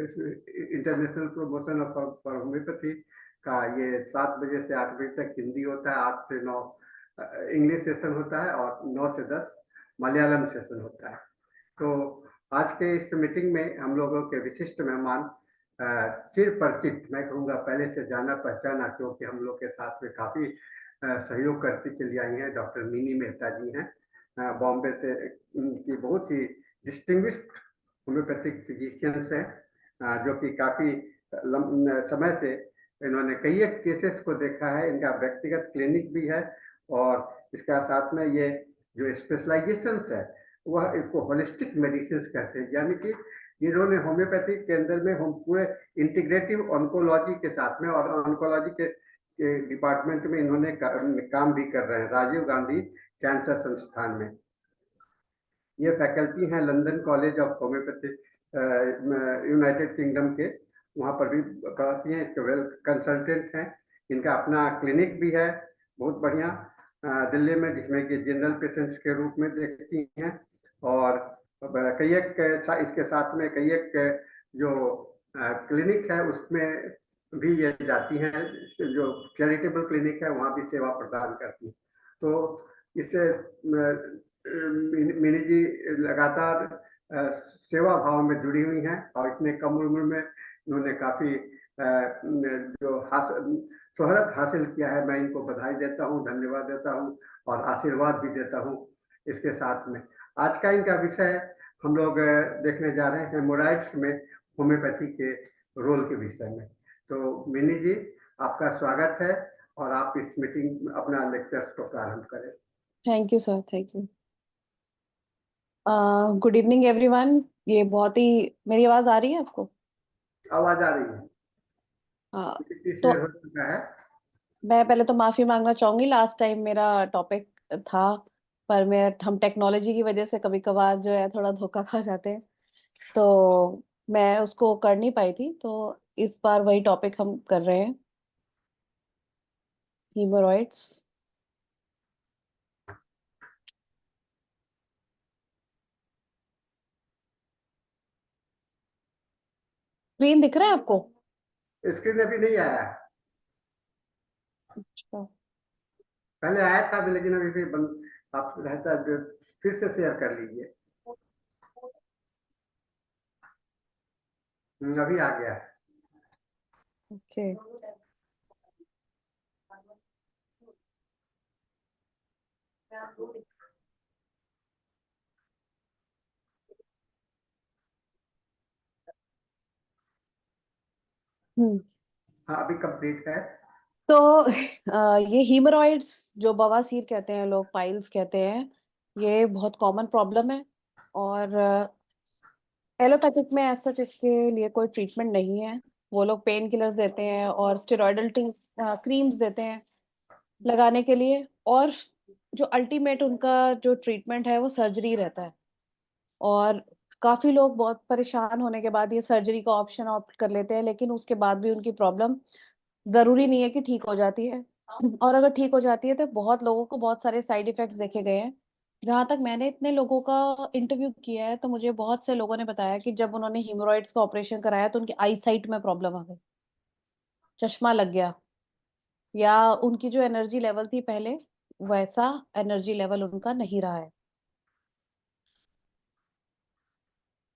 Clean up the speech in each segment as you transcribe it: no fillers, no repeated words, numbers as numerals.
International promotion of homeopathy का ये 7 बजे से 8 बजे तक हिंदी होता है, 8 से 9 इंग्लिश सेशन होता है और 9 से 10 मलयालम सेशन होता है। तो आज के इस मीटिंग में हम लोगों के विशिष्ट मेहमान चिर परिचित, मैं कहूँगा पहले से जाना पहचाना, क्योंकि हम लोग के साथ में काफ़ी सहयोग करती चली आई हैं, डॉक्टर मिनी मेहता जी हैं, बॉम्बे से की बहुत ही डिस्टिंग्विश्ड होम्योपैथिक फिजिशियंस हैं, जो कि काफ़ी समय से इन्होंने कई एक केसेस को देखा है। इनका व्यक्तिगत क्लिनिक भी है और इसका साथ में ये जो स्पेशलाइजेशंस है वह इसको होलिस्टिक मेडिसिन कहते हैं, यानी कि इन्होंने होम्योपैथी के अंदर में हम पूरे इंटीग्रेटिव ऑन्कोलॉजी के साथ में और ऑन्कोलॉजी के डिपार्टमेंट में इन्होंने काम भी कर रहे हैं, राजीव गांधी कैंसर संस्थान में। ये फैकल्टी हैं London college of homeopathy United kingdom के, वहाँ पर भी पढ़ाती हैं, इसके वेल कंसल्टेंट हैं। इनका अपना क्लिनिक भी है बहुत बढ़िया दिल्ली में, जिसमें कि जनरल पेशेंट्स के रूप में देखती हैं और कई एक इसके साथ में कई एक जो क्लिनिक है उसमें भी ये जाती हैं, जो चैरिटेबल क्लिनिक है वहाँ भी सेवा प्रदान करती हैं। तो इससे मिनी जी लगातार सेवा भाव में जुड़ी हुई हैं और इतने कम उम्र में उन्होंने काफ़ी जो शोहरत हासिल किया है। मैं इनको बधाई देता हूँ, धन्यवाद देता हूँ और आशीर्वाद भी देता हूँ। इसके साथ में आज का इनका विषय हम लोग देखने जा रहे हैं हेमोरॉइड्स में होम्योपैथी के रोल के विषय में। तो मिनी जी आपका स्वागत है और आप इस मीटिंग अपना लेक्चर्स को प्रारंभ करें। Thank you sir, thank you. Good evening everyone. ये बहुत ही, मेरी आवाज आ रही है आपको? आवाज आ रही है। तो हो चुका है। मैं पहले तो माफी मांगना चाहूंगी, लास्ट टाइम मेरा टॉपिक था पर हम टेक्नोलॉजी की वजह से कभी कभार जो है थोड़ा धोखा खा जाते हैं, तो मैं उसको कर नहीं पाई थी। तो इस बार वही टॉपिक हम कर रहे हैं, हीमोरॉइड्स। स्क्रीन दिख रहा है आपको? स्क्रीन अभी नहीं आया। अच्छा, पहले आया था अभी, लेकिन अभी भी बंद आप रहता है, फिर से शेयर कर लीजिए। अभी आ गया। ओके। हाँ अभी कंप्लीट है। तो ये हीमोरॉइड्स जो बवासीर कहते हैं लोग, पाइल्स कहते हैं, ये बहुत कॉमन प्रॉब्लम है और एलोपैथिक में ऐसा इसके लिए कोई ट्रीटमेंट नहीं है। वो लोग पेन किलर्स देते हैं और स्टेरॉइडल क्रीम्स देते हैं लगाने के लिए, और जो अल्टीमेट उनका जो ट्रीटमेंट है वो सर्जरी रहता है। और काफी लोग बहुत परेशान होने के बाद ये सर्जरी का ऑप्शन ऑप्ट कर लेते हैं, लेकिन उसके बाद भी उनकी प्रॉब्लम जरूरी नहीं है कि ठीक हो जाती है, और अगर ठीक हो जाती है तो बहुत लोगों को बहुत सारे साइड इफेक्ट्स देखे गए हैं। जहां तक मैंने इतने लोगों का इंटरव्यू किया है तो मुझे बहुत से लोगों ने बताया कि जब उन्होंने हीमोरॉइड्स का ऑपरेशन कराया तो उनकी आई साइट में प्रॉब्लम आ गई, चश्मा लग गया, या उनकी जो एनर्जी लेवल थी पहले वैसा एनर्जी लेवल उनका नहीं रहा है।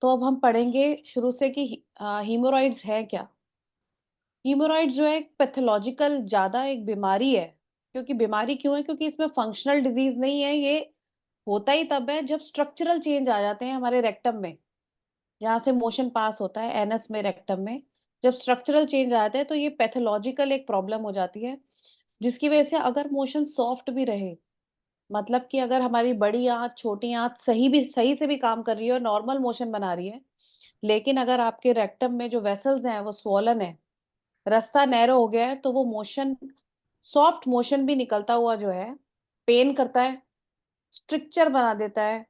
तो अब हम पढ़ेंगे शुरू से कि हीमोरॉइड्स है क्या। हीमोरॉइड जो है एक पैथोलॉजिकल ज्यादा एक बीमारी है। क्योंकि बीमारी क्यों है? क्योंकि इसमें फंक्शनल डिजीज नहीं है। ये होता ही तब है जब स्ट्रक्चरल चेंज आ जाते हैं हमारे रेक्टम में, जहाँ से मोशन पास होता है एनस में, रेक्टम में। जब स्ट्रक्चरल चेंज आते हैं तो ये पैथोलॉजिकल एक प्रॉब्लम हो जाती है, जिसकी वजह से अगर मोशन सॉफ्ट भी रहे, मतलब कि अगर हमारी बड़ी आंत छोटी आंत सही से भी काम कर रही है और नॉर्मल मोशन बना रही है, लेकिन अगर आपके रेक्टम में जो वेसल्स हैं वो स्वॉलन है, रास्ता नैरो हो गया है, तो वो मोशन, सॉफ्ट मोशन भी निकलता हुआ जो है पेन करता है, स्ट्रक्चर बना देता है।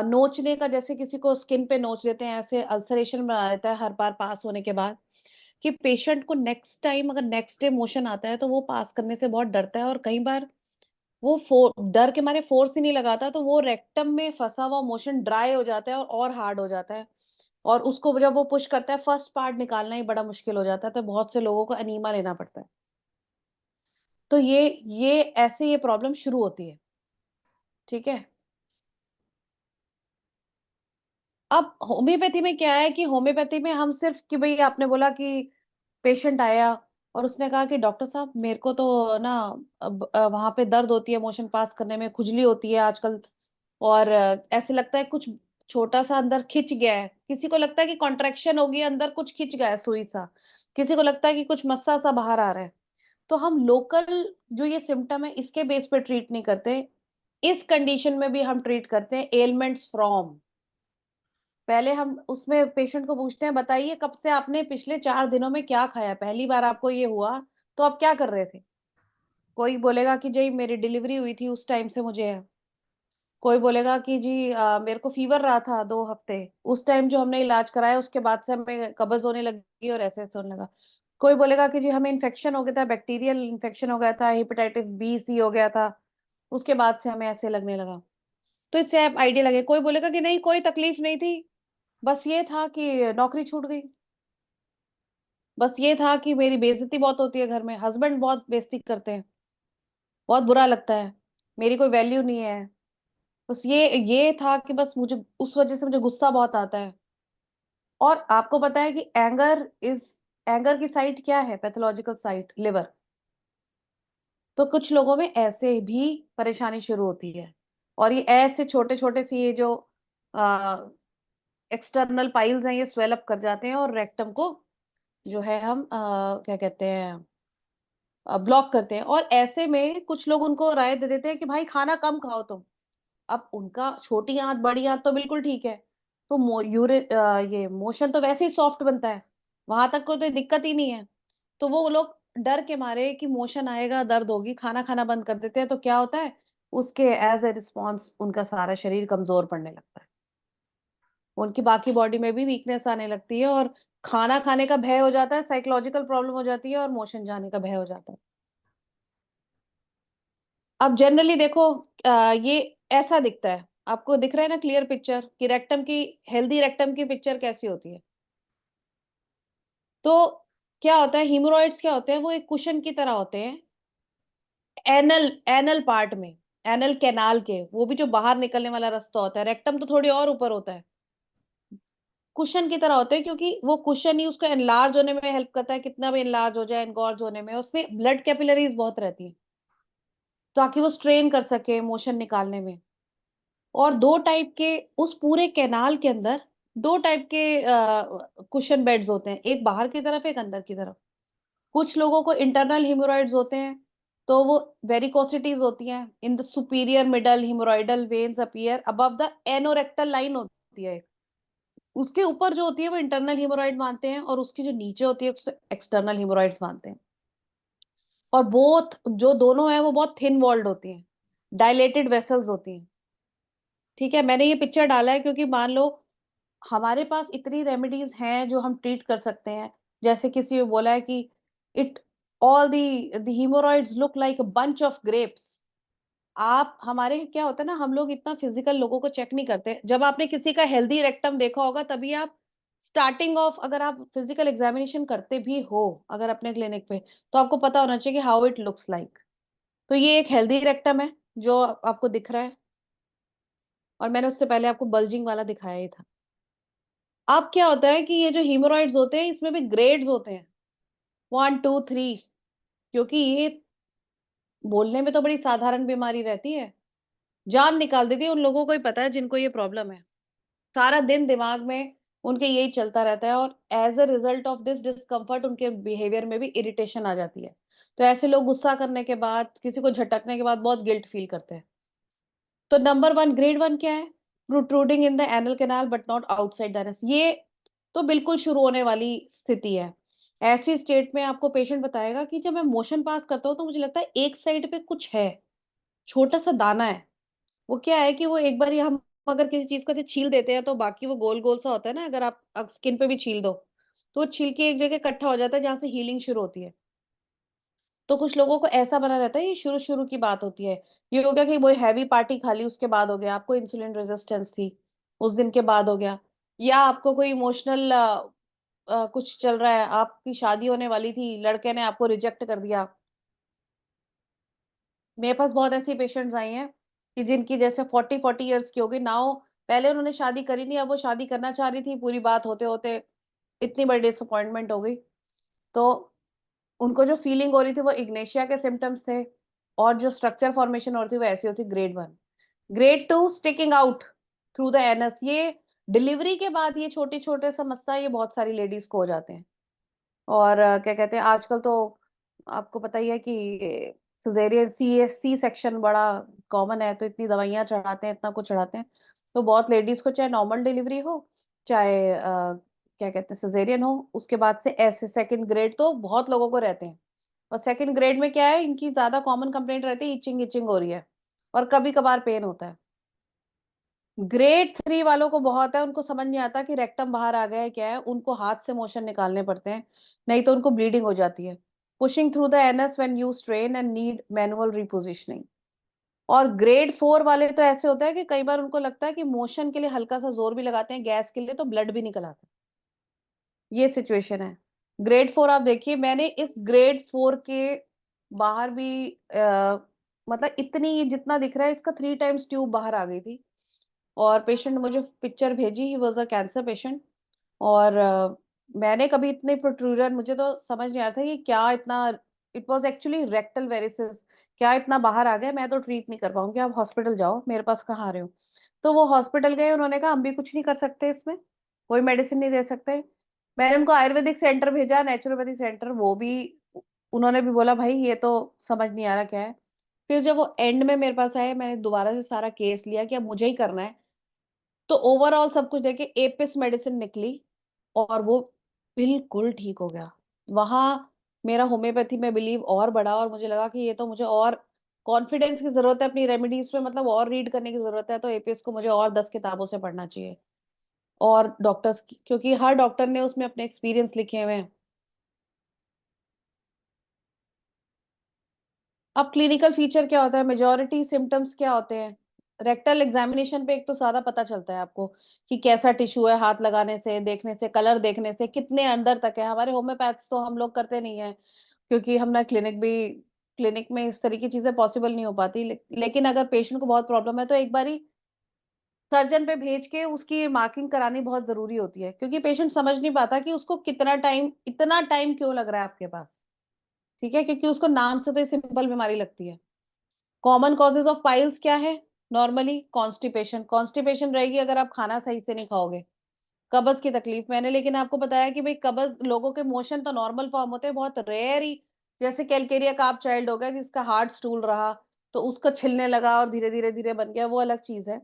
नोचने का, जैसे किसी को स्किन पे नोच देते हैं ऐसे अल्सरेशन बना देता है हर बार पास होने के बाद, कि पेशेंट को नेक्स्ट टाइम अगर नेक्स्ट डे मोशन आता है तो वो पास करने से बहुत डरता है, और कई बार वो डर के मारे फोर्स ही नहीं लगाता, तो वो रेक्टम में फंसा हुआ मोशन ड्राई हो जाता है और हार्ड हो जाता है। और उसको जब वो पुश करता है, फर्स्ट पार्ट निकालना ही बड़ा मुश्किल हो जाता है, तो बहुत से लोगों को एनीमा लेना पड़ता है। तो ये ऐसे ये प्रॉब्लम शुरू होती है। ठीक है। अब होम्योपैथी में क्या है कि होम्योपैथी में हम सिर्फ कि भाई आपने बोला कि पेशेंट आया और उसने कहा कि डॉक्टर साहब मेरे को तो ना वहां पे दर्द होती है, मोशन पास करने में खुजली होती है आजकल, और ऐसे लगता है कुछ छोटा सा अंदर खिंच गया है, किसी को लगता है कि कॉन्ट्रैक्शन होगी, अंदर कुछ खिंच गया है सुई सा, किसी को लगता है कि कुछ मस्सा सा बाहर आ रहा है। तो हम लोकल जो ये सिम्टम है इसके बेस पे ट्रीट नहीं करते, इस कंडीशन में भी हम ट्रीट करते हैं एलिमेंट्स फ्रॉम। पहले हम उसमें पेशेंट को पूछते हैं, बताइए कब से आपने पिछले 4 दिनों में क्या खाया, पहली बार आपको ये हुआ तो आप क्या कर रहे थे। कोई बोलेगा कि जी मेरी डिलीवरी हुई थी उस टाइम से मुझे है। कोई बोलेगा कि जी मेरे को फीवर रहा था 2 हफ्ते, उस टाइम जो हमने इलाज कराया उसके बाद से हमें कब्ज होने लगी और ऐसे ऐसे होने लगा। कोई बोलेगा कि जी हमें इन्फेक्शन हो गया था, बैक्टीरियल इन्फेक्शन हो गया था, हेपेटाइटिस बी सी हो गया था, उसके बाद से हमें ऐसे लगने लगा। तो इससे आप आइडिया लगे। कोई बोलेगा कि नहीं कोई तकलीफ नहीं थी, बस ये था कि नौकरी छूट गई, बस ये था कि मेरी बेइज्जती बहुत होती है घर में, हस्बैंड बहुत बेइज्जती करते हैं, बहुत बुरा लगता है, मेरी कोई वैल्यू नहीं है, बस ये था कि बस मुझे उस वजह से मुझे गुस्सा बहुत आता है। और आपको पता है कि एंगर की साइट क्या है, पैथोलॉजिकल साइट लिवर। तो कुछ लोगों में ऐसे भी परेशानी शुरू होती है, और ये ऐसे छोटे छोटे सी ये जो एक्सटर्नल पाइल्स हैं ये स्वेलअप कर जाते हैं और रेक्टम को जो है हम क्या कहते हैं ब्लॉक करते हैं। और ऐसे में कुछ लोग उनको राय दे देते हैं कि भाई खाना कम खाओ तुम। अब उनका छोटी आंत बड़ी आंत तो बिल्कुल ठीक है, तो ये मोशन तो वैसे ही सॉफ्ट बनता है, वहां तक कोई तो दिक्कत ही नहीं है। तो वो लोग डर के मारे कि मोशन आएगा दर्द होगी, खाना खाना बंद कर देते हैं। तो क्या होता है, उसके एज ए रिस्पॉन्स उनका सारा शरीर कमजोर पड़ने लगता है, उनकी बाकी बॉडी में भी वीकनेस आने लगती है, और खाना खाने का भय हो जाता है, साइकोलॉजिकल प्रॉब्लम हो जाती है, और मोशन जाने का भय हो जाता है। अब जनरली देखो ये ऐसा दिखता है, आपको दिख रहा है ना क्लियर पिक्चर कि रेक्टम की, हेल्दी रेक्टम की पिक्चर कैसी होती है। तो क्या होता है, हीमोरॉइड्स क्या होते हैं, वो एक कुशन की तरह होते हैं एनल एनल पार्ट में, एनल कैनाल के, वो भी जो बाहर निकलने वाला रास्ता होता है, रेक्टम तो थोड़ी और ऊपर होता है, कुशन की तरह होते हैं, क्योंकि वो कुशन ही उसको एनलार्ज होने में हेल्प करता है, कितना भी एनलार्ज हो जाए, एनगॉर्ज होने में, उसमें ब्लड कैपिलरीज बहुत रहती है ताकि वो स्ट्रेन कर सके मोशन निकालने में। और दो टाइप के, उस पूरे कैनाल के अंदर दो टाइप के कुशन बेड्स होते हैं, एक बाहर की तरफ एक अंदर की तरफ। कुछ लोगों को इंटरनल हिमोरॉइड्स होते हैं, तो वो वेरिकोसिटीज होती हैं in the superior middle haemorrhoidal veins appear above the anorectal line होती है, उसके ऊपर जो होती है वो इंटरनल हिमोरॉइड मानते हैं, और उसकी जो नीचे होती है उसको एक्सटर्नल हिमोरॉइड्स मानते हैं। और बोथ जो दोनों है वो बहुत थिन वॉल्ड होती हैं, डायलेटेड वेसल्स होती हैं। ठीक है, मैंने ये पिक्चर डाला है क्योंकि मान लो हमारे पास इतनी रेमेडीज हैं जो हम ट्रीट कर सकते हैं। जैसे किसी ने बोला है कि it all the haemorrhoids look like a bunch of grapes. आप हमारे क्या होता है ना, हम लोग इतना फिजिकल लोगों को चेक नहीं करते। जब आपने किसी का हेल्दी रेक्टम देखा होगा तभी आप स्टार्टिंग ऑफ, अगर आप फिजिकल एग्जामिनेशन करते भी हो अगर अपने क्लिनिक पे, तो आपको पता होना चाहिए कि हाउ इट लुक्स लाइक। तो ये एक हेल्दी रेक्टम है जो आपको दिख रहा है, और मैंने उससे पहले आपको बल्जिंग वाला दिखाया ही था। अब क्या होता है कि ये जो हीमोरॉइड्स होते हैं इसमें भी ग्रेड्स होते हैं, 1 2 3, क्योंकि ये बोलने में तो बड़ी साधारण बीमारी रहती है, जान निकाल देती है उन लोगों को ही पता है जिनको ये प्रॉब्लम है। सारा दिन दिमाग में उनके यही चलता रहता है, और as a result of this discomfort उनके बिहेवियर में भी इरिटेशन आ जाती है। तो ऐसे लोग गुस्सा करने के बाद, किसी को झटकने के बाद बहुत गिल्ट फील करते हैं। तो नंबर 1 ग्रेड 1 क्या है, protruding in the anal canal but not outside the anus. ये तो बिल्कुल शुरू होने वाली स्थिति है। ऐसी स्टेट में आपको पेशेंट बताएगा कि जब मैं मोशन पास करता हूँ तो मुझे लगता है एक साइड पे कुछ है, छोटा सा दाना है। वो क्या है कि वो एक बार हम अगर किसी चीज को ऐसे छील देते हैं तो बाकी वो गोल गोल सा होता है ना, अगर आप स्किन पे भी छील दो तो वो छील के एक जगह इकट्ठा हो जाता है जहां से हीलिंग शुरू होती है। तो कुछ लोगों को ऐसा बना रहता है, ये शुरू शुरू की बात होती है। ये हो गया कि वो हैवी पार्टी खा ली उसके बाद हो गया, आपको इंसुलिन रेजिस्टेंस थी उस दिन के बाद हो गया। या आपको कोई इमोशनल कुछ चल रहा है, आपकी शादी होने वाली थी, लड़के ने आपको रिजेक्ट कर दिया। मेरे पास बहुत ऐसी पेशेंट्स आई हैं कि जिनकी जैसे 40 इयर्स की हो गई नाउ, पहले उन्होंने शादी करी नहीं, अब वो शादी करना चाह रही थी, पूरी बात होते होते इतनी बड़ी डिसअपॉइंटमेंट हो गई। तो उनको जो फीलिंग हो रही थी वो इग्नेशिया के सिम्टम्स थे, और जो स्ट्रक्चर फॉर्मेशन हो रही थी वो ऐसी होती grade 1। Grade 2 sticking out through the anus, ये डिलीवरी के बाद ये छोटे छोटे समस्या ये बहुत सारी लेडीज को हो जाते हैं। और क्या कहते हैं, आजकल तो आपको पता ही है कि सिजेरियन सी सेक्शन बड़ा कॉमन है, तो इतनी दवाइयां चढ़ाते हैं, इतना कुछ चढ़ाते हैं। तो बहुत लेडीज को चाहे नॉर्मल डिलीवरी हो, चाहे क्या कहते हैं सिजेरियन हो, उसके बाद से ऐसे सेकंड ग्रेड तो बहुत लोगों को रहते हैं। और सेकंड ग्रेड में क्या है, इनकी ज्यादा कॉमन कंप्लेंट रहती है इचिंग इचिंग हो रही है, और कभी कभार पेन होता है। ग्रेड 3 वालों को बहुत है, उनको समझ नहीं आता कि रेक्टम बाहर आ गया है क्या है, उनको हाथ से मोशन निकालने पड़ते हैं, नहीं तो उनको ब्लीडिंग हो जाती है। Pushing through the anus when you strain and need manual रिपोजिशनिंग। और ग्रेड 4 वाले तो ऐसे होता है कि कई बार उनको लगता है कि मोशन के लिए हल्का सा जोर भी लगाते हैं, गैस के लिए, तो ब्लड भी निकल आता है। ये सिचुएशन है। ग्रेड 4 आप देखिए, मैंने इस ग्रेड 4 के बाहर भी मतलब इतनी जितना दिख रहा है इसका 3 टाइम्स ट्यूब बाहर आ गई थी। और पेशेंट मुझे पिक्चर भेजी, he was a cancer patient. और मैंने कभी इतने प्रोट्रूडर, मुझे तो समझ नहीं आ रहा था कि क्या इतना, it was actually rectal varices, क्या इतना बाहर आ गया, मैं तो ट्रीट नहीं कर पाऊंगी, आप हॉस्पिटल जाओ, मेरे पास कहाँ आ रहे हो। तो वो हॉस्पिटल गए, उन्होंने कहा हम भी कुछ नहीं कर सकते इसमें, कोई मेडिसिन नहीं दे सकते। मैंने उनको आयुर्वेदिक सेंटर भेजा, नेचुरोपैथी सेंटर, वो भी, उन्होंने भी बोला भाई ये तो समझ नहीं आ रहा क्या है। फिर जब वो एंड में मेरे पास आए, मैंने दोबारा से सारा केस लिया कि अब मुझे ही करना है। तो ओवरऑल सब कुछ देखे, एपिस मेडिसिन निकली, और वो बिल्कुल ठीक हो गया। वहां मेरा होम्योपैथी में बिलीव और बढ़ा, और मुझे लगा कि ये तो मुझे और कॉन्फिडेंस की जरूरत है अपनी रेमेडीज पे, मतलब और रीड करने की जरूरत है, तो एपीएस को मुझे और 10 किताबों से पढ़ना चाहिए। और डॉक्टर्स की, क्योंकि हर डॉक्टर ने उसमें अपने एक्सपीरियंस लिखे हुए हैं। अब क्लिनिकल फीचर क्या होता है, मेजॉरिटी सिम्टम्स क्या होते हैं, रेक्टल एग्जामिनेशन पे एक तो सारा पता चलता है आपको कि कैसा टिश्यू है, हाथ लगाने से, देखने से, कलर देखने से, कितने अंदर तक है। हमारे होम्योपैथ्स तो हम लोग करते नहीं है, क्योंकि हम ना क्लिनिक में इस तरह की चीजें पॉसिबल नहीं हो पाती। लेकिन अगर पेशेंट को बहुत प्रॉब्लम है तो एक बारी सर्जन पे भेज के उसकी मार्किंग करानी बहुत जरूरी होती है, क्योंकि पेशेंट समझ नहीं पाता कि उसको कितना टाइम, इतना टाइम क्यों लग रहा है आपके पास। ठीक है, क्योंकि उसको नाम से तो ये सिंपल बीमारी लगती है। कॉमन कॉजेज ऑफ पाइल्स क्या है, नॉर्मली कॉन्स्टिपेशन, कॉन्स्टिपेशन रहेगी अगर आप खाना सही से नहीं खाओगे। कब्ज की तकलीफ, मैंने लेकिन आपको बताया कि भाई कब्ज, लोगों के मोशन तो नॉर्मल फॉर्म होते हैं, बहुत रेयर ही, जैसे कैलकेरिया का आप चाइल्ड हो गया जिसका हार्ड स्टूल रहा, तो उसको छिलने लगा और धीरे धीरे धीरे बन गया, वो अलग चीज है।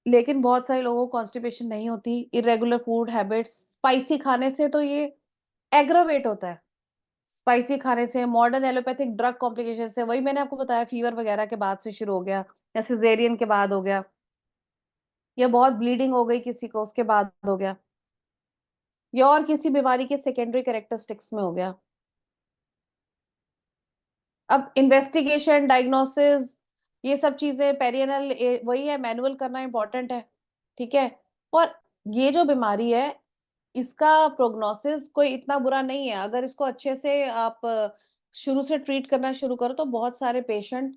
लेकिन बहुत सारे लोगों को कॉन्स्टिपेशन नहीं होती। इरेगुलर फूड हैबिट्स, स्पाइसी खाने से तो ये एग्रोवेट होता है। स्पाइसी खाने से, मॉडर्न एलोपैथिक ड्रग कॉम्प्लिकेशन से, वही मैंने आपको बताया, फीवर वगैरह के बाद से शुरू हो गया, या सिजेरियन के बाद हो गया, या बहुत ब्लीडिंग हो गई किसी को उसके बाद हो गया, या और किसी बीमारी के सेकेंडरी कैरेक्टरिस्टिक्स में हो गया। अब इन्वेस्टिगेशन, डायग्नोसिस, ये सब चीजें पेरियनल, वही है, मैनुअल करना इंपॉर्टेंट है। ठीक है। और ये जो बीमारी है, इसका प्रोग्नोसिस कोई इतना बुरा नहीं है, अगर इसको अच्छे से आप शुरू से ट्रीट करना शुरू करो तो बहुत सारे पेशेंट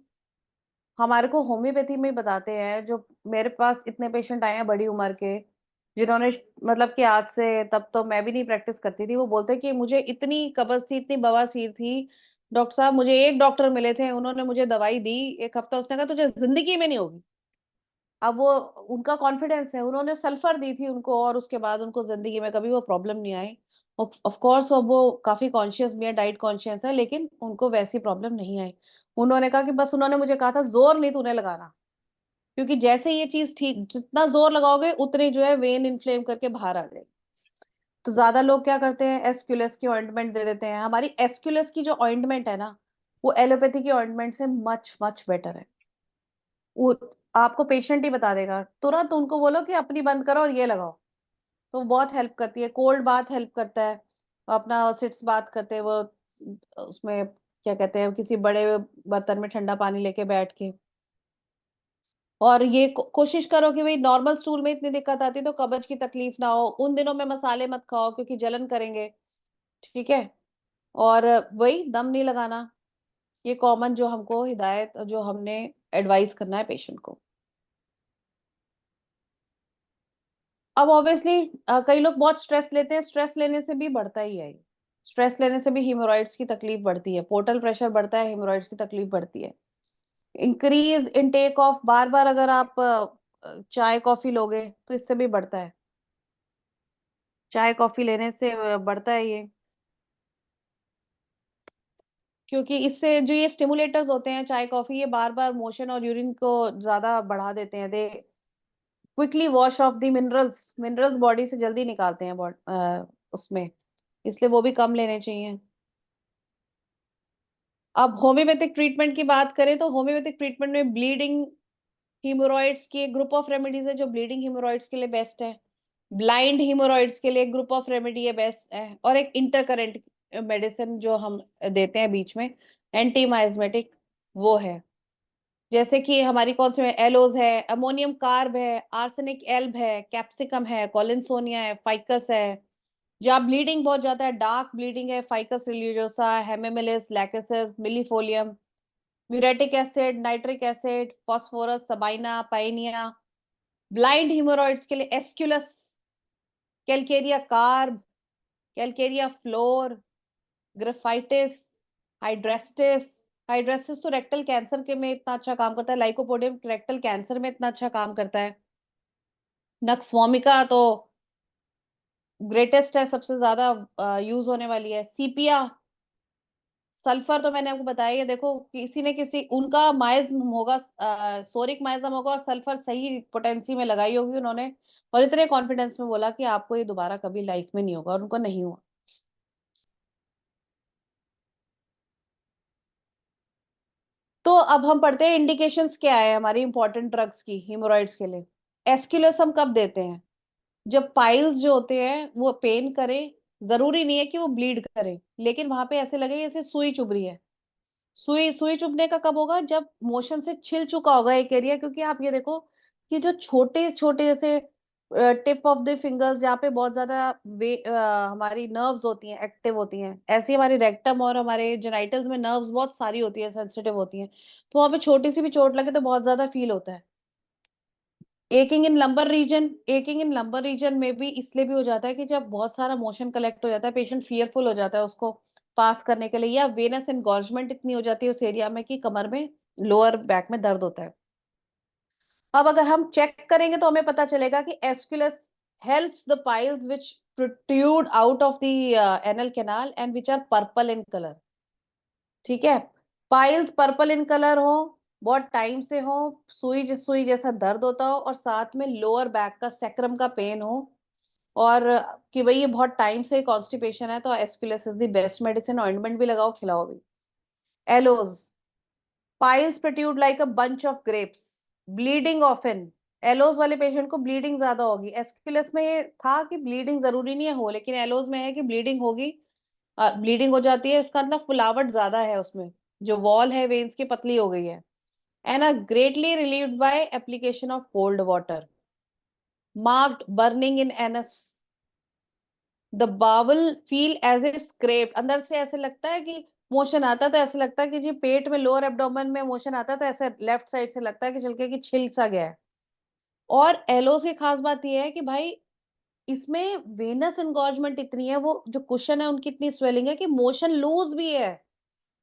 हमारे को होम्योपैथी में ही बताते हैं। जो मेरे पास इतने पेशेंट आए हैं बड़ी उम्र के, जिन्होंने मतलब कि आज से, तब तो मैं भी नहीं प्रैक्टिस करती थी, वो बोलते कि मुझे इतनी कब्ज थी, इतनी बवासीर थी, डॉक्टर साहब मुझे एक डॉक्टर मिले थे, उन्होंने मुझे दवाई दी, एक हफ्ता, उसने कहा तुझे जिंदगी में नहीं होगी। अब वो, उनका कॉन्फिडेंस है, उन्होंने सल्फर दी थी उनको, और उसके बाद उनको जिंदगी में कभी वो प्रॉब्लम नहीं आई। ऑफ कोर्स अब वो काफी कॉन्शियस भी है, डाइट कॉन्शियस है, लेकिन उनको वैसी प्रॉब्लम नहीं आई। उन्होंने कहा कि बस, उन्होंने मुझे कहा था जोर नहीं तूने लगाना, क्योंकि जैसे ये चीज ठीक, जितना जोर लगाओगे उतनी जो है वेन इन्फ्लेम करके बाहर आ जाएगी। तो ज्यादा लोग क्या करते हैं, एस्क्यूलस की ऑइंटमेंट दे देते हैं। हमारी एस्क्यूलस की जो ऑइंटमेंट है ना, वो एलोपैथी की ऑइंटमेंट से मच मच बेटर है। वो आपको पेशेंट ही बता देगा तुरंत, उनको बोलो कि अपनी बंद करो और ये लगाओ, तो वो बहुत हेल्प करती है। कोल्ड बाथ हेल्प करता है, अपना सिट्स बात करते हैं वो, उसमें क्या कहते हैं, किसी बड़े बर्तन में ठंडा पानी लेके बैठ के, और ये कोशिश करो कि भाई नॉर्मल स्टूल में इतनी दिक्कत आती है तो कब्ज की तकलीफ ना हो। उन दिनों में मसाले मत खाओ क्योंकि जलन करेंगे। ठीक है। और वही दम नहीं लगाना, ये कॉमन जो हमको हिदायत, जो हमने एडवाइस करना है पेशेंट को। अब ऑब्वियसली कई लोग बहुत स्ट्रेस लेते हैं, स्ट्रेस लेने से भी बढ़ता ही है। स्ट्रेस लेने से भी हिमोरॉइड्स की तकलीफ बढ़ती है, पोर्टल प्रेशर बढ़ता है, हिमोरॉइड्स की तकलीफ बढ़ती है। इंक्रीज इनटेक ऑफ, बार बार अगर आप चाय कॉफी लोगे तो इससे भी बढ़ता है। चाय कॉफी लेने से बढ़ता है ये, क्योंकि इससे जो ये स्टिमुलेटर्स होते हैं चाय कॉफी, ये बार बार मोशन और यूरिन को ज्यादा बढ़ा देते हैं। दे quickly wash off the minerals, minerals body से जल्दी निकालते हैं उसमें, इसलिए वो भी कम लेने चाहिए। अब होम्योपैथिक ट्रीटमेंट की बात करें तो होम्योपैथिक ट्रीटमेंट में ब्लीडिंग हीमोरॉइड्स की एक ग्रुप ऑफ रेमेडीज है जो ब्लीडिंग हीमोरॉइड्स के लिए बेस्ट है। ब्लाइंड हीमोरॉइड्स के लिए एक ग्रुप ऑफ रेमेडी है बेस्ट है। और एक इंटरकरेंट मेडिसिन जो हम देते हैं बीच में, एंटी माइजमेटिक, वो है। जैसे कि हमारी कौन सी है, एलोज है, अमोनियम कार्ब है, आर्सेनिक एल्ब है, कैप्सिकम है, कॉलिनसोनिया है, फाइकस है। जहाँ ब्लीडिंग बहुत ज्यादा है, डार्क ब्लीडिंग है, ficus religiosa, hamamelis, lachesis, millefolium, muriatic acid, nitric acid, phosphorus, sabina, paeonia. Blind haemorrhoids के लिए aesculus, calcarea carb, calcarea fluor, graphites, hydrastis. Hydrastis तो रेक्टल कैंसर के में इतना अच्छा काम करता है, लाइकोपोडियम रेक्टल कैंसर में इतना अच्छा काम करता है। नक्स तो ग्रेटेस्ट है, सबसे ज्यादा यूज होने वाली है। सीपिया, सल्फर तो मैंने आपको बताया है। देखो किसी ने किसी उनका माइज्म होगा, सोरिक माइज्म होगा, और सल्फर सही पोटेंसी में लगाई होगी उन्होंने, और इतने कॉन्फिडेंस में बोला कि आपको ये दोबारा कभी लाइफ में नहीं होगा, और उनको नहीं हुआ। तो अब हम पढ़ते हैं इंडिकेशंस क्या है हमारी इंपॉर्टेंट ड्रग्स की हिमोरॉइड्स के लिए। एस्क्यूलस हम कब देते हैं? जब पाइल्स जो होते हैं वो पेन करे, जरूरी नहीं है कि वो ब्लीड करे, लेकिन वहां पे ऐसे लगे जैसे सुई चुभ रही है। सुई सुई चुभने का कब होगा? जब मोशन से छिल चुका होगा एक एरिया। क्योंकि आप ये देखो कि जो छोटे छोटे जैसे टिप ऑफ द फिंगर्स, जहाँ पे बहुत ज्यादा हमारी नर्व्स होती हैं, एक्टिव होती हैं, ऐसे ही हमारी रेक्टम और हमारे जेनाइटल्स में नर्व्स बहुत सारी होती है, सेंसिटिव होती हैं। तो वहां पे छोटी सी भी चोट लगे तो बहुत ज्यादा फील होता है। एकिंग इन लंबर रीजन, एकिंग इन लंबर रीजन में भी इसलिए भी हो जाता है कि जब बहुत सारा मोशन कलेक्ट हो जाता है, पेशेंट फियरफुल हो जाता है उसको पास करने के लिए, या वेनस एनगॉर्जमेंट इतनी हो जाती है उस एरिया में कि कमर में, लोअर बैक में दर्द होता है। अब अगर हम चेक करेंगे तो हमें पता चलेगा कि Aesculus helps the piles which protrude out of the anal canal and which are purple in color। ठीक है। पाइल्स पर्पल इन कलर हो, बहुत टाइम से हो, सुई जैसा दर्द होता हो, और साथ में लोअर बैक का सेक्रम का पेन हो, और कि भाई ये बहुत टाइम से कॉन्स्टिपेशन है, तो aesculus is the best medicine. Ointment भी लगाओ, खिलाओ भी। Aloes, piles protrude like a bunch of grapes, bleeding often. Aloes वाले पेशेंट को ब्लीडिंग ज्यादा होगी। एस्कुलस में ये था कि ब्लीडिंग जरूरी नहीं है हो, लेकिन एलोज में है कि ब्लीडिंग होगी, ब्लीडिंग हो जाती है, इसका मतलब फुलावट ज्यादा है उसमें, जो वॉल है वेन्स की पतली हो गई है। And are greatly relieved by application of cold water. Marked burning in anus, the bowel feel as if scraped, अंदर से ऐसे लगता है कि मोशन आता है तो ऐसे लगता है कि जी पेट में लोअर एब्डोमेन में मोशन आता है तो ऐसे लेफ्ट साइड से लगता है कि चल के कि छिल सा गया है। और एलोस की खास बात यह है कि भाई इसमें वेनस एनगॉर्जमेंट इतनी है, वो जो कुशन है उनकी इतनी स्वेलिंग है कि मोशन लूज भी है।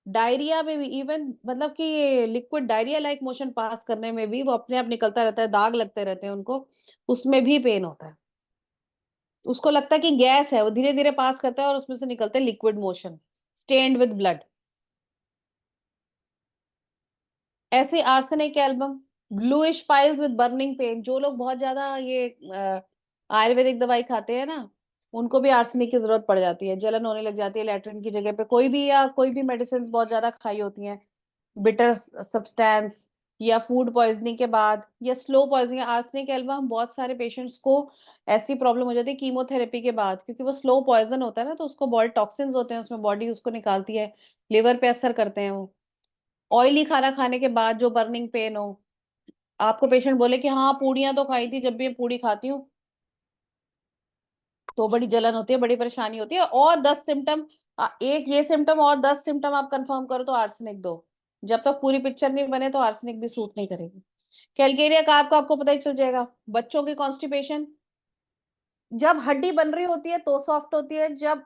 डायरिया में भी इवन, मतलब कि ये liquid diarrhoea like motion pass करने में भी वो अपने आप निकलता रहता है, दाग लगते रहते हैं उनको, उसमें भी पेन होता है। उसको लगता है कि गैस है, वो धीरे धीरे पास करता है और उसमें से निकलते हैं liquid motion stained with blood. ऐसे arsenic album, bluish piles with burning pain. जो लोग बहुत ज्यादा ये आयुर्वेदिक दवाई खाते हैं ना, उनको भी आर्सेनिक की जरूरत पड़ जाती है, जलन होने लग जाती है लैट्रिन की जगह पे, कोई भी, या कोई भी मेडिसिन बहुत ज्यादा खाई होती हैं, बिटर सब्सटेंस, या फूड पॉइजनिंग के बाद, या स्लो पॉइजनिंग। आर्सेनिक एल्बम बहुत सारे पेशेंट्स को ऐसी प्रॉब्लम हो जाती है कीमोथेरेपी के बाद, क्योंकि वो स्लो पॉइजन होता है ना, तो उसको बॉडी टॉक्सिन्स होते हैं उसमें, बॉडी उसको निकालती है, लिवर पे असर करते हैं वो। ऑयली खाना खाने के बाद जो बर्निंग पेन हो, आपको पेशेंट बोले कि हाँ पूड़ियां तो खाई थी, जब भी मैं पूड़ी खाती हूँ तो बड़ी जलन होती है, बड़ी परेशानी होती है, और 10 सिम्टम, एक ये सिम्टम और 10 सिम्टम आप कंफर्म करो तो आर्सेनिक दो। जब तक पूरी पिक्चर नहीं बने तो आर्सेनिक भी सूट नहीं करेगी। कैलकेरिया कार्प का आपको पता ही चल जाएगा। बच्चों की कॉन्स्टिपेशन, जब हड्डी बन रही होती है तो सॉफ्ट होती है, जब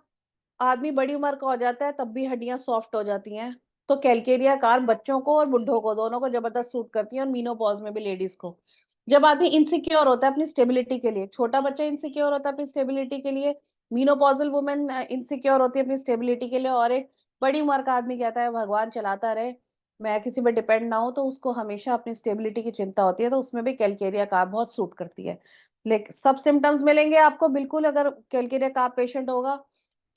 आदमी बड़ी उम्र का हो जाता है तब भी हड्डियां सॉफ्ट हो जाती हैं। तो कैलकेरिया कार्प बच्चों को और बुढ़ों को दोनों को जबरदस्त सूट करती है, और मीनोपॉज में भी लेडीज को। जब आदमी इनसिक्योर होता है अपनी स्टेबिलिटी के लिए, छोटा बच्चा इनसिक्योर होता है अपनी स्टेबिलिटी के लिए, मीनोपॉजल वुमेन इनसिक्योर होती है अपनी स्टेबिलिटी के लिए, और एक बड़ी उम्र का आदमी कहता है भगवान चलाता रहे, मैं किसी पर डिपेंड ना हूं, तो उसको हमेशा अपनी स्टेबिलिटी की चिंता होती है, तो उसमें भी कैलकेरिया कार्प बहुत सूट करती है। लेकिन सब सिम्टम्स मिलेंगे आपको बिल्कुल अगर कैलकेरिया कार्प पेशेंट होगा,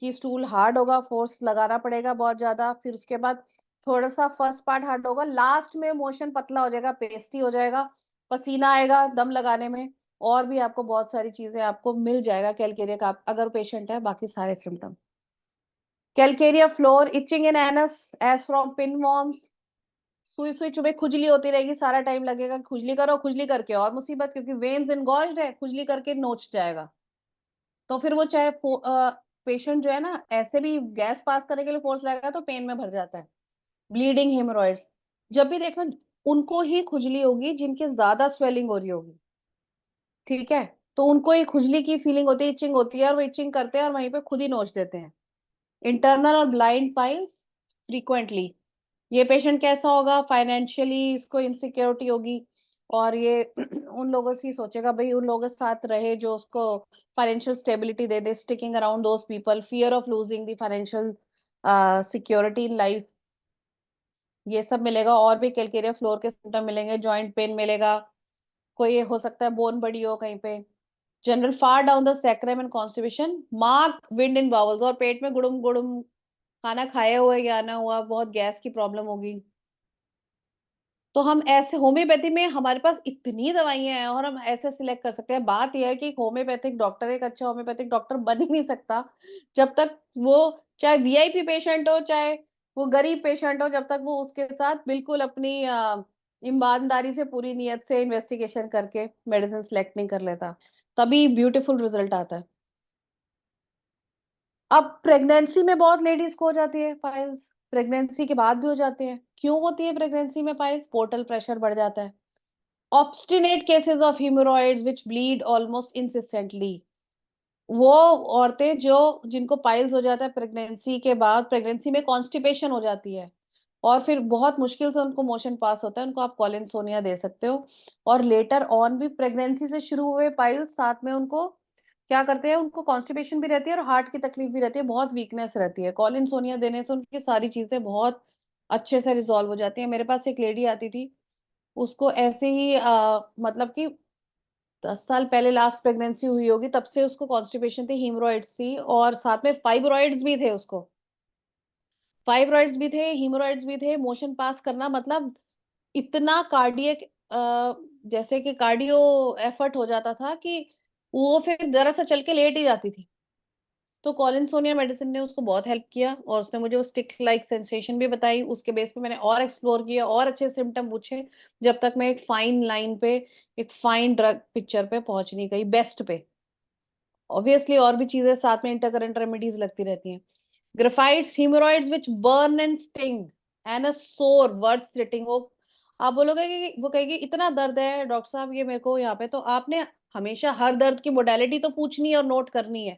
कि स्टूल हार्ड होगा, फोर्स लगाना पड़ेगा बहुत ज्यादा, फिर उसके बाद थोड़ा सा फर्स्ट पार्ट हार्ड होगा, लास्ट में मोशन पतला हो जाएगा, पेस्टी हो जाएगा, पसीना आएगा दम लगाने में, और भी आपको बहुत सारी चीजें आपको मिल जाएगा कैलकेरिया का अगर पेशेंट है। बाकी सारे symptom, calcarea fluor, itching in anus as from pin worms, सुई सुई चुभे, खुजली होती रहेगी, सारा टाइम लगेगा, खुजली करो, खुजली करके और मुसीबत, क्योंकि वेन्स इनगॉल्ड है, खुजली करके नोच जाएगा। तो फिर वो चाहे पेशेंट जो है ना ऐसे भी गैस पास करने के लिए फोर्स लगाएगा तो पेन में भर जाता है। ब्लीडिंग हेमोरॉइड्स, जब भी देखना उनको ही खुजली होगी जिनके ज्यादा स्वेलिंग हो रही होगी, ठीक है, तो उनको ही खुजली की फीलिंग होती है, इचिंग होती है, और वो इचिंग करते हैं और वहीं पे खुद ही नोच देते हैं। इंटरनल और ब्लाइंड पाइल्स फ्रीक्वेंटली, ये पेशेंट कैसा होगा, फाइनेंशियली इसको इनसिक्योरिटी होगी, और ये उन लोगों से ही सोचेगा भाई उन लोगों के साथ रहे जो उसको financial stability they they, sticking around those people, fear of losing the financial security in life, ये सब मिलेगा। और भी कैलकेरिया फ्लोर के सिम्टम मिलेंगे, जॉइंट पेन मिलेगा, कोई हो सकता है बोन बड़ी हो कहीं पे, general far down the sacrum and constipation, mark wind in bowls, और पेट में गुड़ुम गुड़ुम, खाना खाए हुए या ना हुआ, बहुत गैस की प्रॉब्लम होगी। तो हम ऐसे होम्योपैथी में हमारे पास इतनी दवाइयां हैं और हम ऐसे सिलेक्ट कर सकते हैं। बात यह है कि होम्योपैथिक डॉक्टर एक अच्छा होम्योपैथिक डॉक्टर बन ही नहीं सकता जब तक वो, चाहे वीआईपी पेशेंट हो चाहे वो गरीब पेशेंट हो, जब तक वो उसके साथ बिल्कुल अपनी ईमानदारी से पूरी नियत से इन्वेस्टिगेशन करके मेडिसिन सिलेक्ट नहीं कर लेता, तभी ब्यूटीफुल रिजल्ट आता है। अब प्रेगनेंसी में बहुत लेडीज को हो जाती है पाइल्स, प्रेगनेंसी के बाद भी हो जाते हैं। क्यों होती है प्रेगनेंसी में पाइल्स? पोर्टल प्रेशर बढ़ जाता है। Obstinate cases of hemorrhoids which bleed almost इंसिस्टेंटली, वो औरतें जो जिनको पाइल्स हो जाता है प्रेगनेंसी के बाद, प्रेगनेंसी में कॉन्स्टिपेशन हो जाती है और फिर बहुत मुश्किल से उनको मोशन पास होता है, उनको आप कॉलिनसोनिया दे सकते हो। और लेटर ऑन भी प्रेगनेंसी से शुरू हुए पाइल्स साथ में उनको क्या करते हैं, उनको कॉन्स्टिपेशन भी रहती है और हार्ट की तकलीफ भी रहती है, बहुत वीकनेस रहती है। कॉलिनसोनिया देने से उनकी सारी चीजें बहुत अच्छे से रिजॉल्व हो जाती है। मेरे पास एक लेडी आती थी, उसको ऐसे ही मतलब कि 10 साल पहले लास्ट प्रेगनेंसी हुई होगी, तब से उसको कॉन्स्टिपेशन थी, हीमोरॉइड्स थी, और साथ में फाइब्रॉइड्स भी थे उसको, फाइब्रॉइड्स भी थे, हीमोरॉइड्स भी थे। मोशन पास करना मतलब इतना कार्डियक, जैसे कि कार्डियो एफर्ट हो जाता था कि वो फिर जरा सा चल के लेट ही जाती थी। तो कॉलिनसोनिया मेडिसिन ने उसको बहुत हेल्प किया, और उसने मुझे वो स्टिक लाइक सेंसेशन भी बताई। उसके बेस पे मैंने और एक्सप्लोर किया और अच्छे सिम्टम पूछे, जब तक मैं एक फाइन लाइन पे, एक फाइन ड्रग पिक्चर पे पहुंच नहीं गई, बेस्ट पे। ऑब्वियसली और भी चीजें साथ में इंटरकरेंट रेमेडीज लगती रहती हैं। Graphites haemorrhoids which burn and sting and a sore worse sitting, वो आप बोलोगे कि वो कहेगी इतना दर्द है डॉक्टर साहब ये मेरे को यहाँ पे, तो आपने हमेशा हर दर्द की मोडालिटी तो पूछनी है और नोट करनी है।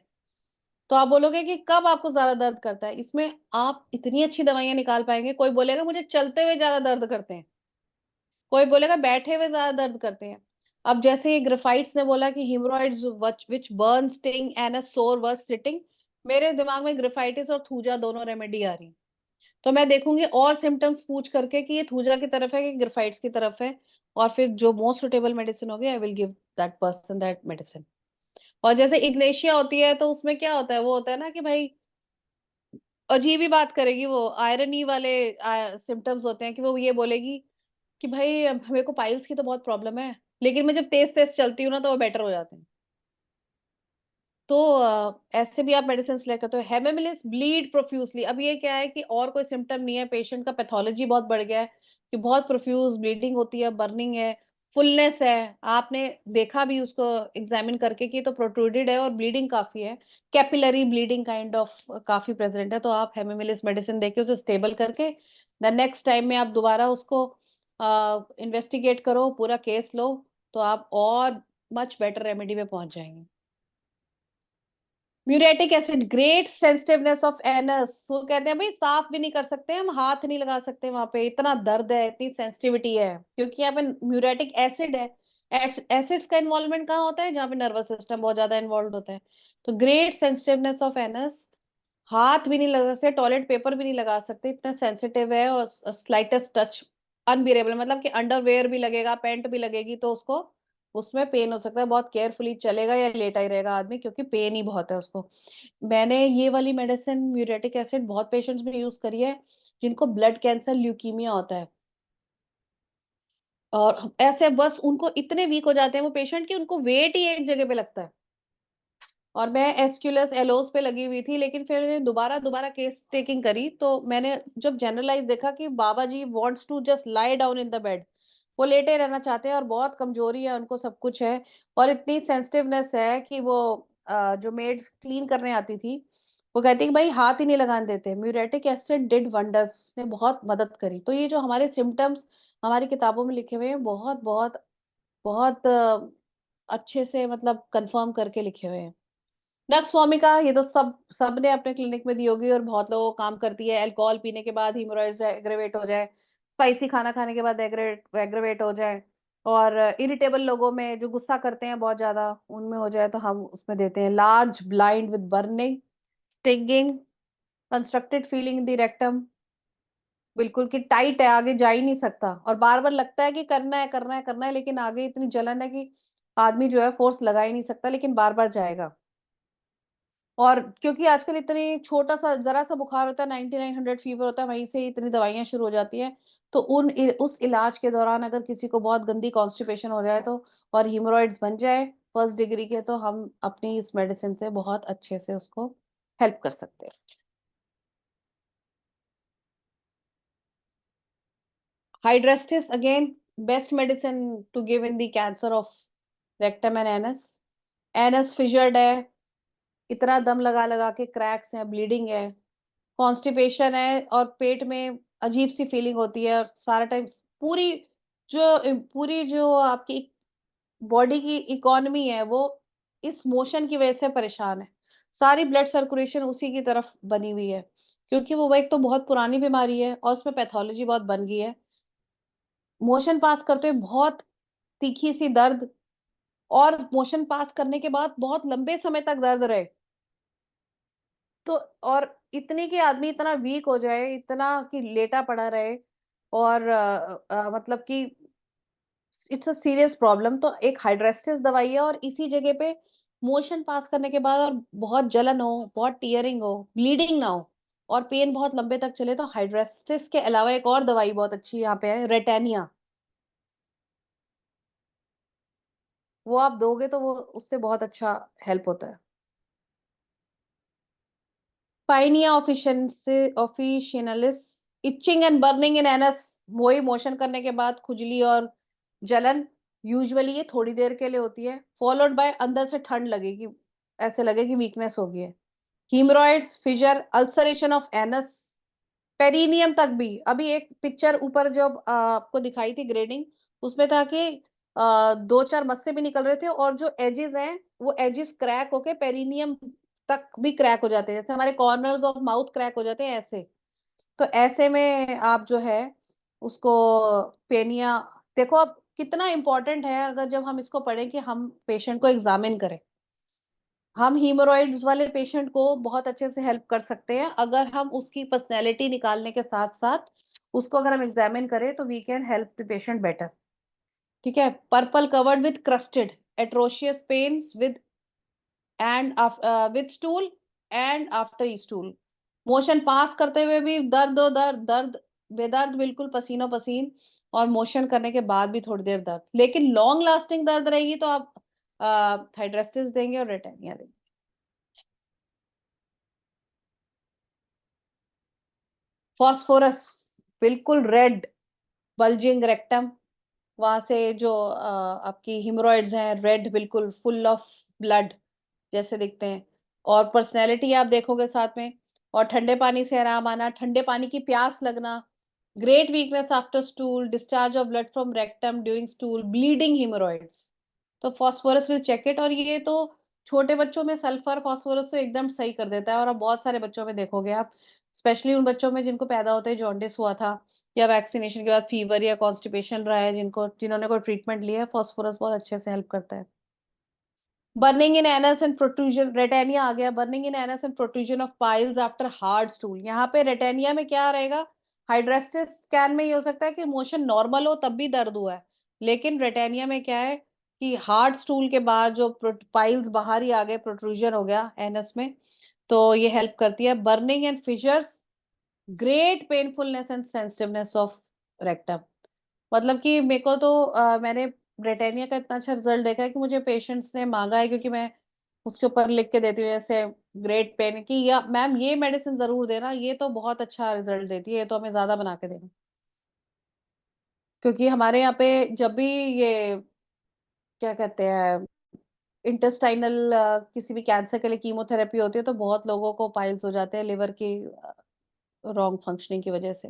तो आप बोलोगे कि कब आपको ज्यादा दर्द करता है, इसमें आप इतनी अच्छी दवाइयां निकाल पाएंगे। कोई बोलेगा मुझे चलते हुए ज्यादा दर्द करते हैं, कोई बोलेगा बैठे हुए ज्यादा दर्द करते हैं। अब जैसे ये ग्रेफाइट्स ने बोला कि hemorrhoids which burn sting and a sore worse sitting, मेरे दिमाग में ग्रेफाइटिस और थूजा दोनों रेमेडी आ रही। तो मैं देखूंगी और सिम्टम्स पूछ करके कि ये थूजा की तरफ है कि ग्रेफाइट्स की तरफ है, और फिर जो मोस्ट सुटेबल मेडिसिन होगी I will give that person that medicine. और जैसे इग्नेशिया होती है तो उसमें क्या होता है, वो होता है ना कि भाई अजीब ही बात करेगी वो, आयरनी वाले सिम्टम्स होते हैं कि वो ये बोलेगी कि भाई मेरे को पाइल्स की तो बहुत प्रॉब्लम है, लेकिन मैं जब तेज तेज चलती हूँ ना तो वो बेटर हो जाते हैं। तो ऐसे भी आप मेडिसिन लेकर करते हो। हेमेमिलिस ब्लीड प्रोफ्यूजली, अब ये क्या है कि और कोई सिम्टम नहीं है, पेशेंट का पैथोलॉजी बहुत बढ़ गया है कि बहुत प्रोफ्यूज ब्लीडिंग होती है, बर्निंग है, फुलनेस है, आपने देखा भी उसको एग्जामिन करके कि तो प्रोट्रूडेड है और ब्लीडिंग काफी है, कैपिलरी ब्लीडिंग काइंड ऑफ काफी प्रेजेंट है, तो आप हेमिमिलिस मेडिसिन देके उसे स्टेबल करके द नेक्स्ट टाइम में आप दोबारा उसको इन्वेस्टिगेट करो, पूरा केस लो, तो आप और मच बेटर रेमेडी में पहुंच जाएंगे। Muriatic acid, great sensitiveness of anus, वो कहते हैं भाई साफ भी नहीं कर सकते, हम हाथ नहीं लगा सकते वहां पे, इतना दर्द है, इतनी सेंसिटिविटी है, क्योंकि यहाँ पे म्यूरेटिक एसिड है। एसिड्स का इन्वॉल्वमेंट कहाँ होता है? जहाँ पे नर्वस सिस्टम बहुत ज्यादा इन्वॉल्व होता है। तो ग्रेट सेंसिटिवनेस ऑफ एनस, हाथ भी नहीं लगा सकते, टॉयलेट पेपर भी नहीं लगा सकते, इतना सेंसिटिव है, और स्लाइटेस्ट टच अनबियरेबल, मतलब कि अंडरवेयर भी लगेगा, पैंट भी लगेगी तो उसको उसमें पेन हो सकता है, बहुत केयरफुली चलेगा या लेटा ही रहेगा आदमी, क्योंकि पेन ही बहुत है उसको। मैंने ये वाली मेडिसिन म्यूरेटिक एसिड बहुत पेशेंट्स में यूज करी है जिनको ब्लड कैंसर ल्यूकीमिया होता है, और ऐसे बस उनको इतने वीक हो जाते हैं वो पेशेंट कि उनको वेट ही एक जगह पे लगता है। और मैं एस्क्यूलस एलोस पे लगी हुई थी, लेकिन फिर मैंने दोबारा दोबारा केस टेकिंग करी तो मैंने जब जनरलाइज देखा कि बाबा जी wants to just lie down in the bed, वो लेटे रहना चाहते हैं और बहुत कमजोरी है उनको, सब कुछ है, और इतनी सेंसिटिवनेस है कि वो जो मेड क्लीन करने आती थी वो कहती कि भाई हाथ ही नहीं लगाने देते। म्यूरेटिक एसिड डिड वंडर्स, ने बहुत मदद करी। तो ये जो हमारे सिम्टम्स हमारी किताबों में लिखे हुए हैं, बहुत बहुत बहुत अच्छे से मतलब कंफर्म करके लिखे हुए हैं। नक्स वोमिका, ये तो सब ने अपने क्लिनिक में दी होगी और बहुत लोगों को काम करती है। अल्कोहल पीने के बाद हीमोरॉइड्स एग्रेवेट हो जाए, स्पाइसी खाना खाने के बाद एग्रेवेट हो जाए, और इरिटेबल लोगों में जो गुस्सा करते हैं बहुत ज्यादा उनमें हो जाए, तो हम उसमें देते हैं। Large blind with burning, stinging, constructed feeling in the rectum, बिल्कुल कि टाइट है, आगे जा ही नहीं सकता, और बार बार लगता है कि करना है करना है करना है, लेकिन आगे इतनी जलन है कि आदमी जो है फोर्स लगा ही नहीं सकता, लेकिन बार बार जाएगा। और क्योंकि आजकल इतनी छोटा सा जरा सा बुखार होता है, 9900 फीवर होता है, वहीं से ही इतनी दवाइयां शुरू हो जाती हैं। तो उस इलाज के दौरान अगर किसी को बहुत गंदी कॉन्स्टिपेशन हो जाए तो, और हीमोरॉइड्स बन जाए फर्स्ट डिग्री के, तो हम अपनी इस मेडिसिन से बहुत अच्छे से उसको हेल्प कर सकते हैं। Hydrastis again best medicine to give in the cancer of rectum and anus. Anus fissured है, इतना दम लगा लगा के क्रैक्स हैं, ब्लीडिंग है, कॉन्स्टिपेशन है, और पेट में अजीब सी फीलिंग होती है, और सारा टाइम पूरी पूरी जो आपकी बॉडी की इकोनॉमी है वो इस मोशन की वजह से परेशान है। सारी ब्लड सर्कुलेशन उसी की तरफ बनी हुई है, क्योंकि वो एक तो बहुत पुरानी बीमारी है और उसमें पैथोलॉजी बहुत बन गई है। मोशन पास करते हुए बहुत तीखी सी दर्द, और मोशन पास करने के बाद बहुत लंबे समय तक दर्द रहे, तो और इतने कि आदमी इतना वीक हो जाए, इतना कि लेटा पड़ा रहे, और मतलब कि इट्स अ सीरियस प्रॉब्लम। तो एक हाइड्रेस्टिस दवाई है, और इसी जगह पे मोशन पास करने के बाद और बहुत जलन हो, बहुत टीयरिंग हो, ब्लीडिंग ना हो, और पेन बहुत लंबे तक चले, तो हाइड्रेस्टिस के अलावा एक और दवाई बहुत अच्छी यहाँ पे है, रेटेनिया। वो आप दोगे तो वो उससे बहुत अच्छा हेल्प होता है। Paeonia officinalis, itching and burning in anus, वही मोशन करने के बाद खुजली और जलन, यूजुअली ये थोड़ी देर के लिए होती है, फॉलोड बाय अंदर से ठंड लगेगी, ऐसे लगेगी वीकनेस हो गई है। हीमरॉइड्स, फिजर, अल्सरेशन ऑफ एनस, पेरिनियम तक भी। अभी एक पिक्चर ऊपर जो आपको दिखाई थी ग्रेडिंग, उसमें था कि दो चार मस्से भी निकल रहे थे, और जो एजेस हैं वो एजेस क्रैक होके पेरिनियम तक भी क्रैक हो जाते हैं, जैसे हमारे कॉर्नर्स ऑफ माउथ क्रैक हो जाते हैं ऐसे। तो ऐसे में आप जो है उसको पेनिया, देखो अब कितना इंपॉर्टेंट है, अगर जब हम इसको पढ़ें कि हम पेशेंट को एग्जामिन करें, हम हीमोरॉइड्स वाले पेशेंट को बहुत अच्छे से हेल्प कर सकते हैं अगर हम उसकी पर्सनैलिटी निकालने के साथ साथ उसको अगर हम एग्जामिन करें, तो we can help the patient better. ठीक है। Purple covered with crusted, atrocious pains with and with stool and after stool, motion pass करते हुए भी दर्द, दर्द दर्द, बेदर्द बिल्कुल पसीनो पसीन, और मोशन करने के बाद भी थोड़ी देर दर्द, लेकिन लॉन्ग लास्टिंग दर्द रहेगी तो आप हाइड्रेस्टिस देंगे और रेटेनिया देंगे। फॉस्फोरस, बिल्कुल रेड, बल्जिंग रेक्टम, वहां से जो आपकी हिमोरॉइड्स हैं, रेड, बिल्कुल फुल ऑफ ब्लड जैसे दिखते हैं। और पर्सनैलिटी आप देखोगे साथ में। और ठंडे पानी से आराम आना, ठंडे पानी की प्यास लगना, great weakness after stool, discharge of blood from rectum during stool, bleeding haemorrhoids. तो फॉस्फोरस विल चेक इट। और ये तो छोटे बच्चों में सल्फर फास्फोरस तो एकदम सही कर देता है। और अब बहुत सारे बच्चों में देखोगे आप, स्पेशली उन बच्चों में जिनको पैदा होते ही जॉन्डिस हुआ था, या वैक्सीनेशन के बाद फीवर या कॉन्स्टिपेशन रहा है, जिन्होंने कोई ट्रीटमेंट लिया है, फॉस्फोरस बहुत अच्छे से हेल्प करता है। Burning in anus and protrusion, ratanhia आ गया। Burning in anus and protrusion of piles after hard stool. यहाँ पे रेटेनिया में क्या रहेगा, हाइड्रेस्टिस स्कैन में ये हो सकता है कि मोशन नॉर्मल हो तब भी दर्द हुआ है, लेकिन रेटेनिया में क्या है कि हार्ड स्टूल के बाद जो पाइल्स बाहर ही आ गए, प्रोट्रूजन हो गया एनस में, तो ये हेल्प करती है। Burning and fissures, great painfulness and sensitiveness of rectum. मतलब कि मेरे को तो मैंने ब्रिटानिया का इतना अच्छा रिजल्ट देखा है कि मुझे पेशेंट्स ने मांगा है, क्योंकि मैं उसके ऊपर लिख के देती हूँ जैसे ग्रेट पेन की, या मैम ये मेडिसिन जरूर देना, ये तो बहुत अच्छा रिजल्ट देती है, ये तो हमें ज्यादा बना के देना। क्योंकि हमारे यहाँ पे जब भी ये क्या कहते हैं इंटेस्टाइनल किसी भी कैंसर के लिए कीमोथेरेपी होती है, तो बहुत लोगों को पाइल्स हो जाते हैं लिवर की रॉन्ग फंक्शनिंग की वजह से।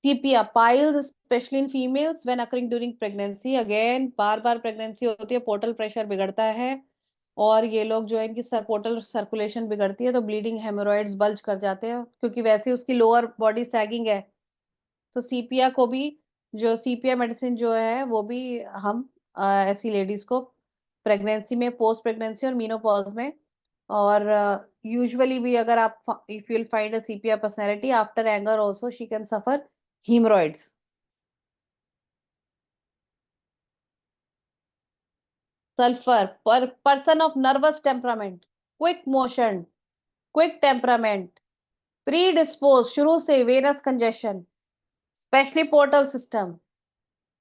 Sepia piles specially in females when occurring during pregnancy. Again बार बार प्रेगनेंसी होती है, पोर्टल प्रेशर बिगड़ता है, और ये लोग जो है इनकी पोर्टल सर्कुलेशन बिगड़ती है, तो ब्लीडिंग हेमोरॉइड्स बल्ज कर जाते हैं, क्योंकि वैसे ही उसकी लोअर बॉडी सैगिंग है। तो सीपिया को भी, जो सीपिया मेडिसिन जो है वो भी हम ऐसी लेडीज को प्रेगनेंसी में, पोस्ट प्रेगनेंसी और मीनोपॉज में, और यूजुअली भी अगर आप, if you'll find a sepia personality after anger also she can suffer hemorrhoids. Sulfur, person of nervous temperament, quick motion, quick temperament, predisposed शुरू से venous congestion, especially portal system,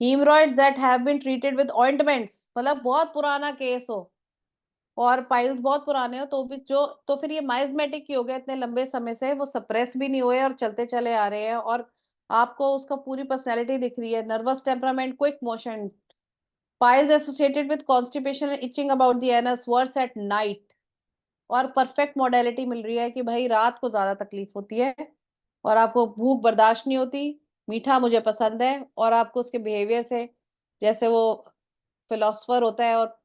hemorrhoids that have been treated with ointments, मतलब बहुत पुराना case हो और piles बहुत पुराने हो, तो भी जो, तो फिर ये माइजमेटिक ही हो गया इतने लंबे समय से, वो सप्रेस भी नहीं हुए और चलते चले आ रहे हैं, और आपको उसका पूरी पर्सनैलिटी दिख रही है। Nervous temperament, quick motion, piles associated with constipation and itching about the anus, worse at night। और परफेक्ट मोडेलिटी मिल रही है कि भाई रात को ज्यादा तकलीफ होती है, और आपको भूख बर्दाश्त नहीं होती, मीठा मुझे पसंद है, और आपको उसके बिहेवियर से, जैसे वो फिलोसफर होता है और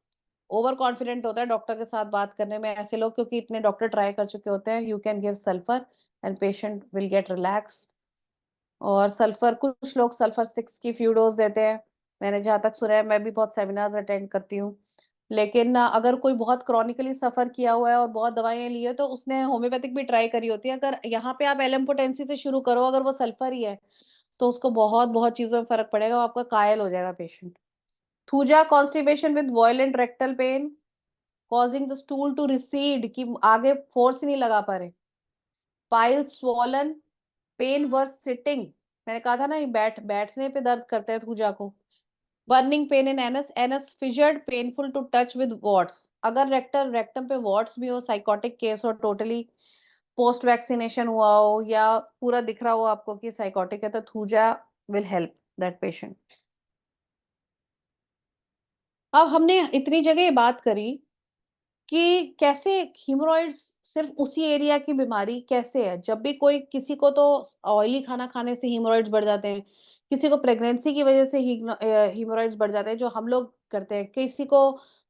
ओवर कॉन्फिडेंट होता है डॉक्टर के साथ बात करने में, ऐसे लोग, क्योंकि इतने डॉक्टर ट्राई कर चुके होते हैं, you can give sulphur and patient will get relax. और सल्फर, कुछ लोग सल्फर 6 की फ्यू डोज देते हैं, मैंने जहाँ तक सुना है, मैं भी बहुत सेमिनार्स अटेंड करती हूँ। लेकिन अगर कोई बहुत क्रॉनिकली सफर किया हुआ है और बहुत दवाइयाँ ली है, तो उसने होम्योपैथिक भी ट्राई करी होती है। अगर यहाँ पे आप एलएमपोटेंसी से शुरू करो, अगर वो सल्फर ही है, तो उसको बहुत बहुत चीजों में फर्क पड़ेगा, वो आपका कायल हो जाएगा patient. Thuja, constipation with violent rectal pain causing the stool to recede, कि आगे फोर्स ही नहीं लगा पा रहे। Pile swollen, pain worse sitting, मैंने कहा था ना, ये बैठने पे दर्द करते हैं थूजा को। Burning pain in anus, anus fissured, painful to touch with warts. अगर रेक्टम पे वॉट्स भी हो, साइकोटिक केस हो, टोटली पोस्ट वैक्सीनेशन हुआ हो, या पूरा दिख रहा हो आपको कि साइकोटिक है, तो thuja will help that patient. अब हमने इतनी जगह ये बात करी कि कैसे हीमोरॉइड्स सिर्फ उसी एरिया की बीमारी कैसे है। जब भी कोई, किसी को तो ऑयली खाना खाने से हीमोरॉइड्स बढ़ जाते हैं, किसी को प्रेगनेंसी की वजह से हीमोरॉइड्स बढ़ जाते हैं जो हम लोग करते हैं, किसी को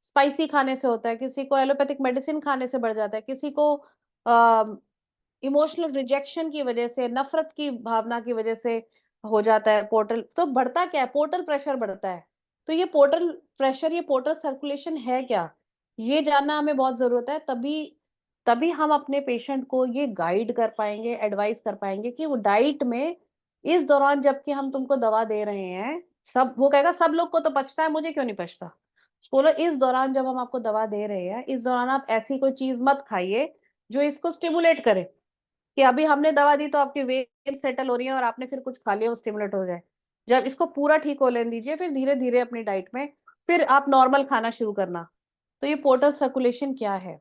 स्पाइसी खाने से होता है, किसी को एलोपैथिक मेडिसिन खाने से बढ़ जाता है, किसी को इमोशनल रिजेक्शन की वजह से, नफरत की भावना की वजह से हो जाता है। पोर्टल तो बढ़ता क्या है, पोर्टल प्रेशर बढ़ता है। तो ये पोर्टल प्रेशर, ये पोर्टल सर्कुलेशन है क्या, ये जानना हमें बहुत जरूरत है। तभी तभी हम अपने पेशेंट को ये गाइड कर पाएंगे, एडवाइस कर पाएंगे कि वो डाइट में, इस दौरान जबकि हम तुमको दवा दे रहे हैं, सब, वो कहेगा सब लोग को तो पचता है, मुझे क्यों नहीं पचता। बोलो इस दौरान जब हम आपको दवा दे रहे हैं, इस दौरान आप ऐसी कोई चीज मत खाइए जो इसको स्टिमुलेट करे, कि अभी हमने दवा दी तो आपकी वेव सेटल हो रही है और आपने फिर कुछ खा लिया वो स्टिमुलेट हो जाए। जब इसको पूरा ठीक हो लेने दीजिए, फिर धीरे धीरे अपनी डाइट में फिर आप नॉर्मल खाना शुरू करना। तो ये पोर्टल सर्कुलेशन क्या है,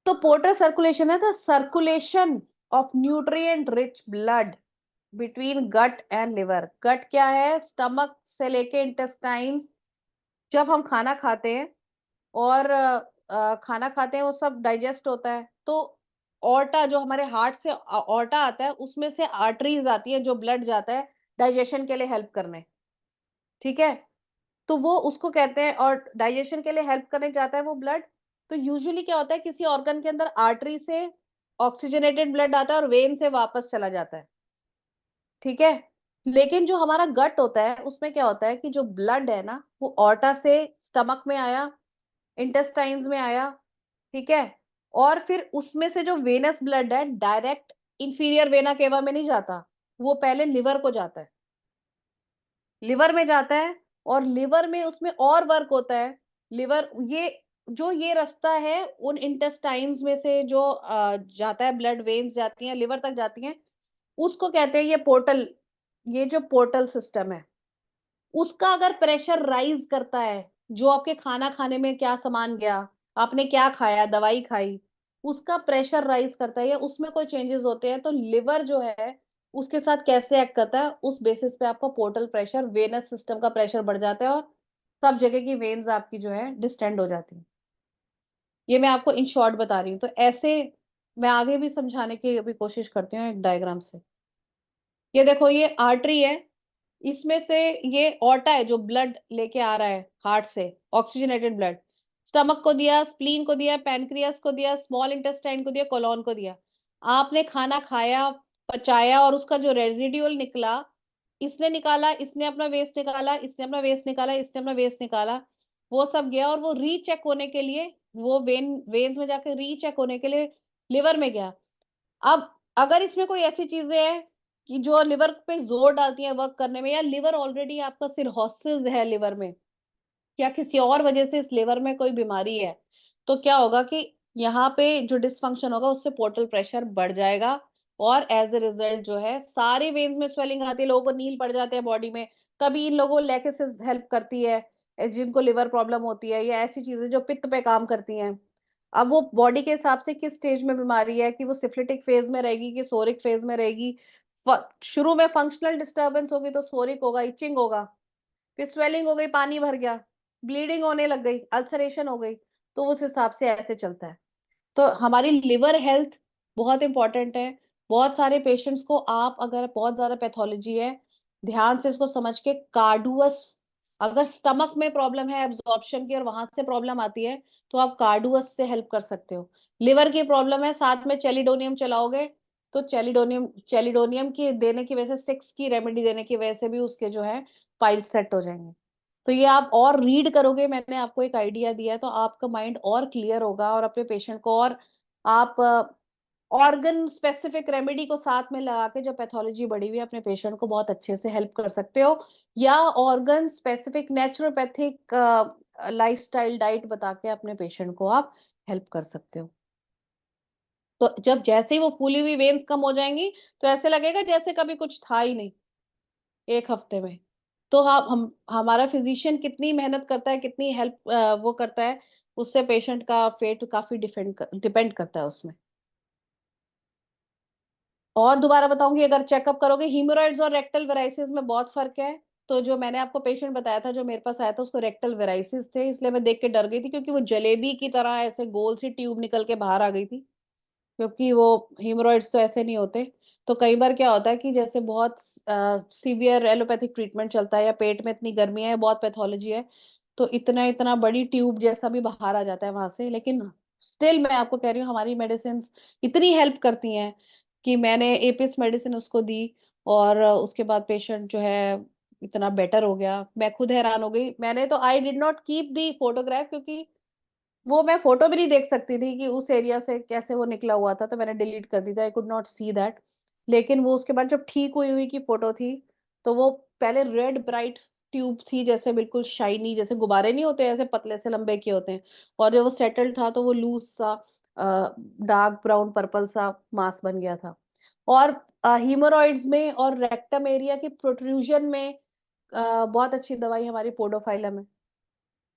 तो पोर्टल सर्कुलेशन है the circulation of nutrient rich blood between gut and liver. Gut क्या है? स्टमक से लेके इंटेस्टाइन्स। जब हम खाना खाते हैं और खाना खाते हैं, वो सब डाइजेस्ट होता है, तो ऑर्टा जो हमारे हार्ट से ऑर्टा आता है, उसमें से आर्टरीज आती है जो ब्लड जाता है डाइजेशन के लिए हेल्प करने। ठीक है, तो वो उसको कहते हैं, और डाइजेशन के लिए हेल्प करने जाता है वो ब्लड। तो यूजुअली क्या होता है, किसी ऑर्गन के अंदर आर्टरी से ऑक्सीजनेटेड ब्लड आता है और वेन से वापस चला जाता है। ठीक है, लेकिन जो हमारा गट होता है उसमें क्या होता है कि जो ब्लड है ना, वो ऑर्टा से स्टमक में आया, इंटेस्टाइन्स में आया। ठीक है, और फिर उसमें से जो वेनस ब्लड है डायरेक्ट इंफीरियर वेना केवा में नहीं जाता, वो पहले लिवर को जाता है। लिवर में जाता है, और लिवर में उसमें और वर्क होता है। लिवर ये रास्ता है उन इंटेस्टाइन्स में से जो जाता है, ब्लड वेन्स जाती हैं लिवर तक जाती हैं, उसको कहते हैं ये पोर्टल। ये जो पोर्टल सिस्टम है, उसका अगर प्रेशर राइज करता है, जो आपके खाना खाने में क्या सामान गया, आपने क्या खाया, दवाई खाई, उसका प्रेशर राइज करता है या उसमें कोई चेंजेस होते हैं, तो लिवर जो है उसके साथ कैसे एक्ट करता है, उस बेसिस पे आपका पोर्टल प्रेशर, वेनस सिस्टम का प्रेशर बढ़ जाता है, और सब जगह की वेन्स आपकी जो है डिस्टेंड हो जाती है। ये मैं आपको इन शॉर्ट बता रही हूँ, तो ऐसे मैं आगे भी समझाने की अभी कोशिश करती हूँ एक डायग्राम से। ये देखो, ये आर्टरी है, इसमें से ये ऑर्टा है जो ब्लड लेके आ रहा है हार्ट से, ऑक्सीजनेटेड ब्लड। स्टमक को दिया, स्प्लीन को दिया, पैनक्रियास को दिया, स्मॉल इंटेस्टाइन को दिया, कोलोन को दिया। आपने खाना खाया, पचाया, और उसका जो रेजिड्यूल निकला, इसने निकाला, इसने अपना वेस्ट निकाला, इसने अपना वेस्ट निकाला, इसने अपना वेस्ट निकाला, वो सब गया, और वो रीचेक होने के लिए, वो वेन्स में जाकर रीचेक होने के लिए लिवर में गया। अब अगर इसमें कोई ऐसी चीजें हैं कि जो लिवर पे जोर डालती हैं वर्क करने में, या लिवर ऑलरेडी आपका सिरहोसिस है लिवर में, या किसी और वजह से इस लिवर में कोई बीमारी है, तो क्या होगा कि यहाँ पे जो डिसफंक्शन होगा उससे पोर्टल प्रेशर बढ़ जाएगा, और एज ए रिजल्ट जो है सारे वेन्स में स्वेलिंग आती है, लोगों को नील पड़ जाते हैं बॉडी में। कभी इन लोगों को लेकेसिस हेल्प करती है, जिनको लिवर प्रॉब्लम होती है, या ऐसी चीजें जो पित्त पे काम करती हैं। अब वो बॉडी के हिसाब से किस स्टेज में बीमारी है, कि वो सिफिलिटिक फेज में रहेगी कि सोरिक फेज में रहेगी। शुरू में फंक्शनल डिस्टर्बेंस होगी तो सोरिक होगा, इचिंग होगा, फिर स्वेलिंग हो गई, पानी भर गया, ब्लीडिंग होने लग गई, अल्सरेशन हो गई, तो उस हिसाब से ऐसे चलता है। तो हमारी लिवर हेल्थ बहुत इंपॉर्टेंट है। बहुत सारे पेशेंट्स को आप, अगर बहुत ज्यादा पैथोलॉजी है, ध्यान से इसको समझ के, कार्डुअस, अगर स्टमक में प्रॉब्लम है एब्जॉर्प्शन की और वहां से प्रॉब्लम आती है, तो आप कार्डुअस से हेल्प कर सकते हो। लिवर की प्रॉब्लम है, साथ में चेलिडोनियम चलाओगे, तो चेलिडोनियम चेलिडोनियम की देने की वजह से, 6 की रेमेडी देने की वजह से भी उसके जो है पाइल सेट हो जाएंगे। तो ये आप और रीड करोगे, मैंने आपको एक आइडिया दिया है, तो आपका माइंड और क्लियर होगा, और अपने पेशेंट को, और आप ऑर्गन स्पेसिफिक रेमेडी को साथ में लगा के, जो पैथोलॉजी बढ़ी हुई है, अपने पेशेंट को बहुत अच्छे से हेल्प कर सकते हो, या organ specific naturopathic lifestyle diet बता के अपने पेशेंट को आप हेल्प कर सकते हो। तो जब जैसे ही वो फूली हुई वेन्स कम हो जाएंगी, तो ऐसे लगेगा जैसे कभी कुछ था ही नहीं, एक हफ्ते में। तो हम हमारा फिजिशियन कितनी मेहनत करता है, कितनी हेल्प वो करता है, उससे पेशेंट का फेट काफी डिपेंड करता है उसमें। और दोबारा बताऊंगी, अगर चेकअप करोगे, हीमोरॉइड्स और रेक्टल वेराइसिस में बहुत फर्क है। तो जो मैंने आपको पेशेंट बताया था जो मेरे पास आया था, उसको रेक्टल वेराइसिस थे, इसलिए मैं देख के डर गई थी, क्योंकि वो जलेबी की तरह ऐसे गोल सी ट्यूब निकल के बाहर आ गई थी। क्योंकि वो हीमोरॉइड्स तो ऐसे नहीं होते। तो कई बार क्या होता है कि जैसे बहुत सीवियर एलोपैथिक ट्रीटमेंट चलता है, या पेट में इतनी गर्मी है, बहुत पैथोलॉजी है, तो इतना इतना बड़ी ट्यूब जैसा भी बाहर आ जाता है वहां से। लेकिन स्टिल मैं आपको कह रही हूँ, हमारी मेडिसिन इतनी हेल्प करती हैं कि मैंने एपिस मेडिसिन उसको दी, और उसके बाद पेशेंट जो है इतना बेटर हो गया, मैं खुद हैरान हो गई। मैंने तो I did not keep the photograph, क्योंकि वो मैं फोटो भी नहीं देख सकती थी कि उस एरिया से कैसे वो निकला हुआ था, तो मैंने डिलीट कर दी था, I could not see that. लेकिन वो उसके बाद जब ठीक हुई हुई की फोटो थी, तो वो पहले रेड ब्राइट ट्यूब थी, जैसे बिल्कुल शाइनी, जैसे गुब्बारे नहीं होते ऐसे पतले से लंबे के होते हैं, और जब वो सेटल्ड था तो वो लूज सा डार्क ब्राउन पर्पल सा मास बन गया था। और हीमोरॉइड्स में और रेक्टम एरिया की प्रोट्रूजन में बहुत अच्छी दवाई हमारी पोडोफाइलम है।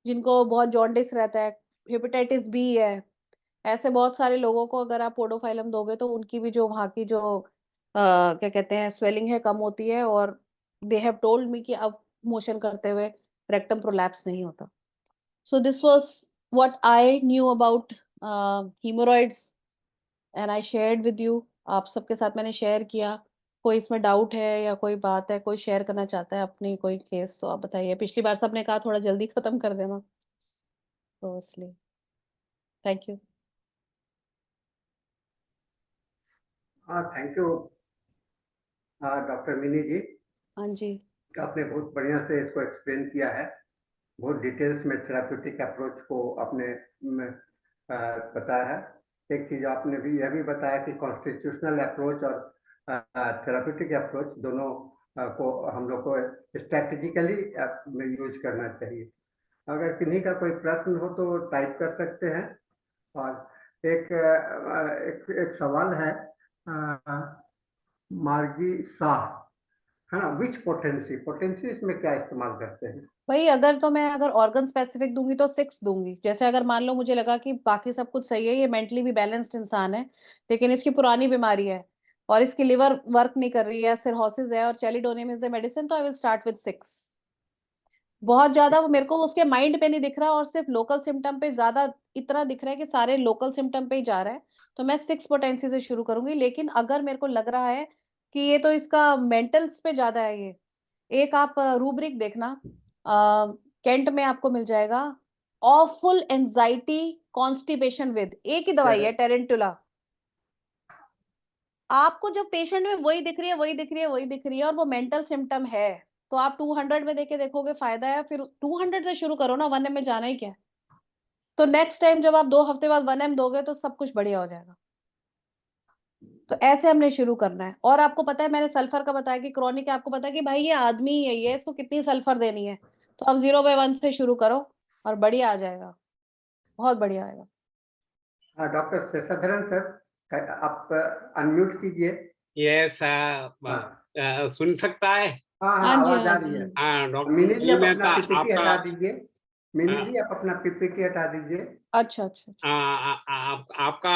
जिनको बहुत जॉन्डिस रहता है, हेपेटाइटिस बी है, ऐसे बहुत सारे लोगों को अगर आप पोडोफाइलम दोगे, तो उनकी भी जो वहाँ की जो क्या कहते हैं, स्वेलिंग है कम होती है, और दे हैव टोल्ड मी कि अब मोशन करते हुए रेक्टम प्रोलैप्स नहीं होता. So this was what I knew about haemorrhoids and I shared with you. आप सबके साथ मैंने शेयर किया. कोई इसमें डाउट है या कोई बात है, कोई शेयर करना चाहता है अपनी कोई केस, तो आप बताइए. पिछली बार सबने कहा थोड़ा जल्दी खत्म कर देना, तो इसलिए थैंक यू. हाँ, थैंक यू डॉक्टर मिनी जी. हाँ जी. आपने बहुत बढ़िया से इसको एक्सप्लेन किया है. बहुत डिटेल्स में थेराप्यूटिक अप्रोच को आपने बताया है. एक चीज आपने भी यह भी बताया कि कॉन्स्टिट्यूशनल अप्रोच और थेराप्यूटिक अप्रोच दोनों को हम लोग को स्ट्रेटेजिकली यूज करना चाहिए. अगर किन्हीं का कोई प्रश्न हो तो टाइप कर सकते हैं. और एक सवाल है मार्गी शाह, है ना, विच पोटेंसी पोटेंसी इसमें क्या इस्तेमाल करते हैं? भाई अगर ऑर्गन स्पेसिफिक दूंगी तो 6 दूंगी. जैसे अगर मान लो मुझे लगा कि बाकी सब कुछ सही है, ये मेंटली भी बैलेंस्ड इंसान है, लेकिन इसकी पुरानी बीमारी है और इसकी लिवर वर्क नहीं कर रही है, सिरहोसिस है और चैलिडोनियम इज द मेडिसिन, तो आई विल स्टार्ट विद 6. बहुत ज्यादा वो मेरे को उसके माइंड पे नहीं दिख रहा और सिर्फ लोकल सिम्टम पे ज्यादा इतना दिख रहा है कि सारे लोकल सिम्टम पे ही जा रहा है, तो मैं 6 पोटेंसी से शुरू करूंगी. लेकिन अगर मेरे को लग रहा है कि ये तो इसका मेंटल्स पे ज्यादा है, ये एक आप रूब्रिक देखना, कैंट में आपको मिल जाएगा. ऑफुल एंजाइटी कॉन्स्टिपेशन विद, एक ही दवाई है, टेरेंटुला. आपको जो पेशेंट में वही दिख रही है, वही दिख रही है, वही दिख रही है, और वो मेंटल सिम्टम है, तो आप 200 में देके देखोगे फायदा है. फिर 200 से शुरू करो ना, 1M में जाना ही क्या है. तो नेक्स्ट टाइम जब आप 2 हफ्ते बाद 1M दोगे तो सब कुछ बढ़िया हो जाएगा. तो ऐसे हमने शुरू करना है. और आपको पता है मैंने सल्फर का बताया कि क्रॉनिक है, आपको पता है कि भाई ये आदमी ही यही है, इसको कितनी सल्फर देनी है, तो आप 0/1 से शुरू करो और बढ़िया आ जाएगा, बहुत बढ़िया आएगा. हाँ, डॉक्टर शेषाधरन सर, आप अनम्यूट कीजिए. यस, सुन सकता है? हाँ हाँ, हाँ जी, आवाज आ हाँ रही है. जी. हाँ डॉक्टर मिनी जी, आप अपना मेहता, पीपीटी आपका हटा दीजिए. मिनी हाँ, जी, आप अपना पीपीटी हटा दीजिए. अच्छा अच्छा. आपका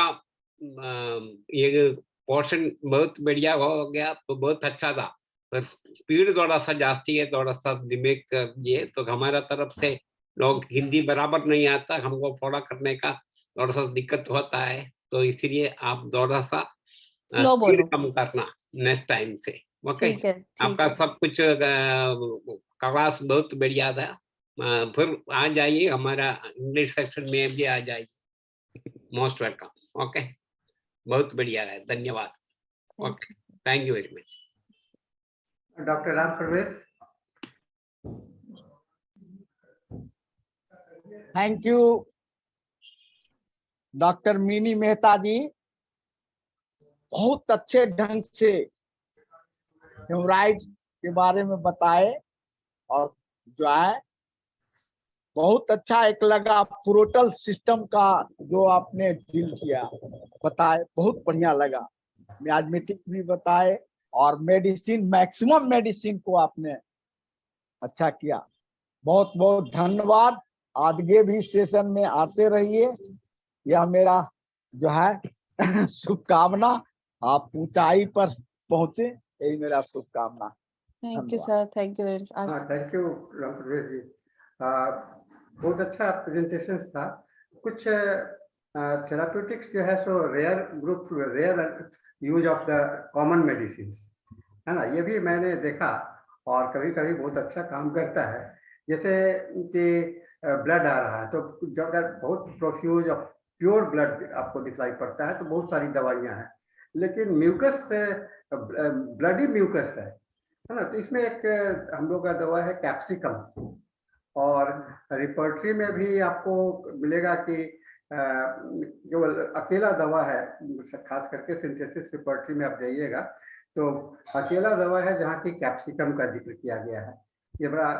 ये पोर्शन बहुत बढ़िया हो गया, तो बहुत अच्छा था. पर स्पीड थोड़ा सा जास्ती है, थोड़ा सा दिमाग कर ये, तो हमारा तरफ से लोग हिंदी बराबर नहीं आता, हमको फॉलो करने का थोड़ा सा दिक्कत होता है, तो इसलिए आप थोड़ा सा स्लो स्पीड बोलो. कम करना नेक्स्ट टाइम से. ओके, ठीक है, ठीक आपका है. सब कुछ क्लास बहुत बढ़िया था. फिर आ जाइए, हमारा इंग्लिश सेक्शन में भी आ जाइए. Most welcome. ओके, बहुत बढ़िया है, धन्यवाद. Okay, thank you very much. Doctor Ram Pravesh. Thank you doctor Mini Mehta ji. बहुत अच्छे ढंग से हेमोराइड के बारे में बताए, और जो है बहुत अच्छा एक लगा पोर्टल सिस्टम का जो आपने डील किया, बताए, बहुत बढ़िया लगा. मैथमेटिक भी बताए और मेडिसिन, मैक्सिमम मेडिसिन को आपने अच्छा किया. बहुत बहुत धन्यवाद. आगे भी सेशन में आते रहिए, यह मेरा जो है शुभकामना. आप ऊंचाई पर पहुंचे, यही मेरा शुभकामना. थैंक यू धन्यवाद. Sir, thank you. हाँ, थैंक यू राम प्रवेश जी. बहुत अच्छा प्रेजेंटेशन था. कुछ थेराप्यूटिक्स जो है सो rare group, rare use of the common medicine, है ना, ये भी मैंने देखा और कभी कभी बहुत अच्छा काम करता है. जैसे कि ब्लड आ रहा है तो जब बहुत प्रोफ्यूज ऑफ प्योर ब्लड आपको दिखाई पड़ता है तो बहुत सारी दवाइयां हैं, लेकिन म्यूकस ब्लडी म्यूकस है ना. तो इसमें एक हम लोग का दवा है कैप्सिकम, और रिपर्टरी में भी आपको मिलेगा कि जो अकेला दवा है, खास करके सिंथेसिस रिपर्टरी में आप जाइएगा तो अकेला दवा है जहाँ की कैप्सिकम का जिक्र किया गया है. ये बड़ा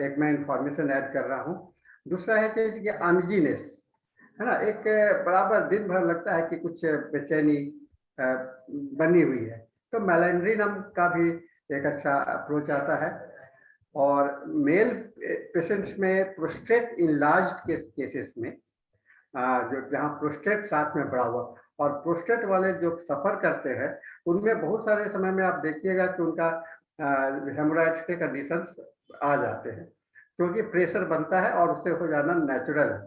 एक मैं इंफॉर्मेशन ऐड कर रहा हूँ. दूसरा है कि अनजीनेस, है ना, एक बराबर दिन भर लगता है कि कुछ बेचैनी बनी हुई है, तो मेलेंड्रिनम का भी एक अच्छा अप्रोच आता है. और मेल पेशेंट्स में प्रोस्टेट इनलार्ज्ड केसेस में जो जहाँ प्रोस्टेट साथ में बढ़ा हुआ, और प्रोस्टेट वाले जो सफर करते हैं उनमें बहुत सारे समय में आप देखिएगा कि उनका हेमोराइड्स के कंडीशंस आ जाते हैं, क्योंकि प्रेशर बनता है और उससे हो जाना नेचुरल है।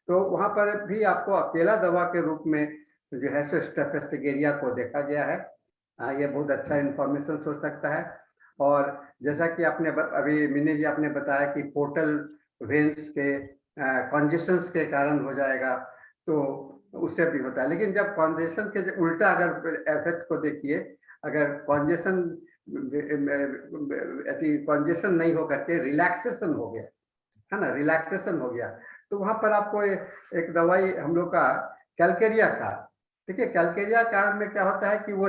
तो वहाँ पर भी आपको अकेला दवा के रूप में जो है सो स्टेफिस्टिकेरिया को देखा गया है। ये बहुत अच्छा इंफॉर्मेशन हो सकता है। और जैसा कि आपने अभी मिनी जी आपने बताया कि पोर्टल वेन्स के कॉन्जेशंस के कारण हो जाएगा, तो उससे भी होता है। लेकिन जब कॉन्जेशन के उल्टा अगर इफेक्ट को देखिए, अगर कॉन्जेशन कॉन्जेशन नहीं हो करके रिलैक्सेशन हो गया है ना, रिलैक्सेशन हो गया, तो वहां पर आपको एक दवाई हम लोग का कैलकेरिया का, ठीक है, कैलकेरिया कार में क्या होता है कि वो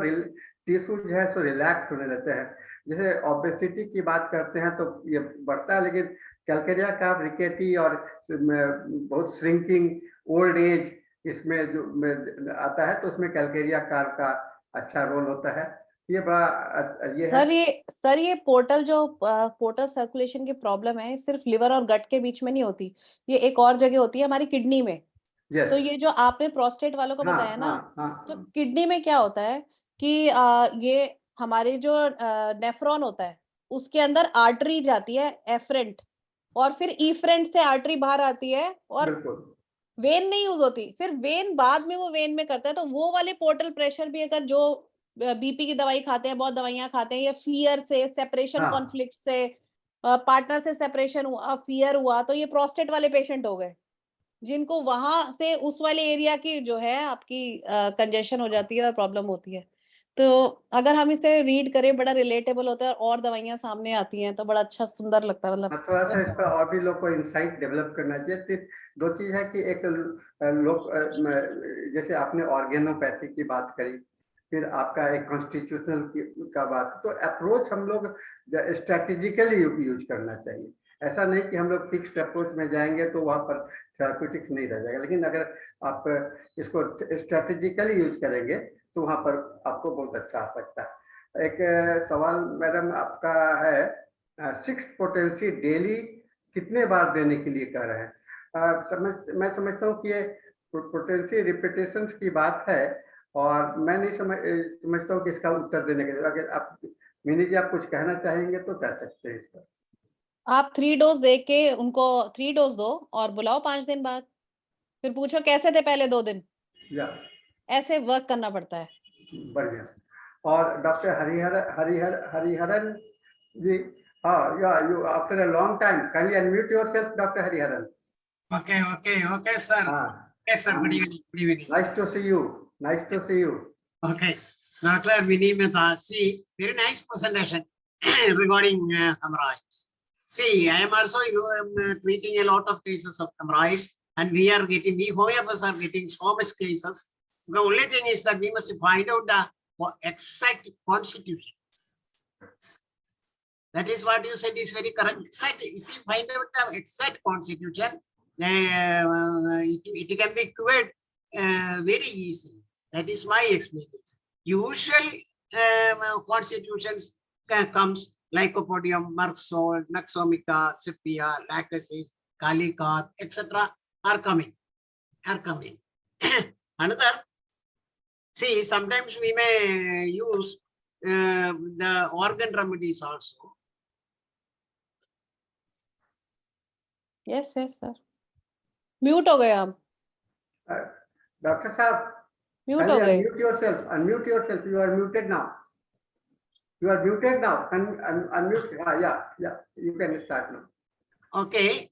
टिश्यू जो है सो रिलैक्स होने लगते हैं। जैसे ओबेसिटी की बात करते हैं तो ये बढ़ता है, लेकिन कैलकेरिया का रिकेटी और बहुत श्रिंकिंग ओल्ड एज इसमें जो आता है, तो उसमें कैलकेरिया कार का अच्छा रोल होता है। ये बड़ा ये है सर ये पोर्टल सर्कुलेशन की प्रॉब्लम है, सिर्फ लिवर और गट के बीच में नहीं होती, ये एक और जगह होती है हमारी किडनी में। yes. तो ये जो आपने प्रोस्टेट वालों को बताया ना, तो किडनी में क्या होता है कि ये हमारे जो नेफ्रॉन होता है उसके अंदर आर्टरी जाती है एफरेंट, और फिर ईफरेंट से आर्टरी बाहर आती है और वेन नहीं यूज होती, फिर वेन बाद में वो वेन में करता है। तो वो वाले पोर्टल प्रेशर भी अगर जो बीपी की दवाई खाते हैं, बहुत दवाइयां खाते हैं, या फियर से, सेपरेशन कॉन्फ्लिक्ट से, पार्टनर से सेपरेशन हुआ, फियर हुआ, तो ये प्रोस्टेट वाले पेशेंट हो गए जिनको वहां से उस वाले एरिया की जो है आपकी कंजेशन हो जाती है और प्रॉब्लम होती है। तो अगर हम इसे रीड करें, बड़ा रिलेटेबल होता है और दवाइयां सामने आती हैं तो बड़ा अच्छा सुंदर लगता है। मतलब थोड़ा सा इस पर और भी लोग को इंसाइट डेवलप करना चाहिए। दो चीज है कि एक लोग जैसे आपने ऑर्गेनोपैथी की बात करी, फिर आपका एक कॉन्स्टिट्यूशनल का बात, तो अप्रोच हम लोग स्ट्रेटेजिकली यूज करना चाहिए। ऐसा नहीं कि हम लोग फिक्स्ड अप्रोच में जाएंगे तो वहाँ पर थेराप्यूटिक्स नहीं रह जाएगा, लेकिन अगर आप इसको स्ट्रेटेजिकली यूज करेंगे तो वहाँ पर आपको बहुत अच्छा आ सकता है। एक सवाल मैडम आपका है, 6 पोटेंसी डेली कितने बार देने के लिए कह रहे हैं? मैं समझता हूँ कि ये पोटेंसी रिपीटेशंस की बात है, और मैं नहीं समझता हूँ कि इसका उत्तर देने के लिए। अगर आप मिनी जी आप कुछ कहना चाहेंगे तो कह सकते हैं इस पर। आप 3 डोज दे के उनको 3 डोज दो और बुलाओ 5 दिन बाद, फिर पूछो कैसे थे पहले 2 दिन। ऐसे वर्क करना पड़ता है। बढ़िया। और doctor Hariharan ji, yeah, you after a long time, can you unmute yourself, Dr. Hariharan? Okay, sir. Yes, sir. Good evening. Nice to see you. Okay, Dr. Vinny Mehta. See, very nice presentation regarding hemorrhoids. See, I am also treating a lot of cases of hemorrhoids, and we homeopaths are getting so much cases. The only thing is that we must find out the exact constitution. That is what you said is very correct. If you find out the exact constitution, it can be cured very easily. That is my experience. Usual constitutions comes Lycopodium, Merksol, Naxomica, Sepia, Lacasis, Calicar, etc. are coming. Another, see, sometimes we may use the organ remedies also. Yes, sir. Mute हो गए आप। Doctor साहब, mute हो गए। Unmute yourself. You are muted now. Unmute. Yeah. You can start now. Okay.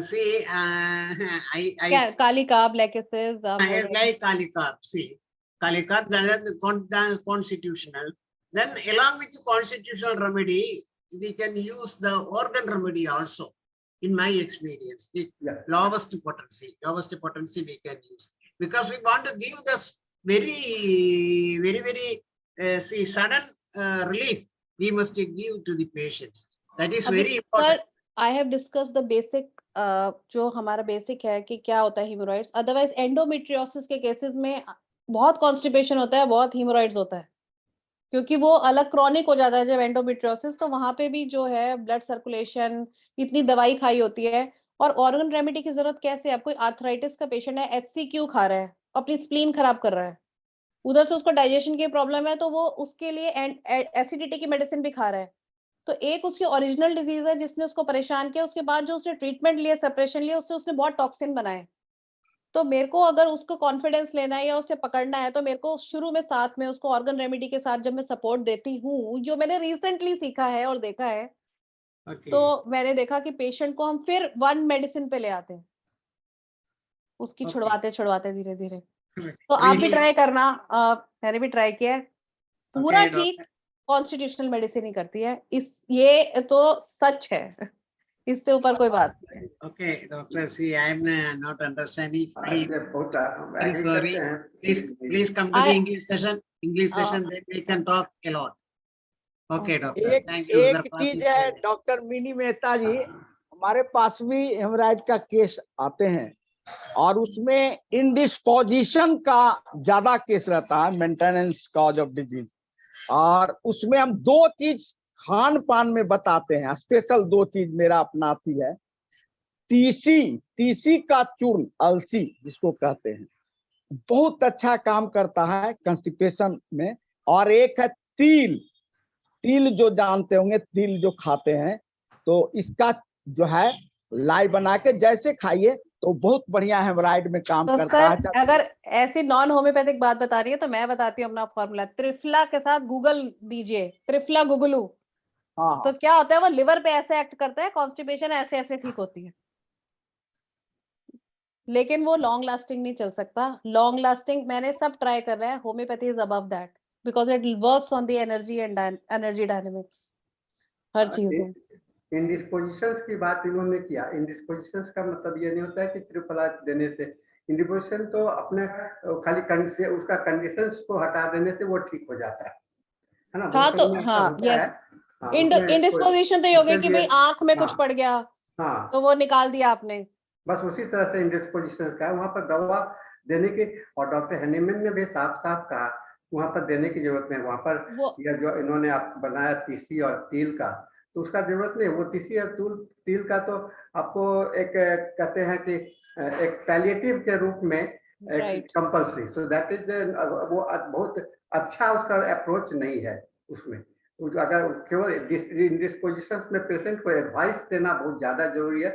See, I Calicarb, Lacasis, like Calicarb. See, Calicarb, that is the constitutional. Then along with the constitutional remedy, we can use the organ remedy also. In my experience, the lowest potency we can use, because we want to give this very sudden relief. We must give to the patients. That is very important. Sir, I have discussed the basic, जो हमारा basic है कि क्या होता है haemorrhoids. Otherwise endometriosis के cases में बहुत कॉन्स्टिपेशन होता है, बहुत हीमोरॉइड्स होता है, क्योंकि वो अलग क्रॉनिक हो जाता है जब एंडोमेट्रियोसिस, तो वहां पे भी जो है ब्लड सर्कुलेशन, इतनी दवाई खाई होती है और ऑर्गन रेमेडी की जरूरत कैसे है? कोई आर्थराइटिस का पेशेंट है, HCQ खा रहा है, अपनी स्प्लीन खराब कर रहा है, उधर से उसको डाइजेशन की प्रॉब्लम है, तो वो उसके लिए एसिडिटी की मेडिसिन भी खा रहा है। तो एक उसकी ओरिजिनल डिजीज है जिसने उसको परेशान किया, उसके बाद जो उसने ट्रीटमेंट लिया, सेपरेशन लिया, उससे उसने बहुत टॉक्सिन बनाए। तो मेरे को अगर उसको कॉन्फिडेंस लेना है या उसे पकड़ना है, तो मेरे को शुरू में साथ में उसको ऑर्गन रेमेडी के साथ जब मैं सपोर्ट देती हूँ, जो मैंने रिसेंटली सीखा है और देखा है, Okay. तो मैंने देखा कि पेशेंट को हम फिर वन मेडिसिन पे ले आते हैं, उसकी Okay. छुड़वाते धीरे धीरे। तो आप भी Really? ट्राई करना, मैंने भी ट्राई किया है। पूरा Okay, ठीक doctor. कॉन्स्टिट्यूशनल मेडिसिन ही करती है, ये तो सच है, इससे ऊपर कोई बात नहीं है। Okay, doctor. See, I am not understanding. Please, ये बहुत very agree sorry. करते हैं। Please come to the I- English session. English session, then we can talk a lot. Okay, doctor. एक Thank you. एक Your class चीज is है very- doctor Mini Mehta जी, हमारे पास भी हेमराइड का केस आते हैं और उसमें इंडिस्पोजिशन का ज्यादा केस रहता है, मेंटेनेंस कॉज ऑफ डिजीज। और उसमें हम दो चीज खान पान में बताते हैं, स्पेशल दो चीज मेरा अपनाती है। तीसी का चूर्ण, अलसी जिसको कहते हैं, बहुत अच्छा काम करता है कंस्टिपेशन में। और एक है तिल जो जानते होंगे, तिल जो खाते हैं, तो इसका जो है लाई बना के जैसे खाइए तो बहुत बढ़िया हेमराइड में काम तो करता है। सर अगर ऐसी नॉन होम्योपैथिक बात बता रही है तो मैं बताती हूँ अपना फॉर्मूला। त्रिफला के साथ गूगल दीजिए, त्रिफला गुगलू। हाँ तो क्या होता है, वो लिवर पे ऐसे एक्ट करता है, कॉन्स्टिपेशन ऐसे ऐसे ठीक होती है, लेकिन वो लॉन्ग लास्टिंग नहीं चल सकता। लॉन्ग लास्टिंग मैंने सब ट्राई कर रहा है, homeopathy is above that because it works on the energy and energy dynamics, हर चीज में। इंडिस्पोजिशंस की बात इन्होंने किया। इंडिस्पोजिशंस का मतलब ये नहीं होता है कि त्रिफला देने से, इंडिस्पोजिशन तो अपने खाली उसका कंडीशंस को हटा देने से वो ठीक हो जाता है ना। हाँ बहुत तो में ऐसा हाँ, होता है। यस, हाँ, उसमें इंडिस्पोजिशन तो ये हो गया कि भाई आंख में कुछ पड़ गया हाँ, तो वो निकाल दिया आपने, बस उसी तरह से इंडिस्पोजिशन का है। वहां पर दवा देने की, और डॉक्टर हैनीमैन ने भी साफ साफ कहा वहां पर देने की जरूरत नहीं। वहां पर यह जो इन्होंने आप बनाया तीसी और तिल का, तो उसका जरूरत नहीं। वो तीसी और तिल का तो आपको एक कहते हैं कि एक पैलिएटिव के रूप में कंपल्सरी, सो दैट इज वो बहुत अच्छा उसका अप्रोच नहीं है उसमें। अगर केवल इंडिस्पोजिशन में पेशेंट को एडवाइस देना बहुत ज्यादा जरूरी है।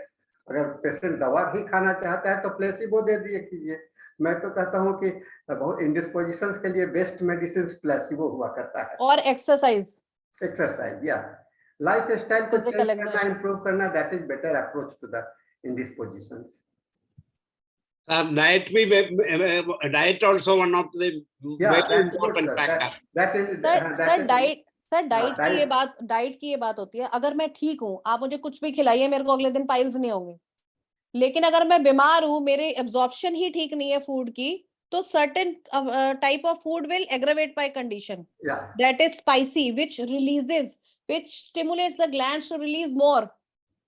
अगर पेशेंट दवा भी खाना चाहता है तो प्लेसिबो दे दिए कीजिए। मैं तो कहता हूँ कि बहुत इंडिस्पोजिशंस के लिए बेस्ट मेडिसिन प्लेसिबो हुआ करता है। और एक्सरसाइज या लाइफस्टाइल को चेंज फिजिकल करना, इंप्रूव करना, that is better approach to the indispositions. Diet also one of the very important factor. Diet की ये बात होती है। अगर मैं ठीक हूँ, आप मुझे कुछ भी खिलाइए, मेरे को अगले दिन पाइल्स नहीं होंगे। लेकिन अगर मैं बीमार हूँ, मेरे एब्जॉर्प्शन ही ठीक नहीं है फूड की, तो certain type of food will aggravate my condition, that is spicy, which stimulates the glands to release more,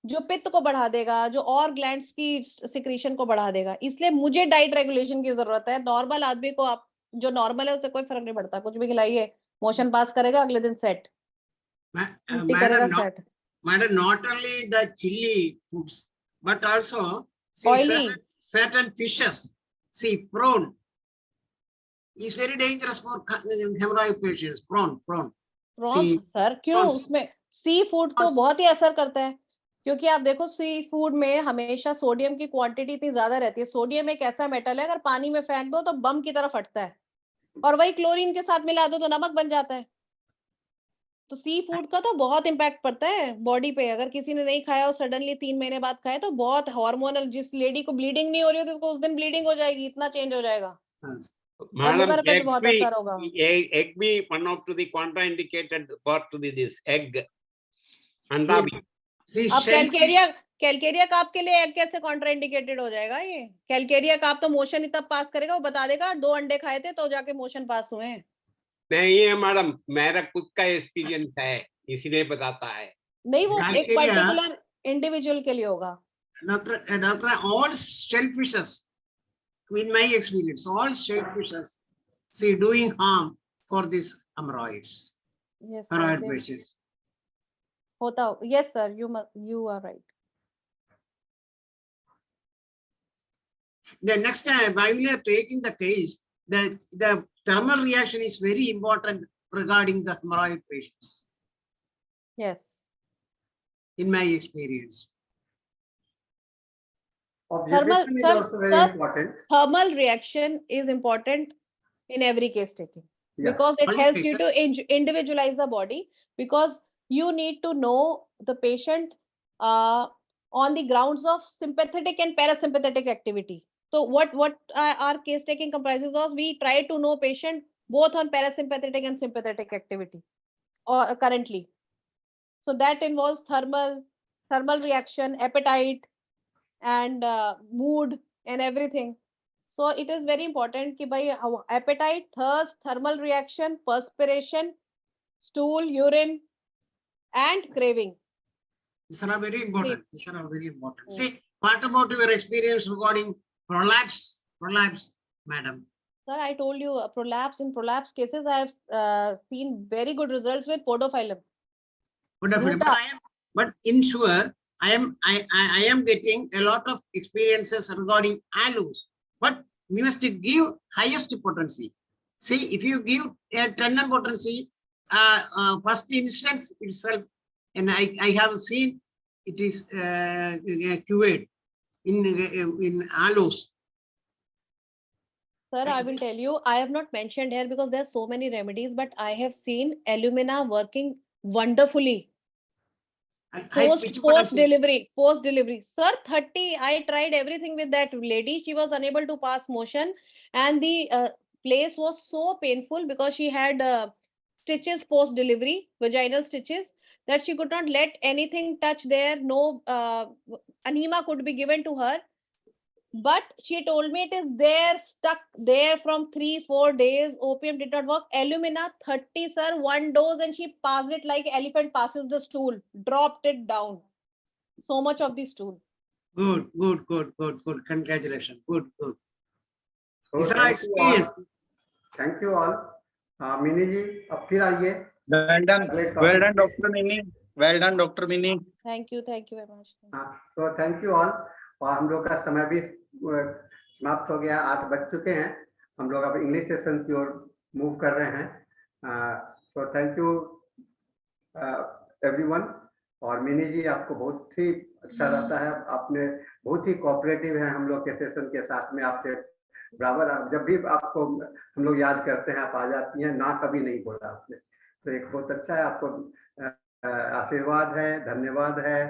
जो पित्त को बढ़ा देगा, जो और ग्लैंड्स की सिक्रीशन को बढ़ा देगा। इसलिए मुझे डाइट रेगुलेशन की जरूरत है। नॉर्मल आदमी को, आप जो नॉर्मल है, उससे कोई फर्क नहीं पड़ता, कुछ भी खिलाइए, मोशन पास करेगा, अगले दिन सेट करेगा, set. Madam, not only the chili foods, but also Oily. certain fishes. See, prawn is very dangerous for hemorrhoid patients. Prawn. Sir क्यों? उसमें सी फूड तो बहुत ही असर करता है, क्योंकि आप देखो सी फूड में हमेशा सोडियम की क्वांटिटी इतनी ज्यादा रहती है। सोडियम एक ऐसा मेटल है, अगर पानी में फेंक दो तो बम की तरह फटता है, और वही क्लोरीन के साथ मिला दो तो नमक बन जाता है। तो सी फूड का तो बहुत इम्पैक्ट पड़ता है बॉडी पे। अगर किसी ने नहीं खाया और सडनली 3 महीने बाद खाए तो बहुत हार्मोनल, जिस लेडी को ब्लीडिंग नहीं हो रही होती, तो उस दिन ब्लीडिंग हो जाएगी, इतना चेंज हो जाएगा। Madam, पे भी बहुत असर होगा। egg be one of the contraindicated part to this egg. अंडा भी। अब कैलकेरिया काप के लिए एग कैसे कॉन्ट्राइंडिकेटेड हो जाएगा? ये कैलकेरिया काप तो मोशन ही तब पास करेगा, वो बता देगा 2 अंडे खाए थे तो जाके मोशन पास हुए हैं। नहीं है मैडम, मेरा खुद का एक्सपीरियंस है, इसलिए बताता है। नहीं, वो एक पर्टिकुलर इंडिविजुअल के लिए होगा। Doctor, all shellfishes, in my experience, all shellfishes, see, doing harm for these hemorrhoids. Yes, hemorrhoid patients. होता, yes sir, you are right. The next time while we are taking the case, the thermal reaction is very important regarding the hemorrhoid patients, Yes. in my experience. Observation is also very important. Thermal reaction is important in every case taking, Yeah. because it Only helps you patient- to individualize the body, because you need to know the patient on the grounds of sympathetic and parasympathetic activity. So what our case taking comprises of, we try to know patient both on parasympathetic and sympathetic activity or currently. So that involves thermal reaction, appetite, and mood and everything. So it is very important कि भाई appetite, thirst, thermal reaction, perspiration, stool, urine, and craving. These are very important. These are very important. Mm. See, what about your experience regarding prolapse? Prolapse, madam. Sir, I told you in prolapse cases, I have seen very good results with podophyllum. But in sure, I am getting a lot of experiences regarding allos, but we must give highest potency. See, if you give a 10 potency, first instance itself, and I have seen it is cured in allos. Sir, I will tell you, I have not mentioned here because there are so many remedies, but I have seen alumina working wonderfully. Post delivery. Sir, 30, I tried everything with that lady. She was unable to pass motion, and the place was so painful because she had stitches post delivery, vaginal stitches, that she could not let anything touch there. No anema could be given to her. But she told me it is there, stuck there from 3-4 days. Opium did not work. Alumina 30, sir, 1 dose, and she passed it like elephant passes the stool, dropped it down. So much of the stool. Good. Congratulations. Good. So These are experience. Thank you all. Mini ji, अब फिर आइए. Well done, Dr. Mini. Well done, Dr. Mini. Thank you very much. So thank you all. और हम लोग का समय भी समाप्त हो गया, 8 बज चुके हैं. हम लोग अब इंग्लिश सेशन की ओर मूव कर रहे हैं. So thank you everyone. और मिनी जी, आपको बहुत ही अच्छा रहता है, आपने बहुत ही कोऑपरेटिव है हम लोग के सेशन के साथ में. आपसे बराबर जब भी आपको हम लोग याद करते हैं आप आ जाती हैं, ना कभी नहीं बोला आपने. तो एक बहुत अच्छा है, आपको आशीर्वाद है, धन्यवाद है.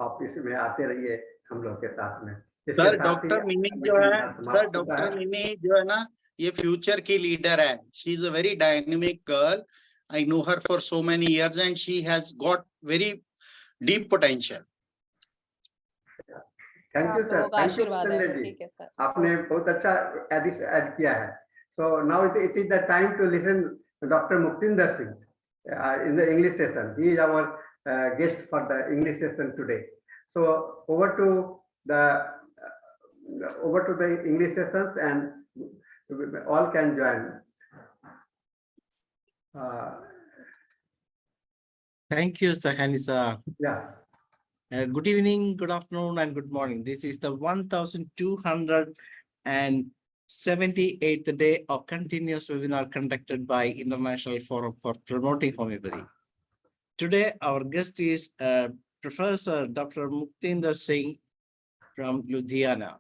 आप इसमें आते रहिए हम लोग के साथ में. सर डॉक्टर मिनी जो है ना, ये फ्यूचर की लीडर है. She is a very dynamic girl. I know her for so many years and she has got very deep potential. Thank you sir. Thank you Sanjay ji. आपने बहुत अच्छा ऐड किया है. So now it is the time to listen to Dr. MUKTINDER Singh in the English session. He is our guest for the English session today. So over to the English sessions, and all can join. Thank you, Sahanisa. Yeah. Good evening, good afternoon, and good morning. This is the 1278th day of continuous webinar conducted by International Forum for Promoting Homeopathy. Today, our guest is Professor Dr. MUKTINDER Singh from Ludhiana.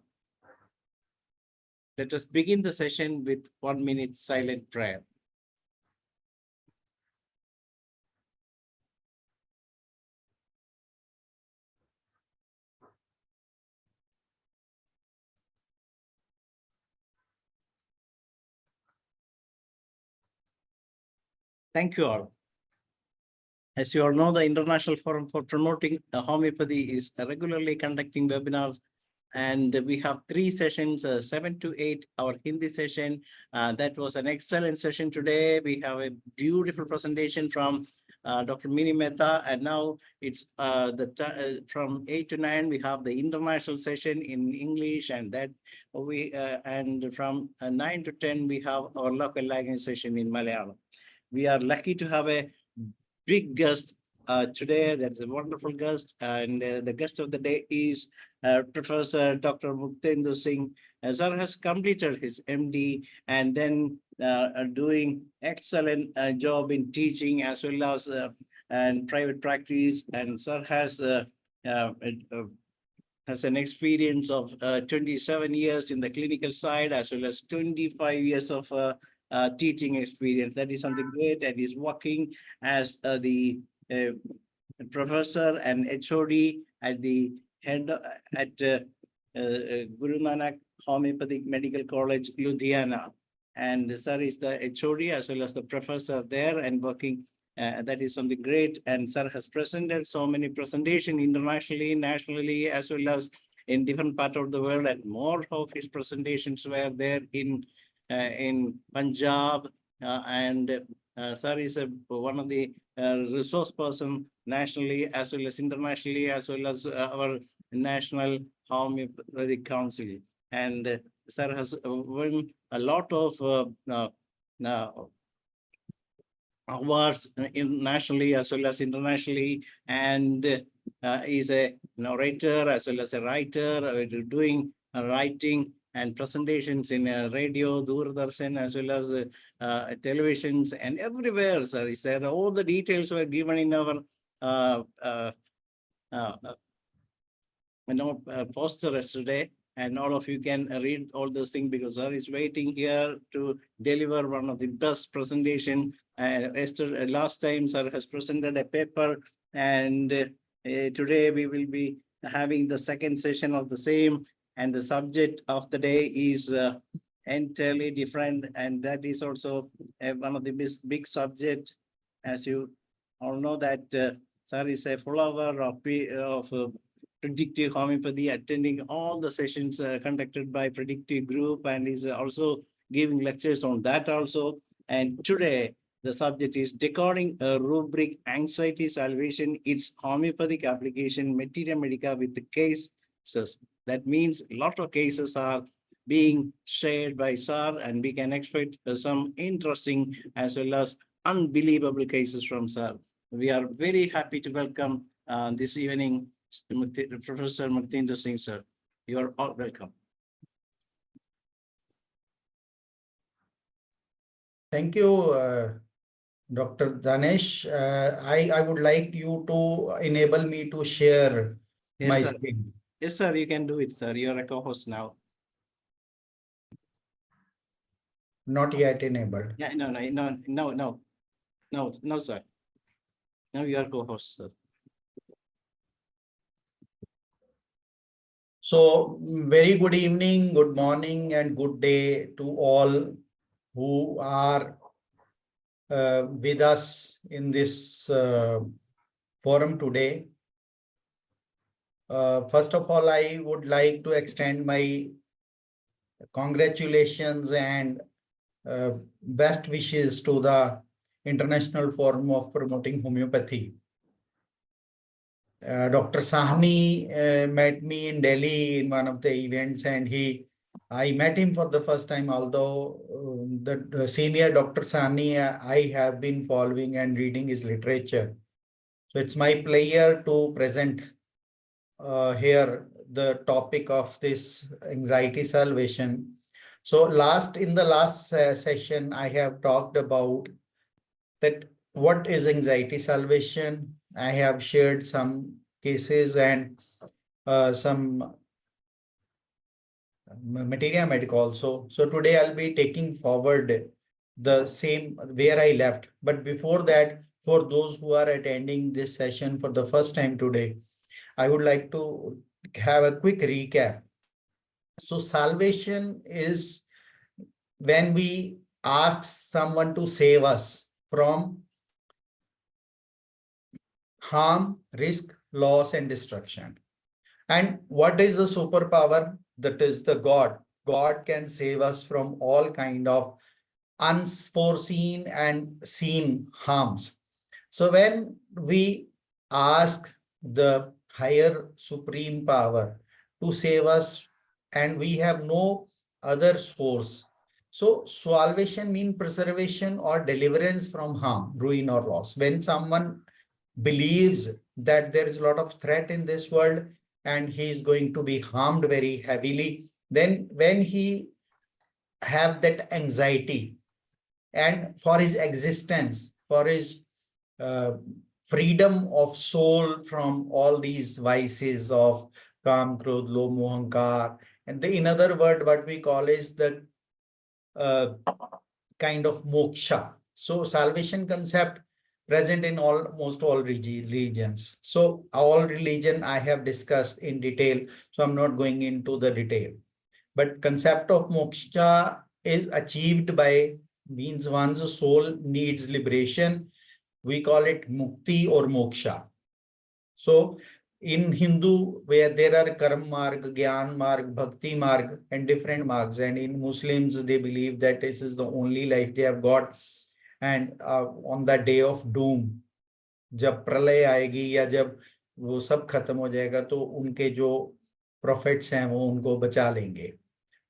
Let us begin the session with 1 minute silent prayer. Thank you all. As you all know, the International Forum for Promoting Homeopathy is regularly conducting webinars, and we have 3 sessions, 7 to 8, our Hindi session. That was an excellent session today. We have a beautiful presentation from Dr. Mini Mehta, and now it's from 8 to 9, we have the international session in English, and and from 9 to 10, we have our local language session in Malayalam. We are lucky to have a big guest, today. That's a wonderful guest, and the guest of the day is Professor Dr. MUKTINDER SINGH. Sir has completed his MD and then doing excellent job in teaching as well as and private practice. And sir has an experience of 27 years in the clinical side as well as 25 years of teaching experience. That is something great, and he's working as the professor and HOD at the head at Guru Nanak Homoeopathic Medical College, Ludhiana. And sir is the HOD as well as the professor there and working. That is something great. And sir has presented so many presentations internationally, nationally, as well as in different parts of the world. And more of his presentations were there in Punjab. Sir is one of the resource person nationally as well as internationally, as well as our National Homoeopathic Council. And sir has won a lot of awards nationally as well as internationally, and is a narrator as well as a writer, doing writing and presentations in radio, Doordarshan, as well as televisions and everywhere, sir. He said all the details were given in our poster yesterday, and all of you can read all those things because sir is waiting here to deliver one of the best presentation. Last time sir has presented a paper, and today we will be having the second session of the same, and the subject of the day is entirely different, and that is also one of the big subject. As you all know that sir is a follower of predictive homeopathy, attending all the sessions conducted by predictive group, and is also giving lectures on that also. And today the subject is decoding a rubric, anxiety salvation, its homeopathic application, Materia Medica with the cases. That means a lot of cases are being shared by sir, and we can expect some interesting as well as unbelievable cases from sir. We are very happy to welcome this evening Professor MUKTINDER SINGH, sir. You are all welcome. Thank you, Dr. Danesh. I would like you to enable me to share my Yes, sir. screen. Yes, sir, you can do it, sir. You are a co-host now. Not yet enabled. Yeah, no, sir. Now you are co-host, sir. So, very good evening, good morning, and good day to all who are with us in this forum today. First of all, I would like to extend my congratulations and best wishes to the International Forum of Promoting Homeopathy. Dr. Sahni met me in Delhi in one of the events, and I met him for the first time, although the senior Dr. Sahni, I have been following and reading his literature. So it's my pleasure to present here the topic of this anxiety salvation. So in the last session, I have talked about that what is anxiety salvation. I have shared some cases and some Materia Medica also. So today I'll be taking forward the same where I left. But before that, for those who are attending this session for the first time today, I would like to have a quick recap. So salvation is when we ask someone to save us from harm, risk, loss, and destruction. And what is the superpower? That is the God. God can save us from all kind of unforeseen and seen harms. So when we ask the higher supreme power to save us, and we have no other source. So salvation means preservation or deliverance from harm, ruin, or loss. When someone believes that there is a lot of threat in this world and he is going to be harmed very heavily, then when he have that anxiety and for his existence, for his freedom of soul from all these vices of Kam, Krodh, Lobh, Moh, Ahankar, and in other word, what we call is the kind of moksha. So salvation concept present in almost all religions. So all religion I have discussed in detail, so I'm not going into the detail. But concept of moksha is achieved by means one's soul needs liberation. We call it mukti or moksha. So in Hindu, where there are karma marg, gyan marg, bhakti marg, and different margs, and in Muslims, they believe that this is the only life they have got. And on the day of doom, जब प्रलय आएगी या जब वो सब खत्म हो जाएगा तो उनके जो prophets हैं वो उनको बचा लेंगे.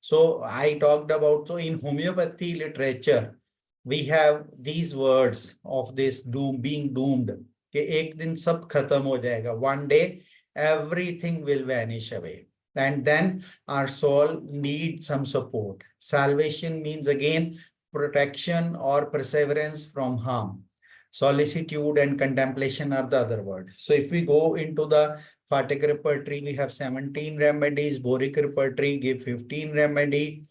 So I talked about, so in homeopathy literature, we have these words of this doom, being doomed. कि एक दिन सब खत्म हो जाएगा. One day, everything will vanish away. And then our soul needs some support. Salvation means again, protection or perseverance from harm. Solicitude and contemplation are the other word. So if we go into the Phatic repertory, we have 17 remedies. Boric repertory give 15 remedy.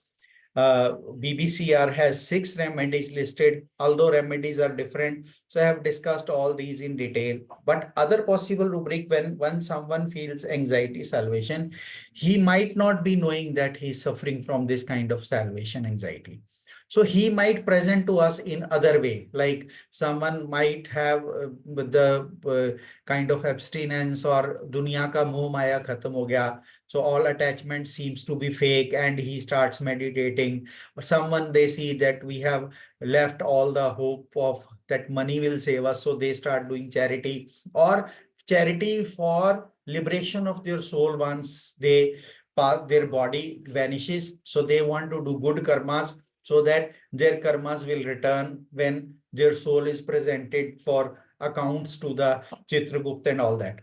BBCR has 6 remedies listed, although remedies are different. So I have discussed all these in detail. But other possible rubric, when someone feels anxiety salvation, he might not be knowing that he is suffering from this kind of salvation anxiety. So he might present to us in other way, like someone might have the kind of abstinence or dunya ka moh maya khatam ho gaya. So all attachment seems to be fake and he starts meditating. Or someone, they see that we have left all the hope of that money will save us. So they start doing charity or charity for liberation of their soul once they pass, their body vanishes. So they want to do good karmas, so that their karmas will return when their soul is presented for accounts to the Chitragupta and all that.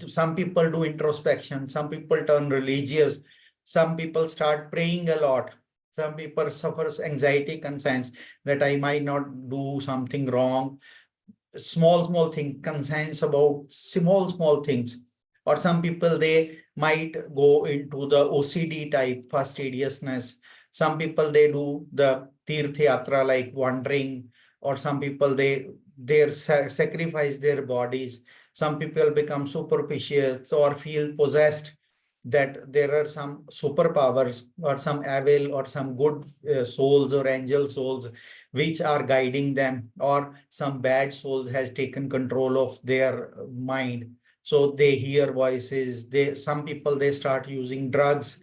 Some people do introspection, some people turn religious, some people start praying a lot, some people suffers anxiety concerns that I might not do something wrong. Small thing, concerns about small things. Or some people, they might go into the OCD type, fastidiousness. Some people, they do the Tirth Yatra, like wandering, or some people, they sacrifice their bodies. Some people become superstitious or feel possessed that there are some superpowers or some evil or some good souls or angel souls which are guiding them, or some bad souls has taken control of their mind. So they hear voices. Some people, they start using drugs,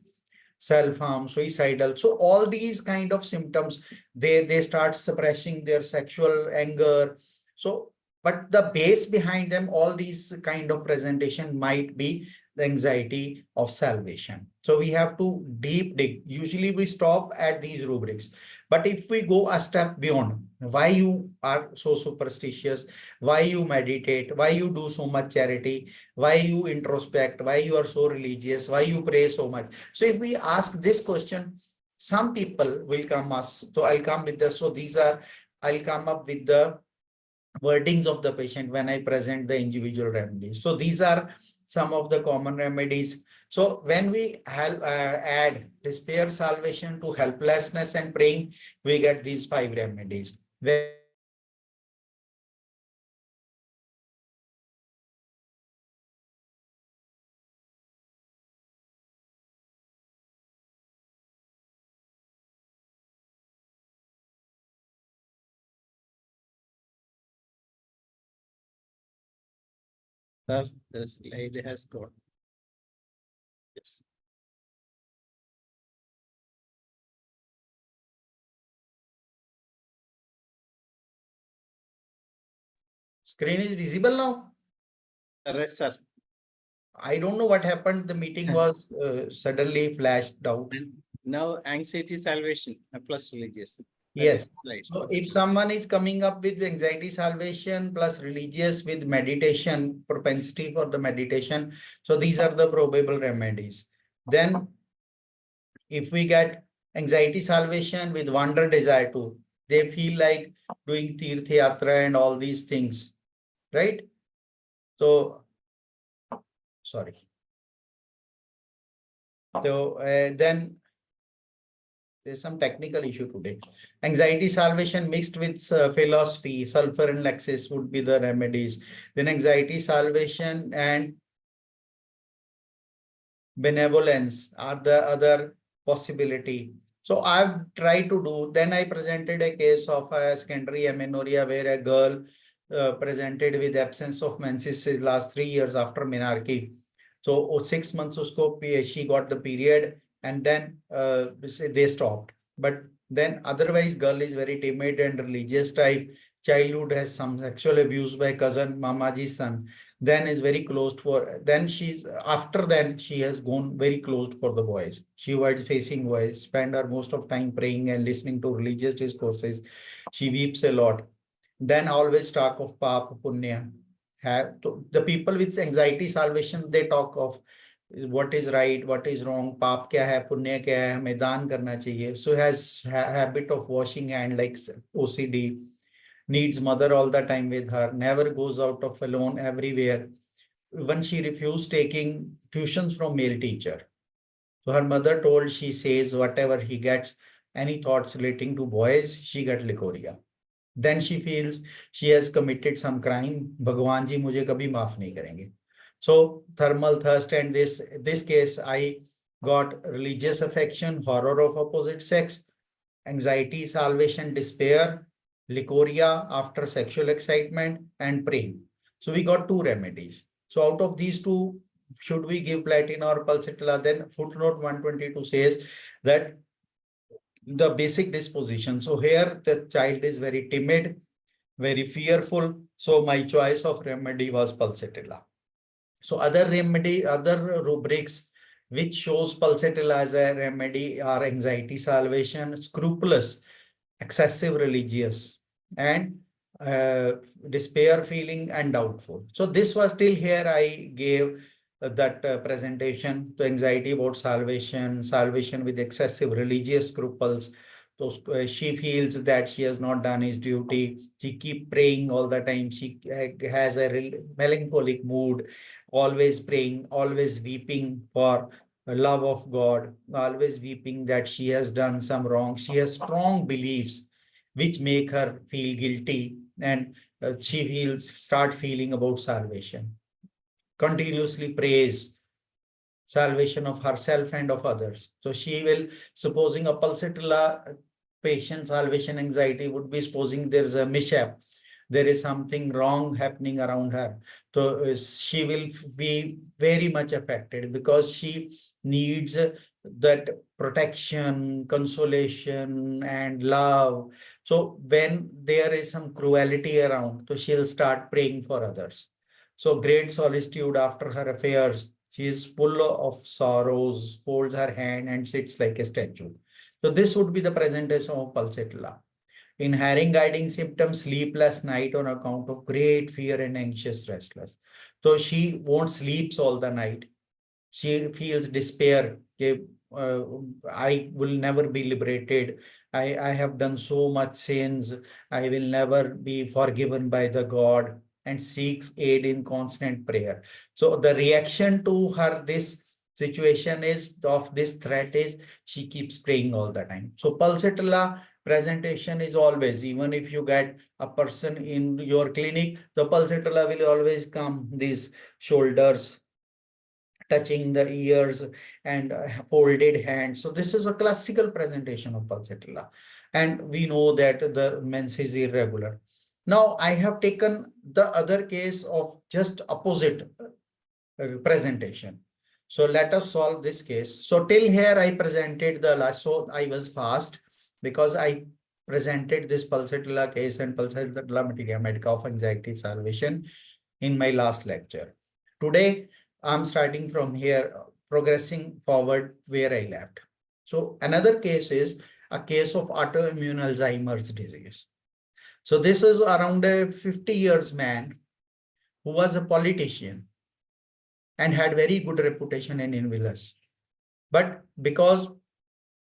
self-harm, suicidal. So all these kind of symptoms, they start suppressing their sexual anger. So, but the base behind them, all these kind of presentation might be the anxiety of salvation. So we have to deep dig. Usually we stop at these rubrics. But if we go a step beyond, why you are so superstitious, why you meditate, why you do so much charity, why you introspect, why you are so religious, why you pray so much. So if we ask this question, some people will come us. So I'll come with the, so these are, I'll come up with the wordings of the patient when I present the individual remedies. So these are some of the common remedies. So when we add despair, salvation to helplessness and praying, we get these 5 remedies. The slide has gone. Yes. Screen is visible now? Yes, sir. I don't know what happened. The meeting was suddenly flashed out. And now anxiety salvation plus religious. Yes. Right. So if someone is coming up with anxiety salvation plus religious with meditation, propensity for the meditation, so these are the probable remedies. Then if we get anxiety salvation with wonder desire too, they feel like doing tirth yatra and all these things, right? So, sorry. So then there's some technical issue today. Anxiety salvation mixed with philosophy, sulfur and laxis would be the remedies. Then anxiety salvation and benevolence are the other possibility. So I've tried to do, then I presented a case of a secondary amenorrhea where a girl presented with absence of menses last 3 years after menarche. So 6 months usko, she got the period and then they stopped. But then otherwise girl is very timid and religious type. Childhood has some sexual abuse by cousin, Mamaji's son. Then is very closed for, then she's, after then she has gone very closed for the boys. She avoids facing boys, spend her most of time praying and listening to religious discourses. She weeps a lot. Then always talk of Papa Punya. The people with anxiety salvation, they talk of what is right, what is wrong, Pap kya hai, Punya kya hai, hame daan karna chahiye. So has habit of washing hand like OCD. Needs mother all the time with her, never goes out of alone everywhere. When she refused taking tuitions from male teacher. So her mother told, she says, whatever he gets, any thoughts relating to boys, she got leukorrhea. Then she feels she has committed some crime. Bhagwan ji mujhe kabhi maaf nahi karenge. So thermal thirst and this case, I got religious affection, horror of opposite sex, anxiety, salvation, despair, leukorrhea after sexual excitement, and praying. So we got 2 remedies. So out of these 2, should we give platina or pulsatilla? Then footnote 122 says that the basic disposition. So here the child is very timid, very fearful. So my choice of remedy was pulsatilla. So other remedy, other rubrics which shows pulsatilla as a remedy are anxiety salvation, scrupulous, excessive religious, and despair feeling and doubtful. So this was till here I gave that presentation to anxiety about salvation, salvation with excessive religious scruples. So she feels that she has not done his duty. She keep praying all the time. She has a melancholic mood, always praying, always weeping for love of God, always weeping that she has done some wrong. She has strong beliefs which make her feel guilty, and she will start feeling about salvation. Continuously prays salvation of herself and of others. So she will, supposing a pulsatilla patient salvation anxiety would be supposing there is a mishap, there is something wrong happening around her. So she will be very much affected because she needs that protection, consolation, and love. So when there is some cruelty around, so she'll start praying for others. So great solicitude after her affairs. She is full of sorrows, folds her hand and sits like a statue. So this would be the presentation of pulsatilla. In herring guiding symptoms, sleepless night on account of great fear and anxious restless. So she won't sleep all the night. She feels despair. I will never be liberated. I have done so much sins. I will never be forgiven by the God, and seeks aid in constant prayer. So the reaction to her this situation is of this threat is she keeps praying all the time. So pulsatilla presentation is always, even if you get a person in your clinic, the pulsatilla will always come, these shoulders touching the ears and folded hands. So this is a classical presentation of pulsatilla. And we know that the mens is irregular. Now I have taken the other case of just opposite presentation. So let us solve this case. So till here I presented the last, so I was fast because I presented this pulsatilla case and pulsatilla materia medica of anxiety salvation in my last lecture. Today I'm starting from here, progressing forward where I left. So another case is a case of autoimmune Alzheimer's disease. So this is around a 50 years man who was a politician and had very good reputation in Inverness. But because,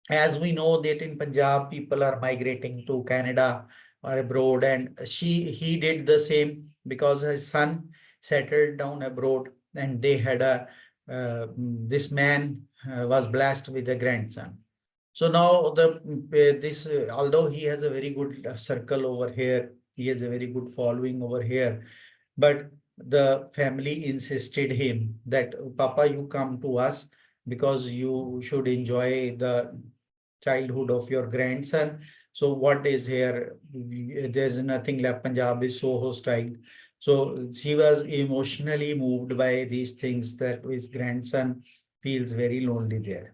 as we know that in Punjab, people are migrating to Canada or abroad, and he did the same because his son settled down abroad, and they had a, this man was blessed with a grandson. So now although he has a very good circle over here, he has a very good following over here, but the family insisted him that, Papa, you come to us because you should enjoy the childhood of your grandson. So what is here? There's nothing left. Punjab is so hostile. So she was emotionally moved by these things, that his grandson feels very lonely there.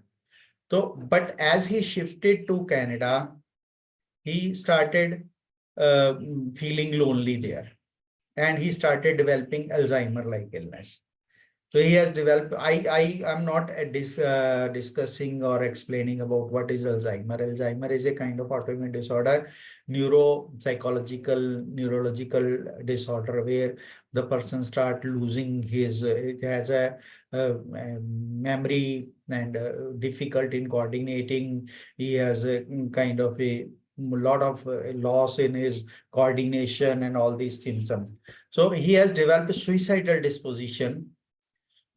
So, but as he shifted to Canada, he started feeling lonely there, and he started developing Alzheimer-like illness. So he has developed, I am not discussing or explaining about what is Alzheimer. Alzheimer is a kind of autoimmune disorder, neuropsychological, neurological disorder, where the person start losing his, it has a memory and difficult in coordinating. He has a kind of a lot of loss in his coordination and all these symptoms. So he has developed a suicidal disposition,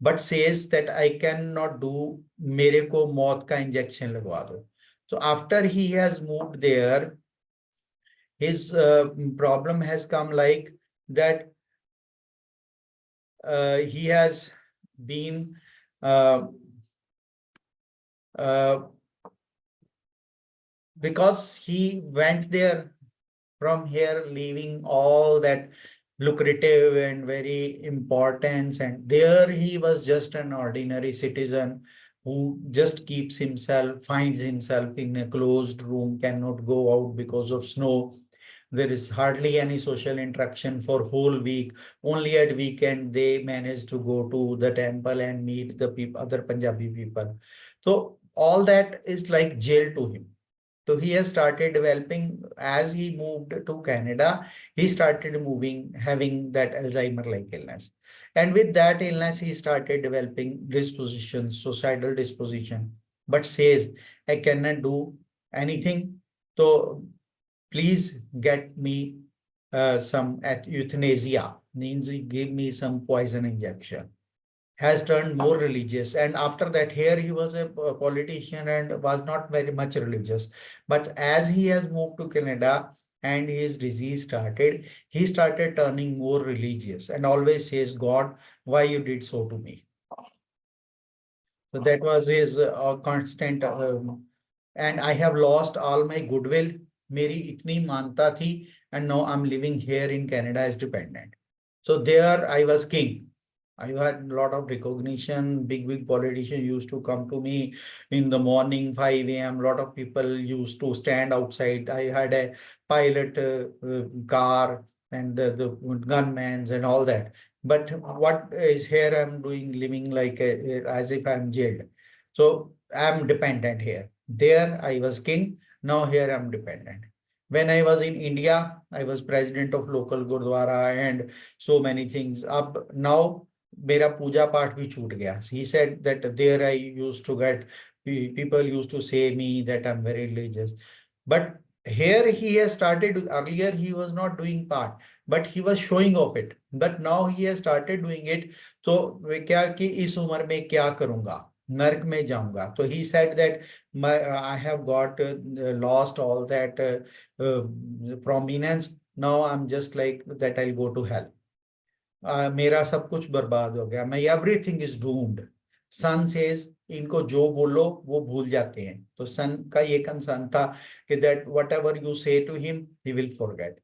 but says that I cannot do, mere ko maut ka injection lagwa do. So after he has moved there, his problem has come like that. He has been because he went there from here, leaving all that lucrative and very important, and there he was just an ordinary citizen who just keeps himself, finds himself in a closed room, cannot go out because of snow. There is hardly any social interaction for whole week. Only at weekend they manage to go to the temple and meet the people, other Punjabi people. So all that is like jail to him. So he has started developing, as he moved to Canada, he started having that Alzheimer-like illness. And with that illness, he started developing disposition, suicidal disposition, but says, I cannot do anything. So please get me some euthanasia, means give me some poison injection. Has turned more religious, and after that, here he was a politician and was not very much religious, but as he has moved to Canada and his disease started, he started turning more religious and always says, God, why you did so to me? So that was his constant, and I have lost all my goodwill, meri itni manta thi, and now I'm living here in Canada as dependent. So there I was king. I had a lot of recognition. Big politicians used to come to me in the morning, 5 a.m. A lot of people used to stand outside. I had a pilot car and the gunmen and all that. But what is here I'm doing, living like as if I'm jailed. So I'm dependent here. There I was king. Now here I'm dependent. When I was in India, I was president of local Gurdwara and so many things. Up now, मेरा पूजा पाठ भी छूट गया. He said that there I used to get, people used to say me that I'm very religious. But here he has started, earlier he was not doing part, but he was showing off it. But now he has started doing it. So क्या कि इस उम्र में क्या करूँगा, नर्क में जाऊंगा. So he said that I have got lost all that prominence. Now I'm just like that, I'll go to hell. मेरा सब कुछ बर्बाद हो गया, मैं everything is doomed. Son says, इनको जो बोलो वो भूल जाते हैं. तो सन का ये कंसर्न था कि that whatever you say to him he will forget.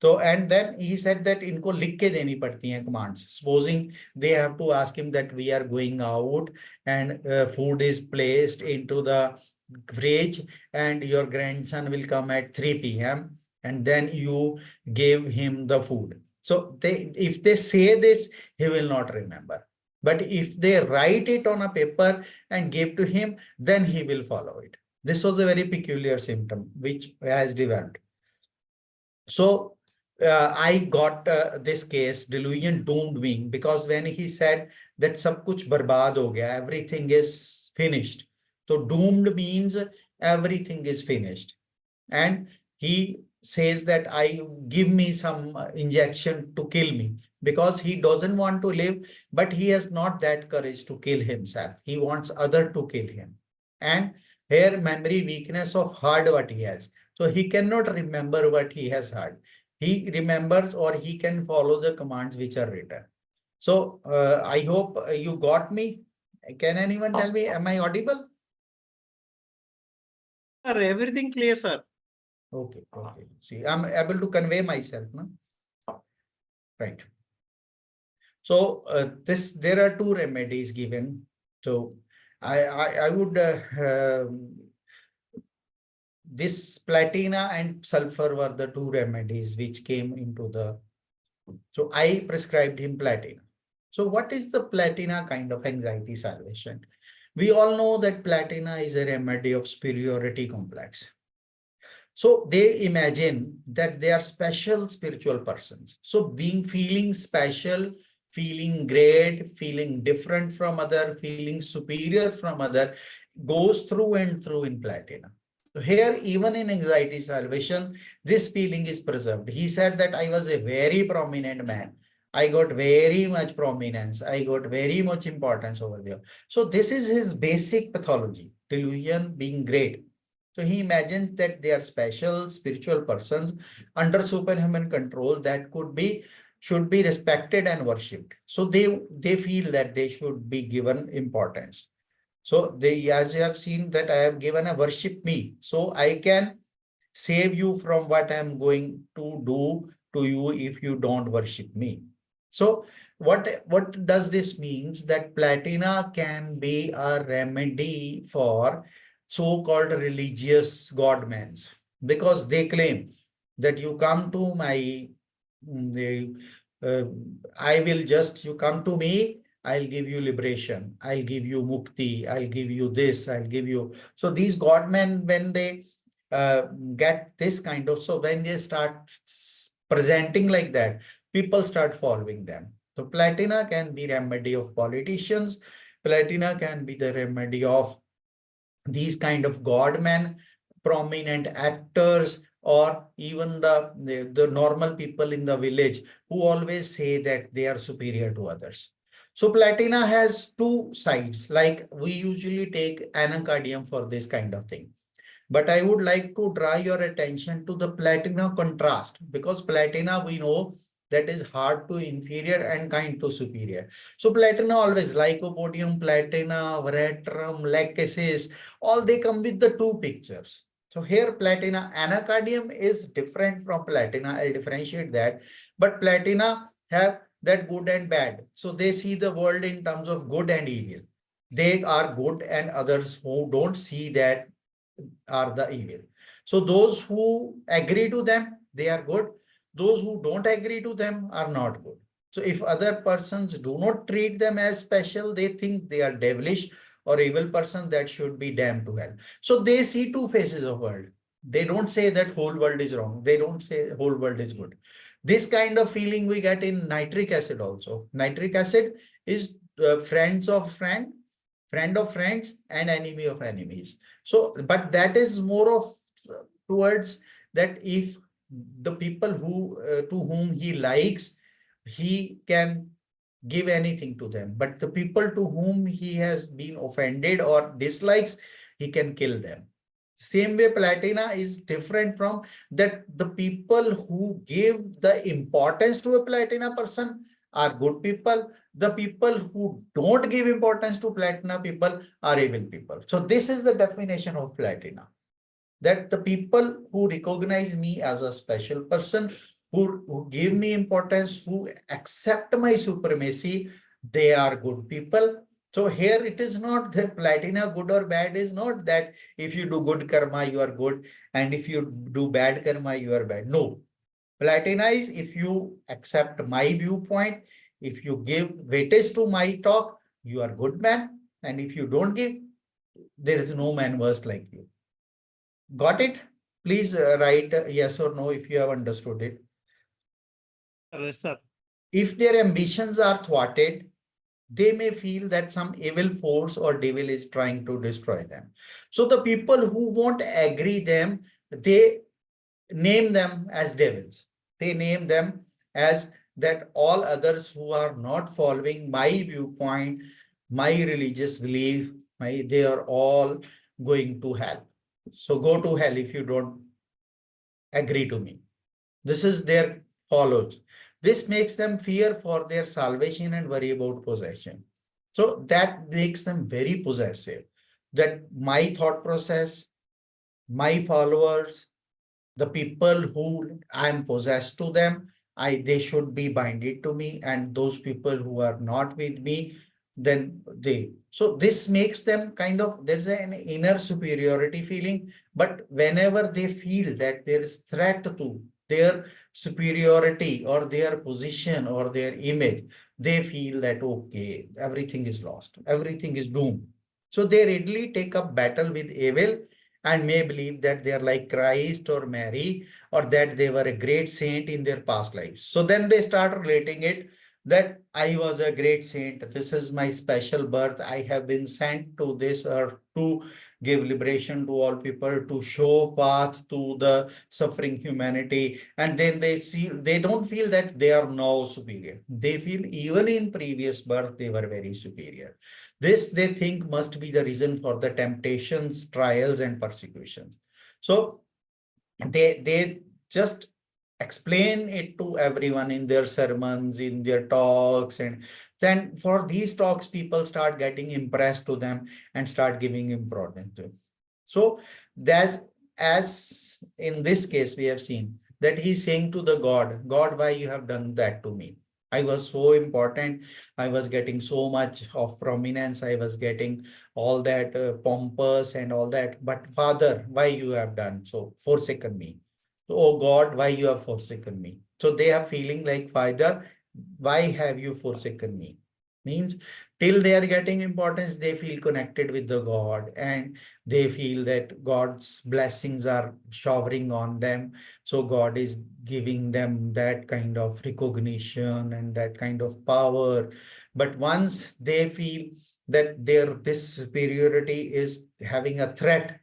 तो and then he said that इनको लिख के देनी पड़ती हैं commands. Supposing they have to ask him that we are going out and food is placed into the fridge and your grandson will come at 3 p.m. and then you give him the food. So if they say this, he will not remember. But if they write it on a paper and give to him, then he will follow it. This was a very peculiar symptom which has developed. So I got this case, delusion doomed me, because when he said that sab kuch barbad ho gaya, everything is finished. So doomed means everything is finished. And he says that I give me some injection to kill me, because he doesn't want to live, but he has not that courage to kill himself. He wants other to kill him. And here memory weakness of heard what he has. So he cannot remember what he has heard. He remembers, or he can follow the commands which are written. So I hope you got me. Can anyone tell me, am I audible? Sir, everything clear, sir. Okay, okay. See, I'm able to convey myself, no? Right. So there are two remedies given. So I would this platina and sulfur were the two remedies which came into the. So I prescribed him platina. So what is the platina kind of anxiety salvation? We all know that platina is a remedy of superiority complex. So they imagine that they are special spiritual persons. So feeling special, feeling great, feeling different from other, feeling superior from other, goes through and through in platina. So here, even in anxiety salvation, this feeling is preserved. He said that I was a very prominent man. I got very much prominence. I got very much importance over there. So this is his basic pathology, delusion being great. So he imagines that they are special spiritual persons under superhuman control that should be respected and worshipped. So they feel that they should be given importance. So as you have seen that I have given a worship me, so I can save you from what I am going to do to you if you don't worship me. So what does this means? That platina can be a remedy for so-called religious godmans, because they claim that you come to my, you come to me, I'll give you liberation, I'll give you mukti, I'll give you this, I'll give you. So these godmen, when they get this kind of, so when they start presenting like that, people start following them. So platina can be remedy of politicians, platina can be the remedy of these kind of godmen, prominent actors, or even the normal people in the village who always say that they are superior to others. So platina has two sides, like we usually take anacardium for this kind of thing. But I would like to draw your attention to the platina contrast, because platina, we know that is hard to inferior and kind to superior. So platina always, lycopodium, platina, veratrum, lachesis, all they come with the two pictures. So here platina, anacardium is different from platina. I'll differentiate that. But platina have that good and bad. So they see the world in terms of good and evil. They are good, and others who don't see that are the evil. So those who agree to them, they are good. Those who don't agree to them are not good. So if other persons do not treat them as special, they think they are devilish or evil person that should be damned to hell. So they see two faces of world. They don't say that whole world is wrong. They don't say whole world is good. This kind of feeling we get in nitric acid also. Nitric acid is friends of friend of friends and enemy of enemies. So, but that is more of towards that if the people who to whom he likes, he can give anything to them. But the people to whom he has been offended or dislikes, he can kill them. Same way, platina is different from that. The people who give the importance to a platina person are good people. The people who don't give importance to platina people are evil people. So this is the definition of platina. That the people who recognize me as a special person, who give me importance, who accept my supremacy, they are good people. So here it is not the platina good or bad, is not that if you do good karma, you are good, and if you do bad karma, you are bad. No. Platina is if you accept my viewpoint, if you give weightage to my talk, you are good man. And if you don't give, there is no man worse like you. Got it? Please write yes or no if you have understood it. Yes, sir. If their ambitions are thwarted, they may feel that some evil force or devil is trying to destroy them. So the people who won't agree them, they name them as devils. They name them as that all others who are not following my viewpoint, my religious belief, they are all going to hell. So go to hell if you don't agree to me. This is their follows. This makes them fear for their salvation and worry about possession. So that makes them very possessive. That my thought process, my followers, the people who I am possessed to them, they should be binded to me, and those people who are not with me, then they. So this makes them kind of, there's an inner superiority feeling, but whenever they feel that there is threat to their superiority or their position or their image, they feel that, okay, everything is lost, everything is doomed. So they readily take up battle with evil and may believe that they are like Christ or Mary, or that they were a great saint in their past lives. So then they start relating it that I was a great saint. This is my special birth. I have been sent to this earth to give liberation to all people, to show path to the suffering humanity. And then they don't feel that they are now superior. They feel even in previous birth, they were very superior. This they think must be the reason for the temptations, trials, and persecutions. So they just explain it to everyone in their sermons, in their talks, and then for these talks, people start getting impressed to them and start giving importance to it. So that's, as in this case, we have seen that he's saying to the God, why you have done that to me? I was so important. I was getting so much of prominence. I was getting all that pompous and all that. But Father, why you have done so? Forsaken me. Oh God, why you have forsaken me? So they are feeling like, Father, why have you forsaken me? Means till they are getting importance, they feel connected with the God, and they feel that God's blessings are showering on them. So God is giving them that kind of recognition and that kind of power. But once they feel that this superiority is having a threat,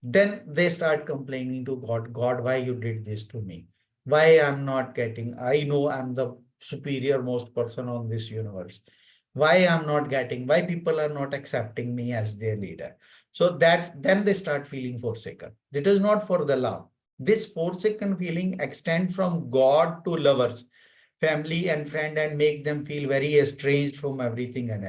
then they start complaining to God, why you did this to me? Why I'm not getting, I know I'm the superior most person on this universe. Why I'm not getting, why people are not accepting me as their leader? So that then they start feeling forsaken. It is not for the love. This forsaken feeling extend from God to lovers, family and friend, and make them feel very estranged from everything and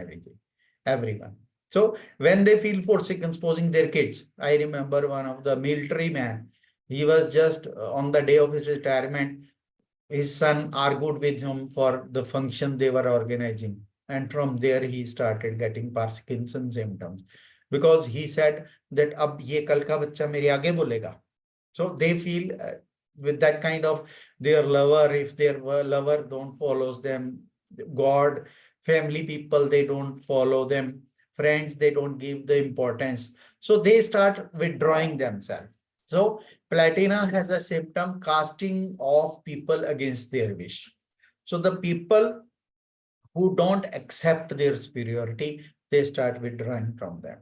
everyone. So when they feel forsaken, supposing their kids, I remember one of the military man, he was just on the day of his retirement, his son argued with him for the function they were organizing. And from there, he started getting Parkinson symptoms because he said that ab ye kal ka bachcha mere aage bolega. So they feel with that kind of their lover, if their lover don't follows them, God, family people, they don't follow them, friends, they don't give the importance. So they start withdrawing themselves. So Platina has a symptom casting off people against their wish. So the people who don't accept their superiority, they start withdrawing from them.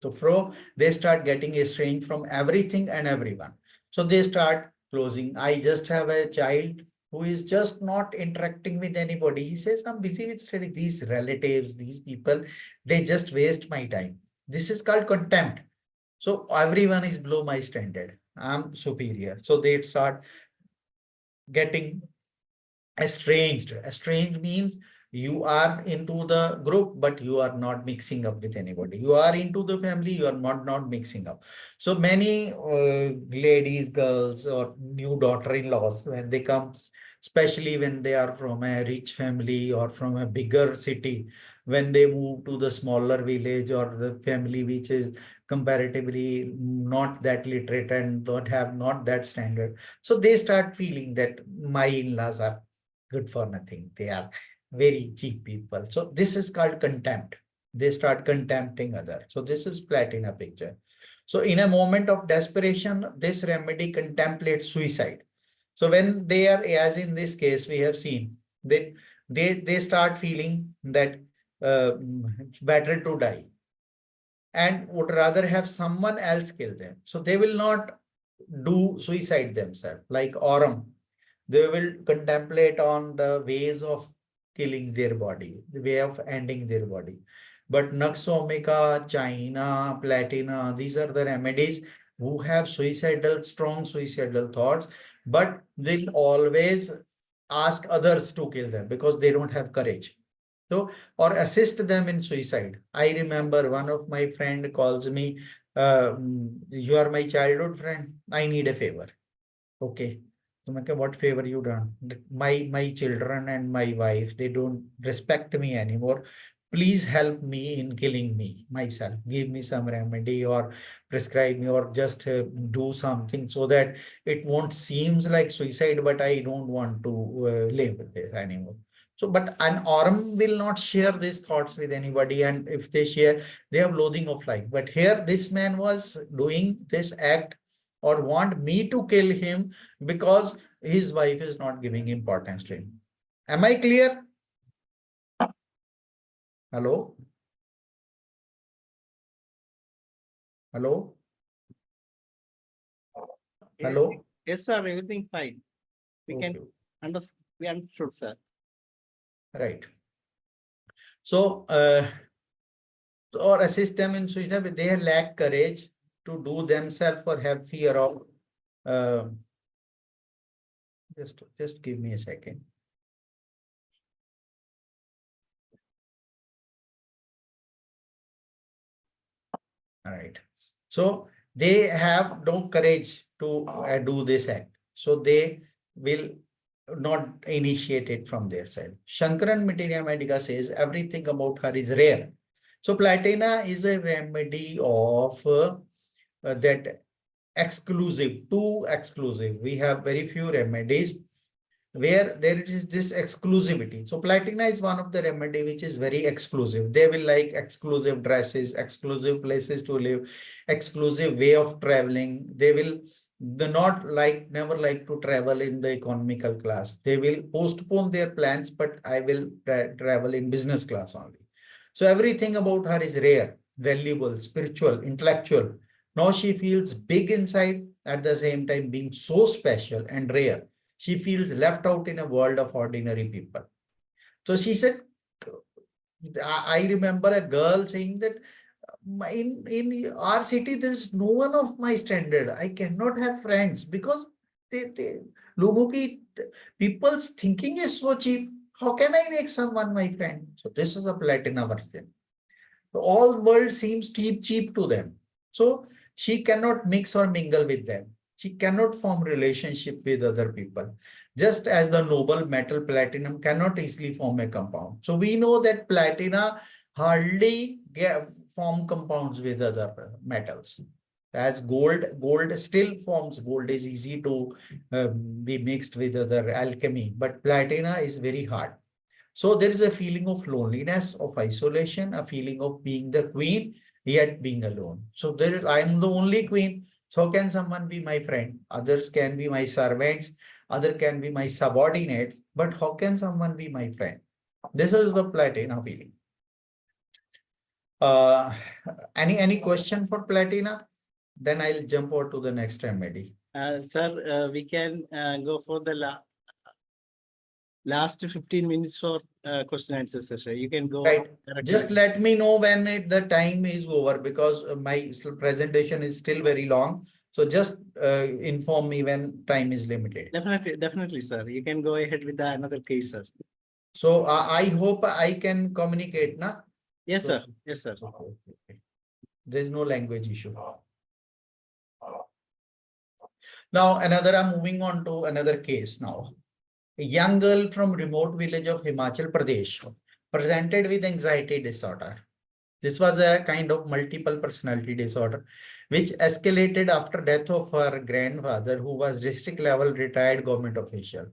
So they start getting estranged from everything and everyone. So they start closing. I just have a child who is just not interacting with anybody. He says, I'm busy with study. These relatives, these people, they just waste my time. This is called contempt. So everyone is below my standard. I'm superior. So they start getting estranged. Estranged means you are into the group, but you are not mixing up with anybody. You are into the family, you are not mixing up. So many ladies, girls, or new daughter-in-laws, when they come, especially when they are from a rich family or from a bigger city, when they move to the smaller village or the family which is comparatively not that literate and don't have not that standard, so they start feeling that my in-laws are good for nothing. They are very cheap people. So this is called contempt. They start contempting others. So this is Platina picture. So in a moment of desperation, this remedy contemplates suicide. So when they are, as in this case, we have seen that they start feeling that it's better to die and would rather have someone else kill them. So they will not do suicide themselves like Aurum. They will contemplate on the ways of killing their body, the way of ending their body. But Naxomica, China, Platina, these are the remedies who have strong suicidal thoughts, but they'll always ask others to kill them because they don't have courage. So, or assist them in suicide. I remember one of my friend calls me, you are my childhood friend, I need a favor. Okay. So, what favor you done? My children and my wife, they don't respect me anymore. Please help me in killing me myself. Give me some remedy or prescribe me or just do something so that it won't seems like suicide, but I don't want to live there anymore. So, but an Aurum will not share these thoughts with anybody. And if they share, they have loathing of life. But here, this man was doing this act or want me to kill him because his wife is not giving importance to him. Am I clear? Hello? Hello? Hello? Yes, sir. Everything fine. We Okay. can understand. We understood, sir. Right. So, or assist them in suicide, but they lack courage to do themselves or have fear of. Just give me a second. All right. So they have no courage to do this act. So they will not initiate it from their side. Shankaran Materia Medica says everything about her is rare. So Platina is a remedy of that exclusive, too exclusive. We have very few remedies where there is this exclusivity. So Platina is one of the remedy which is very exclusive. They will like exclusive dresses, exclusive places to live, exclusive way of traveling. They will never like to travel in the economical class. They will postpone their plans, but I will travel in business class only. So everything about her is rare, valuable, spiritual, intellectual. Now she feels big inside, at the same time being so special and rare. She feels left out in a world of ordinary people. So she said, I remember a girl saying that in our city, there is no one of my standard. I cannot have friends because people's thinking is so cheap. How can I make someone my friend? So this is a Platina version. So all world seems cheap to them. So she cannot mix or mingle with them. She cannot form relationship with other people, just as the noble metal platinum cannot easily form a compound. So we know that Platina hardly form compounds with other metals. As gold still forms. Gold is easy to be mixed with other alchemy, but Platina is very hard. So there is a feeling of loneliness, of isolation, a feeling of being the queen, yet being alone. So I am the only queen. So can someone be my friend? Others can be my servants. Other can be my subordinates. But how can someone be my friend? This is the Platina feeling. Any question for Platina? Then I'll jump over to the next remedy. Sir, we can go for the last 15 minutes for question answer session. You can go. Right. Just let me know when the time is over because my presentation is still very long. So just inform me when time is limited. Definitely, sir. You can go ahead with another case, sir. So I hope I can communicate, na? Yes, sir. Yes, sir. Okay. There's no language issue. Now I'm moving on to another case now. A young girl from remote village of Himachal Pradesh presented with anxiety disorder. This was a kind of multiple personality disorder, which escalated after death of her grandfather, who was district level retired government official.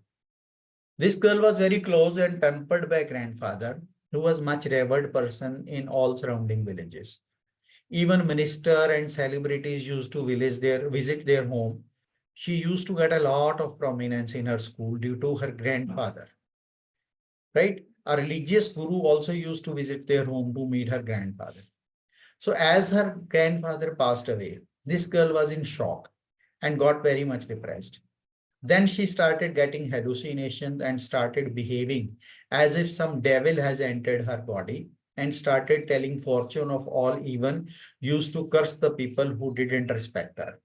This girl was very close and pampered by grandfather, who was much revered person in all surrounding villages. Even minister and celebrities used to visit their home. She used to get a lot of prominence in her school due to her grandfather. Right? A religious guru also used to visit their home to meet her grandfather. So as her grandfather passed away, this girl was in shock and got very much depressed. Then she started getting hallucinations and started behaving as if some devil has entered her body and started telling fortune of all, even used to curse the people who didn't respect her.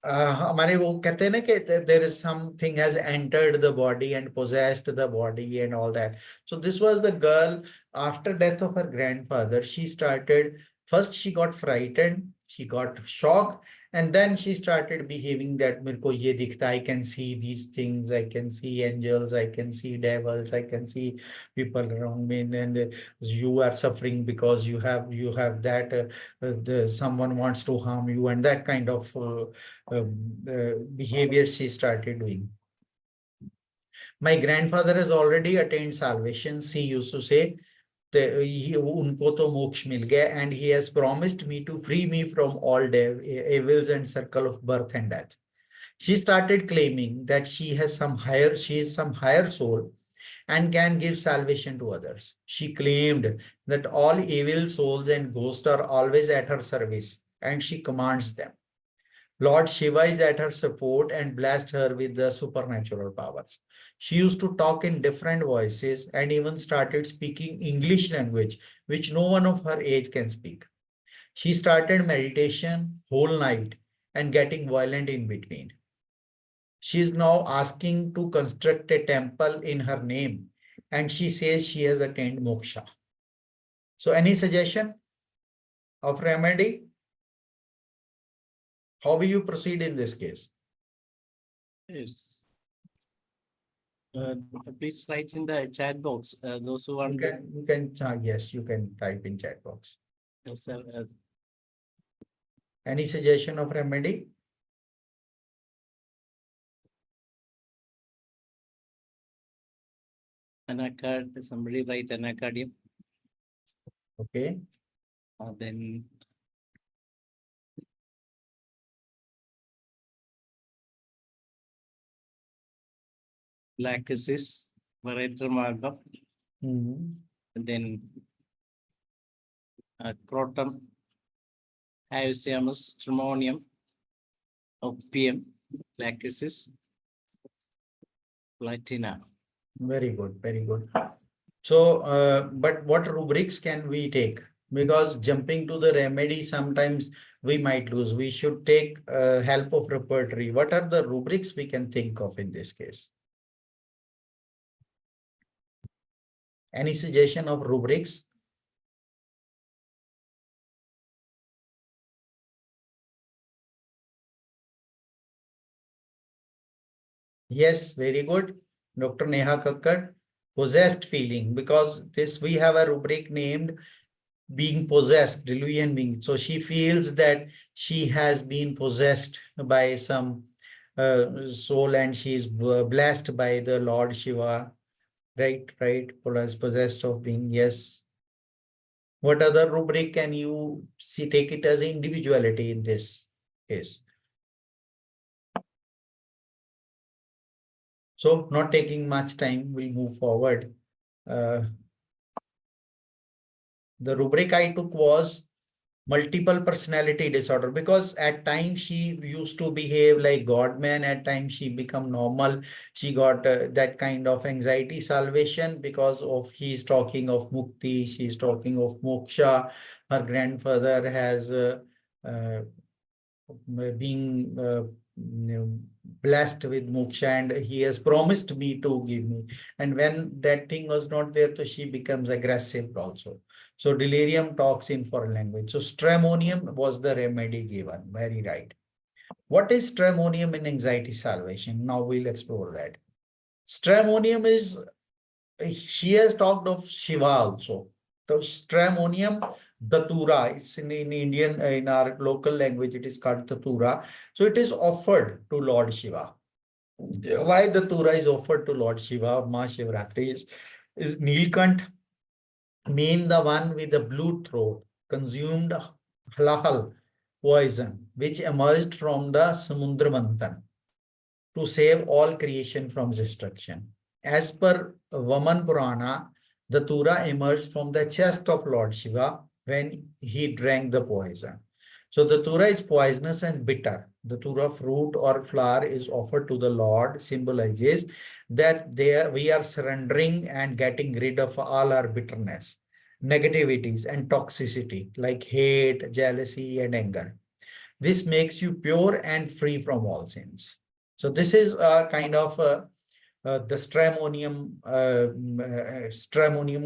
हमारे वो कहते हैं ना कि there is something has entered the body and possessed the body and all that. So this was the girl after death of her grandfather. She started, first she got frightened, she got shocked, and then she started behaving that मेरे को ये दिखता, I can see these things, I can see angels, I can see devils, I can see people around me, and you are suffering because you have that someone wants to harm you, and that kind of behavior she started doing. My grandfather has already attained salvation. She used to say, unko to moksha mil gaya, and he has promised me to free me from all evils and circle of birth and death. She started claiming that she is some higher soul and can give salvation to others. She claimed that all evil souls and ghosts are always at her service, and she commands them. Lord Shiva is at her support and blessed her with the supernatural powers. She used to talk in different voices and even started speaking English language, which no one of her age can speak. She started meditation whole night and getting violent in between. She is now asking to construct a temple in her name, and she says she has attained moksha. So any suggestion of remedy? How will you proceed in this case? Yes. Please write in the chat box. Those who want You can yes, you can type in chat box. Yes, sir. Any suggestion of remedy? Anacard, somebody write anacardium. Okay. Then lachesis, variator markup, and then crotum, hyoscyamus, stramonium, opium, lachesis, platina. Very good, very good. So, but what rubrics can we take? Because jumping to the remedy, sometimes we might lose. We should take help of repertory. What are the rubrics we can think of in this case? Any suggestion of rubrics? Yes, very good. Dr. Neha Kakkad, possessed feeling, because this we have a rubric named being possessed, delusion being. So she feels that she has been possessed by some soul, and she is blessed by the Lord Shiva. Right, possessed of being, yes. What other rubric can you see? Take it as individuality in this case. So not taking much time, we'll move forward. The rubric I took was multiple personality disorder, because at times she used to behave like God-man, at times she become normal. She got that kind of anxiety salvation because of he's talking of mukti, she's talking of moksha. Her grandfather has been blessed with moksha, and he has promised me to give me. And when that thing was not there, so she becomes aggressive also. So delirium talks in foreign language. So stramonium was the remedy given. Very right. What is stramonium in anxiety salvation? Now we'll explore that. Stramonium is, she has talked of Shiva also. So stramonium, datura, it's in Indian, in our local language, it is called datura. So it is offered to Lord Shiva. Why datura is offered to Lord Shiva, Ma Shivratri is Nilkant, mean the one with the blue throat, consumed halal poison which emerged from the Samudra Manthan to save all creation from destruction. As per Vaman Purana, the Tura emerged from the chest of Lord Shiva when he drank the poison. So the Tura is poisonous and bitter. The Tura fruit or flower is offered to the Lord, symbolizes that we are surrendering and getting rid of all our bitterness, negativities and toxicity like hate, jealousy and anger. This makes you pure and free from all sins. So this is a kind of the stramonium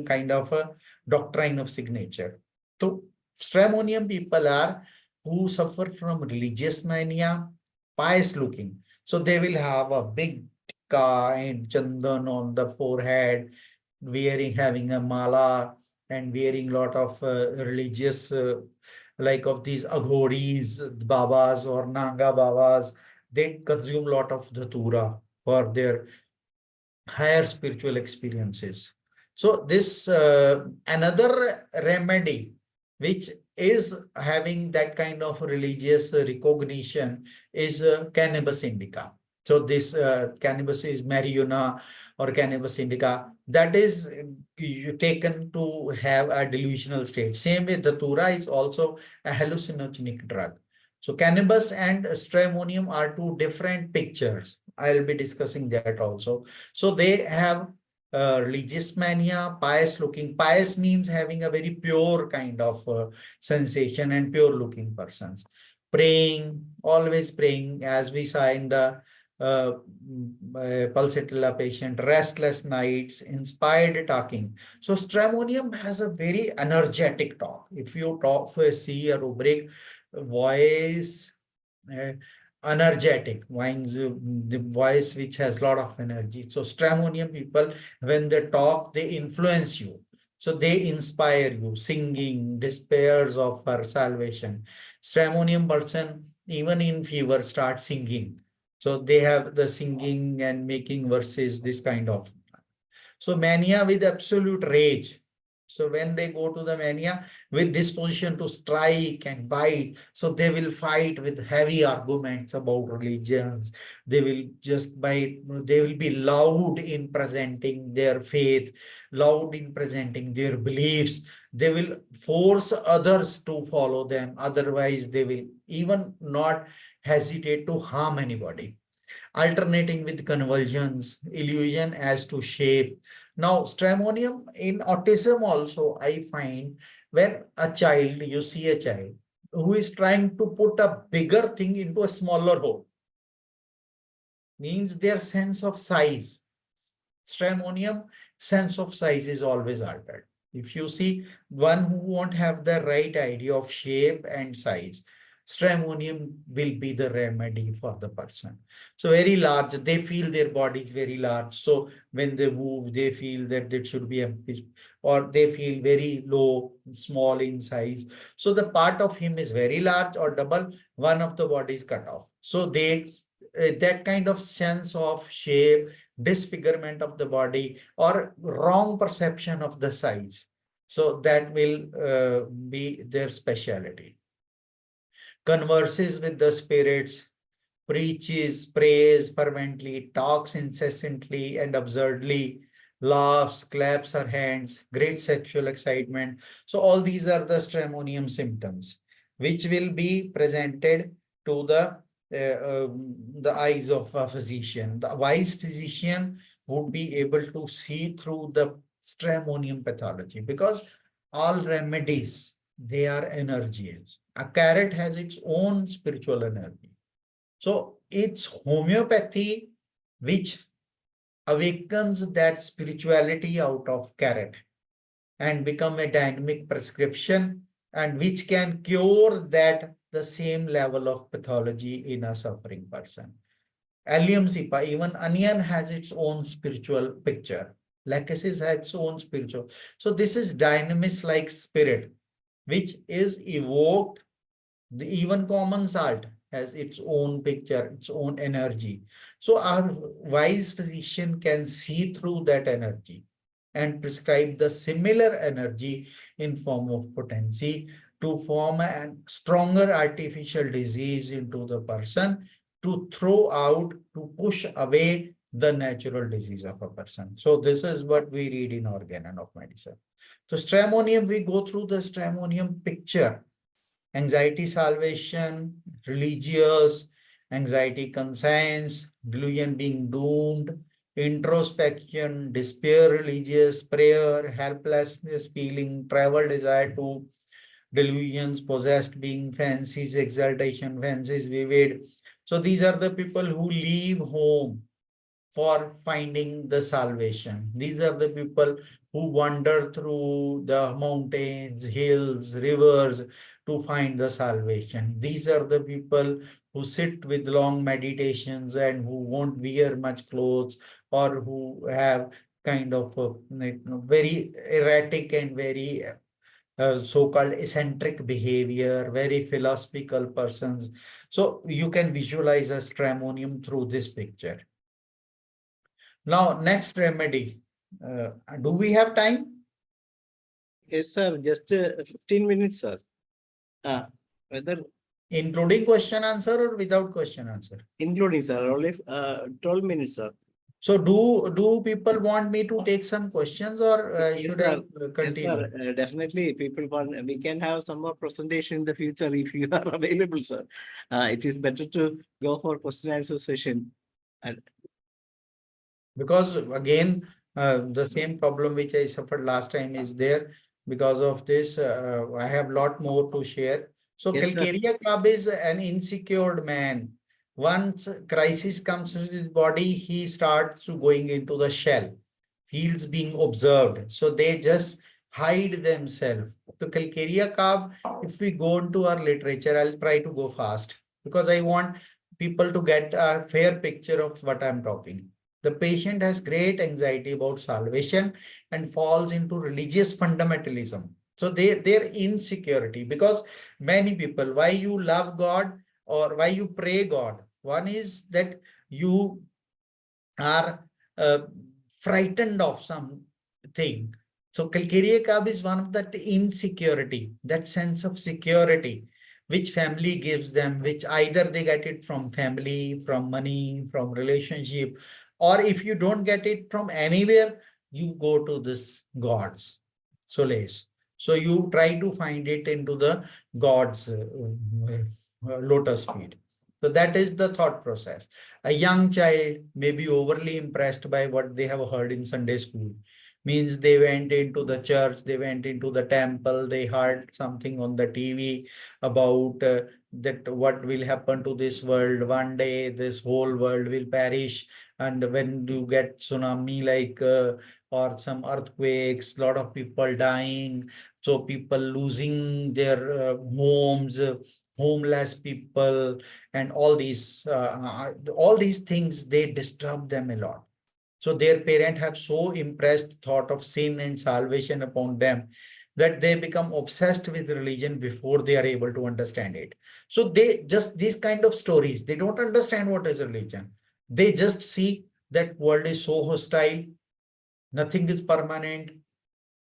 kind of a doctrine of signature. So stramonium people are who suffer from religious mania, pious looking. So they will have a big tikka and chandan on the forehead, having a mala and wearing lot of religious like of these aghoris, babas or nanga babas. They consume lot of dhatura for their higher spiritual experiences. So this another remedy which is having that kind of religious recognition is cannabis indica. So this cannabis is marijuana or cannabis indica, that is taken to have a delusional state. Same way dhatura is also a hallucinogenic drug. So cannabis and stramonium are two different pictures. I'll be discussing that also. So they have religious mania, pious looking. Pious means having a very pure kind of sensation and pure looking persons. Praying, always praying, as we saw in the pulsatilla patient, restless nights, inspired talking. So stramonium has a very energetic talk. If you see a rubric, voice, energetic, the voice which has a lot of energy. So stramonium people, when they talk, they influence you. So they inspire you, singing, despairs of her salvation. Stramonium person, even in fever, start singing. So they have the singing and making verses, this kind of. So mania with absolute rage. So when they go to the mania with disposition to strike and bite, so they will fight with heavy arguments about religions. They will just bite, they will be loud in presenting their faith, loud in presenting their beliefs. They will force others to follow them. Otherwise, they will even not hesitate to harm anybody. Alternating with convulsions, illusion as to shape. Now, stramonium in autism also, I find when a child, you see a child who is trying to put a bigger thing into a smaller hole, means their sense of size. Stramonium sense of size is always altered. If you see one who won't have the right idea of shape and size, stramonium will be the remedy for the person. So very large, they feel their body is very large. So when they move, they feel that it should be empty, or they feel very low, small in size. So the part of him is very large or double, one of the body is cut off. So they that kind of sense of shape, disfigurement of the body, or wrong perception of the size. So that will be their specialty. Converses with the spirits, preaches, prays fervently, talks incessantly and absurdly, laughs, claps her hands, great sexual excitement. So all these are the stramonium symptoms, which will be presented to the eyes of a physician. The wise physician would be able to see through the stramonium pathology, because all remedies, they are energies. A carrot has its own spiritual energy. So it's homeopathy which awakens that spirituality out of carrot and become a dynamic prescription, and which can cure that the same level of pathology in a suffering person. Allium sipa, even onion has its own spiritual picture. Lachesis has its own spiritual. So this is dynamis like spirit, which is evoked. Even common salt has its own picture, its own energy. So our wise physician can see through that energy and prescribe the similar energy in form of potency to form a stronger artificial disease into the person, to throw out, to push away the natural disease of a person. So this is what we read in Organon of Medicine. So stramonium, we go through the stramonium picture. Anxiety salvation, religious, anxiety conscience, delusion being doomed, introspection, despair, religious, prayer, helplessness, feeling, travel, desire to, delusions, possessed being, fancies, exaltation, fancies, vivid. So these are the people who leave home for finding the salvation. These are the people who wander through the mountains, hills, rivers to find the salvation. These are the people who sit with long meditations and who won't wear much clothes, or who have kind of very erratic and very so-called eccentric behavior, very philosophical persons. So you can visualize a stramonium through this picture. Now, next remedy. Do we have time? Yes, sir. Just 15 minutes, sir. Whether Including question answer or without question answer? including, sir, only 12 minutes, sir. So do people want me to take some questions, or Yes, should sir. I continue? Yes, sir. Definitely, people want. We can have some more presentation in the future if you are available, sir. It is better to go for question answer session. And Because again, the same problem which I suffered last time is there. Because of this, I have a lot more to share. So yes, sir. Calcarea Cub is an insecure man. Once crisis comes to his body, he starts going into the shell, feels being observed. So they just hide themselves. The Calcarea Cub, if we go into our literature, I'll try to go fast because I want people to get a fair picture of what I'm talking. The patient has great anxiety about salvation and falls into religious fundamentalism. So their insecurity, because many people, why you love God or why you pray God? One is that you are frightened of something. So Calcarea Cub is one of that insecurity, that sense of security, which family gives them, which either they get it from family, from money, from relationship, or if you don't get it from anywhere, you go to this God's solace. So you try to find it into the God's lotus feet. So that is the thought process. A young child may be overly impressed by what they have heard in Sunday school. Means they went into the church, they went into the temple, they heard something on the TV about that what will happen to this world. One day this whole world will perish, and when you get tsunami like or some earthquakes, lot of people dying, so people losing their homes, homeless people, and all these things, they disturb them a lot. So their parents have so impressed thought of sin and salvation upon them that they become obsessed with religion before they are able to understand it. So they just, these kind of stories, they don't understand what is religion. They just see that world is so hostile, nothing is permanent,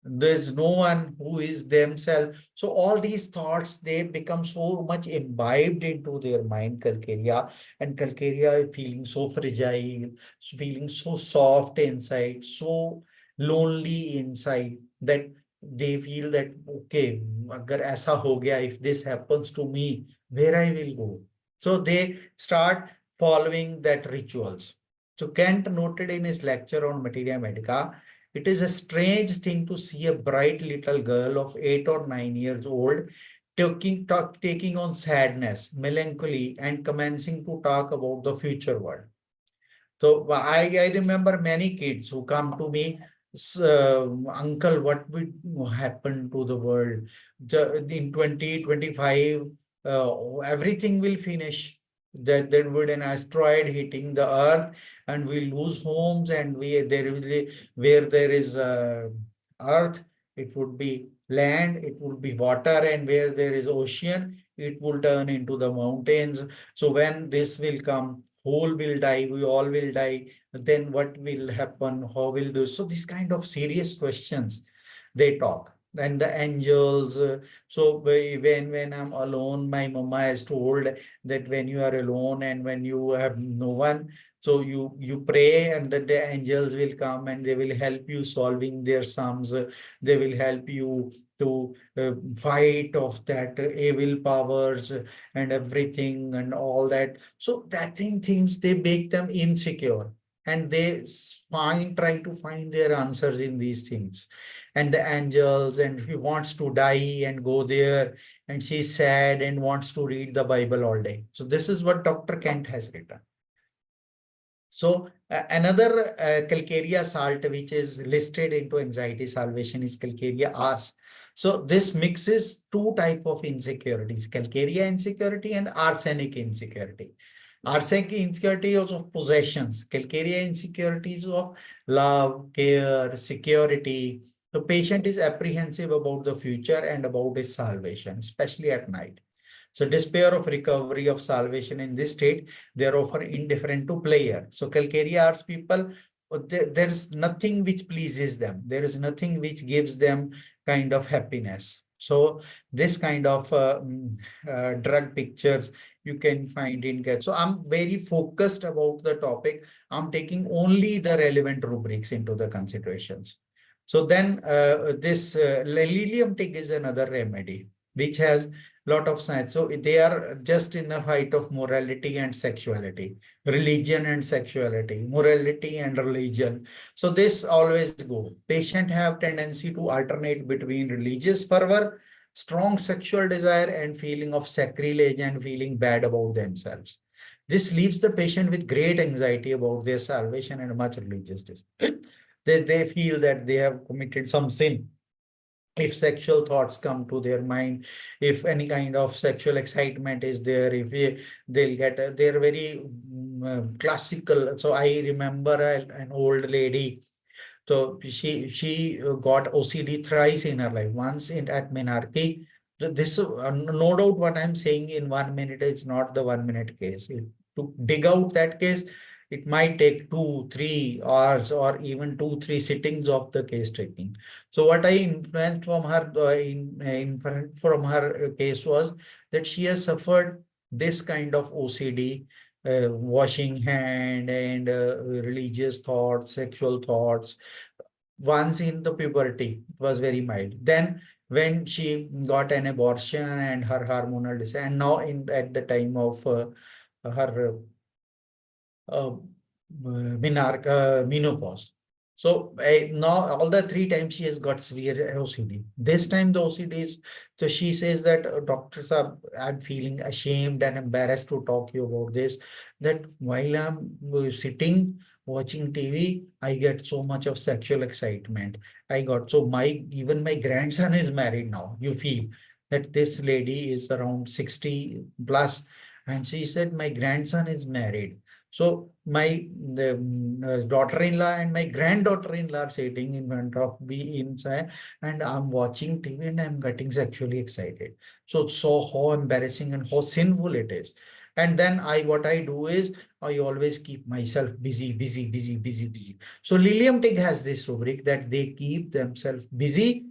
there's no one who is themselves. So all these thoughts, they become so much imbibed into their mind, Calcarea, and Calcarea feeling so fragile, feeling so soft inside, so lonely inside, that they feel that, okay, agar aisa ho gaya, if this happens to me, where I will go? So they start following that rituals. So Kant noted in his lecture on Materia Medica, it is a strange thing to see a bright little girl of 8 or 9 years old taking on sadness, melancholy, and commencing to talk about the future world. So I remember many kids who come to me, uncle, what will happen to the world? In 2025, everything will finish. That there would an asteroid hitting the earth and we lose homes, and there will be, where there is earth, it would be land, it would be water, and where there is ocean, it will turn into the mountains. So when this will come, whole will die, we all will die, then what will happen, how will do? So these kind of serious questions they talk. and the angels. So when I'm alone, my mama has told that when you are alone and when you have no one, so you pray and that the angels will come and they will help you solving their sums. They will help you to fight of that evil powers and everything and all that. So that things they make them insecure, and they try to find their answers in these things. And the angels, and he wants to die and go there, and she's sad and wants to read the Bible all day. So this is what Dr. Kent has written. So another calcarea salt which is listed into anxiety salvation is calcarea ars. So this mixes two type of insecurities, calcarea insecurity and arsenic insecurity. Arsenic insecurity is of possessions, calcarea insecurity is of love, care, security. The patient is apprehensive about the future and about his salvation, especially at night. So despair of recovery of salvation in this state, they are often indifferent to pleasure. So calcarea ars people, there is nothing which pleases them. There is nothing which gives them kind of happiness. So this kind of drug pictures you can find in get. So I'm very focused about the topic. I'm taking only the relevant rubrics into the considerations. So then this lilium tick is another remedy which has lot of science. So they are just in a fight of morality and sexuality, religion and sexuality, morality and religion. So this always go. Patient have tendency to alternate between religious fervor, strong sexual desire, and feeling of sacrilege and feeling bad about themselves. This leaves the patient with great anxiety about their salvation and much religious despair. They feel that they have committed some sin. If sexual thoughts come to their mind, if any kind of sexual excitement is there, if they'll get, they're very classical. So I remember an old lady. So she got OCD thrice in her life. Once at Minarki. This no doubt what I'm saying in 1 minute is not the 1 minute case. To dig out that case, it might take 2-3 hours or even 2-3 sittings of the case taking. So what I influenced from her from her case was that she has suffered this kind of OCD, washing hand and religious thoughts, sexual thoughts. Once in the puberty, it was very mild. Then when she got an abortion and her hormonal disorder, and now at the time of her menopause. So now all the 3 times she has got severe OCD. This time the OCD is, so she says that doctors are, I'm feeling ashamed and embarrassed to talk to you about this, that while I'm sitting watching TV, I get so much of sexual excitement. I got, so even my grandson is married now. You feel that this lady is around 60 plus. And she said, my grandson is married. So my daughter-in-law and my granddaughter-in-law are sitting in front of me inside, and I'm watching TV and I'm getting sexually excited. So how embarrassing and how sinful it is. And then what I do is I always keep myself busy. So Lilium Tig has this rubric that they keep themselves busy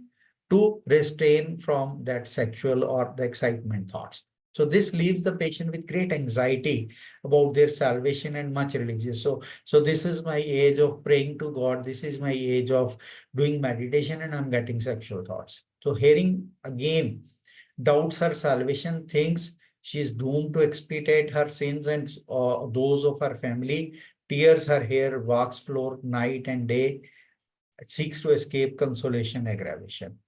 to restrain from that sexual or the excitement thoughts. So this leaves the patient with great anxiety about their salvation and much religious. So this is my age of praying to God. This is my age of doing meditation and I'm getting sexual thoughts. So hearing again doubts her salvation, thinks she is doomed to expiate her sins and those of her family, tears her hair, walks floor night and day, seeks to escape consolation, aggravation.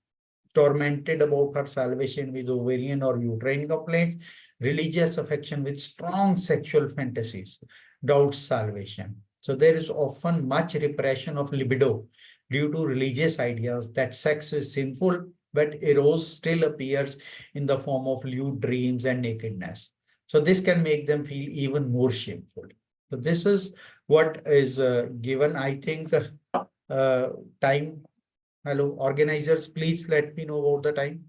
Tormented about her salvation with ovarian or uterine complaints, religious affection with strong sexual fantasies, doubts salvation. So there is often much repression of libido due to religious ideas that sex is sinful, but eros still appears in the form of lewd dreams and nakedness. So this can make them feel even more shameful. So this is what is given. I think time. Hello, organizers, please let me know about the time.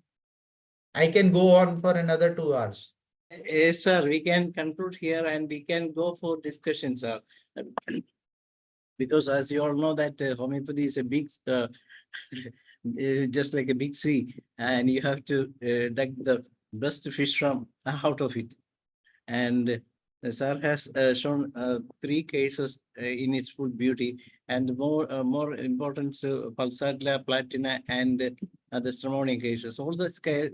I can go on for another 2 hours. Yes, sir. We can conclude here and we can go for discussion, sir. Because as you all know that homeopathy is a big just like a big sea, and you have to dig the best fish from out of it. And the sir has shown 3 cases in its full beauty, and more important to Pulsatilla, Platina, and the Stramonium cases. All the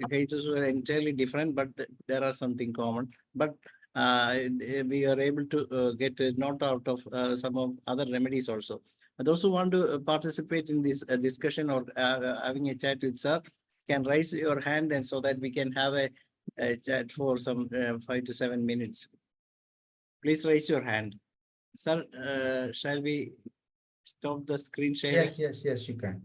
cases were entirely different, but there are something common. But we are able to get a note out of some of other remedies also. Those who want to participate in this discussion or having a chat with sir can raise your hand, and so that we can have a chat for some 5 to 7 minutes. Please raise your hand. Sir, shall we stop the screen sharing? Yes, you can.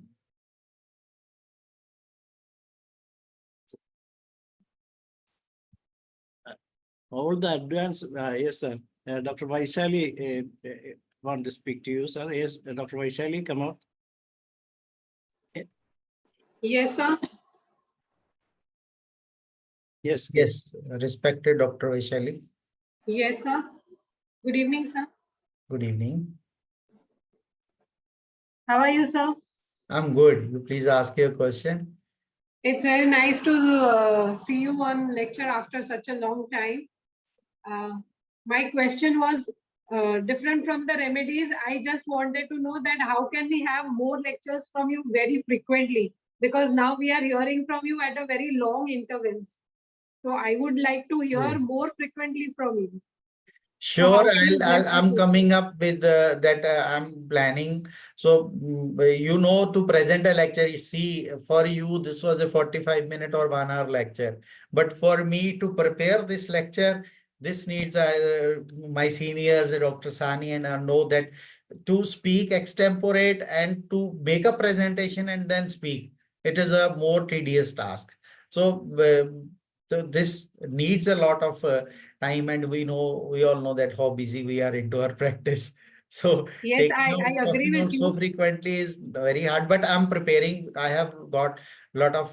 All the advance, yes, sir. Dr. Vaishali want to speak to you, sir. Yes, Dr. Vaishali, come out. Yes, sir. Yes. Yes, respected Dr. Vaishali. Yes, sir. Good evening, sir. Good evening. How are you, sir? I'm good. You please ask your question. It's very nice to see you on lecture after such a long time. My question was different from the remedies. I just wanted to know that how can we have more lectures from you very frequently? Because now we are hearing from you at a very long intervals. So I would like to hear more frequently from you. Sure, I'm coming up with that I'm planning. So, to present a lecture, you see, for you, this was a 45-minute or 1 hour lecture. But for me to prepare this lecture, this needs my seniors, Dr. Sani, and I know that to speak extemporate and to make a presentation and then speak, it is a more tedious task. So, this needs a lot of time, and we all know that how busy we are into our practice. So yes, I agree with you. So frequently is very hard, but I'm preparing. I have got a lot of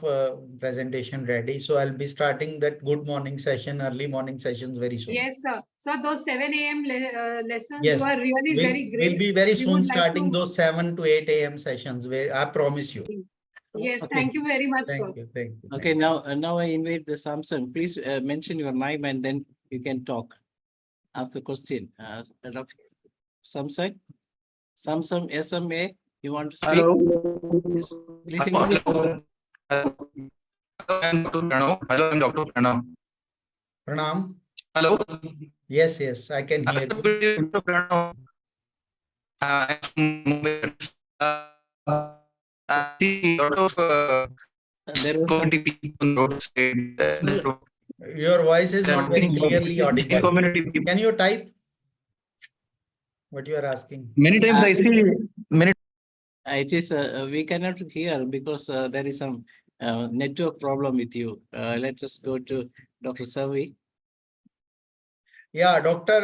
presentation ready. So I'll be starting that good morning session, early morning sessions very soon. Yes, sir. So those 7 a.m. lessons Yes, were really very great. We'll be very soon would starting like to... those 7 to 8 a.m. sessions, where I promise you. Yes, Okay. thank you very much, sir. Thank you. Okay, now I invite the Samson. Please mention your name and then you can talk. Ask the question. Samson, SMA, you want to speak? Hello. Yes. Please include. Hello, I'm Dr. Pranav. Hello, I'm Dr. Pranav. Pranam. Hello. Yes, I can hear you. Dr. Pranav. I'm from Mumbai. I see a lot of There was some... people on the roadside. Your voice is not very clearly audible. Can you type what you are asking? Many times I see many. It is we cannot hear because there is some network problem with you. Let's just go to Dr. Savi. Yeah, Dr.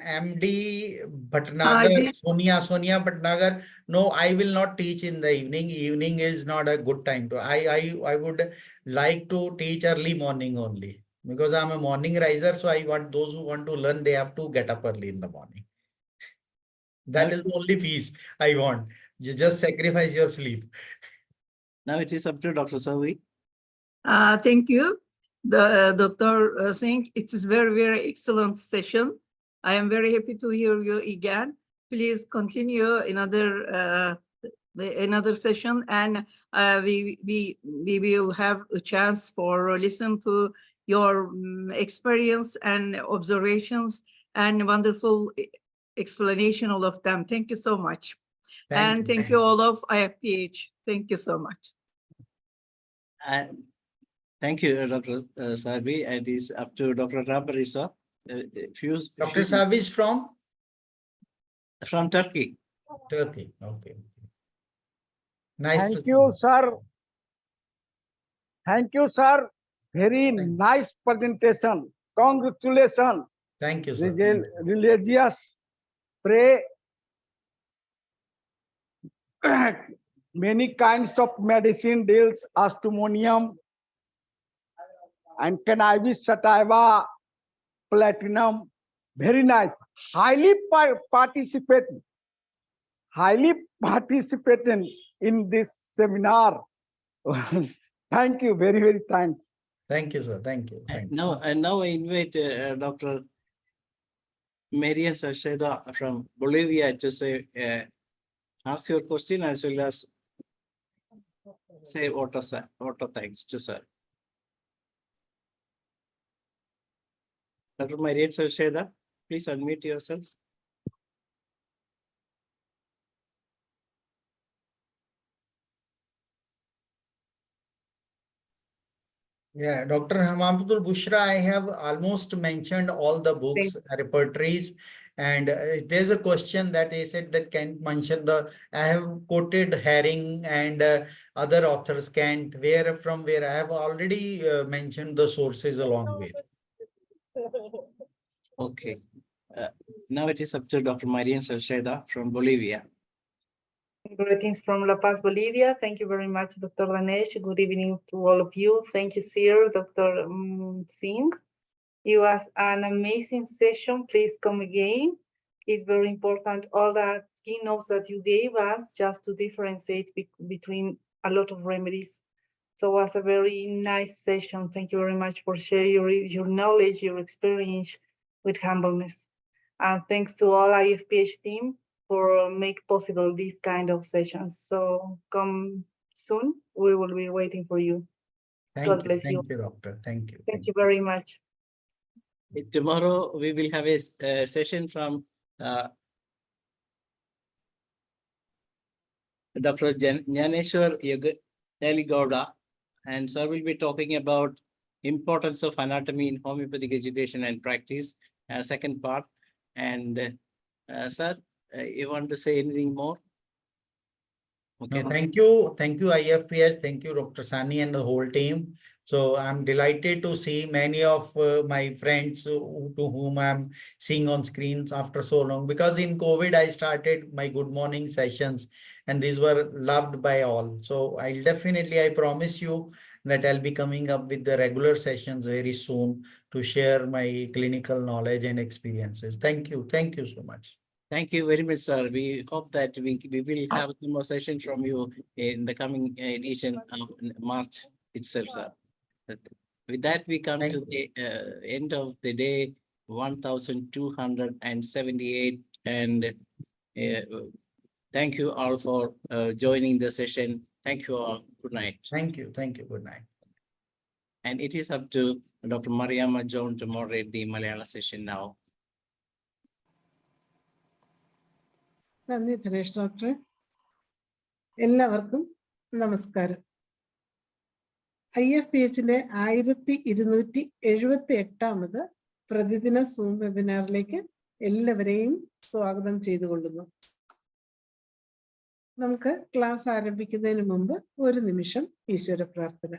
MD Bhatnagar, Sonia Bhatnagar. No, I will not teach in the evening. Evening is not a good time to. I would like to teach early morning only, because I'm a morning riser. So I want those who want to learn, they have to get up early in the morning. That is the only fees I want. You just sacrifice your sleep. Now it is up to Dr. Savi. Thank you. Dr. Singh, it is very excellent session. I am very happy to hear you again. Please continue another session, and we will have a chance for listen to your experience and observations and wonderful explanation, all of them. Thank you so much. Thank you all of IFPH. Thank you so much. Thank you, Dr. Sabi. And it's up to Dr. Rabarisa. Dr. Sabi is from Turkey. Turkey. Okay. Nice. Thank you, sir. Thank you, sir. Very nice presentation. Congratulations. Thank you, sir. Religious pray. Many kinds of medicine deals, astomonium and cannabis sativa, platinum. Very nice. Highly participating in this seminar. Thank you, very, very thanks. Thank you, sir. Thank you. Thank you. Now I invite Dr. Maria Sacheda from Bolivia to say, ask your question as well as say auto thanks to sir. Dr. Maria Sacheda, please unmute yourself. Yeah, Dr. Hamamadul Bushra, I have almost mentioned all the books, repertories, and there's a question that they said that can't mention I have quoted Herring and other authors can't, from where I have already mentioned the sources along with. Okay. Now it is up to Dr. Maria Sacheda from Bolivia. Greetings from La Paz, Bolivia. Thank you very much, Dr. Danesh. Good evening to all of you. Thank you, sir, Dr. Singh. It was an amazing session. Please come again. It's very important, all the keynotes that you gave us, just to differentiate between a lot of remedies. So it was a very nice session. Thank you very much for sharing your knowledge, your experience with humbleness. And thanks to all IFPH team for make possible these kind of sessions. So come soon. We will be waiting for you. God bless you. Thank you, doctor. Thank you. Thank you very much. Tomorrow we will have a session from Dr. Jnaneshwar Yaligowda, and sir will be talking about importance of anatomy in homeopathic education and practice, second part. And sir, you want to say anything more? Okay. No, thank you, IFPS. Thank you, Dr. Sani and the whole team. So I'm delighted to see many of my friends to whom I'm seeing on screens after so long, because in COVID, I started my good morning sessions and these were loved by all. So I promise you that I'll be coming up with the regular sessions very soon to share my clinical knowledge and experiences. Thank you. Thank you so much. Thank you very much, sir. We hope that we will have some more sessions from you in the coming edition of March itself, sir. With that, we come to the end of the day 1278, and thank you all for joining the session. Thank you all. Good night. Thank you. Thank you. Good night. And it is up to Dr. Mariamma John to moderate the Malayalam session now. നന്ദി ധനേഷ് ഡോക്ടറെ. എല്ലാവർക്കും നമസ്കാരം. IFPHന്റെ 1278ാമത് പ്രതിദിന zoom വെബിനാറിലേക്ക് എല്ലാവരെയും സ്വാഗതം ചെയ്തുകൊള്ളുന്നു. നമുക്ക് class ആരംഭിക്കുന്നതിന് മുമ്പ് ഒരു നിമിഷം ഈശ്വര പ്രാർത്ഥന.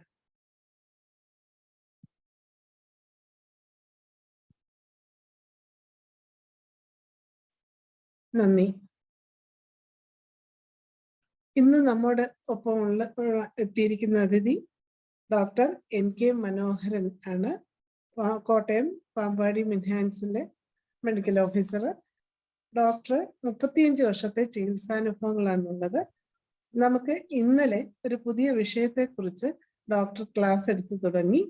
നന്ദി. ഇന്ന് നമ്മുടെ ഒപ്പം എത്തിയിരിക്കുന്ന അതിഥി ഡോക്ടർ NK മനോഹരൻ ആണ്. കോട്ടയം പാമ്പാടി മിൻഹാൻസിന്റെ മെഡിക്കൽ ഓഫീസർ. ഡോക്ടർ 35 വർഷത്തെ ചികിത്സാനുഭവങ്ങളാണുള്ളത്. നമുക്ക് ഇന്നലെ ഒരു പുതിയ വിഷയത്തെക്കുറിച്ച് ഡോക്ടർ ക്ലാസ് എടുത്തു തുടങ്ങി.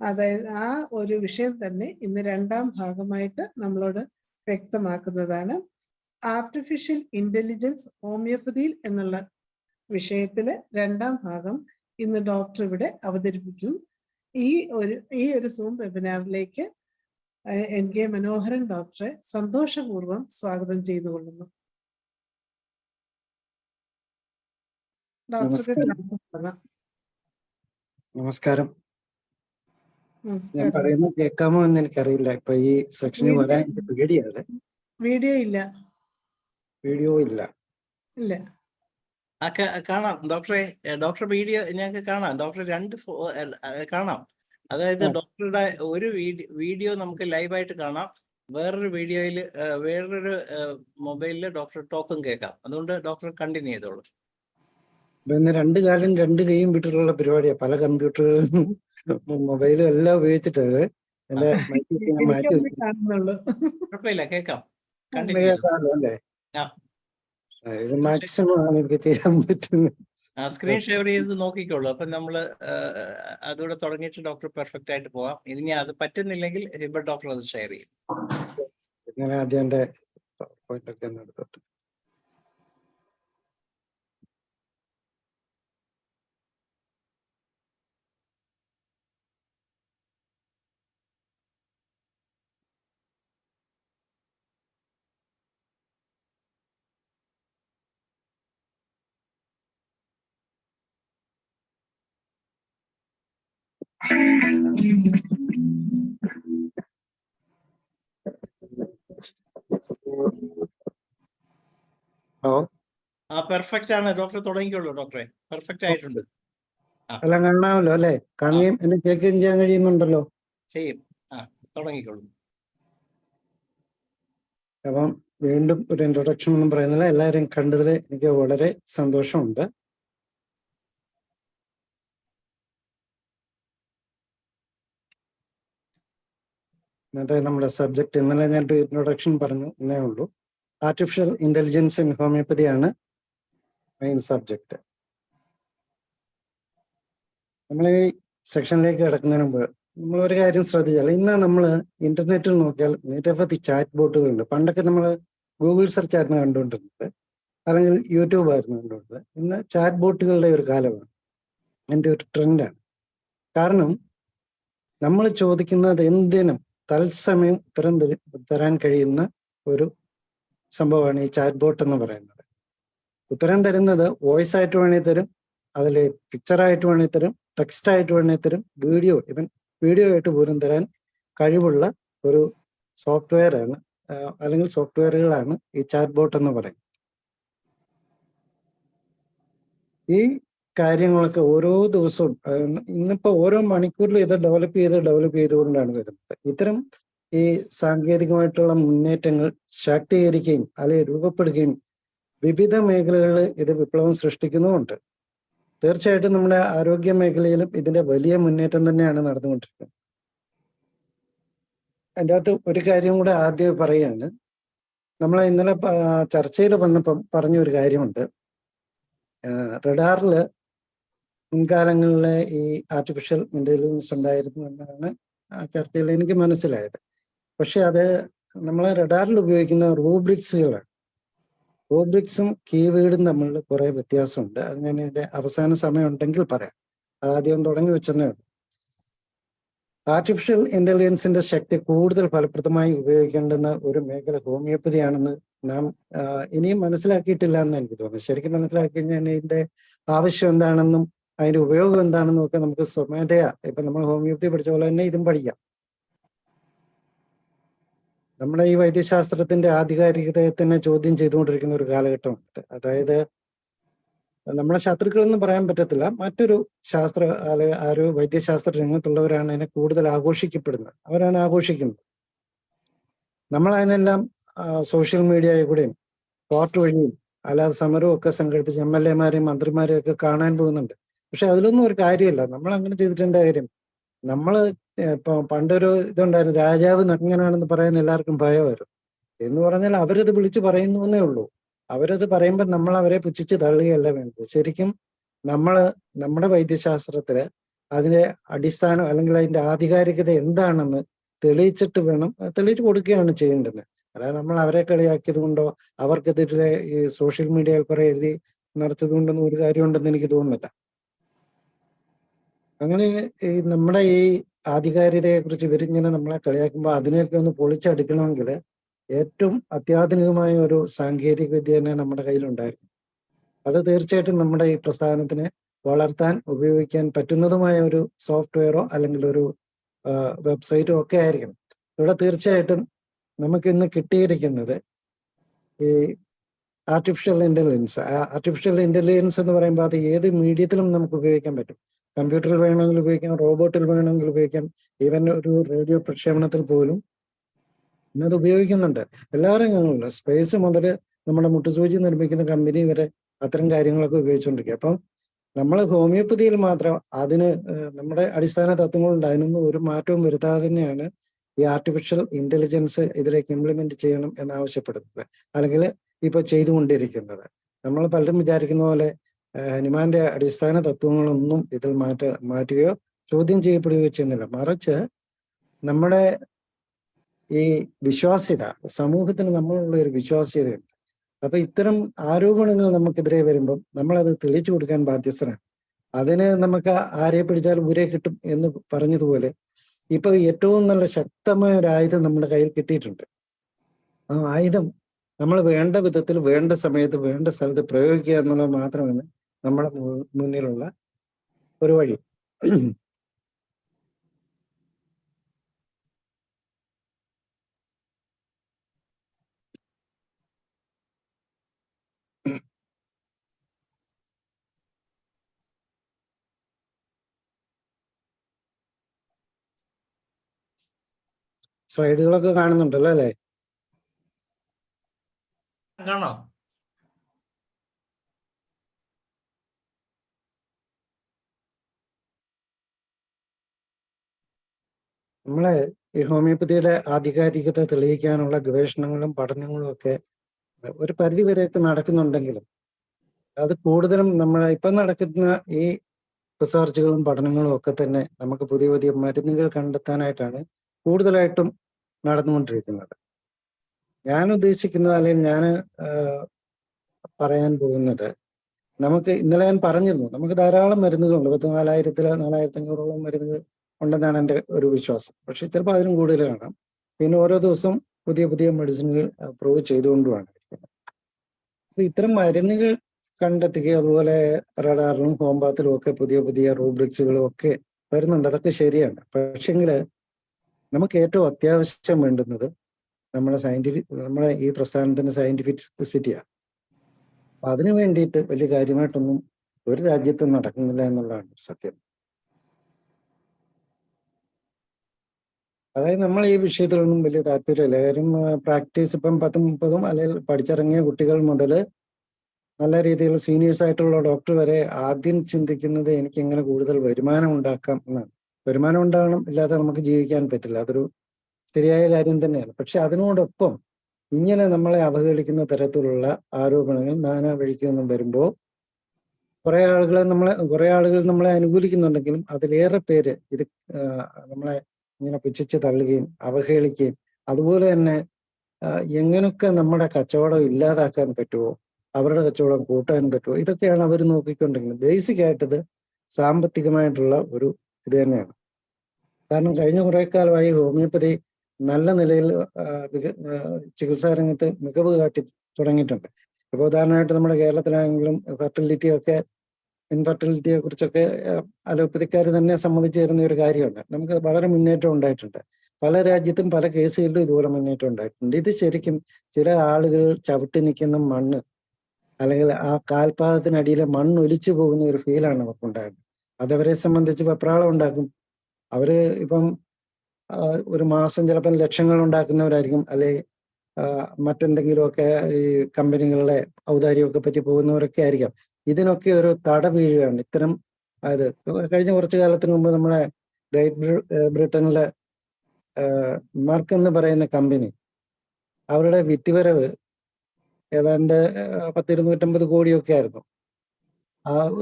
അതായത് ആ ഒരു വിഷയം തന്നെ ഇന്ന് രണ്ടാം ഭാഗമായിട്ട് നമ്മളോട് വ്യക്തമാക്കുന്നതാണ്. ആർട്ടിഫിഷ്യൽ ഇന്റലിജൻസ് ഹോമിയോപ്പതിയിൽ എന്നുള്ള വിഷയത്തിലെ രണ്ടാം ഭാഗം ഇന്ന് ഡോക്ടർ ഇവിടെ അവതരിപ്പിക്കും. ഈ ഒരു സൂം വെബിനാറിലേക്ക് NK മനോഹരൻ ഡോക്ടറെ സന്തോഷപൂർവ്വം സ്വാഗതം ചെയ്തുകൊള്ളുന്നു. നമസ്കാരം. ഞാൻ പറയുന്നത് കേൾക്കാമോ എന്ന് എനിക്കറിയില്ല. ഇപ്പൊ ഈ സെക്ഷനിൽ വരാൻ എനിക്ക് പേടിയാണ്. വീഡിയോ ഇല്ല. ഇല്ല. കാണാം ഡോക്ടറെ. ഡോക്ടർ വീഡിയോ ഞങ്ങൾക്ക് കാണാം. ഡോക്ടർ കാണാം. അതായത് ഡോക്ടറുടെ ഒരു വീഡിയോ നമുക്ക് ലൈവായിട്ട് കാണാം. വേറൊരു വീഡിയോയിൽ വേറൊരു മൊബൈലിൽ ഡോക്ടർ ടോക്കും കേൾക്കാം. അതുകൊണ്ട് ഡോക്ടർ കണ്ടിന്യൂ ചെയ്തോളൂ. പിന്നെ രണ്ട് കാലം രണ്ട് കൈയും വിട്ടിട്ടുള്ള പരിപാടിയാണ്. പല കമ്പ്യൂട്ടറുകളും മൊബൈലും എല്ലാം ഉപയോഗിച്ചിട്ടാണ് എന്റെ മാറ്റി. കുഴപ്പമില്ല, കേൾക്കാം. കേൾക്കാമല്ലോ അല്ലേ? ഇത് മാക്സിമം ആണ് എനിക്ക് ചെയ്യാൻ പറ്റുന്നത്. സ്ക്രീൻ ഷെയർ ചെയ്ത് നോക്കിക്കോളൂ. അപ്പം നമ്മൾ അതുകൂടെ തുടങ്ങിയിട്ട് ഡോക്ടർ പെർഫെക്റ്റ് ആയിട്ട് പോവാം. ഇനി അത് പറ്റുന്നില്ലെങ്കിൽ ഹിബ ഡോക്ടർ അത് ഷെയർ ചെയ്യും. ഞാൻ ആദ്യം എൻ്റെ പോയിന്റ് ഒക്കെ ഒന്ന് എടുത്തോട്ടെ. ഹലോ, പെർഫെക്റ്റ് ആണ് ഡോക്ടർ, തുടങ്ങിക്കോളൂ ഡോക്ടറെ. പെർഫെക്റ്റ് ആയിട്ടുണ്ട്. എല്ലാം കാണാമല്ലോ അല്ലേ? കാണുകയും എന്നെ കേൾക്കുകയും ചെയ്യാൻ കഴിയുന്നുണ്ടല്ലോ. ചെയ്യും. തുടങ്ങിക്കോളൂ. അപ്പം വീണ്ടും ഒരു ഇൻട്രൊഡക്ഷൻ ഒന്നും പറയുന്നില്ല. എല്ലാവരും കണ്ടതിൽ എനിക്ക് വളരെ സന്തോഷമുണ്ട്. ഇന്നത്തെ നമ്മുടെ സബ്ജക്ട്, ഇന്നലെ ഞാൻ ഒരു ഇൻട്രൊഡക്ഷൻ പറഞ്ഞു എന്നേ ഉള്ളൂ. ആർട്ടിഫിഷ്യൽ ഇന്റലിജൻസ് ഇൻ ഹോമിയോപ്പതി ആണ് മെയിൻ സബ്ജക്ട്. നമ്മൾ ഈ സെക്ഷനിലേക്ക് കിടക്കുന്നതിന് മുമ്പ് നമ്മൾ ഒരു കാര്യം ശ്രദ്ധിച്ചാൽ, ഇന്ന് നമ്മൾ ഇന്റർനെറ്റിൽ നോക്കിയാൽ നിരവധി ചാറ്റ് ബോട്ടുകളുണ്ട്. പണ്ടൊക്കെ നമ്മൾ ഗൂഗിൾ സെർച്ച് ആയിരുന്നു കണ്ടുകൊണ്ടിരുന്നത്, അല്ലെങ്കിൽ യൂട്യൂബ് ആയിരുന്നു കണ്ടുകൊണ്ടിരുന്നത്. ഇന്ന് ചാറ്റ് ബോട്ടുകളുടെ ഒരു കാലമാണ്, എൻ്റെ ഒരു ട്രെൻഡാണ്. കാരണം നമ്മൾ ചോദിക്കുന്നത് എന്തിനും തത്സമയം ഉത്തരം തരാൻ കഴിയുന്ന ഒരു സംഭവമാണ് ഈ ചാറ്റ് ബോട്ട് എന്ന് പറയുന്നത്. ഉത്തരം തരുന്നത് വോയിസ് ആയിട്ട് വേണേൽ തരും, അതിൽ പിക്ചറായിട്ട് വേണേൽ തരും, ടെക്സ്റ്റ് ആയിട്ട് വേണേൽ തരും, ഇവൻ വീഡിയോ ആയിട്ട് പോലും തരാൻ കഴിവുള്ള ഒരു സോഫ്റ്റ്വെയർ ആണ്, അല്ലെങ്കിൽ സോഫ്റ്റ്വെയറുകളാണ് ഈ ചാറ്റ് ബോട്ട് എന്ന് പറയുന്നത്. ഈ കാര്യങ്ങളൊക്കെ ഓരോ ദിവസവും, ഇന്നിപ്പോ ഓരോ മണിക്കൂറിൽ ഇത് ഡെവലപ്പ് ചെയ്തുകൊണ്ടാണ് വരുന്നത്. ഇത്തരം ഈ സാങ്കേതികമായിട്ടുള്ള മുന്നേറ്റങ്ങൾ ശാക്തീകരിക്കുകയും അല്ലെങ്കിൽ രൂപപ്പെടുകയും വിവിധ മേഖലകളിൽ ഇത് വിപ്ലവം സൃഷ്ടിക്കുന്നുമുണ്ട്. തീർച്ചയായിട്ടും നമ്മുടെ ആരോഗ്യ മേഖലയിലും ഇതിന്റെ വലിയ മുന്നേറ്റം തന്നെയാണ് നടന്നുകൊണ്ടിരിക്കുന്നത്. അതിൻ്റെ അകത്ത് ഒരു കാര്യം കൂടെ ആദ്യം പറയുകയാണ്. നമ്മൾ ഇന്നലെ ചർച്ചയിൽ വന്നപ്പം പറഞ്ഞൊരു കാര്യമുണ്ട്. റഡാറിൽ മുൻകാലങ്ങളിലെ ഈ ആർട്ടിഫിഷ്യൽ ഇന്റലിജൻസ് ഉണ്ടായിരുന്നു എന്നാണ് ആ ചർച്ചയിൽ എനിക്ക് മനസ്സിലായത്. പക്ഷെ അത് നമ്മൾ റഡാറിൽ ഉപയോഗിക്കുന്ന റൂബ്രിക്സുകളാണ്. റൂബ്രിക്സും കീവേഡും തമ്മിൽ കുറെ വ്യത്യാസമുണ്ട്. അത് ഞാൻ ഇതിന്റെ അവസാന സമയം ഉണ്ടെങ്കിൽ പറയാം. ആദ്യം തുടങ്ങി വെച്ചെന്നേ ഉള്ളൂ. ആർട്ടിഫിഷ്യൽ ഇന്റലിജൻസിന്റെ ശക്തി കൂടുതൽ ഫലപ്രദമായി ഉപയോഗിക്കേണ്ടുന്ന ഒരു മേഖല ഹോമിയോപ്പതിയാണെന്ന് നാം ഇനിയും മനസ്സിലാക്കിയിട്ടില്ല എന്ന് എനിക്ക് തോന്നുന്നു. ശരിക്കും മനസ്സിലാക്കി കഴിഞ്ഞാൽ ഇതിന്റെ ആവശ്യം എന്താണെന്നും അതിന്റെ ഉപയോഗം എന്താണെന്നും ഒക്കെ നമുക്ക് സ്വമേധയാ, ഇപ്പൊ നമ്മൾ ഹോമിയോപ്പതി പഠിച്ച പോലെ തന്നെ ഇതും പഠിക്കാം. നമ്മുടെ ഈ വൈദ്യശാസ്ത്രത്തിന്റെ ആധികാരികതയെ തന്നെ ചോദ്യം ചെയ്തുകൊണ്ടിരിക്കുന്ന ഒരു കാലഘട്ടമുണ്ട്. അതായത് നമ്മളെ ശത്രുക്കളെന്ന് പറയാൻ പറ്റത്തില്ല, മറ്റൊരു ശാസ്ത്ര ആ ഒരു വൈദ്യശാസ്ത്ര രംഗത്തുള്ളവരാണ് അതിനെ കൂടുതൽ ആഘോഷിക്കപ്പെടുന്നത്, അവരാണ് ആഘോഷിക്കുന്നത്. നമ്മൾ അതിനെല്ലാം സോഷ്യൽ മീഡിയയിൽ കൂടെയും കോർട്ട് വഴിയും അല്ലാതെ സമരവും ഒക്കെ സംഘടിപ്പിച്ച് MLA-മാരെയും മന്ത്രിമാരെയും ഒക്കെ കാണാൻ പോകുന്നുണ്ട്. പക്ഷെ അതിലൊന്നും ഒരു കാര്യമില്ല. നമ്മൾ അങ്ങനെ ചെയ്തിട്ടെന്താ കാര്യം? നമ്മൾ ഇപ്പൊ പണ്ടൊരു ഇതുണ്ടായിരുന്നു, രാജാവ് നഗ്നനാണെന്ന് പറയാൻ എല്ലാവർക്കും ഭയമായിരുന്നു. എന്ന് പറഞ്ഞാൽ അവരത് വിളിച്ചു പറയുന്നു എന്നേ ഉള്ളൂ. അവരത് പറയുമ്പോൾ നമ്മൾ അവരെ പുച്ഛിച്ച് തള്ളുകയല്ല വേണ്ടത്. ശരിക്കും നമ്മുടെ വൈദ്യശാസ്ത്രത്തില് അതിന്റെ അടിസ്ഥാനം അല്ലെങ്കിൽ അതിന്റെ ആധികാരികത എന്താണെന്ന് തെളിയിച്ചു കൊടുക്കുകയാണ് ചെയ്യേണ്ടത്. അല്ലാതെ നമ്മൾ അവരെ കളിയാക്കിയത് കൊണ്ടോ അവർക്കെതിരെ ഈ സോഷ്യൽ മീഡിയയിൽ കുറെ എഴുതി നടത്തിയത് കൊണ്ടൊന്നും ഒരു കാര്യമുണ്ടെന്ന് എനിക്ക് തോന്നുന്നില്ല. അങ്ങനെ ഈ നമ്മുടെ ഈ ആധികാരികതയെ കുറിച്ച് ഇവരിങ്ങനെ നമ്മളെ കളിയാക്കുമ്പോൾ അതിനെയൊക്കെ ഒന്ന് പൊളിച്ചടുക്കണമെങ്കിൽ ഏറ്റവും അത്യാധുനികമായ ഒരു സാങ്കേതിക വിദ്യ തന്നെ നമ്മുടെ കയ്യിലുണ്ടായിരുന്നു. അത് തീർച്ചയായിട്ടും നമ്മുടെ ഈ പ്രസ്ഥാനത്തിനെ വളർത്താൻ ഉപയോഗിക്കാൻ പറ്റുന്നതുമായ ഒരു സോഫ്റ്റ്വെയറോ അല്ലെങ്കിൽ ഒരു വെബ്സൈറ്റോ ഒക്കെ ആയിരിക്കണം. ഇവിടെ തീർച്ചയായിട്ടും നമുക്ക് ഇന്ന് കിട്ടിയിരിക്കുന്നത് ഈ ആർട്ടിഫിഷ്യൽ ഇന്റലിജൻസ് എന്ന് പറയുമ്പോൾ അത് ഏത് മീഡിയത്തിലും നമുക്ക് ഉപയോഗിക്കാൻ പറ്റും. കമ്പ്യൂട്ടറിൽ വേണമെങ്കിൽ ഉപയോഗിക്കാം, റോബോട്ടിൽ വേണമെങ്കിൽ ഉപയോഗിക്കാം, ഈവൻ ഒരു റേഡിയോ പ്രക്ഷേപണത്തിൽ പോലും ഇന്നത് ഉപയോഗിക്കുന്നുണ്ട്. എല്ലാ രംഗങ്ങളിലും, സ്പേസ് മുതൽ നമ്മുടെ മുട്ടുസൂചി നിർമ്മിക്കുന്ന കമ്പനി വരെ അത്തരം കാര്യങ്ങളൊക്കെ ഉപയോഗിച്ചുകൊണ്ടിരിക്കുക. അപ്പം നമ്മൾ ഹോമിയോപ്പതിയിൽ മാത്രം അതിന് നമ്മുടെ അടിസ്ഥാന തത്വങ്ങളുണ്ട്, അതിനൊന്നും ഒരു മാറ്റവും വരുത്താതെ തന്നെയാണ് ഈ ആർട്ടിഫിഷ്യൽ ഇന്റലിജൻസ് ഇതിലേക്ക് ഇംപ്ലിമെന്റ് ചെയ്യണം എന്നാവശ്യപ്പെടുന്നത്, അല്ലെങ്കിൽ ഇപ്പൊ ചെയ്തുകൊണ്ടിരിക്കുന്നത്. നമ്മൾ പലരും വിചാരിക്കുന്ന പോലെ ഹനുമാന്റെ അടിസ്ഥാന തത്വങ്ങളൊന്നും ഇതിൽ മാറ്റുകയോ ചോദ്യം ചെയ്യപ്പെടുകയോ ചെയ്യുന്നില്ല. മറിച്ച് നമ്മുടെ ഈ വിശ്വാസ്യത, സമൂഹത്തിന് നമ്മളുള്ള ഒരു വിശ്വാസ്യതയുണ്ട്. അപ്പൊ ഇത്തരം ആരോപണങ്ങൾ നമുക്കെതിരെ വരുമ്പം നമ്മളത് തെളിയിച്ചു കൊടുക്കാൻ ബാധ്യസ്ഥരാണ്. അതിന് നമുക്ക് ആരെ പിടിച്ചാൽ ഊരെ കിട്ടും എന്ന് പറഞ്ഞതുപോലെ ഇപ്പൊ ഏറ്റവും നല്ല ശക്തമായ ഒരു ആയുധം നമ്മുടെ കയ്യിൽ കിട്ടിയിട്ടുണ്ട്. ആ ആയുധം നമ്മൾ വേണ്ട വിധത്തിൽ, വേണ്ട സമയത്ത്, വേണ്ട സ്ഥലത്ത് പ്രയോഗിക്കുക എന്നുള്ളത് മാത്രമാണ് നമ്മുടെ മുന്നിലുള്ള ഒരു വഴി. സ്ലൈഡുകളൊക്കെ കാണുന്നുണ്ടല്ലോ അല്ലേ? കാണാം. നമ്മളെ ഈ ഹോമിയോപ്പതിയുടെ ആധികാരികത തെളിയിക്കാനുള്ള ഗവേഷണങ്ങളും പഠനങ്ങളും ഒക്കെ ഒരു പരിധി വരെയൊക്കെ നടക്കുന്നുണ്ടെങ്കിലും അത് കൂടുതലും നമ്മളെ ഇപ്പം നടക്കുന്ന ഈ റിസർച്ചുകളും പഠനങ്ങളും ഒക്കെ തന്നെ നമുക്ക് പുതിയ പുതിയ മരുന്നുകൾ കണ്ടെത്താനായിട്ടാണ് കൂടുതലായിട്ടും നടന്നുകൊണ്ടിരിക്കുന്നത്. ഞാൻ ഉദ്ദേശിക്കുന്നത്, അല്ലെങ്കിൽ ഞാൻ പറയാൻ പോകുന്നത്, നമുക്ക് ഇന്നലെ ഞാൻ പറഞ്ഞിരുന്നു, നമുക്ക് ധാരാളം മരുന്നുകളുണ്ട്. 44,000-4500 മരുന്നുകൾ ഉണ്ടെന്നാണ് എൻ്റെ ഒരു വിശ്വാസം. പക്ഷെ ചിലപ്പോൾ അതിനും കൂടുതൽ കാണാം. പിന്നെ ഓരോ ദിവസവും പുതിയ പുതിയ മെഡിസിനുകൾ അപ്രൂവ് ചെയ്തുകൊണ്ടുമാണ് ഇരിക്കുന്നത്. അപ്പൊ ഇത്തരം മരുന്നുകൾ കണ്ടെത്തുകയും അതുപോലെ റഡാറിലും ഹോംബാത്തിലും ഒക്കെ പുതിയ പുതിയ റൂബ്രിക്സുകളും ഒക്കെ വരുന്നുണ്ട്. അതൊക്കെ ശരിയാണ്. പക്ഷെങ്കിൽ നമുക്ക് ഏറ്റവും അത്യാവശ്യം വേണ്ടുന്നത് നമ്മളെ ഈ പ്രസ്ഥാനത്തിന്റെ സയന്റിഫിസിറ്റിയാണ്. അപ്പൊ അതിനു വേണ്ടിയിട്ട് വലിയ കാര്യമായിട്ടൊന്നും ഒരു രാജ്യത്തും നടക്കുന്നില്ല എന്നുള്ളതാണ് സത്യം. അതായത് നമ്മൾ ഈ വിഷയത്തിലൊന്നും വലിയ താല്പര്യമില്ല. കാര്യം പ്രാക്ടീസ് ഇപ്പം 10-30 അല്ലെങ്കിൽ പഠിച്ചിറങ്ങിയ കുട്ടികൾ മുതൽ നല്ല രീതിയിൽ സീനിയേഴ്സ് ആയിട്ടുള്ള ഡോക്ടർ വരെ ആദ്യം ചിന്തിക്കുന്നത് എനിക്ക് എങ്ങനെ കൂടുതൽ വരുമാനം ഉണ്ടാക്കാം എന്നാണ്. വരുമാനം ഉണ്ടാകണം, ഇല്ലാതെ നമുക്ക് ജീവിക്കാൻ പറ്റില്ല. അതൊരു ശരിയായ കാര്യം തന്നെയാണ്. പക്ഷെ അതിനോടൊപ്പം ഇങ്ങനെ നമ്മളെ അവഹേളിക്കുന്ന തരത്തിലുള്ള ആരോപണങ്ങൾ നാനാ വഴിക്ക് നിന്നും വരുമ്പോൾ കുറെ ആളുകൾ നമ്മളെ അനുകൂലിക്കുന്നുണ്ടെങ്കിലും അതിലേറെ പേര് ഇത് നമ്മളെ ഇങ്ങനെ പുച്ഛിച്ച് തള്ളുകയും അവഹേളിക്കുകയും അതുപോലെ തന്നെ എങ്ങനെയൊക്കെ നമ്മുടെ കച്ചവടം ഇല്ലാതാക്കാൻ പറ്റുമോ, അവരുടെ കച്ചവടം കൂട്ടാൻ പറ്റുമോ, ഇതൊക്കെയാണ് അവർ നോക്കിക്കൊണ്ടിരിക്കുന്നത്. ബേസിക് ആയിട്ടത് സാമ്പത്തികമായിട്ടുള്ള ഒരു ഇത് തന്നെയാണ്. കാരണം കഴിഞ്ഞ കുറെ കാലമായി ഹോമിയോപ്പതി നല്ല നിലയിൽ ചികിത്സാ രംഗത്ത് മികവ് കാട്ടി തുടങ്ങിയിട്ടുണ്ട്. ഇപ്പോൾ ഉദാഹരണമായിട്ട് നമ്മുടെ കേരളത്തിലാണെങ്കിലും ഇൻഫെർട്ടിലിറ്റിയെ കുറിച്ചൊക്കെ അലോപ്പതിക്കാർ തന്നെ സമ്മതിച്ചു തരുന്ന ഒരു കാര്യമുണ്ട്. നമുക്ക് വളരെ മുന്നേറ്റം ഉണ്ടായിട്ടുണ്ട്. പല രാജ്യത്തും പല കേസുകളിലും ഇതുപോലെ മുന്നേറ്റം ഉണ്ടായിട്ടുണ്ട്. ഇത് ശരിക്കും ചില ആളുകൾ ചവിട്ടി നിൽക്കുന്ന മണ്ണ്, അല്ലെങ്കിൽ ആ കാൽപാദത്തിനടിയിലെ മണ്ണ് ഒലിച്ചു പോകുന്ന ഒരു ഫീലാണ് അവർക്കുണ്ടായത്. അതവരെ സംബന്ധിച്ച് വെപ്രാളം ഉണ്ടാക്കും. അവര് ഇപ്പം ഒരു മാസം ചിലപ്പോൾ ലക്ഷങ്ങൾ ഉണ്ടാക്കുന്നവരായിരിക്കും, അല്ലെ മറ്റെന്തെങ്കിലുമൊക്കെ ഈ കമ്പനികളുടെ ഔദാര്യമൊക്കെ പറ്റി പോകുന്നവരൊക്കെ ആയിരിക്കാം. ഇതിനൊക്കെ ഒരു തട വീഴുകയാണ് ഇത്തരം. അതായത് കഴിഞ്ഞ കുറച്ചു കാലത്തിന് മുമ്പ് നമ്മളെ ഗ്രേറ്റ് ബ്രിട്ടനിലെ മാർക്ക് എന്ന് പറയുന്ന കമ്പനി, അവരുടെ വിറ്റുവരവ് ഏതാണ്ട് 250 കോടിയൊക്കെ ആയിരുന്നു.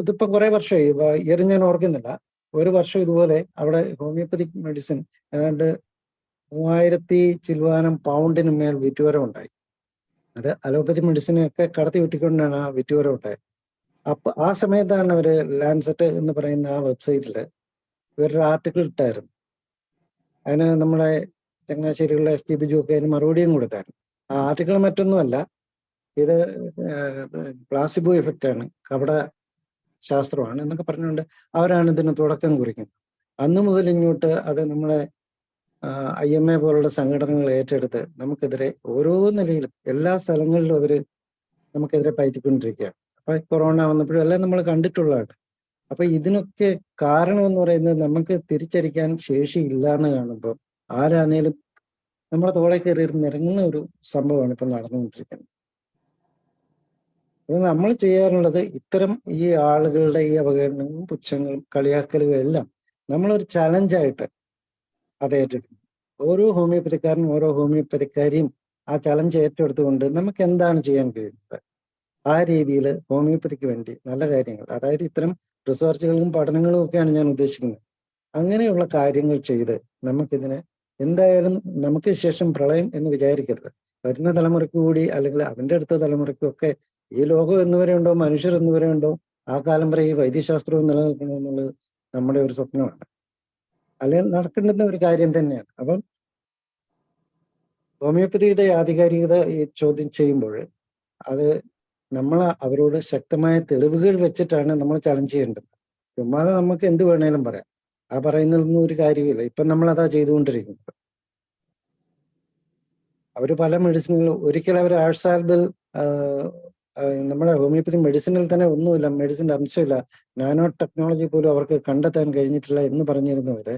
ഇതിപ്പോ കുറെ വർഷമായി, ഇയർ ഞാൻ ഓർക്കുന്നില്ല. ഒരു വർഷം ഇതുപോലെ അവിടെ ഹോമിയോപ്പതിക് മെഡിസിൻ ഏതാണ്ട് 3000 ചില്വാനം പൗണ്ടിന് മേൽ വിറ്റുവരവ് ഉണ്ടായി. അത് അലോപ്പതി മെഡിസിനൊക്കെ കടത്തി വിട്ടിക്കൊണ്ടാണ് ആ വിറ്റുവരവ് ഉണ്ടായത്. അപ്പൊ ആ സമയത്താണ് അവര് ലാൻസെറ്റ് എന്ന് പറയുന്ന ആ വെബ്സൈറ്റിൽ ഇവരൊരു ആർട്ടിക്കിൾ ഇട്ടായിരുന്നു. അതിന് നമ്മളെ ചങ്ങനാശ്ശേരിയുള്ള ST ബിജു ഒക്കെ അതിന് മറുപടിയും കൊടുത്തായിരുന്നു. ആ ആർട്ടിക്കിൾ മറ്റൊന്നുമല്ല, ഇത് പ്ലാസിബോ എഫക്റ്റ് ആണ്, കപട ശാസ്ത്രമാണ് എന്നൊക്കെ പറഞ്ഞുകൊണ്ട് അവരാണ് ഇതിന് തുടക്കം കുറിക്കുന്നത്. അന്നു മുതൽ ഇങ്ങോട്ട് അത് നമ്മളെ IMA പോലുള്ള സംഘടനകൾ ഏറ്റെടുത്ത് നമുക്കെതിരെ ഓരോ നിലയിലും എല്ലാ സ്ഥലങ്ങളിലും അവര് നമുക്കെതിരെ പയറ്റിക്കൊണ്ടിരിക്കുകയാണ്. അപ്പൊ കൊറോണ വന്നപ്പോഴും എല്ലാം നമ്മൾ കണ്ടിട്ടുള്ളതാണ്. അപ്പൊ ഇതിനൊക്കെ കാരണം എന്ന് പറയുന്നത് നമുക്ക് തിരിച്ചടിക്കാൻ ശേഷിയില്ല എന്ന് കാണുമ്പോൾ ആരാണേലും നമ്മളെ തോളെ കയറി നിറങ്ങുന്ന ഒരു സംഭവമാണ് ഇപ്പൊ നടന്നുകൊണ്ടിരിക്കുന്നത്. അപ്പൊ നമ്മൾ ചെയ്യാറുള്ളത് ഇത്തരം ഈ ആളുകളുടെ ഈ അവഹേളനങ്ങളും പുച്ഛങ്ങളും കളിയാക്കലുകളും എല്ലാം നമ്മളൊരു ചലഞ്ചായിട്ട് അത് ഏറ്റെടുക്കും. ഓരോ ഹോമിയോപ്പതിക്കാരനും ഓരോ ഹോമിയോപ്പതിക്കാരിയും ആ ചലഞ്ച് ഏറ്റെടുത്തുകൊണ്ട് നമുക്ക് എന്താണ് ചെയ്യാൻ കഴിയുന്നത്, ആ രീതിയിൽ ഹോമിയോപ്പതിക്ക് വേണ്ടി നല്ല കാര്യങ്ങൾ, അതായത് ഇത്തരം റിസർച്ചുകളും പഠനങ്ങളും ഒക്കെയാണ് ഞാൻ ഉദ്ദേശിക്കുന്നത്. അങ്ങനെയുള്ള കാര്യങ്ങൾ ചെയ്ത് നമുക്കിതിനെ എന്തായാലും നമുക്ക് ശേഷം പ്രളയം എന്ന് വിചാരിക്കരുത്. വരുന്ന തലമുറയ്ക്ക് കൂടി അല്ലെങ്കിൽ അതിൻ്റെ അടുത്ത തലമുറയ്ക്കൊക്കെ ഈ ലോകം എന്നുവരെ ഉണ്ടോ, മനുഷ്യർ എന്നുവരെ ഉണ്ടോ, ആ കാലം വരെ ഈ വൈദ്യശാസ്ത്രവും നിലനിൽക്കണമെന്നുള്ളത് നമ്മുടെ ഒരു സ്വപ്നമാണ്, അല്ലെങ്കിൽ നടക്കേണ്ടുന്ന ഒരു കാര്യം തന്നെയാണ്. അപ്പം ഹോമിയോപ്പതിയുടെ ആധികാരികത ഈ ചോദ്യം ചെയ്യുമ്പോൾ അത് നമ്മൾ അവരോട് ശക്തമായ തെളിവുകൾ വെച്ചിട്ടാണ് നമ്മൾ ചലഞ്ച് ചെയ്യേണ്ടത്. ചുമ്മാതെ നമുക്ക് എന്ത് വേണേലും പറയാം, ആ പറയുന്നതൊന്നും ഒരു കാര്യമില്ല. ഇപ്പം നമ്മൾ അതാ ചെയ്തുകൊണ്ടിരിക്കുന്നത്. അവർ പല മെഡിസിനുകൾ, ഒരിക്കലും അവർ ആഴ്സാൽബിൽ നമ്മുടെ ഹോമിയോപ്പതി മെഡിസിനിൽ തന്നെ ഒന്നുമില്ല, മെഡിസിൻ്റെ അംശമില്ല, നാനോ ടെക്നോളജി പോലും അവർക്ക് കണ്ടെത്താൻ കഴിഞ്ഞിട്ടില്ല എന്ന് പറഞ്ഞിരുന്നവര്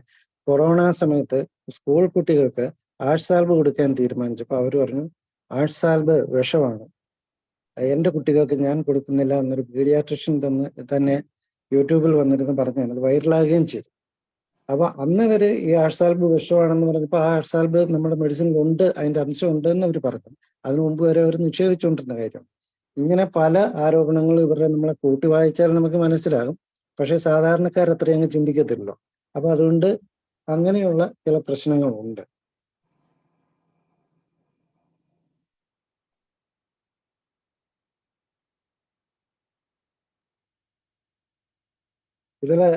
കൊറോണ സമയത്ത് സ്കൂൾ കുട്ടികൾക്ക് ആഴ്സാൽബ് കൊടുക്കാൻ തീരുമാനിച്ചപ്പോൾ അവർ പറഞ്ഞു ആഴ്സാൽബ് വിഷമാണ്, എൻ്റെ കുട്ടികൾക്ക് ഞാൻ കൊടുക്കുന്നില്ല എന്നൊരു പീഡിയാട്രിഷ്യൻ തന്നെ യൂട്യൂബിൽ വന്നിരുന്ന് പറഞ്ഞാണ്, അത് വൈറലാകുകയും ചെയ്തു. അപ്പൊ അന്ന് വരെ ഈ ആഴ്സാൽബ് വിഷമാണെന്ന് പറഞ്ഞപ്പോൾ ആ ആഴ്സാൽബ് നമ്മുടെ മെഡിസിനിലുണ്ട്, അതിന്റെ അംശം ഉണ്ട് എന്ന് അവർ പറഞ്ഞു. അതിനു മുമ്പ് വരെ അവർ നിഷേധിച്ചുകൊണ്ടിരുന്ന കാര്യമാണ്. ഇങ്ങനെ പല ആരോപണങ്ങളും ഇവരുടെ നമ്മളെ കൂട്ടി വായിച്ചാൽ നമുക്ക് മനസ്സിലാകും. പക്ഷെ സാധാരണക്കാർ അത്രയും അങ്ങ് ചിന്തിക്കത്തില്ലല്ലോ. അപ്പൊ അതുകൊണ്ട് അങ്ങനെയുള്ള ചില പ്രശ്നങ്ങളുണ്ട്. ഇതില്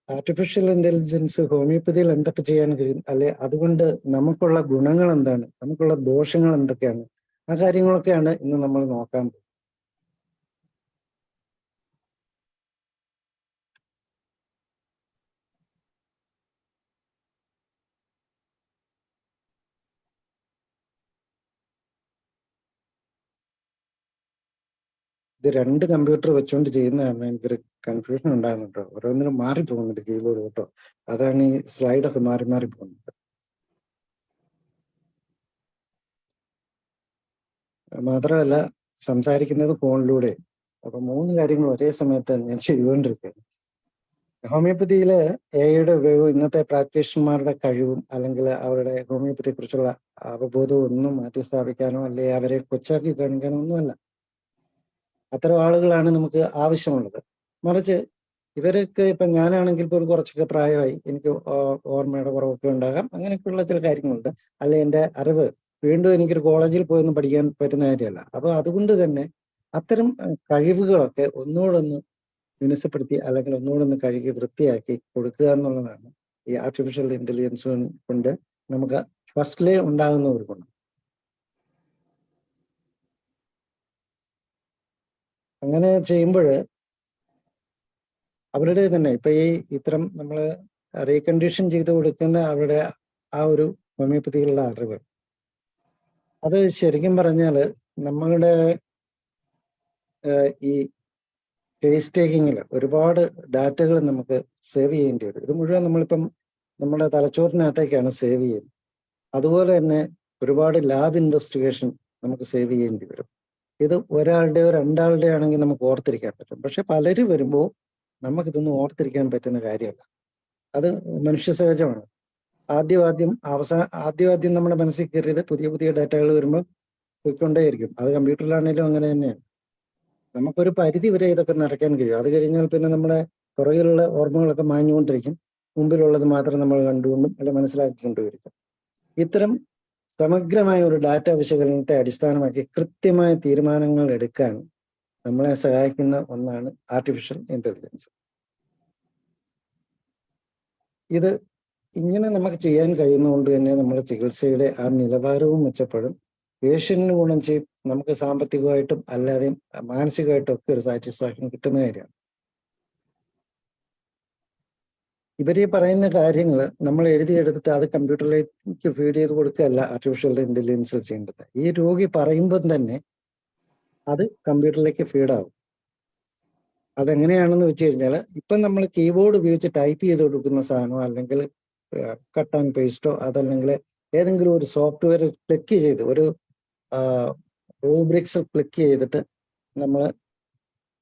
ആർട്ടിഫിഷ്യൽ ഇന്റലിജൻസ് ഹോമിയോപ്പതിയിൽ എന്തൊക്കെ ചെയ്യാൻ കഴിയും, അല്ലെ അതുകൊണ്ട് നമുക്കുള്ള ഗുണങ്ങൾ എന്താണ്, നമുക്കുള്ള ദോഷങ്ങൾ എന്തൊക്കെയാണ്, ആ കാര്യങ്ങളൊക്കെയാണ് ഇന്ന് നമ്മൾ നോക്കാൻ പോകുന്നത്. ഇത് 2 കമ്പ്യൂട്ടർ വെച്ചുകൊണ്ട് ചെയ്യുന്ന കാരണം എനിക്കൊരു കൺഫ്യൂഷൻ ഉണ്ടാകുന്നുണ്ടോ, ഓരോന്നിനും മാറി പോകുന്നുണ്ട് കീബോർഡ് കേട്ടോ. അതാണ് ഈ സ്ലൈഡൊക്കെ മാറി മാറി പോകുന്നത്. മാത്രമല്ല സംസാരിക്കുന്നത് ഫോണിലൂടെ. അപ്പൊ 3 കാര്യങ്ങൾ ഒരേ സമയത്ത് ഞാൻ ചെയ്തുകൊണ്ടിരിക്കുകയാണ്. ഹോമിയോപ്പതിയില് എയുടെ ഉപയോഗം ഇന്നത്തെ പ്രാക്ടീഷണർമാരുടെ കഴിവും അല്ലെങ്കിൽ അവരുടെ ഹോമിയോപ്പതിയെ കുറിച്ചുള്ള അവബോധവും ഒന്നും മാറ്റി സ്ഥാപിക്കാനോ അല്ലെങ്കിൽ അവരെ കൊച്ചാക്കി കാണിക്കാനോ ഒന്നുമല്ല. അത്തരം ആളുകളാണ് നമുക്ക് ആവശ്യമുള്ളത്. മറിച്ച് ഇവരൊക്കെ ഇപ്പം ഞാനാണെങ്കിൽ പോലും കുറച്ചൊക്കെ പ്രായമായി, എനിക്ക് ഓർമ്മയുടെ കുറവൊക്കെ ഉണ്ടാകാം, അങ്ങനെയൊക്കെയുള്ള ചില കാര്യങ്ങളുണ്ട്. അല്ലെങ്കിൽ എൻ്റെ അറിവ് വീണ്ടും എനിക്കൊരു കോളേജിൽ പോയൊന്നും പഠിക്കാൻ പറ്റുന്ന കാര്യമല്ല. അപ്പോൾ അതുകൊണ്ട് തന്നെ അത്തരം കഴിവുകളൊക്കെ ഒന്നുകൂടൊന്ന് മിനുസപ്പെടുത്തി അല്ലെങ്കിൽ ഒന്നുകൂടൊന്ന് കഴുകി വൃത്തിയാക്കി കൊടുക്കുക എന്നുള്ളതാണ് ഈ ആർട്ടിഫിഷ്യൽ ഇന്റലിജൻസ് കൊണ്ട് നമുക്ക് ഫസ്റ്റിലേ ഉണ്ടാകുന്ന ഒരു ഗുണം. അങ്ങനെ ചെയ്യുമ്പോൾ അവരുടെ തന്നെ ഇപ്പൊ ഈ ഇത്തരം നമ്മൾ റീകണ്ടീഷൻ ചെയ്ത് കൊടുക്കുന്ന അവരുടെ ആ ഒരു ഹോമിയോപ്പതിയിലുള്ള അറിവ്, അത് ശരിക്കും പറഞ്ഞാൽ നമ്മളുടെ ഈ കേസ് ടേക്കിങ്ങിൽ ഒരുപാട് ഡാറ്റകൾ നമുക്ക് സേവ് ചെയ്യേണ്ടി വരും. ഇത് മുഴുവൻ നമ്മളിപ്പം നമ്മുടെ തലച്ചോറിനകത്തേക്കാണ് സേവ് ചെയ്യുന്നത്. അതുപോലെ തന്നെ ഒരുപാട് ലാബ് ഇൻവെസ്റ്റിഗേഷൻ നമുക്ക് സേവ് ചെയ്യേണ്ടി വരും. ഇത് ഒരാളുടെയോ രണ്ടാളുടെയോ ആണെങ്കിൽ നമുക്ക് ഓർത്തിരിക്കാൻ പറ്റും. പക്ഷെ പലര് വരുമ്പോൾ നമുക്കിതൊന്നും ഓർത്തിരിക്കാൻ പറ്റുന്ന കാര്യമല്ല. അത് മനുഷ്യ സഹജമാണ്. ആദ്യം നമ്മുടെ മനസ്സിൽ കയറിയത് പുതിയ ഡാറ്റകൾ വരുമ്പോൾ പോയിക്കൊണ്ടേയിരിക്കും. അത് കമ്പ്യൂട്ടറിലാണെങ്കിലും അങ്ങനെ തന്നെയാണ്. നമുക്കൊരു പരിധി വരെ ഇതൊക്കെ നിറയ്ക്കാൻ കഴിയും. അത് കഴിഞ്ഞാൽ പിന്നെ നമ്മുടെ പുറകിലുള്ള ഓർമ്മകളൊക്കെ മാഞ്ഞുകൊണ്ടിരിക്കും. മുമ്പിലുള്ളത് മാത്രം നമ്മൾ കണ്ടുകൊണ്ടും അല്ലെ മനസ്സിലാക്കിക്കൊണ്ടുവരിക്കും. ഇത്തരം സമഗ്രമായ ഒരു ഡാറ്റ വിശകലനത്തെ അടിസ്ഥാനമാക്കി കൃത്യമായ തീരുമാനങ്ങൾ എടുക്കാൻ നമ്മളെ സഹായിക്കുന്ന ഒന്നാണ് ആർട്ടിഫിഷ്യൽ ഇന്റലിജൻസ്. ഇത് ഇങ്ങനെ നമുക്ക് ചെയ്യാൻ കഴിയുന്നതുകൊണ്ട് തന്നെ നമ്മുടെ ചികിത്സയുടെ ആ നിലവാരവും മെച്ചപ്പെടും. പേഷ്യന്റിന് ഗുണം ചെയ്യും, നമുക്ക് സാമ്പത്തികമായിട്ടും അല്ലാതെയും മാനസികമായിട്ടും ഒക്കെ ഒരു സാറ്റിസ്ഫാക്ഷൻ കിട്ടുന്ന കാര്യമാണ്. ഇവര് പറയുന്ന കാര്യങ്ങൾ നമ്മൾ എഴുതിയെടുത്തിട്ട് അത് കമ്പ്യൂട്ടറിലേക്ക് ഫീഡ് ചെയ്ത് കൊടുക്കുകയല്ല ആർട്ടിഫിഷ്യൽ ഇന്റലിജൻസിൽ ചെയ്യേണ്ടത്. ഈ രോഗി പറയുമ്പോൾ തന്നെ അത് കമ്പ്യൂട്ടറിലേക്ക് ഫീഡാവും. അതെങ്ങനെയാണെന്ന് വെച്ച് കഴിഞ്ഞാൽ ഇപ്പം നമ്മൾ കീബോർഡ് ഉപയോഗിച്ച് ടൈപ്പ് ചെയ്ത് കൊടുക്കുന്ന സാധനമോ അല്ലെങ്കിൽ കട്ട് ആൻഡ് പേസ്റ്റോ അതല്ലെങ്കിൽ ഏതെങ്കിലും ഒരു സോഫ്റ്റ്വെയർ ക്ലിക്ക് ചെയ്ത് ഒരു റൂബ്രിക്സ് ക്ലിക്ക് ചെയ്തിട്ട് നമ്മൾ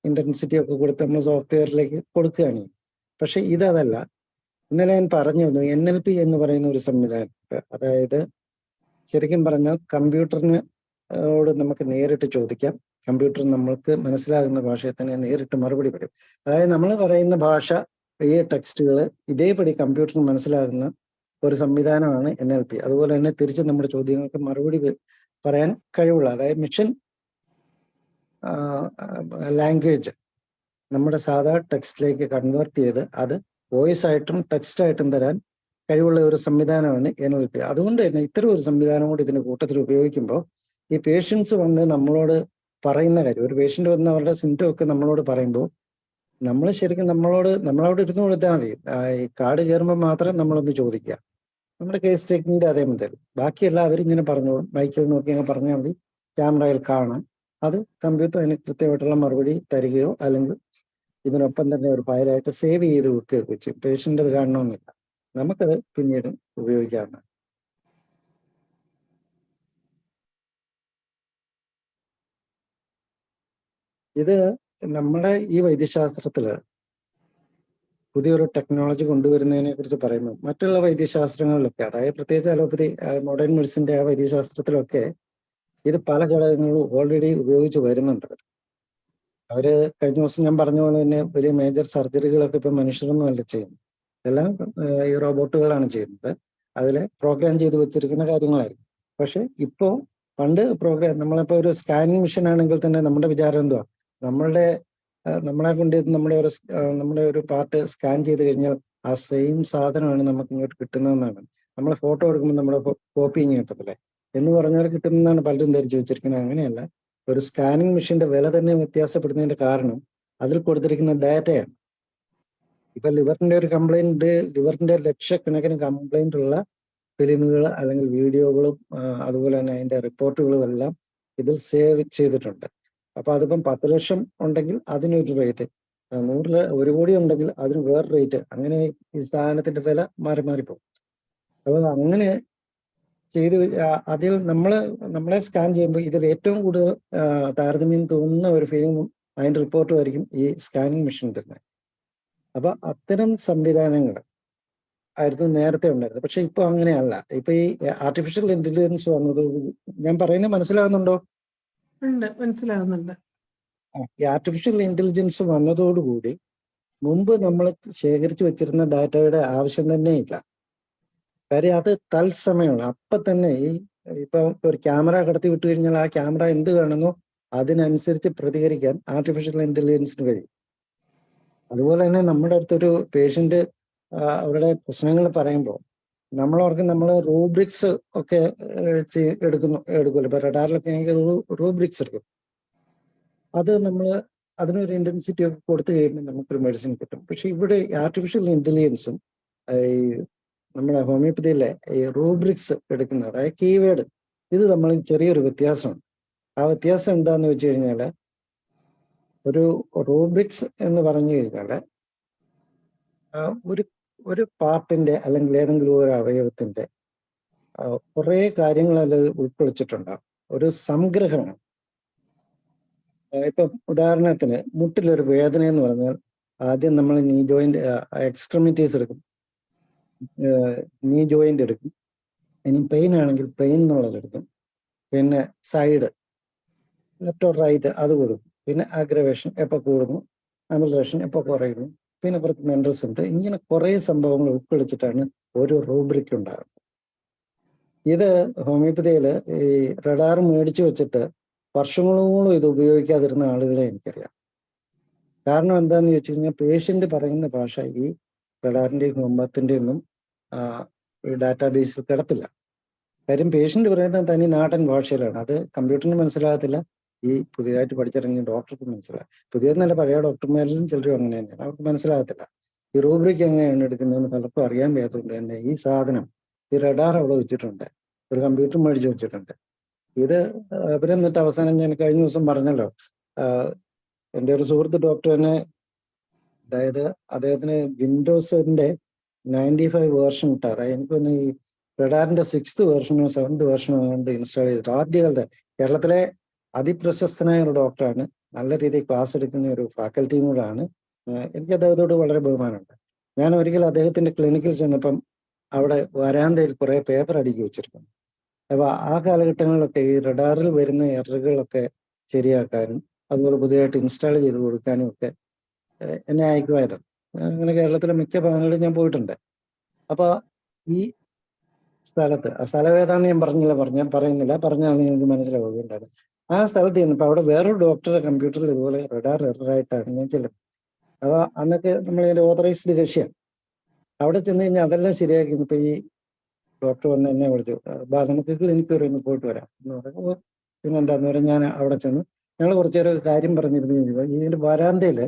ഇന്റൻസിറ്റി ഒക്കെ കൊടുത്ത് നമ്മൾ സോഫ്റ്റ്വെയറിലേക്ക് കൊടുക്കുകയാണ്. പക്ഷെ ഇതല്ല, ഇന്നലെ ഞാൻ പറഞ്ഞിരുന്നു NLP എന്ന് പറയുന്ന ഒരു സംവിധാനം. അതായത് ശരിക്കും പറഞ്ഞാൽ കമ്പ്യൂട്ടറിനോട് നമുക്ക് നേരിട്ട് ചോദിക്കാം. കമ്പ്യൂട്ടർ നമ്മൾക്ക് മനസ്സിലാകുന്ന ഭാഷയിൽ തന്നെ നേരിട്ട് മറുപടി പറയും. അതായത് നമ്മൾ പറയുന്ന ഭാഷ, ഈ ടെക്സ്റ്റുകൾ ഇതേപടി കമ്പ്യൂട്ടറിന് മനസ്സിലാകുന്ന ഒരു സംവിധാനമാണ് NLP. അതുപോലെ തന്നെ തിരിച്ച് നമ്മുടെ ചോദ്യങ്ങൾക്ക് മറുപടി പറയാൻ കഴിവുള്ള, അതായത് മിഷൻ ലാംഗ്വേജ് നമ്മുടെ സാധാ ടെക്സ്റ്റിലേക്ക് കൺവേർട്ട് ചെയ്ത് അത് വോയിസ് ആയിട്ടും ടെക്സ്റ്റ് ആയിട്ടും തരാൻ കഴിവുള്ള ഒരു സംവിധാനമാണ് NLP. അതുകൊണ്ട് തന്നെ ഇത്തരം ഒരു സംവിധാനം കൂടി ഇതിന്റെ കൂട്ടത്തിൽ ഉപയോഗിക്കുമ്പോൾ ഈ പേഷ്യൻസ് വന്ന് നമ്മളോട് പറയുന്ന കാര്യം, ഒരു പേഷ്യന്റ് വന്ന് അവരുടെ സിംറ്റം ഒക്കെ നമ്മളോട് പറയുമ്പോൾ നമ്മൾ ശരിക്കും നമ്മളോട് ഇരുന്ന് കൊടുത്താൽ മതി. ഈ കാർഡ് കയറുമ്പോൾ മാത്രം നമ്മളൊന്ന് ചോദിക്കുക. നമ്മുടെ കേസ് സ്റ്റേറ്റ്മെന്റ് അതേ മതി. ബാക്കിയെല്ലാം അവരിങ്ങനെ പറഞ്ഞോളും. മൈക്കിൽ നോക്കി അങ്ങ് പറഞ്ഞാൽ മതി, ക്യാമറയിൽ കാണാം. അത് കമ്പ്യൂട്ടർ അതിന് കൃത്യമായിട്ടുള്ള മറുപടി തരികയോ അല്ലെങ്കിൽ ഇതിനൊപ്പം തന്നെ ഒരു ഫയലായിട്ട് സേവ് ചെയ്ത് വെക്കുകയൊക്കെ ചെയ്യും. പേഷ്യന്റ് അത് കാണണമെന്നില്ല, നമുക്കത് പിന്നീട് ഉപയോഗിക്കാവുന്നതാണ്. ഇത് നമ്മുടെ ഈ വൈദ്യശാസ്ത്രത്തില് പുതിയൊരു ടെക്നോളജി കൊണ്ടുവരുന്നതിനെ കുറിച്ച് പറയുമ്പോൾ മറ്റുള്ള വൈദ്യശാസ്ത്രങ്ങളിലൊക്കെ, അതായത് പ്രത്യേകിച്ച് അലോപ്പതി മോഡേൺ മെഡിസിന്റെ ആ വൈദ്യശാസ്ത്രത്തിലൊക്കെ ഇത് പല ഘടകങ്ങളും ഓൾറെഡി ഉപയോഗിച്ച് വരുന്നുണ്ട്. അവര് കഴിഞ്ഞ ദിവസം ഞാൻ പറഞ്ഞ പോലെ തന്നെ വലിയ മേജർ സർജറികളൊക്കെ ഇപ്പൊ മനുഷ്യരൊന്നും അല്ല ചെയ്യുന്നത്, എല്ലാം ഈ റോബോട്ടുകളാണ് ചെയ്യുന്നത്. അതിൽ പ്രോഗ്രാം ചെയ്ത് വെച്ചിരിക്കുന്ന കാര്യങ്ങളായിരിക്കും. പക്ഷെ ഇപ്പോൾ പണ്ട് നമ്മളിപ്പോ ഒരു സ്കാനിങ് മെഷീൻ ആണെങ്കിൽ തന്നെ നമ്മുടെ വിചാരം എന്തുവാ, നമ്മളെ കൊണ്ട് നമ്മുടെ ഒരു പാർട്ട് സ്കാൻ ചെയ്ത് കഴിഞ്ഞാൽ ആ സെയിം സാധനമാണ് നമുക്ക് ഇങ്ങോട്ട് കിട്ടുന്നതെന്നാണ്. നമ്മൾ ഫോട്ടോ എടുക്കുമ്പോൾ നമ്മുടെ കോപ്പി ഇങ്ങനെ കിട്ടത്തില്ലേ എന്ന് പറഞ്ഞാൽ കിട്ടുന്നതാണ് പലരും ധരിച്ചു വെച്ചിരിക്കുന്നത്. അങ്ങനെയല്ല, ഒരു സ്കാനിങ് മെഷീന്റെ വില തന്നെ വ്യത്യാസപ്പെടുന്നതിന്റെ കാരണം അതിൽ കൊടുത്തിരിക്കുന്ന ഡാറ്റയാണ്. ഇപ്പൊ ലിവറിന്റെ ഒരു കംപ്ലൈന്റ്, ലിവറിന്റെ ലക്ഷക്കണക്കിന് കംപ്ലൈന്റ് ഉള്ള ഫിലിമുകൾ അല്ലെങ്കിൽ വീഡിയോകളും അതുപോലെ തന്നെ അതിന്റെ റിപ്പോർട്ടുകളും എല്ലാം ഇതിൽ സേവ് ചെയ്തിട്ടുണ്ട്. അപ്പൊ അതിപ്പം 10 ലക്ഷം ഉണ്ടെങ്കിൽ അതിനൊരു റേറ്റ്, 1 കോടി ഉണ്ടെങ്കിൽ അതിന് വേറെ റേറ്റ്, അങ്ങനെ ഈ സാധനത്തിന്റെ വില മാറിപ്പോകും. അപ്പൊ അങ്ങനെ ചെയ്ത് അതിൽ നമ്മളെ സ്കാൻ ചെയ്യുമ്പോൾ ഇതിൽ ഏറ്റവും കൂടുതൽ താരതമ്യം തോന്നുന്ന ഒരു ഫിലിമും അതിന്റെ റിപ്പോർട്ടും ആയിരിക്കും ഈ സ്കാനിങ് മെഷീൻ തരുന്നത്. അപ്പൊ അത്തരം സംവിധാനങ്ങൾ ആയിരുന്നു നേരത്തെ ഉണ്ടായിരുന്നത്. പക്ഷെ ഇപ്പൊ അങ്ങനെയല്ല. ഇപ്പൊ ഈ ആർട്ടിഫിഷ്യൽ ഇന്റലിജൻസ് വന്നത്, ഞാൻ പറയുന്നത് മനസ്സിലാകുന്നുണ്ടോ? മനസ്സിലാകുന്നുണ്ട്. ഈ ആർട്ടിഫിഷ്യൽ ഇന്റലിജൻസ് വന്നതോടുകൂടി മുമ്പ് നമ്മൾ ശേഖരിച്ചു വെച്ചിരുന്ന ഡാറ്റയുടെ ആവശ്യം തന്നെ ഇല്ല. കാര്യം അത് തത്സമയമാണ്. അപ്പൊ തന്നെ ഇപ്പൊ ഒരു ക്യാമറ കടത്തി വിട്ടു കഴിഞ്ഞാൽ ആ ക്യാമറ എന്ത് കാണുന്നോ അതിനനുസരിച്ച് പ്രതികരിക്കാൻ ആർട്ടിഫിഷ്യൽ ഇന്റലിജൻസിന് കഴിയും. അതുപോലെ തന്നെ നമ്മുടെ അടുത്തൊരു പേഷ്യന്റ് അവരുടെ പ്രശ്നങ്ങൾ പറയുമ്പോൾ നമ്മൾ റൂബ്രിക്സ് ഒക്കെ എടുക്കുമല്ലോ. ഇപ്പൊ റഡാറിലൊക്കെ ആണെങ്കിൽ റൂബ്രിക്സ് എടുക്കും. അത് അതിനൊരു ഇന്റൻസിറ്റി ഒക്കെ കൊടുത്തു കഴിയുമ്പോൾ നമുക്കൊരു മെഡിസിൻ കിട്ടും. പക്ഷെ ഇവിടെ ആർട്ടിഫിഷ്യൽ ഇന്റലിജൻസും നമ്മുടെ ഹോമിയോപ്പതിയിലെ ഈ റൂബ്രിക്സ് എടുക്കുന്നത്, അതായത് കീവേഡ്, ഇത് നമ്മൾ ചെറിയൊരു വ്യത്യാസമുണ്ട്. ആ വ്യത്യാസം എന്താന്ന് വെച്ച് കഴിഞ്ഞാല്, ഒരു റൂബ്രിക്സ് എന്ന് പറഞ്ഞു കഴിഞ്ഞാല് ഒരു പാർട്ടിന്റെ അല്ലെങ്കിൽ ഏതെങ്കിലും ഒരു അവയവത്തിന്റെ കുറെ കാര്യങ്ങൾ അതിൽ ഉൾക്കൊള്ളിച്ചിട്ടുണ്ടാവും. ഒരു സംഗ്രഹമാണ്. ഇപ്പൊ ഉദാഹരണത്തിന് മുട്ടിലൊരു വേദന എന്ന് പറഞ്ഞാൽ ആദ്യം നമ്മൾ നീ ജോയിന്റ് എക്സ്ട്രിമിറ്റീസ് എടുക്കും, നീ ജോയിന്റ് എടുക്കും. ഇനി പെയിൻ ആണെങ്കിൽ പെയിൻ എന്നുള്ളത് എടുക്കും. പിന്നെ സൈഡ്, ലെഫ്റ്റ് ഓർ റൈറ്റ്, അത് കൊടുക്കും. പിന്നെ അഗ്രവേഷൻ എപ്പോൾ കൂടുന്നു, അമിലേഷൻ എപ്പോൾ കുറയുന്നു, പിന്നെ പുറത്ത് മെൻറൽസ് ഉണ്ട്. ഇങ്ങനെ കുറെ സംഭവങ്ങൾ ഉൾക്കൊള്ളിച്ചിട്ടാണ് ഒരു റൂബ്രിക് ഉണ്ടാകുന്നത്. ഇത് ഹോമിയോപ്പതിയിൽ ഈ റഡാർ മേടിച്ചു വെച്ചിട്ട് വർഷങ്ങളോളം ഇത് ഉപയോഗിക്കാതിരുന്ന ആളുകളെ എനിക്കറിയാം. കാരണം എന്താന്ന് ചോദിച്ചു കഴിഞ്ഞാൽ, പേഷ്യന്റ് പറയുന്ന ഭാഷ ഈ റഡാറിന്റെയും ഹോമിയോപ്പത്തിന്റെയും ഒന്നും ഈ ഡാറ്റാബേസിൽ കിടപ്പില്ല. കാര്യം പേഷ്യന്റ് പറയുന്നത് തനി നാടൻ ഭാഷയിലാണ്. അത് കമ്പ്യൂട്ടറിന് മനസ്സിലാകത്തില്ല, ഈ പുതിയതായിട്ട് പഠിച്ചിറങ്ങിയ ഡോക്ടർക്ക് മനസ്സിലാകും. പുതിയതെന്നല്ല, പഴയ ഡോക്ടർമാരിലും ചിലരും അങ്ങനെ തന്നെയാണ്, അവർക്ക് മനസ്സിലാകത്തില്ല. ഈ റൂബ്രിക് എങ്ങനെയാണ് എടുക്കുന്നതെന്ന് പലർക്കും അറിയാൻ വയ്യാത്തതുകൊണ്ട് തന്നെ ഈ സാധനം, ഈ റഡാർ അവിടെ വെച്ചിട്ടുണ്ട്, ഒരു കമ്പ്യൂട്ടർ മേടിച്ച് വെച്ചിട്ടുണ്ട്. ഇത് എന്നിട്ട് അവസാനം ഞാൻ കഴിഞ്ഞ ദിവസം പറഞ്ഞല്ലോ, എൻ്റെ ഒരു സുഹൃത്ത് ഡോക്ടർ തന്നെ, അതായത് അദ്ദേഹത്തിന് വിൻഡോസിന്റെ 95 വേർഷൻ ഇട്ട, അതായത് എനിക്കൊന്ന് ഈ റഡാറിന്റെ 6th വേർഷനോ 7th വേർഷനോ കൊണ്ട് ഇൻസ്റ്റാൾ ചെയ്തിട്ട് ആദ്യകാലത്തെ കേരളത്തിലെ അതിപ്രശസ്തനായ ഒരു ഡോക്ടറാണ്, നല്ല രീതിയിൽ ക്ലാസ് എടുക്കുന്ന ഒരു ഫാക്കൽറ്റിയും കൂടാണ്. എനിക്ക് അദ്ദേഹത്തോട് വളരെ ബഹുമാനമുണ്ട്. ഞാൻ ഒരിക്കൽ അദ്ദേഹത്തിന്റെ ക്ലിനിക്കിൽ ചെന്നപ്പം അവിടെ വരാന്തയിൽ കുറെ പേപ്പർ അടുക്കി വെച്ചിരിക്കുന്നു. അപ്പൊ ആ കാലഘട്ടങ്ങളിലൊക്കെ ഈ റഡാറിൽ വരുന്ന എററുകളൊക്കെ ശരിയാക്കാനും അതുപോലെ പുതിയതായിട്ട് ഇൻസ്റ്റാൾ ചെയ്ത് കൊടുക്കാനും ഒക്കെ എന്നെ അയക്കുമായിരുന്നു. അങ്ങനെ കേരളത്തിലെ മിക്ക ഭാഗങ്ങളിൽ ഞാൻ പോയിട്ടുണ്ട്. അപ്പൊ ഈ സ്ഥലത്ത്, ആ സ്ഥലം ഏതാന്ന് ഞാൻ പറയുന്നില്ല, പറഞ്ഞാൽ നിങ്ങൾക്ക് മനസ്സിലാവുകയുണ്ടാണ്. ആ സ്ഥലത്ത് ചെന്നപ്പോൾ അവിടെ വേറൊരു ഡോക്ടറുടെ കമ്പ്യൂട്ടറിൽ ഇതുപോലെ റഡാർ എററായിട്ടാണ് ഞാൻ ചെല്ലുന്നത്. അപ്പൊ അന്നൊക്കെ നമ്മൾ ഇതിന്റെ ഓതറൈസ്ഡ് കക്ഷിയാണ്. അവിടെ ചെന്ന് കഴിഞ്ഞാൽ അതെല്ലാം ശരിയാക്കി. ഇപ്പൊ ഈ ഡോക്ടർ വന്ന് എന്നെ വിളിച്ചു, നമുക്ക് ക്ലിനിക്ക് വരെ ഒന്ന് പോയിട്ട് വരാം എന്ന് പറഞ്ഞു. പിന്നെ എന്താന്ന് പറഞ്ഞാൽ ഞാൻ അവിടെ ചെന്ന് ഞങ്ങൾ കുറച്ചു നേരം കാര്യം പറഞ്ഞിരുന്നു. ഇതിന്റെ വരാന്തയിൽ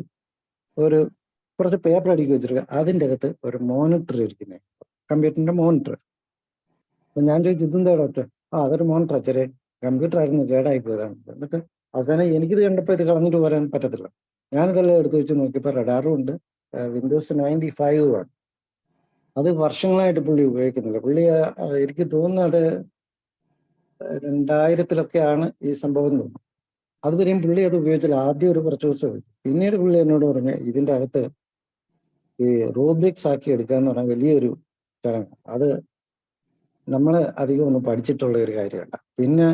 കുറച്ച് പേപ്പർ അടുക്കി വെച്ചിരിക്കുക, അതിൻ്റെ അകത്ത് ഒരു മോണിറ്റർ ഇരിക്കുന്നത്, കമ്പ്യൂട്ടറിന്റെ മോണിറ്റർ. അപ്പൊ ഞാൻ ചോദിച്ചു, ഇതെന്താ ഡോക്ടർ? അതൊരു മോണിറ്റർ, ചെറിയ കമ്പ്യൂട്ടർ ആയിരുന്നു, കേടായി പോയതാണ്. എന്നിട്ട് അവസാനം എനിക്കിത് കണ്ടപ്പോൾ ഇത് കളഞ്ഞിട്ട് പോരാൻ പറ്റത്തില്ല. ഞാനിതെല്ലാം എടുത്തു വെച്ച് നോക്കിയപ്പോൾ റഡാറും ഉണ്ട്, വിൻഡോസ് 95 ആണ്. അത് വർഷങ്ങളായിട്ട് പുള്ളി ഉപയോഗിക്കുന്നില്ല. പുള്ളി എനിക്ക് തോന്നുന്നത് 2000-ലൊക്കെയാണ് ഈ സംഭവം തോന്നുന്നു. അതുവരെയും പുള്ളി അത് ഉപയോഗിച്ചില്ല. ആദ്യം ഒരു കുറച്ച് ദിവസം ഉപയോഗിച്ചു. പിന്നീട് പുള്ളി എന്നോട് പറഞ്ഞു, ഇതിൻ്റെ അകത്ത് ഈ റൂബ്രിക്സ് ആക്കി എടുക്കുക എന്ന് പറഞ്ഞാൽ വലിയൊരു ചടങ്ങ്. അത് നമ്മൾ അധികം ഒന്നും പഠിച്ചിട്ടുള്ള ഒരു കാര്യമല്ല. പിന്നെ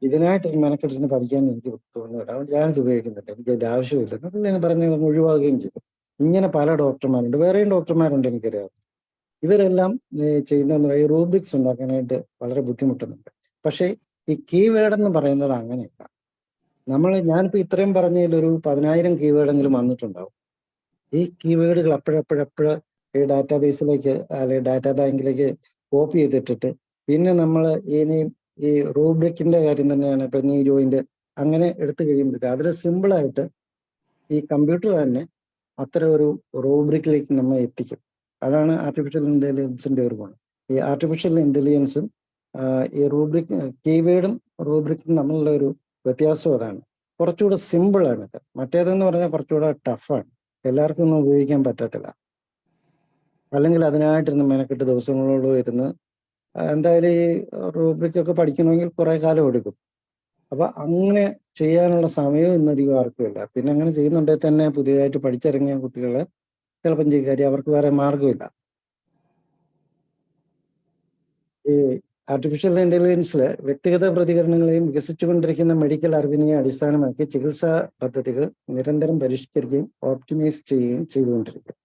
ഇതിനായിട്ട് മെനക്കെട്ടിന് പഠിക്കാൻ എനിക്ക് തോന്നുന്നില്ല. അതുകൊണ്ട് ഞാനിത് ഉപയോഗിക്കുന്നില്ല, എനിക്ക് അതിൻ്റെ ആവശ്യമില്ല എന്ന് പറഞ്ഞ് ഒഴിവാക്കുകയും ചെയ്തു. ഇങ്ങനെ പല ഡോക്ടർമാരുണ്ട്, വേറെയും ഡോക്ടർമാരുണ്ട് എനിക്കറിയാം. ഇവരെല്ലാം ചെയ്യുന്നതെന്ന് പറയുക, ഈ റൂബ്രിക്സ് ഉണ്ടാക്കാനായിട്ട് വളരെ ബുദ്ധിമുട്ടുന്നുണ്ട്. പക്ഷേ ഈ കീവേഡ് എന്ന് പറയുന്നത് അങ്ങനെയല്ല. ഞാനിപ്പോൾ ഇത്രയും പറഞ്ഞതിൽ ഒരു 10,000 കീവേഡെങ്കിലും വന്നിട്ടുണ്ടാവും. ഈ കീവേഡുകൾ അപ്പോഴപ്പോഴപ്പോഴ് ഈ ഡാറ്റാബേസിലേക്ക് അല്ലെങ്കിൽ ഡാറ്റാ ബാങ്കിലേക്ക് കോപ്പി ചെയ്തിട്ടിട്ട് പിന്നെ നമ്മൾ ഇനിയും ഈ റൂബ്രിക്കിന്റെ കാര്യം തന്നെയാണ്, ഇപ്പൊ നീ ജോയിന്റ് അങ്ങനെ എടുത്തു കഴിയുമ്പോഴത്തേക്ക് അതിൽ സിമ്പിളായിട്ട് ഈ കമ്പ്യൂട്ടർ തന്നെ അത്തരം ഒരു റൂബ്രിക്കിലേക്ക് നമ്മൾ എത്തിക്കും. അതാണ് ആർട്ടിഫിഷ്യൽ ഇന്റലിജൻസിന്റെ ഒരു ഗുണം. ഈ ആർട്ടിഫിഷ്യൽ ഇന്റലിജൻസും ഈ റൂബ്രിക് കീവേഡും റൂബ്രിക്കും തമ്മിലുള്ള ഒരു വ്യത്യാസം അതാണ്. കുറച്ചുകൂടെ സിമ്പിളാണ് ഇത്. മറ്റേതെന്ന് പറഞ്ഞാൽ കുറച്ചുകൂടെ ടഫാണ്, എല്ലാവർക്കും ഒന്നും ഉപയോഗിക്കാൻ പറ്റത്തില്ല. അല്ലെങ്കിൽ അതിനായിട്ടിരുന്ന് മെനക്കെട്ട് ദിവസങ്ങളോട് ഇരുന്ന് എന്തായാലും ഈ റൂബ്രിക്കൊക്കെ പഠിക്കണമെങ്കിൽ കുറെ കാലം എടുക്കും. അപ്പൊ അങ്ങനെ ചെയ്യാനുള്ള സമയവും ഇന്നധികം ആർക്കുമില്ല. പിന്നെ അങ്ങനെ ചെയ്യുന്നുണ്ടെങ്കിൽ തന്നെ പുതിയതായിട്ട് പഠിച്ചിറങ്ങിയ കുട്ടികളെ ചിലപ്പം ചെയ്യും, കാര്യം അവർക്ക് വേറെ മാർഗമില്ല. ഈ ആർട്ടിഫിഷ്യൽ ഇന്റലിജൻസിൽ വ്യക്തിഗത പ്രതികരണങ്ങളെയും വികസിച്ചുകൊണ്ടിരിക്കുന്ന മെഡിക്കൽ അറിവിനെയും അടിസ്ഥാനമാക്കി ചികിത്സാ പദ്ധതികൾ നിരന്തരം പരിഷ്കരിക്കുകയും ഓപ്റ്റിമൈസ് ചെയ്യുകയും ചെയ്തുകൊണ്ടിരിക്കും.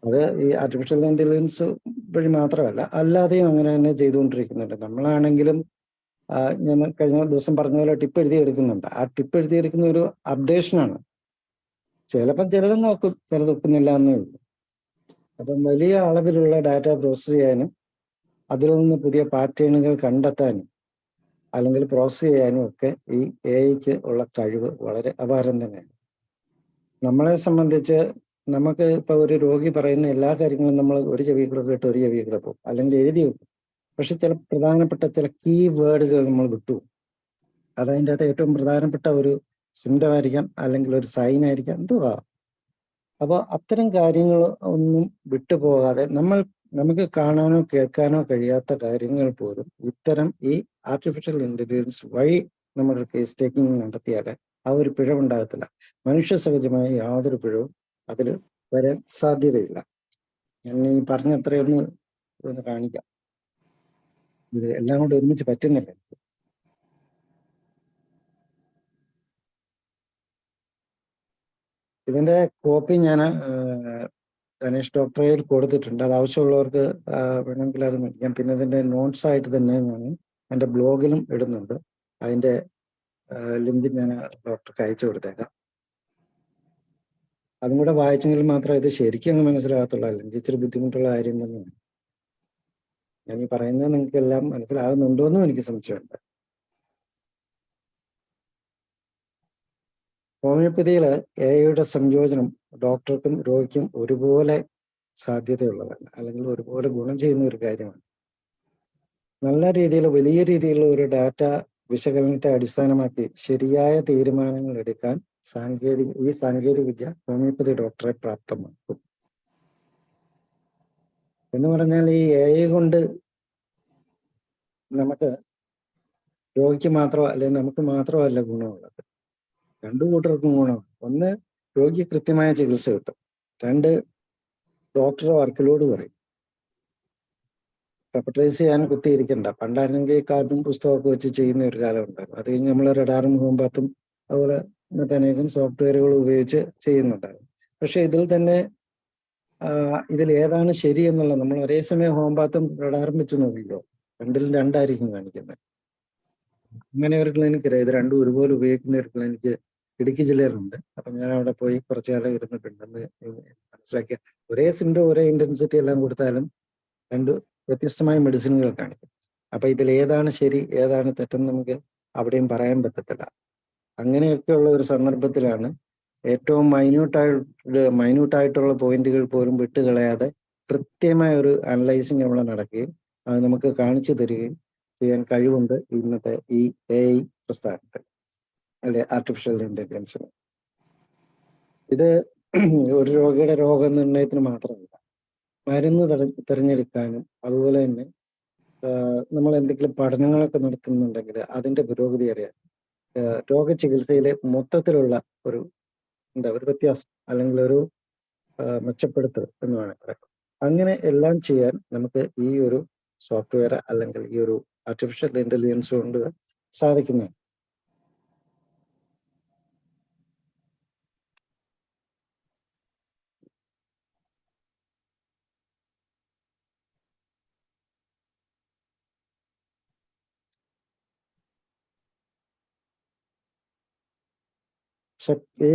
അത് ഈ ആർട്ടിഫിഷ്യൽ ഇന്റലിജൻസ് വഴി മാത്രമല്ല, അല്ലാതെയും അങ്ങനെ തന്നെ ചെയ്തുകൊണ്ടിരിക്കുന്നുണ്ട്. നമ്മളാണെങ്കിലും ഞാൻ കഴിഞ്ഞ ദിവസം പറഞ്ഞ പോലെ ടിപ്പ് എഴുതിയെടുക്കുന്നുണ്ട്. ആ ടിപ്പ് എഴുതിയെടുക്കുന്ന ഒരു അപ്ഡേഷനാണ്. ചിലപ്പം ചിലത് നോക്കും, ചിലത് ഒക്കുന്നില്ല എന്നേ ഉള്ളൂ. അപ്പം വലിയ അളവിലുള്ള ഡാറ്റ പ്രോസസ് ചെയ്യാനും അതിൽ നിന്ന് പുതിയ പാറ്റേണുകൾ കണ്ടെത്താനും അല്ലെങ്കിൽ പ്രോസസ് ചെയ്യാനും ഒക്കെ ഈ AI ഉള്ള കഴിവ് വളരെ അപാരം തന്നെയാണ്. നമ്മളെ സംബന്ധിച്ച് നമുക്ക് ഇപ്പൊ ഒരു രോഗി പറയുന്ന എല്ലാ കാര്യങ്ങളും നമ്മൾ ഒരു ചെവി കൂടെ കേട്ട് ഒരു ചെവി കൂടെ പോകും, അല്ലെങ്കിൽ എഴുതി വെക്കും. പക്ഷെ ചില പ്രധാനപ്പെട്ട ചില കീ വേർഡുകൾ നമ്മൾ വിട്ടു. അതതിൻ്റെ അകത്ത് ഏറ്റവും പ്രധാനപ്പെട്ട ഒരു സിംറ്റം ആയിരിക്കാം, അല്ലെങ്കിൽ ഒരു സൈൻ ആയിരിക്കാം, എന്തുവാ. അപ്പോൾ അത്തരം കാര്യങ്ങൾ ഒന്നും വിട്ടുപോകാതെ നമുക്ക് കാണാനോ കേൾക്കാനോ കഴിയാത്ത കാര്യങ്ങൾ പോലും ഇത്തരം ഈ ആർട്ടിഫിഷ്യൽ ഇന്റലിജൻസ് വഴി നമ്മുടെ കേസ് ടേക്കിംഗ് നടത്തിയാൽ ആ ഒരു പിഴവുണ്ടാകത്തില്ല. മനുഷ്യ സഹജമായ യാതൊരു പിഴവും അതിൽ വരാൻ സാധ്യതയില്ല. ഞാൻ ഈ പറഞ്ഞത്രയൊന്ന് കാണിക്കാം. ഇത് എല്ലാം കൊണ്ട് ഒരുമിച്ച് പറ്റുന്നില്ല. ഇതിന്റെ കോപ്പി ഞാൻ ധനേഷ് ഡോക്ടറേൽ കൊടുത്തിട്ടുണ്ട്. അത് ആവശ്യമുള്ളവർക്ക് വേണമെങ്കിൽ അത് മേടിക്കാം. പിന്നെ ഇതിന്റെ നോട്ട്സ് ആയിട്ട് തന്നെ ഞാൻ എൻ്റെ ബ്ലോഗിലും ഇടുന്നുണ്ട്. അതിന്റെ ലിങ്ക് ഞാൻ ഡോക്ടർക്ക് അയച്ചു കൊടുത്തേക്കാം. അതും കൂടെ വായിച്ചെങ്കിൽ മാത്രമേ ഇത് ശരിക്കും അങ്ങ് മനസ്സിലാകത്തുള്ളൂ. അല്ലെങ്കിൽ ഇച്ചിരി ബുദ്ധിമുട്ടുള്ള കാര്യം തന്നെയാണ്. ഞാൻ ഈ പറയുന്നത് നിങ്ങൾക്ക് എല്ലാം മനസ്സിലാകുന്നുണ്ടോ എന്നും എനിക്ക് സംശയമുണ്ട്. ഹോമിയോപ്പതിയിൽ AI സംയോജനം ഡോക്ടർക്കും രോഗിക്കും ഒരുപോലെ സാധ്യതയുള്ളതാണ്, അല്ലെങ്കിൽ ഒരുപോലെ ഗുണം ചെയ്യുന്ന ഒരു കാര്യമാണ്. നല്ല രീതിയിൽ വലിയ രീതിയിലുള്ള ഒരു ഡാറ്റ വിശകലനത്തെ അടിസ്ഥാനമാക്കി ശരിയായ തീരുമാനങ്ങൾ എടുക്കാൻ ഈ സാങ്കേതിക വിദ്യ ഹോമിയോപ്പതി ഡോക്ടറെ പ്രാപ്തമാക്കും. എന്ന് പറഞ്ഞാൽ ഈ AI കൊണ്ട് നമുക്ക് രോഗിക്ക് മാത്രമോ അല്ലെങ്കിൽ നമുക്ക് മാത്രമല്ല ഗുണമുള്ളത്, രണ്ടു കൂട്ടർക്കും ഗുണമാണ്. ഒന്ന്, രോഗിക്ക് കൃത്യമായ ചികിത്സ കിട്ടും. രണ്ട്, ഡോക്ടറെ വർക്ക് ലോഡ് പറയും. റെപ്പർട്ടൈസ് ചെയ്യാൻ കുത്തിയിരിക്കണ്ട. പണ്ടായിരുന്നെങ്കിൽ കാർഡും പുസ്തകമൊക്കെ വെച്ച് ചെയ്യുന്ന ഒരു കാലം ഉണ്ടായിരുന്നു. അത് കഴിഞ്ഞ് നമ്മൾ റഡാറും ഹോംപാത്തും അതുപോലെ മറ്റനേകം സോഫ്റ്റ്വെയറുകൾ ഉപയോഗിച്ച് ചെയ്യുന്നുണ്ടായിരുന്നു. പക്ഷെ ഇതിൽ തന്നെ ഇതിൽ ഏതാണ് ശരി എന്നുള്ള നമ്മൾ ഒരേ സമയം ഹോംപാത്തും റഡാറും വെച്ച് നോക്കിക്കോ, രണ്ടിലും രണ്ടായിരിക്കും കാണിക്കുന്നത്. അങ്ങനെ ഒരു ക്ലിനിക്കില്ല, ഇത് രണ്ടും ഒരുപോലെ ഉപയോഗിക്കുന്ന ഒരു ക്ലിനിക്ക് ഇടുക്കി ജില്ലയിലുണ്ട്. അപ്പൊ ഞാൻ അവിടെ പോയി കുറച്ചു കാലം ഇരുന്നിട്ടുണ്ടെന്ന് മനസ്സിലാക്കിയ ഒരേ സിംറ്റം ഒരേ ഇന്റൻസിറ്റി എല്ലാം കൊടുത്താലും രണ്ട് വ്യത്യസ്തമായ മെഡിസിനുകൾ കാണിക്കും. അപ്പൊ ഇതിൽ ഏതാണ് ശരി ഏതാണ് തെറ്റെന്ന് നമുക്ക് അവിടെയും പറയാൻ പറ്റത്തില്ല. അങ്ങനെയൊക്കെയുള്ള ഒരു സന്ദർഭത്തിലാണ് ഏറ്റവും മൈന്യൂട്ടായിട്ടുള്ള പോയിന്റുകൾ പോലും വിട്ടുകളയാതെ കൃത്യമായ ഒരു അനലൈസിങ് അവിടെ നടക്കുകയും അത് നമുക്ക് കാണിച്ചു തരികയും ചെയ്യാൻ കഴിവുണ്ട് ഇന്നത്തെ ഈ AI പ്രസ്ഥാനത്തിൽ, അല്ലെ ആർട്ടിഫിഷ്യൽ ഇന്റലിജൻസിന്. ഇത് ഒരു രോഗിയുടെ രോഗനിർണയത്തിന് മാത്രമല്ല, മരുന്ന് തിരഞ്ഞെടുക്കാനും അതുപോലെ തന്നെ നമ്മൾ എന്തെങ്കിലും പഠനങ്ങളൊക്കെ നടത്തുന്നുണ്ടെങ്കിൽ അതിന്റെ പുരോഗതി അറിയാൻ, രോഗചികിത്സയിലെ മൊത്തത്തിലുള്ള ഒരു ഒരു വ്യത്യാസം അല്ലെങ്കിൽ ഒരു മെച്ചപ്പെടുത്തൽ എന്ന് വേണമെങ്കിൽ പറയാം. അങ്ങനെ എല്ലാം ചെയ്യാൻ നമുക്ക് ഈ ഒരു സോഫ്റ്റ്വെയർ അല്ലെങ്കിൽ ഈ ഒരു ആർട്ടിഫിഷ്യൽ ഇന്റലിജൻസ് കൊണ്ട് സാധിക്കുന്നതാണ്. ഈ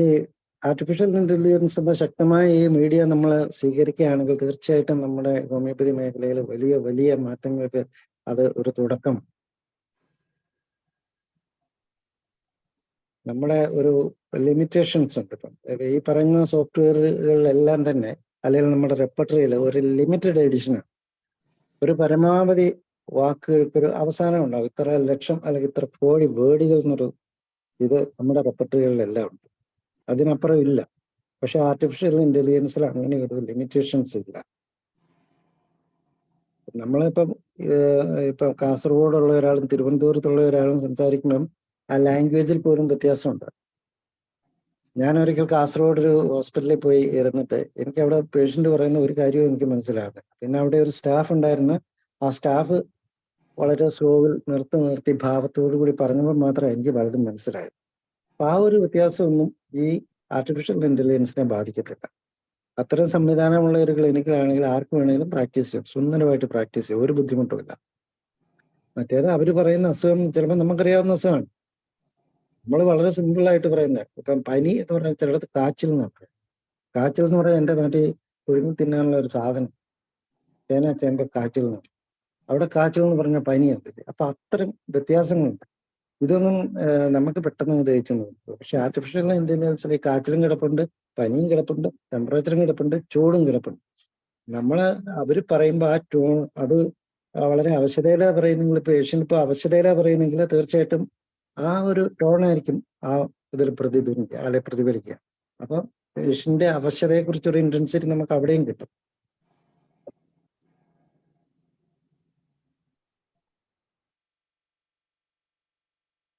ആർട്ടിഫിഷ്യൽ ഇന്റലിജൻസ് എന്ന ശക്തമായ ഈ മീഡിയ നമ്മൾ സ്വീകരിക്കുകയാണെങ്കിൽ തീർച്ചയായിട്ടും നമ്മുടെ ഹോമിയോപ്പതി മേഖലയിൽ വലിയ വലിയ മാറ്റങ്ങൾക്ക് അത് ഒരു തുടക്കം. നമ്മുടെ ഒരു ലിമിറ്റേഷൻസ് ഉണ്ട്. ഇപ്പം ഈ പറയുന്ന സോഫ്റ്റ്വെയറുകളിലെല്ലാം തന്നെ അല്ലെങ്കിൽ നമ്മുടെ റെപ്പർട്ടറിയിൽ ഒരു ലിമിറ്റഡ് എഡിഷനാണ്. ഒരു പരമാവധി വാക്കുകൾക്കൊരു അവസാനം ഉണ്ടാവും. ഇത്ര ലക്ഷം അല്ലെങ്കിൽ ഇത്ര കോടി വേർഡുകൾ എന്നൊരു ഇത് നമ്മുടെ റെപ്പർട്ടറികളിലെല്ലാം ഉണ്ട്. അതിനപ്പുറം ഇല്ല. പക്ഷെ ആർട്ടിഫിഷ്യൽ ഇന്റലിജൻസിൽ അങ്ങനെ ഒരു ലിമിറ്റേഷൻസ് ഇല്ല. നമ്മളിപ്പം ഇപ്പം കാസർഗോഡുള്ള ഒരാളും തിരുവനന്തപുരത്തുള്ള ഒരാളും സംസാരിക്കുമ്പം ആ ലാംഗ്വേജിൽ പോലും വ്യത്യാസമുണ്ട്. ഞാൻ ഒരിക്കൽ കാസർഗോഡ് ഒരു ഹോസ്പിറ്റലിൽ പോയി ഇരുന്നിട്ട് എനിക്ക് അവിടെ പേഷ്യന്റ് പറയുന്ന ഒരു കാര്യവും എനിക്ക് മനസ്സിലാകുന്നില്ല. പിന്നെ അവിടെ ഒരു സ്റ്റാഫ് ഉണ്ടായിരുന്നു. ആ സ്റ്റാഫ് വളരെ സ്ലോവിൽ നിർത്തി ഭാവത്തോടു കൂടി പറഞ്ഞപ്പോൾ മാത്രമേ എനിക്ക് പലതും മനസ്സിലായത്. അപ്പൊ ആ ഒരു വ്യത്യാസമൊന്നും ഈ ആർട്ടിഫിഷ്യൽ ഇന്റലിജൻസിനെ ബാധിക്കത്തില്ല. അത്തരം സംവിധാനമുള്ള ഒരു ക്ലിനിക്കിലാണെങ്കിൽ ആർക്ക് വേണമെങ്കിലും പ്രാക്ടീസ് ചെയ്യും, സുന്ദരമായിട്ട് പ്രാക്ടീസ് ചെയ്യും, ഒരു ബുദ്ധിമുട്ടുമില്ല. മറ്റേത് അവർ പറയുന്ന അസുഖം ചിലപ്പോൾ നമുക്കറിയാവുന്ന അസുഖമാണ്, നമ്മൾ വളരെ സിമ്പിളായിട്ട് പറയുന്നത്. ഇപ്പം പനി എന്ന് പറഞ്ഞാൽ ചിലടത്ത് കാച്ചിൽ എന്ന് പറയും. കാച്ചിൽ എന്ന് പറയാൻ എൻ്റെ നാട്ടിൽ പുഴുങ്ങി തിന്നാനുള്ള ഒരു സാധനം ചേമ്പ് കാച്ചിൽ എന്ന് പറയും. അവിടെ കാച്ചിൽ എന്ന് പറഞ്ഞ പനിയാണ്. അപ്പൊ അത്തരം വ്യത്യാസങ്ങളുണ്ട്. ഇതൊന്നും നമുക്ക് പെട്ടെന്ന് ഗ്രഹിച്ചു നോക്കും. പക്ഷെ ആർട്ടിഫിഷ്യൽ ഇന്റലിജൻസിൽ കാച്ചിലും കിടപ്പുണ്ട്, പനിയും കിടപ്പുണ്ട്, ടെമ്പറേച്ചറും കിടപ്പുണ്ട്, ചൂടും കിടപ്പുണ്ട്. അവര് പറയുമ്പോൾ ആ ടോൺ അത് വളരെ അവശതയിലാ പറയുന്നെങ്കിൽ, പേഷ്യന്റ് ഇപ്പൊ അവശതയിലാ പറയുന്നെങ്കിൽ തീർച്ചയായിട്ടും ആ ഒരു ടോണായിരിക്കും ആ ഇതിൽ പ്രതിഫലിക്കുക. അപ്പൊ പേഷ്യന്റെ അവശതയെ കുറിച്ചൊരു ഇന്റൻസിറ്റി നമുക്ക് അവിടെയും കിട്ടും.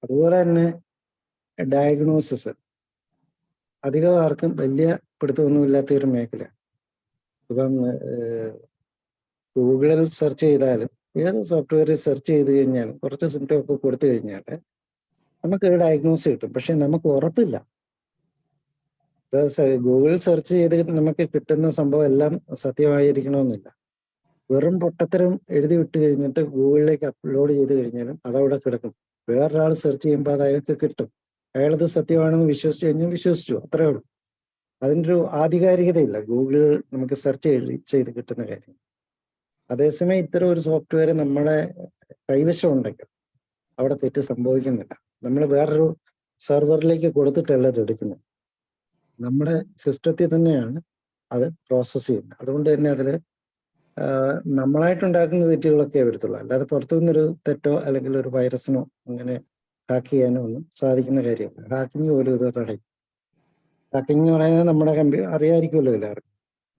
അതുപോലെ തന്നെ ഡയഗ്നോസിസ് അധികം ആർക്കും വലിയ പിടുത്തമൊന്നുമില്ലാത്ത ഒരു മേഖല. ഇപ്പം ഗൂഗിളിൽ സെർച്ച് ചെയ്താലും ഏത് സോഫ്റ്റ്വെയറിൽ സെർച്ച് ചെയ്ത് കഴിഞ്ഞാൽ കുറച്ച് സിംറ്റം ഒക്കെ കൊടുത്തു കഴിഞ്ഞാൽ നമുക്ക് ഡയഗ്നോസ് കിട്ടും. പക്ഷെ നമുക്ക് ഉറപ്പില്ല. ഗൂഗിളിൽ സെർച്ച് ചെയ്ത് നമുക്ക് കിട്ടുന്ന സംഭവം എല്ലാം സത്യമായിരിക്കണമെന്നില്ല. വെറും പൊട്ടത്തരം എഴുതി വിട്ട് കഴിഞ്ഞിട്ട് ഗൂഗിളിലേക്ക് അപ്ലോഡ് ചെയ്ത് കഴിഞ്ഞാലും അതവിടെ കിടക്കും. വേറൊരാൾ സെർച്ച് ചെയ്യുമ്പോൾ അത് അയാൾക്ക് കിട്ടും. അയാളത് സത്യമാണെന്ന് വിശ്വസിച്ച് കഴിഞ്ഞാൽ വിശ്വസിച്ചു, അത്രേ ഉള്ളൂ. അതിൻ്റെ ഒരു ആധികാരികതയില്ല ഗൂഗിളിൽ നമുക്ക് സെർച്ച് ചെയ്ത് കിട്ടുന്ന കാര്യം. അതേസമയം ഇത്തരം ഒരു സോഫ്റ്റ്വെയർ നമ്മുടെ കൈവശം ഉണ്ടെങ്കിൽ അവിടെ തെറ്റ് സംഭവിക്കുന്നില്ല. നമ്മൾ വേറൊരു സെർവറിലേക്ക് കൊടുത്തിട്ടല്ല അത് എടുക്കുന്നത്, നമ്മുടെ സിസ്റ്റത്തിൽ തന്നെയാണ് അത് പ്രോസസ്സ് ചെയ്യുന്നത്. അതുകൊണ്ട് തന്നെ അതിൽ നമ്മളായിട്ടുണ്ടാക്കുന്ന തെറ്റുകളൊക്കെ വരത്തുള്ളൂ. അല്ലാതെ പുറത്തുനിന്നൊരു തെറ്റോ അല്ലെങ്കിൽ ഒരു വൈറസിനോ അങ്ങനെ ഹാക്ക് ചെയ്യാനോ ഒന്നും സാധിക്കുന്ന കാര്യമല്ല. ഹാക്കിങ് പോലും ഇത് തടയും. ഹാക്കിംഗ് എന്ന് പറയുന്നത് നമ്മുടെ അറിയാമായിരിക്കുമല്ലോ എല്ലാവർക്കും.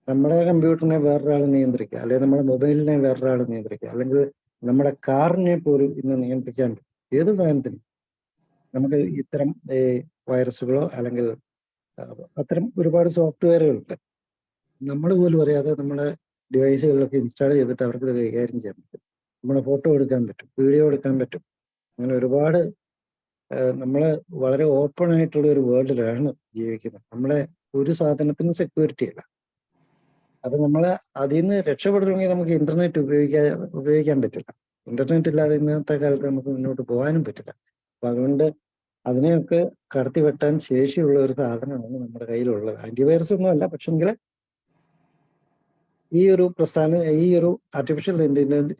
നമ്മുടെ കമ്പ്യൂട്ടറിനെ വേറൊരാൾ നിയന്ത്രിക്കുക, അല്ലെങ്കിൽ നമ്മുടെ മൊബൈലിനെ വേറൊരാൾ നിയന്ത്രിക്കുക, അല്ലെങ്കിൽ നമ്മുടെ കാറിനെ പോലും ഇന്ന് നിയന്ത്രിക്കാൻ പറ്റും. ഏത് വാഹനത്തിനും നമുക്ക് ഇത്തരം വൈറസുകളോ അല്ലെങ്കിൽ അത്തരം ഒരുപാട് സോഫ്റ്റ്വെയറുകളുണ്ട്. നമ്മൾ പോലും അറിയാതെ നമ്മുടെ ഡിവൈസുകളിലൊക്കെ ഇൻസ്റ്റാൾ ചെയ്തിട്ട് അവർക്ക് ഇത് കൈകാര്യം ചെയ്യാൻ പറ്റും. നമ്മുടെ ഫോട്ടോ എടുക്കാൻ പറ്റും, വീഡിയോ എടുക്കാൻ പറ്റും. അങ്ങനെ ഒരുപാട് നമ്മൾ വളരെ ഓപ്പൺ ആയിട്ടുള്ള ഒരു വേൾഡിലാണ് ജീവിക്കുന്നത്. നമ്മളെ ഒരു സാധനത്തിനും സെക്യൂരിറ്റി ഇല്ല. അപ്പൊ നമ്മൾ അതിൽ നിന്ന് രക്ഷപ്പെടണമെങ്കിൽ നമുക്ക് ഇന്റർനെറ്റ് ഉപയോഗിക്കാൻ പറ്റില്ല. ഇന്റർനെറ്റ് ഇല്ലാതെ ഇന്നത്തെ കാലത്ത് നമുക്ക് മുന്നോട്ട് പോകാനും പറ്റില്ല. അപ്പൊ അതുകൊണ്ട് അതിനെയൊക്കെ കടത്തിവെട്ടാൻ ശേഷിയുള്ള ഒരു സാധനമാണ് നമ്മുടെ കയ്യിലുള്ളത്. ആന്റിവൈറസ് ഒന്നും അല്ല, പക്ഷെങ്കിൽ ഈ ഒരു ഈ ഒരു ആർട്ടിഫിഷ്യൽ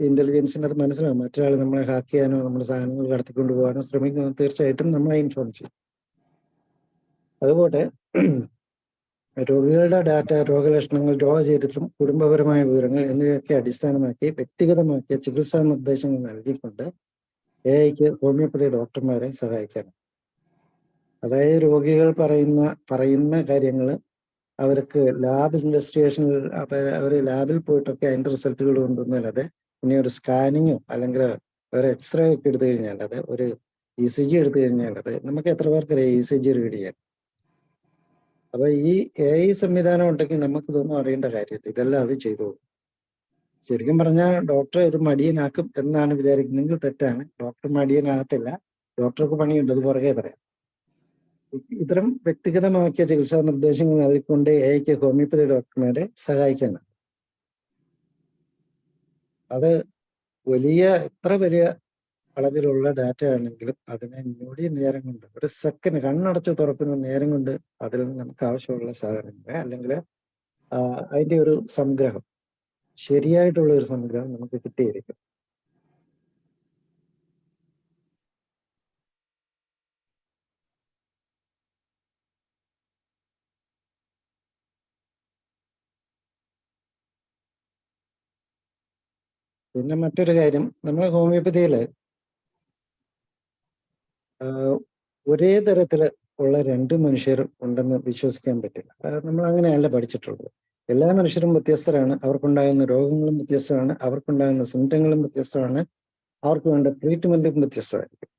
ഇന്റലിജൻസിന്റെ അത് മനസ്സിലാവും. മറ്റൊരാൾ നമ്മളെ ഹാക്ക് ചെയ്യാനോ നമ്മുടെ സാധനങ്ങൾ കടത്തിക്കൊണ്ട് പോകാനോ ശ്രമിക്കുന്നത് തീർച്ചയായിട്ടും നമ്മളെ ഇൻഫോം ചെയ്യും. അതുപോലെ രോഗികളുടെ ഡാറ്റ, രോഗലക്ഷണങ്ങൾ, രോഗചരിത്രം, കുടുംബപരമായ വിവരങ്ങൾ എന്നിവയൊക്കെ അടിസ്ഥാനമാക്കി വ്യക്തിഗതമാക്കിയ ചികിത്സാ നിർദ്ദേശങ്ങൾ നൽകിക്കൊണ്ട് എഐക്ക് ഹോമിയോപ്പതി ഡോക്ടർമാരെ സഹായിക്കാനും. അതായത് രോഗികൾ പറയുന്ന കാര്യങ്ങൾ അവർക്ക് ലാബ് ഇൻവെസ്റ്റിഗേഷനിൽ അവർ ലാബിൽ പോയിട്ടൊക്കെ അതിൻ്റെ റിസൾട്ടുകൾ കൊണ്ടുവന്നല്ലാതെ ഇനി ഒരു സ്കാനിങ്ങോ അല്ലെങ്കിൽ ഒരു എക്സ്റേ ഒക്കെ എടുത്തു കഴിഞ്ഞാൽ അത് ഒരു ECG എടുത്തു കഴിഞ്ഞാൽ അത് നമുക്ക് എത്ര പേർക്കറിയാം ECG റീഡ് ചെയ്യാൻ. അപ്പൊ ഈ AI സംവിധാനം ഉണ്ടെങ്കിൽ നമുക്ക് ഇതൊന്നും അറിയേണ്ട കാര്യമില്ല, ഇതെല്ലാം അത് ചെയ്തോളൂ. ശരിക്കും പറഞ്ഞാൽ ഡോക്ടറെ ഒരു മടിയനാക്കും എന്നാണ് വിചാരിക്കുന്നതെങ്കിൽ തെറ്റാണ്. ഡോക്ടർ മടിയനാകത്തില്ല, ഡോക്ടർക്ക് പണിയുണ്ട്, അത് പുറകെ പറയാം. ഇത്തരം വ്യക്തിഗതമാക്കിയ ചികിത്സാ നിർദ്ദേശങ്ങൾ നൽകിക്കൊണ്ട് എഐക്ക് ഹോമിയോപ്പതി ഡോക്ടർമാരെ സഹായിക്കാനാണ്. അത് എത്ര വലിയ അളവിലുള്ള ഡാറ്റ ആണെങ്കിലും അതിനെ ഞൊടി നേരം കൊണ്ട്, ഒരു സെക്കൻഡ് കണ്ണടച്ച് തുറക്കുന്ന നേരം കൊണ്ട് അതിൽ നമുക്ക് ആവശ്യമുള്ള സാധനങ്ങൾ അല്ലെങ്കിൽ അതിൻ്റെ ഒരു സംഗ്രഹം, ശരിയായിട്ടുള്ള ഒരു സംഗ്രഹം നമുക്ക് കിട്ടിയിരിക്കും. പിന്നെ മറ്റൊരു കാര്യം, നമ്മൾ ഹോമിയോപ്പതിയിൽ ഒരേ തരത്തിൽ ഉള്ള രണ്ട് മനുഷ്യർ ഉണ്ടെന്ന് വിശ്വസിക്കാൻ പറ്റില്ല. നമ്മൾ അങ്ങനെയല്ല പഠിച്ചിട്ടുള്ളത്. എല്ലാ മനുഷ്യരും വ്യത്യസ്തരാണ്, അവർക്കുണ്ടാകുന്ന രോഗങ്ങളും വ്യത്യസ്തമാണ്, അവർക്കുണ്ടാകുന്ന സിംറ്റങ്ങളും വ്യത്യസ്തമാണ്, അവർക്ക് വേണ്ട ട്രീറ്റ്മെന്റും വ്യത്യസ്തമായിരിക്കും.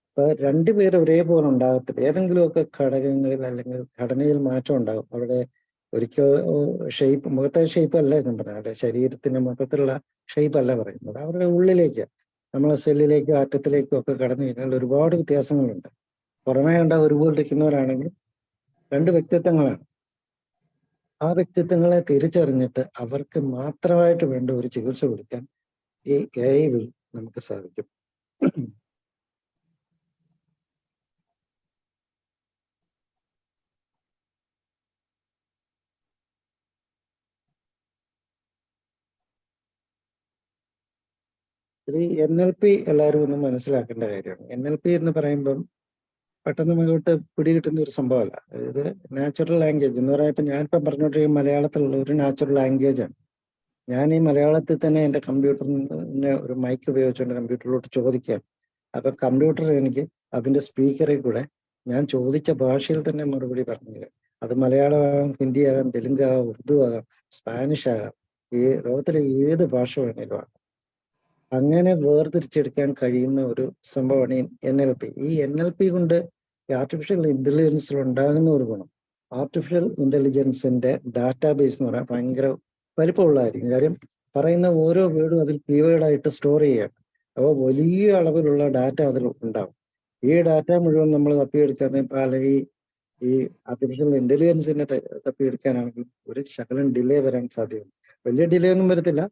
അപ്പൊ രണ്ടുപേരും ഒരേപോലെ ഉണ്ടാകത്തില്ല. ഏതെങ്കിലുമൊക്കെ ഘടകങ്ങളിൽ അല്ലെങ്കിൽ ഘടനയിൽ മാറ്റം ഉണ്ടാകും. അവിടെ ഒരിക്കൽ ഷേപ്പ്, മുഖത്തെ ഷേപ്പ് അല്ല ഞാൻ പറഞ്ഞത്, ശരീരത്തിന്റെ മൊത്തത്തിലുള്ള ഷേപ്പ് അല്ല പറയുന്നത്, അവരുടെ ഉള്ളിലേക്ക്, നമ്മളെ സെല്ലിലേക്കോ ആറ്റത്തിലേക്കോ ഒക്കെ കടന്നു കഴിഞ്ഞാൽ ഒരുപാട് വ്യത്യാസങ്ങളുണ്ട്. പുറമേ കണ്ട ഒരുപോലെ ഇരിക്കുന്നവരാണെങ്കിൽ രണ്ട് വ്യക്തിത്വങ്ങളാണ്. ആ വ്യക്തിത്വങ്ങളെ തിരിച്ചറിഞ്ഞിട്ട് അവർക്ക് മാത്രമായിട്ട് വേണ്ട ഒരു ചികിത്സ കൊടുക്കാൻ ഈ AI വഴി നമുക്ക് സാധിക്കും. ഇത് NLP എല്ലാവരും ഒന്നും മനസ്സിലാക്കേണ്ട കാര്യമാണ്. NLP എന്ന് പറയുമ്പം പെട്ടെന്ന് മുന്നോട്ട് പിടികിട്ടുന്ന ഒരു സംഭവമല്ല. ഇത് നാച്ചുറൽ ലാംഗ്വേജ് എന്ന് പറയുമ്പോൾ ഞാനിപ്പം പറഞ്ഞുകൊണ്ടിരിക്കുന്ന മലയാളത്തിലുള്ള ഒരു നാച്ചുറൽ ലാംഗ്വേജാണ്. ഞാൻ ഈ മലയാളത്തിൽ തന്നെ എൻ്റെ കമ്പ്യൂട്ടറിന് ഒരു മൈക്ക് ഉപയോഗിച്ചുകൊണ്ട് കമ്പ്യൂട്ടറിലോട്ട് ചോദിക്കുകയാണ്. അപ്പം കമ്പ്യൂട്ടർ എനിക്ക് അതിൻ്റെ സ്പീക്കറിൽ കൂടെ ഞാൻ ചോദിച്ച ഭാഷയിൽ തന്നെ മറുപടി പറഞ്ഞു. അത് മലയാളമാകാം, ഹിന്ദി ആകാം, തെലുങ്ക് ആകാം, ഉറുദു ആകാം, സ്പാനിഷ് ആകാം, ഈ ലോകത്തിലെ ഏത് ഭാഷ വേണേലും ആകാം. അങ്ങനെ വേർതിരിച്ചെടുക്കാൻ കഴിയുന്ന ഒരു സംഭവമാണ് NLP. ഈ NLP കൊണ്ട് ആർട്ടിഫിഷ്യൽ ഇന്റലിജൻസിൽ ഉണ്ടാകുന്ന ഒരു ഗുണം, ആർട്ടിഫിഷ്യൽ ഇന്റലിജൻസിന്റെ ഡാറ്റാബേസ് എന്ന് പറയാൻ ഭയങ്കര വലിപ്പമുള്ളതായിരിക്കും. കാര്യം പറയുന്ന ഓരോ വേർഡും അതിൽ കീവേഡായിട്ട് സ്റ്റോർ ചെയ്യുകയാണ്. അപ്പോൾ വലിയ അളവിലുള്ള ഡാറ്റ അതിൽ ഉണ്ടാവും. ഈ ഡാറ്റ മുഴുവൻ നമ്മൾ തപ്പിയെടുക്കാൻ, അല്ലെങ്കിൽ ഈ ആർട്ടിഫിഷ്യൽ ഇന്റലിജൻസിനെ തപ്പിയെടുക്കാനാണെങ്കിൽ ഒരു ശകലം ഡിലേ വരാൻ സാധ്യതയുണ്ട്. വലിയ ഡിലേ ഒന്നും വരത്തില്ല,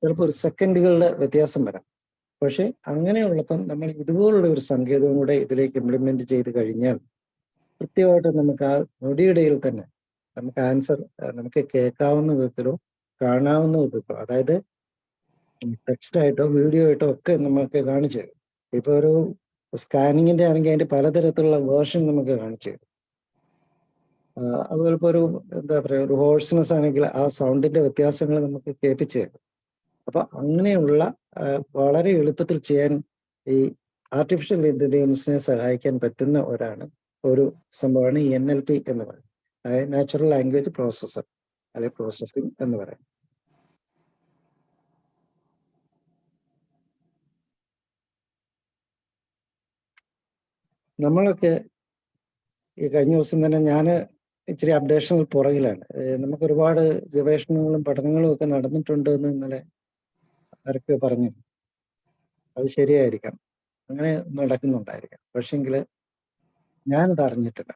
ചിലപ്പോൾ ഒരു സെക്കൻഡുകളുടെ വ്യത്യാസം വരാം. പക്ഷെ അങ്ങനെയുള്ളപ്പം നമ്മൾ ഇതുപോലുള്ള ഒരു സങ്കേതവും കൂടെ ഇതിലേക്ക് ഇംപ്ലിമെന്റ് ചെയ്ത് കഴിഞ്ഞാൽ കൃത്യമായിട്ട് നമുക്ക് ആ നൊടിയിടയിൽ തന്നെ നമുക്ക് ആൻസർ നമുക്ക് കേൾക്കാവുന്ന വിധത്തിലോ കാണാവുന്ന വിധത്തിലോ, അതായത് ടെക്സ്റ്റ് ആയിട്ടോ വീഡിയോ ആയിട്ടോ ഒക്കെ നമുക്ക് കാണിച്ചു തരും. ഇപ്പൊ ഒരു സ്കാനിങ്ങിന്റെ ആണെങ്കിൽ അതിന്റെ പലതരത്തിലുള്ള വേർഷൻ നമുക്ക് കാണിച്ചു തരും. അതുപോലെ ഇപ്പോൾ ഒരു എന്താ പറയുക, ഒരു ഹോഴ്സ്നെസ് ആണെങ്കിൽ ആ സൗണ്ടിന്റെ വ്യത്യാസങ്ങൾ നമുക്ക് കേൾപ്പിച്ചു തരും. അപ്പൊ അങ്ങനെയുള്ള വളരെ എളുപ്പത്തിൽ ചെയ്യാൻ ഈ ആർട്ടിഫിഷ്യൽ ഇന്റലിജൻസിനെ സഹായിക്കാൻ പറ്റുന്ന ഒരു സംഭവമാണ് ഈ NLP എന്ന് പറയുന്നത്. അതായത് നാച്ചുറൽ ലാംഗ്വേജ് പ്രോസസ്സർ അല്ലെങ്കിൽ പ്രോസസ്സിംഗ് എന്ന് പറയും. നമ്മളൊക്കെ ഈ കഴിഞ്ഞ ദിവസം തന്നെ ഞാൻ ഇച്ചിരി അപ്ഡേഷനിൽ പുറകിലാണ്. നമുക്ക് ഒരുപാട് ഗവേഷണങ്ങളും പഠനങ്ങളും ഒക്കെ നടന്നിട്ടുണ്ട് എന്ന് ഇന്നലെ ആരൊക്കെ പറഞ്ഞു. അത് ശരിയായിരിക്കാം, അങ്ങനെ നടക്കുന്നുണ്ടായിരിക്കാം. പക്ഷെങ്കിൽ ഞാനത് അറിഞ്ഞിട്ടില്ല.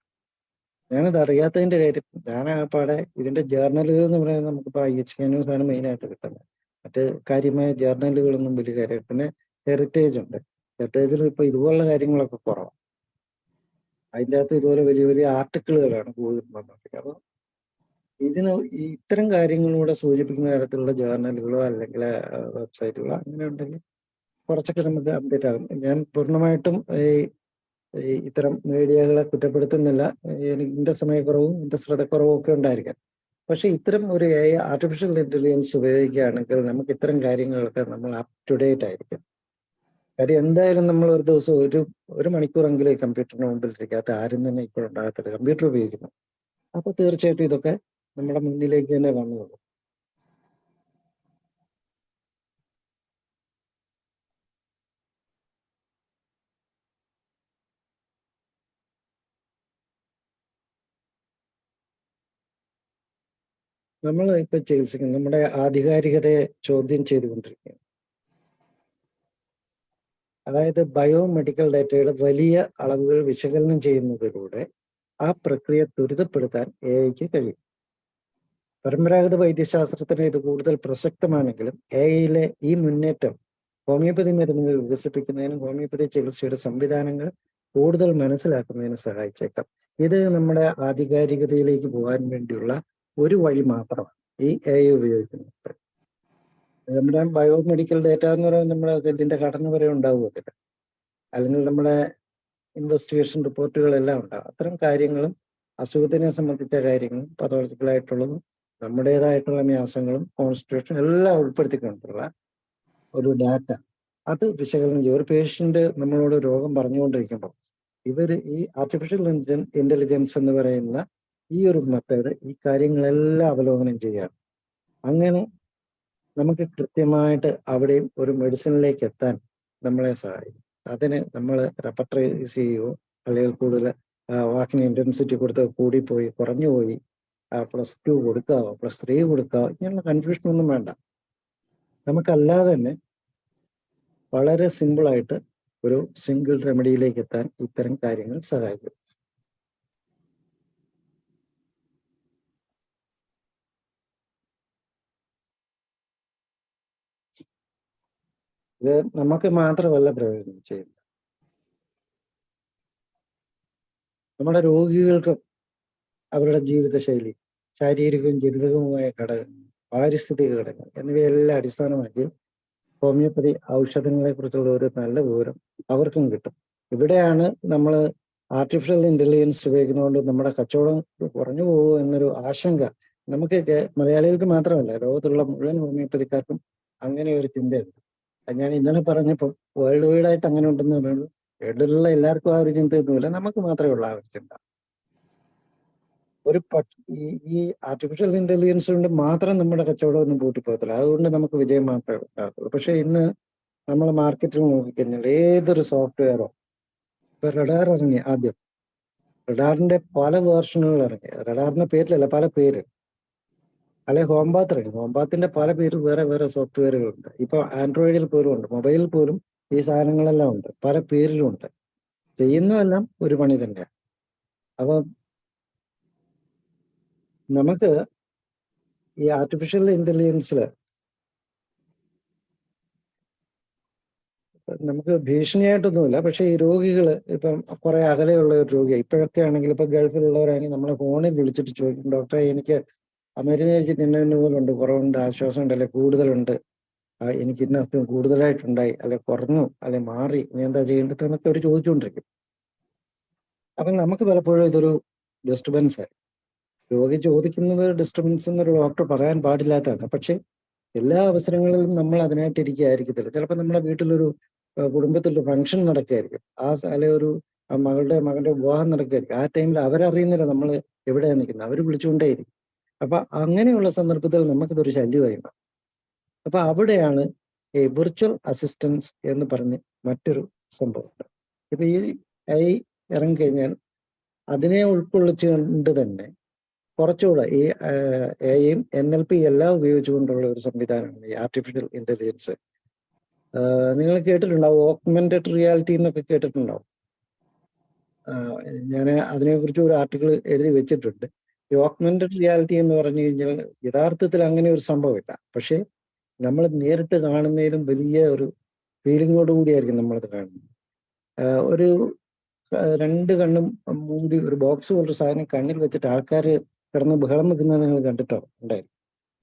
ഞാനത് അറിയാത്തതിന്റെ കാര്യം ഞാനാകപ്പാടെ ഇതിന്റെ ജേർണലുകൾ എന്ന് പറയുന്നത് നമുക്കിപ്പോൾ IHK ന്യൂസാണ് മെയിനായിട്ട് കിട്ടുന്നത്. മറ്റ് കാര്യമായ ജേർണലുകളൊന്നും വലിയ കാര്യം. പിന്നെ ഹെറിറ്റേജ് ഉണ്ട്. ഹെറിറ്റേജിൽ ഇപ്പോൾ ഇതുപോലുള്ള കാര്യങ്ങളൊക്കെ കുറവാണ്. അതിൻ്റെ അകത്ത് ഇതുപോലെ വലിയ വലിയ ആർട്ടിക്കിളുകളാണ് കൂടുതൽ വന്നുകൊണ്ടിരിക്കുന്നത്. അപ്പോൾ ഇതിന് ഇത്തരം കാര്യങ്ങളിലൂടെ സൂചിപ്പിക്കുന്ന തരത്തിലുള്ള ജേർണലുകളോ അല്ലെങ്കിൽ വെബ്സൈറ്റുകളോ അങ്ങനെ ഉണ്ടെങ്കിൽ കുറച്ചൊക്കെ നമുക്ക് അപ്ഡേറ്റ് ആകും. ഞാൻ പൂർണ്ണമായിട്ടും ഇത്തരം മീഡിയകളെ കുറ്റപ്പെടുത്തുന്നില്ല. എൻ്റെ സമയക്കുറവും എൻ്റെ ശ്രദ്ധക്കുറവും ഒക്കെ ഉണ്ടായിരിക്കാം. പക്ഷെ ഇത്തരം ഒരു ആർട്ടിഫിഷ്യൽ ഇന്റലിജൻസ് ഉപയോഗിക്കുകയാണെങ്കിൽ നമുക്ക് ഇത്തരം കാര്യങ്ങളൊക്കെ നമ്മൾ അപ് ടു ഡേറ്റ് ആയിരിക്കും. കാര്യം എന്തായാലും നമ്മൾ ഒരു ദിവസം ഒരു മണിക്കൂറെങ്കിലും ഈ കമ്പ്യൂട്ടറിന് മുമ്പിൽ ഇരിക്കാത്ത ആരും തന്നെ ഇപ്പോൾ ഉണ്ടാകത്തില്ല, കമ്പ്യൂട്ടർ ഉപയോഗിക്കുന്നു. അപ്പോൾ തീർച്ചയായിട്ടും ഇതൊക്കെ നമ്മുടെ മുന്നിലേക്ക് തന്നെ വന്നുള്ളൂ. നമ്മൾ ഇപ്പൊ ചികിത്സിക്കുന്നത് നമ്മുടെ ആധികാരികതയെ ചോദ്യം ചെയ്തുകൊണ്ടിരിക്കുകയാണ്. അതായത് ബയോമെഡിക്കൽ ഡാറ്റയുടെ വലിയ അളവുകൾ വിശകലനം ചെയ്യുന്നതിലൂടെ ആ പ്രക്രിയ ത്വരിതപ്പെടുത്താൻ AI-ക്ക് കഴിയും. പരമ്പരാഗത വൈദ്യശാസ്ത്രത്തിന് ഇത് കൂടുതൽ പ്രസക്തമാണെങ്കിലും AI-യിലെ ഈ മുന്നേറ്റം ഹോമിയോപ്പതി മരുന്നുകൾ വികസിപ്പിക്കുന്നതിനും ഹോമിയോപ്പതി ചികിത്സയുടെ സംവിധാനങ്ങൾ കൂടുതൽ മനസ്സിലാക്കുന്നതിന് സഹായിച്ചേക്കാം. ഇത് നമ്മുടെ ആധികാരികതയിലേക്ക് പോകാൻ വേണ്ടിയുള്ള ഒരു വഴി മാത്രമാണ് ഈ AI ഉപയോഗിക്കുന്നത്. നമ്മുടെ ബയോമെഡിക്കൽ ഡാറ്റ എന്ന് പറയുന്നത് നമ്മുടെ ഇതിന്റെ ഘടന വരെ ഉണ്ടാവുകയില്ല, അല്ലെങ്കിൽ നമ്മുടെ ഇൻവെസ്റ്റിഗേഷൻ റിപ്പോർട്ടുകളെല്ലാം ഉണ്ടാകും. അത്തരം കാര്യങ്ങളും അസുഖത്തിനെ സംബന്ധിച്ച കാര്യങ്ങളും പതോളജിക്കലായിട്ടുള്ളതും നമ്മുടേതായിട്ടുള്ള ന്യാസങ്ങളും കോൺസ്റ്റിറ്റ്യൂഷനും എല്ലാം ഉൾപ്പെടുത്തിക്കൊണ്ടുള്ള ഒരു ഡാറ്റ അത് വിശകലനം ചെയ്യും. ഒരു പേഷ്യന്റ് നമ്മളോട് രോഗം പറഞ്ഞുകൊണ്ടിരിക്കുമ്പോൾ ഈ ആർട്ടിഫിഷ്യൽ ഇന്റലിജൻസ് എന്ന് പറയുന്ന ഈ ഒരു മെത്തേഡ് ഈ കാര്യങ്ങളെല്ലാം അവലോകനം ചെയ്യുകയാണ്. അങ്ങനെ നമുക്ക് കൃത്യമായിട്ട് അവിടെയും ഒരു മെഡിസിനിലേക്ക് എത്താൻ നമ്മളെ സഹായിക്കും. അതിന് നമ്മൾ റെപ്പർട്ടറൈസ് ചെയ്യുകയോ അല്ലെങ്കിൽ കൂടുതൽ വാക്കിന് ഇന്റൻസിറ്റി കൊടുത്ത് കൂടിപ്പോയി കുറഞ്ഞുപോയി +2 കൊടുക്കാവോ +3 കൊടുക്കാവോ ഇങ്ങനെയുള്ള കൺഫ്യൂഷനൊന്നും വേണ്ട. നമുക്കല്ലാതെ തന്നെ വളരെ സിമ്പിളായിട്ട് ഒരു സിംഗിൾ റെമഡിയിലേക്ക് എത്താൻ ഇത്തരം കാര്യങ്ങൾ സഹായിക്കും. ഇത് നമുക്ക് മാത്രമല്ല പ്രയോജനം ചെയ്യുന്നത്, നമ്മുടെ രോഗികൾക്കും അവരുടെ ജീവിതശൈലി, ശാരീരികവും ജനിതകവുമായ ഘടകങ്ങൾ, പാരിസ്ഥിതിക ഘടകങ്ങൾ എന്നിവയെല്ലാം അടിസ്ഥാനമാക്കി ഹോമിയോപ്പതി ഔഷധങ്ങളെ കുറിച്ചുള്ള ഒരു നല്ല വിവരം അവർക്കും കിട്ടും. ഇവിടെയാണ് നമ്മൾ ആർട്ടിഫിഷ്യൽ ഇന്റലിജൻസ് ഉപയോഗിക്കുന്നതുകൊണ്ട് നമ്മുടെ കച്ചവടം കുറഞ്ഞു പോകുമോ എന്നൊരു ആശങ്ക നമുക്ക് മലയാളികൾക്ക് മാത്രമല്ല ലോകത്തുള്ള മുഴുവൻ ഹോമിയോപ്പതിക്കാർക്കും അങ്ങനെ ഒരു ചിന്തയുണ്ട്. ഞാൻ ഇന്നലെ പറഞ്ഞപ്പോൾ വേൾഡ് വൈഡായിട്ട് അങ്ങനെ ഉണ്ടെന്ന് പറയുന്നത് വേൾഡിലുള്ള എല്ലാവർക്കും ആ ഒരു ചിന്തയൊന്നുമില്ല, നമുക്ക് മാത്രമേ ഉള്ള ആ ഒരു ചിന്ത. ഈ ആർട്ടിഫിഷ്യൽ ഇന്റലിജൻസ് കൊണ്ട് മാത്രം നമ്മുടെ കച്ചവടം ഒന്നും പൂട്ടിപ്പോകത്തില്ല, അതുകൊണ്ട് നമുക്ക് വിജയം മാത്രമേ ഉണ്ടാകത്തുള്ളൂ. പക്ഷെ ഇന്ന് നമ്മൾ മാർക്കറ്റിൽ നോക്കിക്കഴിഞ്ഞാൽ ഏതൊരു സോഫ്റ്റ്വെയറോ ഇപ്പൊ റഡാർ ഇറങ്ങി, ആദ്യം റഡാറിന്റെ പല വേർഷനുകൾ ഇറങ്ങി, റഡാറിന്റെ പേരിലല്ല പല പേര്, അല്ലെ ഹോംബാത്ത് ഇറങ്ങി, ഹോംബാത്തിന്റെ പല പേരും വേറെ വേറെ സോഫ്റ്റ്വെയറുകളുണ്ട്. ഇപ്പൊ ആൻഡ്രോയിഡിൽ പോലും ഉണ്ട്, മൊബൈലിൽ പോലും ഈ സാധനങ്ങളെല്ലാം ഉണ്ട്, പല പേരിലും ഉണ്ട്. ചെയ്യുന്നതെല്ലാം ഒരു പണി തന്നെയാണ്. അപ്പൊ നമുക്ക് ഈ ആർട്ടിഫിഷ്യൽ ഇന്റലിജൻസിൽ നമുക്ക് ഭീഷണിയായിട്ടൊന്നുമില്ല. പക്ഷെ ഈ രോഗികൾ ഇപ്പം കുറെ അകലെയുള്ള ഒരു രോഗിയാണ്, ഇപ്പോഴൊക്കെ ആണെങ്കിൽ ഇപ്പൊ ഗൾഫിലുള്ളവരാണെങ്കിൽ നമ്മളെ ഫോണിൽ വിളിച്ചിട്ട് ചോദിക്കും, ഡോക്ടറെ എനിക്ക് മരുന്ന് കഴിച്ചിട്ട് ഇന്ന പോലുണ്ട്, കുറവുണ്ട്, ആശ്വാസമുണ്ട്, അല്ലെ കൂടുതലുണ്ട്, എനിക്ക് ഇന്ന അസുഖം കൂടുതലായിട്ടുണ്ടായി, അല്ലെ കുറഞ്ഞു, അല്ലെ മാറി, ഇനി എന്താ ചെയ്യേണ്ടത് എന്നൊക്കെ അവർ ചോദിച്ചുകൊണ്ടിരിക്കും. അപ്പം നമുക്ക് പലപ്പോഴും ഇതൊരു ഡിസ്റ്റർബൻസ് ആയി. രോഗി ചോദിക്കുന്നത് ഡിസ്റ്റർബൻസ് എന്നൊരു ഡോക്ടർ പറയാൻ പാടില്ലാത്തതാണ്. പക്ഷെ എല്ലാ അവസരങ്ങളിലും നമ്മൾ അതിനായിട്ട് ഇരിക്കുകയായിരിക്കത്തില്ല. ചിലപ്പോൾ നമ്മുടെ വീട്ടിലൊരു കുടുംബത്തിലൊരു ഫംഗ്ഷൻ നടക്കുകയായിരിക്കും, അല്ലെ ഒരു മകന്റെ വിവാഹം നടക്കുകയായിരിക്കും. ആ ടൈമിൽ അവരറിയുന്നില്ല നമ്മൾ എവിടെയാണ് നിൽക്കുന്നത്, അവർ വിളിച്ചുകൊണ്ടേയിരിക്കും. അപ്പൊ അങ്ങനെയുള്ള സന്ദർഭത്തിൽ നമുക്കിതൊരു ശല്യമായി മാറും. അപ്പൊ അവിടെയാണ് ഈ വിർച്വൽ അസിസ്റ്റൻസ് എന്ന് പറഞ്ഞ് മറ്റൊരു സംഭവമുണ്ട്. ഇപ്പൊ ഈ AI ഇറങ്ങിക്കഴിഞ്ഞാൽ അതിനെ ഉൾക്കൊള്ളിച്ചുകൊണ്ട് തന്നെ കുറച്ചുകൂടെ ഈ എയും NLP എല്ലാം ഉപയോഗിച്ചുകൊണ്ടുള്ള ഒരു സംവിധാനമാണ് ഈ ആർട്ടിഫിഷ്യൽ ഇന്റലിജൻസ്. നിങ്ങൾ കേട്ടിട്ടുണ്ടാവും ഓഗ്മെന്റഡ് റിയാലിറ്റി എന്നൊക്കെ കേട്ടിട്ടുണ്ടാവും. ഞാൻ അതിനെക്കുറിച്ച് ഒരു ആർട്ടിക്കിൾ എഴുതി വെച്ചിട്ടുണ്ട്. ഈ ഓഗ്മെന്റഡ് റിയാലിറ്റി എന്ന് പറഞ്ഞു കഴിഞ്ഞാൽ യഥാർത്ഥത്തിൽ അങ്ങനെ ഒരു സംഭവമില്ല. പക്ഷേ നമ്മൾ നേരിട്ട് കാണുന്നതിലും വലിയ ഒരു ഫീലിങ്ങോട് കൂടിയായിരിക്കും നമ്മളത് കാണുന്നത്. ഒരു 2 കണ്ണും മൂടി ഒരു ബോക്സ് പോലൊരു സാധനം കണ്ണിൽ വെച്ചിട്ട് ആൾക്കാർ കിടന്ന് ബഹളം വെക്കുന്നത് നിങ്ങൾ കണ്ടിട്ടോ ഉണ്ടായിരുന്നു.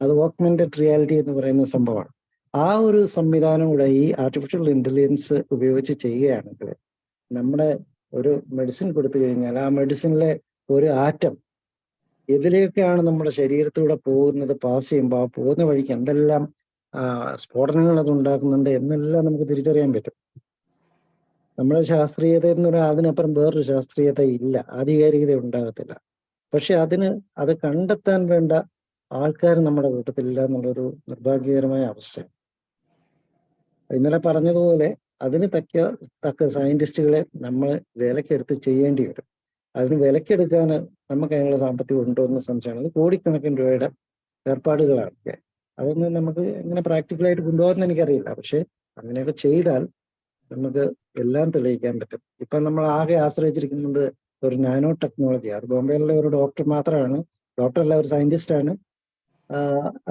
അത് ഓഗ്മെന്റഡ് റിയാലിറ്റി എന്ന് പറയുന്ന സംഭവമാണ്. ആ ഒരു സംവിധാനം കൂടെ ഈ ആർട്ടിഫിഷ്യൽ ഇന്റലിജൻസ് ഉപയോഗിച്ച് ചെയ്യുകയാണെങ്കിൽ നമ്മുടെ ഒരു മെഡിസിൻ കൊടുത്തു കഴിഞ്ഞാൽ ആ മെഡിസിനിലെ ഒരു ആറ്റം എതിലെയൊക്കെയാണ് നമ്മുടെ ശരീരത്തിലൂടെ പോകുന്നത്, പാസ് ചെയ്യുമ്പോൾ ആ പോകുന്ന വഴിക്ക് എന്തെല്ലാം സ്ഫോടനങ്ങൾ അത് ഉണ്ടാക്കുന്നുണ്ട് എന്നെല്ലാം നമുക്ക് തിരിച്ചറിയാൻ പറ്റും. നമ്മുടെ ശാസ്ത്രീയത എന്ന് പറഞ്ഞാൽ അതിനപ്പുറം വേറൊരു ശാസ്ത്രീയത ഇല്ല, ആധികാരികത ഉണ്ടാകത്തില്ല. പക്ഷെ അത് കണ്ടെത്താൻ വേണ്ട ആൾക്കാർ നമ്മുടെ കൂട്ടത്തിലില്ല എന്നുള്ളൊരു നിർഭാഗ്യകരമായ അവസ്ഥ. ഇന്നലെ പറഞ്ഞതുപോലെ അതിന് തക്ക സയന്റിസ്റ്റുകളെ നമ്മൾ വിലക്കെടുത്ത് ചെയ്യേണ്ടി വരും. അതിന് വിലക്കെടുക്കാൻ നമുക്ക് അതിനുള്ള സാമ്പത്തികം ഉണ്ടോ എന്ന് സംശയമാണ്. അത് കോടിക്കണക്കിന് രൂപയുടെ ഏർപ്പാടുകളാണ്. അതൊന്നും നമുക്ക് എങ്ങനെ പ്രാക്ടിക്കലായിട്ട് കൊണ്ടുപോകാമെന്ന് എനിക്കറിയില്ല. പക്ഷെ അങ്ങനെയൊക്കെ ചെയ്താൽ നമുക്ക് എല്ലാം തെളിയിക്കാൻ പറ്റും. ഇപ്പം നമ്മൾ ആകെ ആശ്രയിച്ചിരിക്കുന്നത് ഒരു നാനോ ടെക്നോളജി. അത് ബോംബെയിലുള്ള ഒരു ഡോക്ടർ മാത്രമാണ്, ഡോക്ടറല്ല ഒരു സയന്റിസ്റ്റാണ്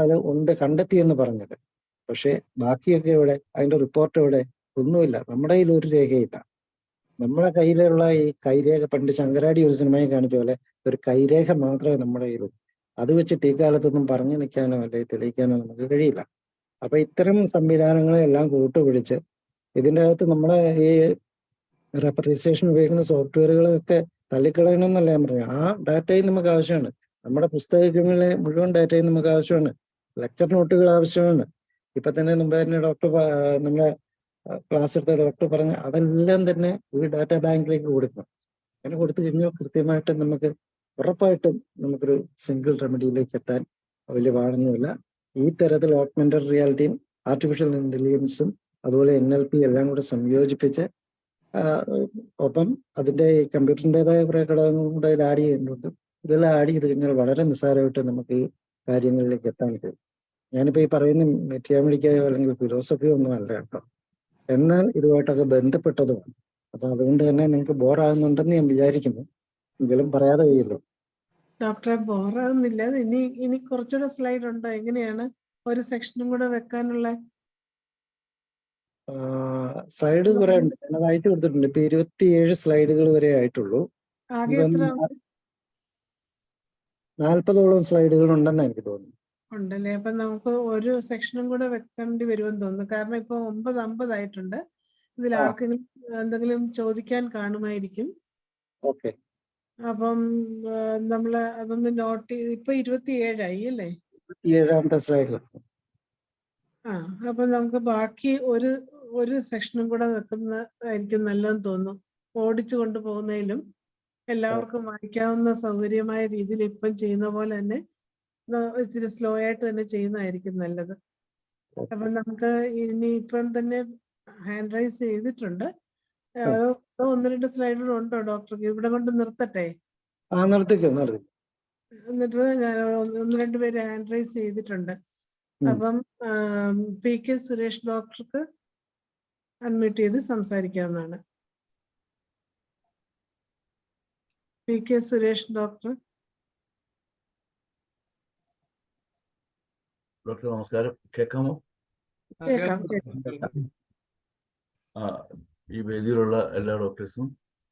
അത് കണ്ടെത്തിയെന്ന് പറഞ്ഞത്. പക്ഷെ ബാക്കിയൊക്കെ ഇവിടെ, അതിന്റെ റിപ്പോർട്ട് ഇവിടെ ഒന്നുമില്ല. നമ്മുടെ കയ്യിൽ ഒരു രേഖയില്ല. നമ്മുടെ കയ്യിലുള്ള ഈ കൈരേഖ, പണ്ട് ശങ്കരാടി ഒരു സിനിമയിൽ കാണിച്ച പോലെ ഒരു കൈരേഖ മാത്രമേ നമ്മുടെ കയ്യിലുള്ളൂ. അത് വെച്ചിട്ട് ഈ കാലത്തൊന്നും പറഞ്ഞു നിൽക്കാനോ അല്ലെങ്കിൽ തെളിയിക്കാനോ നമുക്ക് കഴിയില്ല. അപ്പൊ ഇത്തരം സംവിധാനങ്ങളെല്ലാം കൂട്ടുപിടിച്ച് ഇതിൻ്റെ അകത്ത് നമ്മളെ ഈ റെപ്രസെന്റേഷൻ ഉപയോഗിക്കുന്ന സോഫ്റ്റ്വെയറുകളൊക്കെ തള്ളിക്കളയണമെന്നല്ല ഞാൻ പറഞ്ഞു. ആ ഡാറ്റയും നമുക്ക് ആവശ്യമാണ്. നമ്മുടെ പുസ്തകങ്ങളിലെ മുഴുവൻ ഡാറ്റയും നമുക്ക് ആവശ്യമാണ്. ലെക്ചർ നോട്ടുകൾ ആവശ്യമാണ്. ഇപ്പൊ തന്നെ മുമ്പ് തന്നെ നമ്മളെ ക്ലാസ് എടുത്ത ഡോക്ടർ പറഞ്ഞ അതെല്ലാം തന്നെ ഈ ഡാറ്റാ ബാങ്കിലേക്ക് കൊടുക്കണം. അങ്ങനെ കൊടുത്തു കഴിഞ്ഞാൽ കൃത്യമായിട്ട് നമുക്ക് ഉറപ്പായിട്ടും നമുക്കൊരു സിംഗിൾ റെമഡിയിലേക്ക് എത്താൻ വലിയ പാടൊന്നുമില്ല. ഈ തരത്തിൽ ഓഗ്മെന്റഡ് റിയാലിറ്റിയും ആർട്ടിഫിഷ്യൽ ഇന്റലിജൻസും അതുപോലെ NLP എല്ലാം കൂടെ സംയോജിപ്പിച്ച് ഒപ്പം അതിൻ്റെ കമ്പ്യൂട്ടറിൻ്റെതായ കുറേ ഘടകങ്ങളും കൂടെ അതിൽ ആഡ് ചെയ്യുന്നുണ്ട്. ഇതെല്ലാം ആഡ് ചെയ്ത് കഴിഞ്ഞാൽ വളരെ നിസ്സാരമായിട്ട് നമുക്ക് ഈ കാര്യങ്ങളിലേക്ക് എത്താൻ കഴിയും. ഞാനിപ്പോൾ ഈ പറയുന്ന മെറ്റീരിയലിക്കയോ അല്ലെങ്കിൽ ഫിലോസഫിയോ ഒന്നും അല്ല കേട്ടോ, എന്നാൽ ഇതുമായിട്ടൊക്കെ ബന്ധപ്പെട്ടതുമാണ്. അപ്പം അതുകൊണ്ട് തന്നെ നിങ്ങൾക്ക് ബോറാകുന്നുണ്ടെന്ന് ഞാൻ വിചാരിക്കുന്നു. എങ്കിലും പറയാതെ കഴിയല്ലോ. ഡോക്ടറെ ബോറാകുന്നില്ല. ഇനി കുറച്ചുകൂടെ സ്ലൈഡ് ഉണ്ടോ? എങ്ങനെയാണ് ഒരു സെക്ഷനും കൂടെ വെക്കാനുള്ള? സ്ലൈഡ് കുറെ ഉണ്ട്, ഞാൻ അയച്ചു കൊടുത്തിട്ടുണ്ട്. ഇപ്പൊ 27 സ്ലൈഡുകൾ വരെ ആയിട്ടുള്ളൂ. ആകെ എത്ര 40ഓളം സ്ലൈഡുകൾ ഉണ്ടെന്ന് എനിക്ക് തോന്നുന്നു. ഉണ്ടല്ലേ? അപ്പൊ നമുക്ക് ഒരു സെക്ഷനും കൂടെ വെക്കേണ്ടി വരുമെന്ന് തോന്നുന്നു. കാരണം ഇപ്പൊ 9:50 ആയിട്ടുണ്ട്. ഇതിൽ ആർക്കെങ്കിലും എന്തെങ്കിലും ചോദിക്കാൻ കാണുമായിരിക്കും. ഓക്കെ, അപ്പം നമ്മള് അതൊന്ന് നോട്ട് ചെയ്ത്, ഇപ്പൊ 27 അല്ലേ? 27ാമത്തെ സ്ലൈഡ്. അപ്പൊ നമുക്ക് ബാക്കി ഒരു സെക്ഷനും കൂടെ വെക്കുന്നതായിരിക്കും നല്ലതെന്ന് തോന്നുന്നു. ഓടിച്ചു കൊണ്ടുപോകുന്നതിലും എല്ലാവർക്കും വായിക്കാവുന്ന സൗകര്യമായ രീതിയിൽ ഇപ്പം ചെയ്യുന്ന പോലെ തന്നെ ഇച്ചിരി സ്ലോ ആയിട്ട് തന്നെ ചെയ്യുന്നതായിരിക്കും നല്ലത്. അപ്പൊ നമുക്ക് ഇനി ഇപ്പം തന്നെ ഹാൻഡ് റൈസ് ചെയ്തിട്ടുണ്ട്. അതോ 1-2 സ്ലൈഡുകൾ ഉണ്ടോ ഡോക്ടർക്ക്? ഇവിടെ കൊണ്ട് നിർത്തട്ടെ? എന്നിട്ട് ഞാൻ 1-2 പേര് ഹാൻഡ് റൈസ് ചെയ്തിട്ടുണ്ട്. അപ്പം PK സുരേഷ് ഡോക്ടർക്ക് അൺമ്യൂട്ട് ചെയ്ത് സംസാരിക്കാവുന്നതാണ്. PK Suresh doctor. ഡോക്ടർ നമസ്കാരം, കേൾക്കാമോ? കേൾക്കാം. ഈ വേദിയിലുള്ള എല്ലാ ഡോക്ടേഴ്സും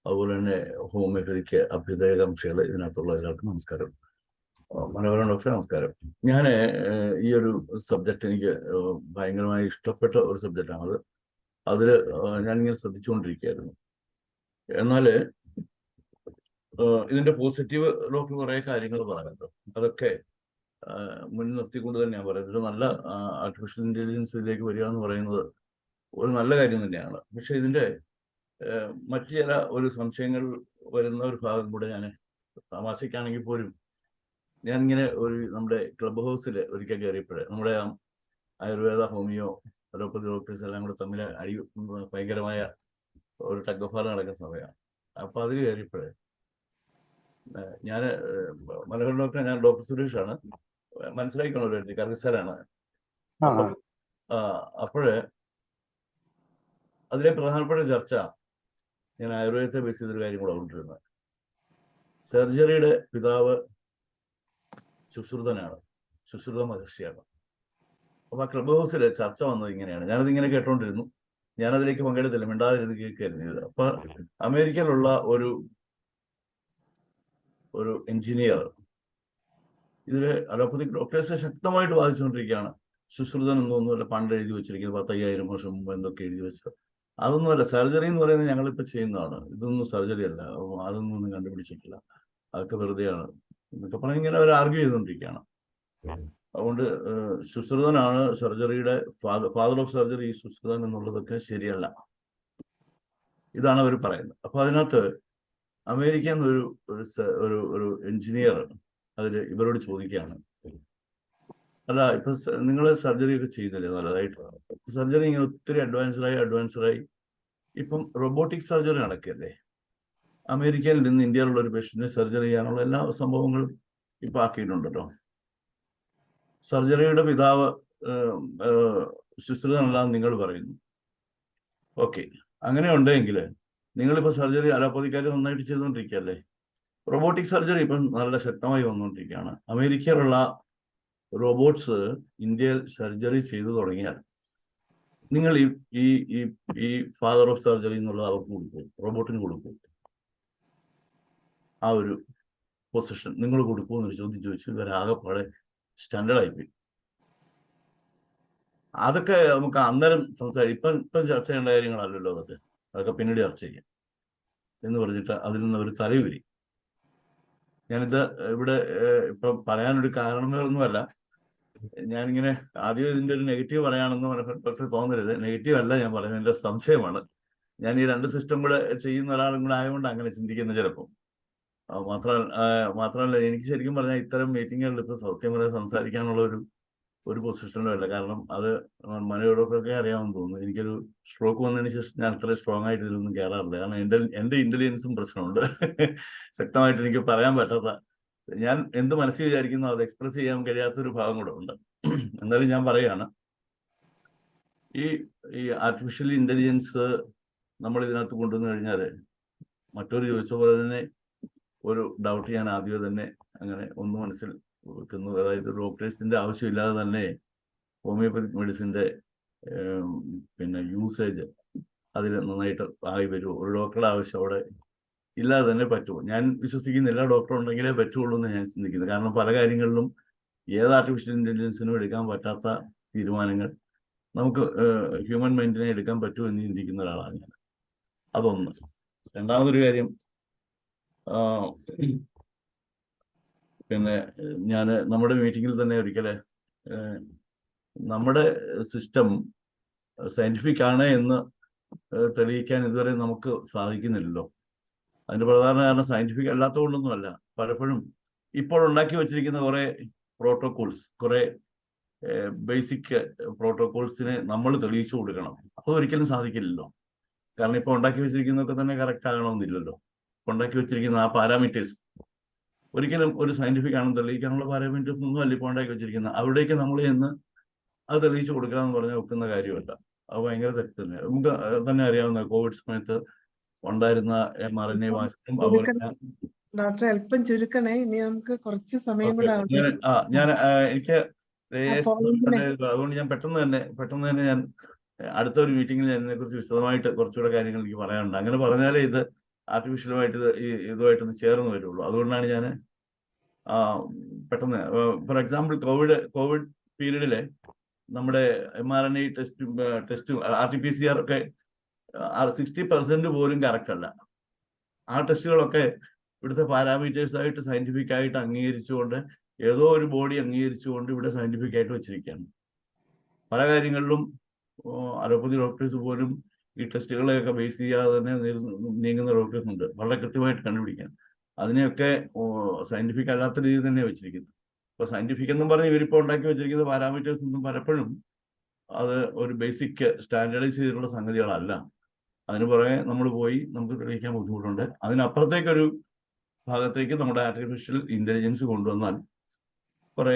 അതുപോലെ തന്നെ ഹോമിയോപ്പതിക്ക് അഭ്യുദയകാംക്ഷികൾ ഇതിനകത്തുള്ള എല്ലാവർക്കും നമസ്കാരം. മനോഹരൻ ഡോക്ടർ നമസ്കാരം. ഞാൻ ഈ ഒരു സബ്ജക്റ്റ് എനിക്ക് ഭയങ്കരമായി ഇഷ്ടപ്പെട്ട ഒരു സബ്ജക്റ്റാണത്. അതിൽ ഞാനിങ്ങനെ ശ്രദ്ധിച്ചുകൊണ്ടിരിക്കുകയായിരുന്നു. എന്നാൽ ഇതിന്റെ പോസിറ്റീവ് ഡോക്ടർ കുറേ കാര്യങ്ങൾ പറയുന്നുണ്ട്. അതൊക്കെ മുൻനിർത്തിക്കൊണ്ട് തന്നെ ഞാൻ പറയുന്നത്, ഒരു നല്ല ആർട്ടിഫിഷ്യൽ ഇന്റലിജൻസിലേക്ക് വരിക എന്ന് പറയുന്നത് ഒരു നല്ല കാര്യം തന്നെയാണ്. പക്ഷെ ഇതിന്റെ മറ്റു ചില ഒരു സംശയങ്ങൾ വരുന്ന ഒരു ഭാഗം കൂടെ ഞാൻ തമാശയ്ക്കാണെങ്കിൽ പോലും ഞാനിങ്ങനെ നമ്മുടെ ക്ലബ് ഹൗസിൽ ഒരിക്കൽ കയറിയപ്പോഴേ നമ്മുടെ ആയുർവേദ ഹോമിയോ അലോപ്പതി ഡോക്ടേഴ്സ് എല്ലാം കൂടെ തമ്മിൽ ഭയങ്കരമായ ഒരു ടഗ് ഓഫ് വാർ നടക്കുന്ന സമയമാണ്. അപ്പൊ അതിൽ കയറിയപ്പോഴേ ഞാൻ മനോഹർ ഡോക്ടറെ, ഞാൻ ഡോക്ടർ സുരേഷാണ്. മനസ്സിലാക്കിക്കോളൂ, കർഗസാരാണ്. അപ്പോഴേ അതിലെ പ്രധാനപ്പെട്ട ചർച്ച ഞാൻ ആയുർവേദത്തെ ബേസ് ചെയ്തൊരു കാര്യം കൂടെ കൊണ്ടിരുന്നത്. സർജറിയുടെ പിതാവ് സുശ്രുതനാണ്, സുശ്രുത മഹർഷിയാണ്. അപ്പൊ ആ ക്ലബ് ഹൗസിലെ ചർച്ച വന്നത് ഇങ്ങനെയാണ്. ഞാനതിങ്ങനെ കേട്ടോണ്ടിരുന്നു, ഞാനതിലേക്ക് പങ്കെടുത്തില്ല, മിണ്ടാതിരുന്ന് കേൾക്കായിരുന്നു ഇത്. അപ്പൊ അമേരിക്കയിലുള്ള ഒരു എഞ്ചിനീയർ ഇതില് അലോപ്പതിക് ഡോക്ടേഴ്സിനെ ശക്തമായിട്ട് ബാധിച്ചുകൊണ്ടിരിക്കുകയാണ്. സുശ്രുതൻ എന്നൊന്നുമല്ല പണ്ട് എഴുതി വെച്ചിരിക്കുന്നത്, 10,000 വർഷം മുമ്പ് എന്തൊക്കെ എഴുതി വെച്ചത്. അതൊന്നുമല്ല. സർജറി എന്ന് പറയുന്നത് ഞങ്ങളിപ്പോൾ ചെയ്യുന്നതാണ്, ഇതൊന്നും സർജറി അല്ല, അതൊന്നും കണ്ടുപിടിച്ചിട്ടില്ല, അതൊക്കെ വെറുതെയാണ് എന്നൊക്കെ പറഞ്ഞ് ഇങ്ങനെ അവർ ആർഗ്യൂ ചെയ്തുകൊണ്ടിരിക്കുകയാണ്. അതുകൊണ്ട് സുശ്രുതനാണ് സർജറിയുടെ ഫാദർ ഓഫ് സർജറി, ഈ സുശ്രുതൻ എന്നുള്ളതൊക്കെ ശരിയല്ല, ഇതാണ് അവർ പറയുന്നത്. അപ്പൊ അതിനകത്ത് അമേരിക്കൻ ഒരു എഞ്ചിനീയർ അതിൽ ഇവരോട് ചോദിക്കുകയാണ്, അല്ല ഇപ്പൊ നിങ്ങൾ സർജറി ഒക്കെ ചെയ്യുന്നില്ലേ നല്ലതായിട്ട്, സർജറി ഇങ്ങനെ ഒത്തിരി അഡ്വാൻസ്ഡായി ഇപ്പം റോബോട്ടിക് സർജറി നടക്കല്ലേ. അമേരിക്കയിൽ നിന്ന് ഇന്ത്യയിലുള്ള ഒരു പേഷ്യന്റിനെ സർജറി ചെയ്യാനുള്ള എല്ലാ സംഭവങ്ങളും ഇപ്പൊ ആക്കിയിട്ടുണ്ടല്ലോ. സർജറിയുടെ പിതാവ് സുശ്രുതനല്ലാന്ന് നിങ്ങൾ പറയുന്നു. ഓക്കെ, അങ്ങനെ ഉണ്ടെങ്കിൽ നിങ്ങളിപ്പോ സർജറി അലോപ്പതിക്കാർ നന്നായിട്ട് ചെയ്തുകൊണ്ടിരിക്കുകയല്ലേ. റോബോട്ടിക് സർജറി ഇപ്പം നല്ല ശക്തമായി വന്നുകൊണ്ടിരിക്കുകയാണ്. അമേരിക്കയിലുള്ള റോബോട്ട്സ് ഇന്ത്യയിൽ സർജറി ചെയ്തു തുടങ്ങിയാൽ നിങ്ങൾ ഈ ഫാദർ ഓഫ് സർജറി എന്നുള്ളത് അവർക്ക് കൊടുക്കും, റോബോട്ടിന് കൊടുക്കും. ആ ഒരു പൊസിഷൻ നിങ്ങൾ കൊടുക്കുമോ എന്നൊരു ചോദ്യം ചോദിച്ചു ഇവരാകെപ്പാടെ സ്റ്റാൻഡേർഡായിപ്പോയി. അതൊക്കെ നമുക്ക് അന്നേരം ഇപ്പം ചർച്ച ചെയ്യേണ്ട കാര്യങ്ങളല്ലല്ലോ, അതൊക്കെ പിന്നീട് ചർച്ച ചെയ്യാം എന്ന് പറഞ്ഞിട്ട് അതിൽ നിന്ന് അവർ തലയുരി. ഞാനിത് ഇവിടെ ഇപ്പം പറയാനൊരു കാരണമൊന്നുമല്ല, ഞാനിങ്ങനെ ആദ്യം ഇതിൻ്റെ ഒരു നെഗറ്റീവ് പറയാണെന്ന് പക്ഷെ തോന്നരുത്. നെഗറ്റീവ് അല്ല ഞാൻ പറയുന്നത്, എൻ്റെ സംശയമാണ്. ഞാൻ ഈ രണ്ട് സിസ്റ്റം കൂടെ ചെയ്യുന്ന ഒരാളും കൂടെ ആയതുകൊണ്ട് അങ്ങനെ ചിന്തിക്കുന്നത് ചിലപ്പോൾ. മാത്രമല്ല എനിക്ക് ശരിക്കും പറഞ്ഞാൽ ഇത്തരം മീറ്റിങ്ങുകളിൽ ഇപ്പോൾ സത്യം പറയാൻ സംസാരിക്കാനുള്ള ഒരു പൊസിഷനിലും അല്ല. കാരണം അത് മനോരോഗമൊക്കെ അറിയാമെന്ന് തോന്നുന്നു. എനിക്കൊരു സ്ട്രോക്ക് വന്നതിന് ശേഷം ഞാൻ അത്ര സ്ട്രോങ് ആയിട്ട് ഇതിലൊന്നും കയറാറില്ല. കാരണം എൻ്റെ ഇന്റലിജൻസും പ്രശ്നമുണ്ട്. ശക്തമായിട്ട് എനിക്ക് പറയാൻ പറ്റാത്ത, ഞാൻ എന്ത് മനസ്സിൽ വിചാരിക്കുന്നു അത് എക്സ്പ്രസ് ചെയ്യാൻ കഴിയാത്തൊരു ഭാഗം കൂടെ ഉണ്ട്. എന്നാലും ഞാൻ പറയുകയാണ്, ഈ ആർട്ടിഫിഷ്യൽ ഇന്റലിജൻസ് നമ്മൾ ഇതിനകത്ത് കൊണ്ടുവന്നു കഴിഞ്ഞാൽ മറ്റൊരു ചോദിച്ച പോലെ തന്നെ ഒരു ഡൗട്ട് ഞാൻ ആദ്യമേ തന്നെ അങ്ങനെ ഒന്ന് മനസ്സിൽ വെക്കുന്നു. അതായത് ഡോക്ടേഴ്സിന്റെ ആവശ്യമില്ലാതെ തന്നെ ഹോമിയോപ്പതിക് മെഡിസിന്റെ പിന്നെ യൂസേജ് അതിൽ നന്നായിട്ട് ആയി വരുമോ? ഒരു ഡോക്ടറുടെ ആവശ്യം അവിടെ ഇല്ലാതെ തന്നെ പറ്റുമോ? ഞാൻ വിശ്വസിക്കുന്നില്ല ഡോക്ടർ ഉണ്ടെങ്കിലേ പറ്റുള്ളൂ എന്ന് ഞാൻ ചിന്തിക്കുന്നത്. കാരണം പല കാര്യങ്ങളിലും ഏത് ആർട്ടിഫിഷ്യൽ ഇന്റലിജൻസിനും എടുക്കാൻ പറ്റാത്ത തീരുമാനങ്ങൾ നമുക്ക് ഹ്യൂമൻ മൈൻഡിനെ എടുക്കാൻ പറ്റുമോ എന്ന് ചിന്തിക്കുന്ന ഒരാളാണ് ഞാൻ. അതൊന്ന്. രണ്ടാമതൊരു കാര്യം, പിന്നെ ഞാൻ നമ്മുടെ മീറ്റിങ്ങിൽ തന്നെ ഒരിക്കലെ നമ്മുടെ സിസ്റ്റം സയന്റിഫിക് ആണ് എന്ന് തെളിയിക്കാൻ ഇതുവരെ നമുക്ക് സാധിക്കുന്നില്ലല്ലോ. അതിന്റെ പ്രധാന കാരണം സയന്റിഫിക് അല്ലാത്തതുകൊണ്ടൊന്നുമല്ല. പലപ്പോഴും ഇപ്പോൾ ഉണ്ടാക്കി വെച്ചിരിക്കുന്ന കുറെ പ്രോട്ടോകോൾസ്, കുറെ ബേസിക് പ്രോട്ടോകോൾസിനെ നമ്മൾ തെളിയിച്ചു കൊടുക്കണം. അതൊരിക്കലും സാധിക്കില്ലല്ലോ. കാരണം ഇപ്പോൾ ഉണ്ടാക്കി വെച്ചിരിക്കുന്നതൊക്കെ തന്നെ കറക്റ്റ് ആകണമെന്നില്ലല്ലോ. ഉണ്ടാക്കി വെച്ചിരിക്കുന്ന ആ പാരാമീറ്റേഴ്സ് ഒരിക്കലും ഒരു സയന്റിഫിക് ആണെന്ന് തെളിയിക്കാനുള്ള പാരാമീറ്റേഴ്സ് ഒന്നും അല്ല ഇപ്പോൾ ഉണ്ടാക്കി വെച്ചിരിക്കുന്നത്. അവിടേക്ക് നമ്മൾ ചെന്ന് അത് തെളിയിച്ചു കൊടുക്കുക എന്ന് പറഞ്ഞാൽ ഒക്കുന്ന കാര്യമല്ല. അത് ഭയങ്കര തെറ്റ് തന്നെ. നമുക്ക് തന്നെ അറിയാവുന്ന കോവിഡ് സമയത്ത് ഉണ്ടായിരുന്ന mRNA വാക്സിനും അതുപോലെ ഡോക്ടർ അല്പം ചുരുക്കണേ, ഇനി നമുക്ക് കുറച്ച് സമയം കൂടെ ഞാൻ എനിക്ക് അതുകൊണ്ട് ഞാൻ പെട്ടെന്ന് തന്നെ ഞാൻ അടുത്ത ഒരു മീറ്റിംഗിൽ ഞാൻ ഇതിനെക്കുറിച്ച് വിശദമായിട്ട് കുറച്ചുകൂടെ കാര്യങ്ങൾ എനിക്ക് പറയാനുണ്ട്. അങ്ങനെ പറഞ്ഞാലേ ഇത് ആർട്ടിഫിഷ്യലുമായിട്ട് ഇതുമായിട്ടൊന്ന് ചേർന്ന് വരുള്ളൂ. അതുകൊണ്ടാണ് ഞാൻ പെട്ടെന്ന്, ഫോർ എക്സാമ്പിൾ കോവിഡ് പീരീഡിലെ നമ്മുടെ mRNA ടെസ്റ്റ് RT-PCR ഒക്കെ 60% പോലും കറക്റ്റ് അല്ല. ആ ടെസ്റ്റുകളൊക്കെ ഇവിടുത്തെ പാരാമീറ്റേഴ്സ് ആയിട്ട് സയന്റിഫിക് ആയിട്ട് അംഗീകരിച്ചുകൊണ്ട്, ഏതോ ഒരു ബോഡി അംഗീകരിച്ചുകൊണ്ട് ഇവിടെ സയന്റിഫിക് ആയിട്ട് വെച്ചിരിക്കുകയാണ്. പല കാര്യങ്ങളിലും അലോപ്പതി ഡോക്ടേഴ്സ് പോലും ഈ ടെസ്റ്റുകളെയൊക്കെ ബേസ് ചെയ്യാതെ തന്നെ നീങ്ങുന്ന ഡോക്ടേഴ്സ് ഉണ്ട്, വളരെ കൃത്യമായിട്ട് കണ്ടുപിടിക്കാൻ. അതിനെയൊക്കെ സയന്റിഫിക് അല്ലാത്ത രീതിയിൽ തന്നെ വെച്ചിരിക്കുന്നു. ഇപ്പൊ സയന്റിഫിക് എന്നും പറഞ്ഞ് ഇവരിപ്പോൾ ഉണ്ടാക്കി വെച്ചിരിക്കുന്ന പാരാമീറ്റേഴ്സ് ഒന്നും പലപ്പോഴും അത് ഒരു ബേസിക് സ്റ്റാൻഡേർഡൈസ് ചെയ്തിട്ടുള്ള സംഗതികളല്ല. അതിന് പുറകെ നമ്മൾ പോയി നമുക്ക് തെളിയിക്കാൻ ബുദ്ധിമുട്ടുണ്ട്. അതിനപ്പുറത്തേക്കൊരു ഭാഗത്തേക്ക് നമ്മുടെ ആർട്ടിഫിഷ്യൽ ഇന്റലിജൻസ് കൊണ്ടുവന്നാൽ കുറെ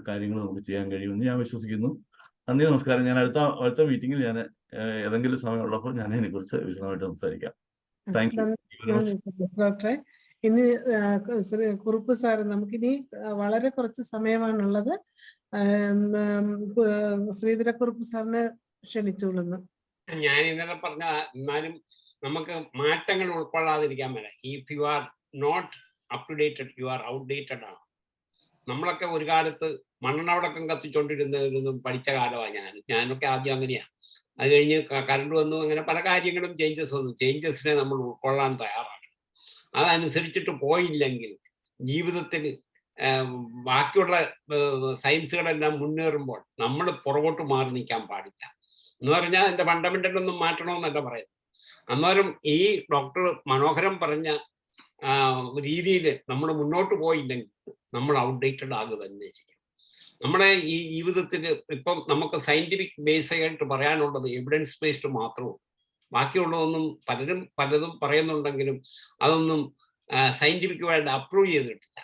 കാര്യങ്ങൾ നമുക്ക് ചെയ്യാൻ കഴിയുമെന്ന് ഞാൻ വിശ്വസിക്കുന്നു. നന്ദി, നമസ്കാരം. ഞാൻ അടുത്ത മീറ്റിംഗിൽ ഞാൻ ഏതെങ്കിലും സമയമുള്ളപ്പോൾ ഞാൻ ഇതിനെക്കുറിച്ച് വിശദമായിട്ട് സംസാരിക്കാം. Thank you. ഡോക്ടറെ, ഇനി കുറുപ്പ് സാറ്, നമുക്കിനി വളരെ കുറച്ച് സമയമാണുള്ളത്. ശ്രീധരക്കുറുപ്പ് സാറിനെ ക്ഷണിച്ചുകൊള്ളുന്നു. ഞാൻ ഇന്നലെ പറഞ്ഞ, എന്നാലും നമുക്ക് മാറ്റങ്ങൾ ഉൾക്കൊള്ളാതിരിക്കാൻ പറ്റില്ല. If you are not up to dated, you are outdated ആണ്. നമ്മളൊക്കെ ഒരു കാലത്ത് മണ്ണെണ്ണവിടക്കം കത്തിച്ചോണ്ടിരുന്നതും പഠിച്ച കാലമാണ് ഞാനൊക്കെ ആദ്യം അങ്ങനെയാണ്. അത് കഴിഞ്ഞ് കറണ്ട് വന്നു, അങ്ങനെ പല കാര്യങ്ങളും ചേഞ്ചസ് വന്നു. ചേഞ്ചസിനെ നമ്മൾ ഉൾക്കൊള്ളാൻ തയ്യാറാണ്. അതനുസരിച്ചിട്ട് പോയില്ലെങ്കിൽ ജീവിതത്തിൽ ബാക്കിയുള്ള സയൻസുകളെല്ലാം മുന്നേറുമ്പോൾ നമ്മൾ പുറകോട്ട് മാറി നിൽക്കാൻ പാടില്ല. എന്ന് പറഞ്ഞാൽ എൻ്റെ ഫണ്ടമെന്റൽ ഒന്നും മാറ്റണമെന്നല്ല പറയുന്നത്. അന്നേരം ഈ ഡോക്ടർ മനോഹരം പറഞ്ഞ രീതിയിൽ നമ്മൾ മുന്നോട്ട് പോയില്ലെങ്കിൽ നമ്മൾ ഔട്ട്ഡേറ്റഡ് ആകുക തന്നെ ചെയ്യും. നമ്മുടെ ഈ ജീവിതത്തിൽ ഇപ്പം നമുക്ക് സയന്റിഫിക് ബേസ് ആയിട്ട് പറയാനുള്ളത് എവിഡൻസ് ബേസ്ഡ് മാത്രവും, ബാക്കിയുള്ളതൊന്നും പലതും പറയുന്നുണ്ടെങ്കിലും അതൊന്നും സയന്റിഫിക് വേൾഡ് അപ്രൂവ് ചെയ്തിട്ടില്ല.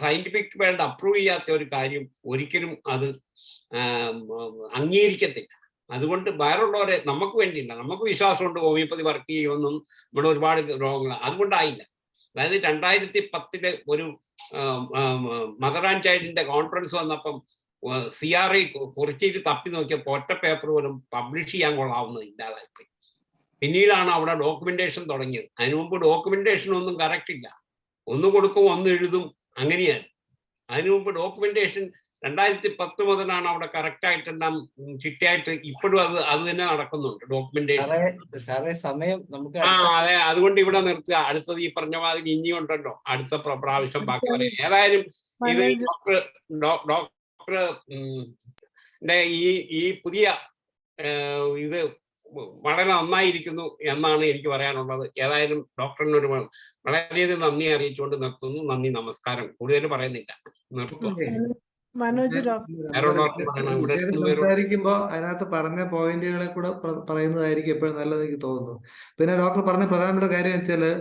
സയന്റിഫിക് വേൾഡ് അപ്രൂവ് ചെയ്യാത്ത ഒരു കാര്യം ഒരിക്കലും അത് അംഗീകരിക്കത്തില്ല. അതുകൊണ്ട് വേറുള്ളവരെ നമുക്ക് വേണ്ടിയില്ല, നമുക്ക് വിശ്വാസമുണ്ട് ഹോമിയോപ്പതി വർക്ക് ചെയ്യുമെന്നും നമ്മുടെ ഒരുപാട് രോഗങ്ങൾ അതുകൊണ്ടായില്ല. അതായത് 2010 ഒരു മദർ ആൻഡ് ചൈൽഡിന്റെ കോൺഫറൻസ് വന്നപ്പം CRI കുറച്ച് തപ്പി നോക്കിയപ്പോൾ ഒറ്റ പേപ്പർ പോലും പബ്ലിഷ് ചെയ്യാൻ കൊള്ളാവുന്നത് ഇല്ലാതായിപ്പോയി. പിന്നീടാണ് അവിടെ ഡോക്യുമെന്റേഷൻ തുടങ്ങിയത്. അതിനു മുമ്പ് ഡോക്യുമെന്റേഷൻ ഒന്നും കറക്റ്റ് ഇല്ല, ഒന്ന് കൊടുക്കും ഒന്ന് എഴുതും, അങ്ങനെയാണ്. അതിനു മുമ്പ് ഡോക്യുമെന്റേഷൻ 2010 മുതലാണ് അവിടെ കറക്റ്റ് ആയിട്ടെല്ലാം ചിട്ടയായിട്ട് ഇപ്പോഴും അത് തന്നെ നടക്കുന്നുണ്ട് ഡോക്യുമെന്റേഷൻ. അതെ, അതുകൊണ്ട് ഇവിടെ നിർത്തുക. അടുത്തത് ഈ പറഞ്ഞ മാതിരി ഇനിയുണ്ടല്ലോ, അടുത്ത പ്രാവശ്യം ബാക്കി പറയാം. ഏതായാലും ഇത് ഡോക്ടറിന്റെ ഈ പുതിയ ഇത് വളരെ നന്നായിരിക്കുന്നു എന്നാണ് എനിക്ക് പറയാനുള്ളത്. ഏതായാലും ഡോക്ടറിനൊരു വളരെയധികം നന്ദി അറിയിച്ചുകൊണ്ട് നിർത്തുന്നു. നന്ദി, നമസ്കാരം. കൂടുതൽ പറയുന്നില്ല, നിർത്തുന്നു. സംസാരിക്കുമ്പോ അതിനകത്ത് പറഞ്ഞ പോയിന്റുകളെ കൂടെ പറയുന്നതായിരിക്കും എപ്പോഴും നല്ലത് എനിക്ക് തോന്നുന്നു. പിന്നെ ഡോക്ടർ പറഞ്ഞ പ്രധാനപ്പെട്ട കാര്യം വെച്ചാല്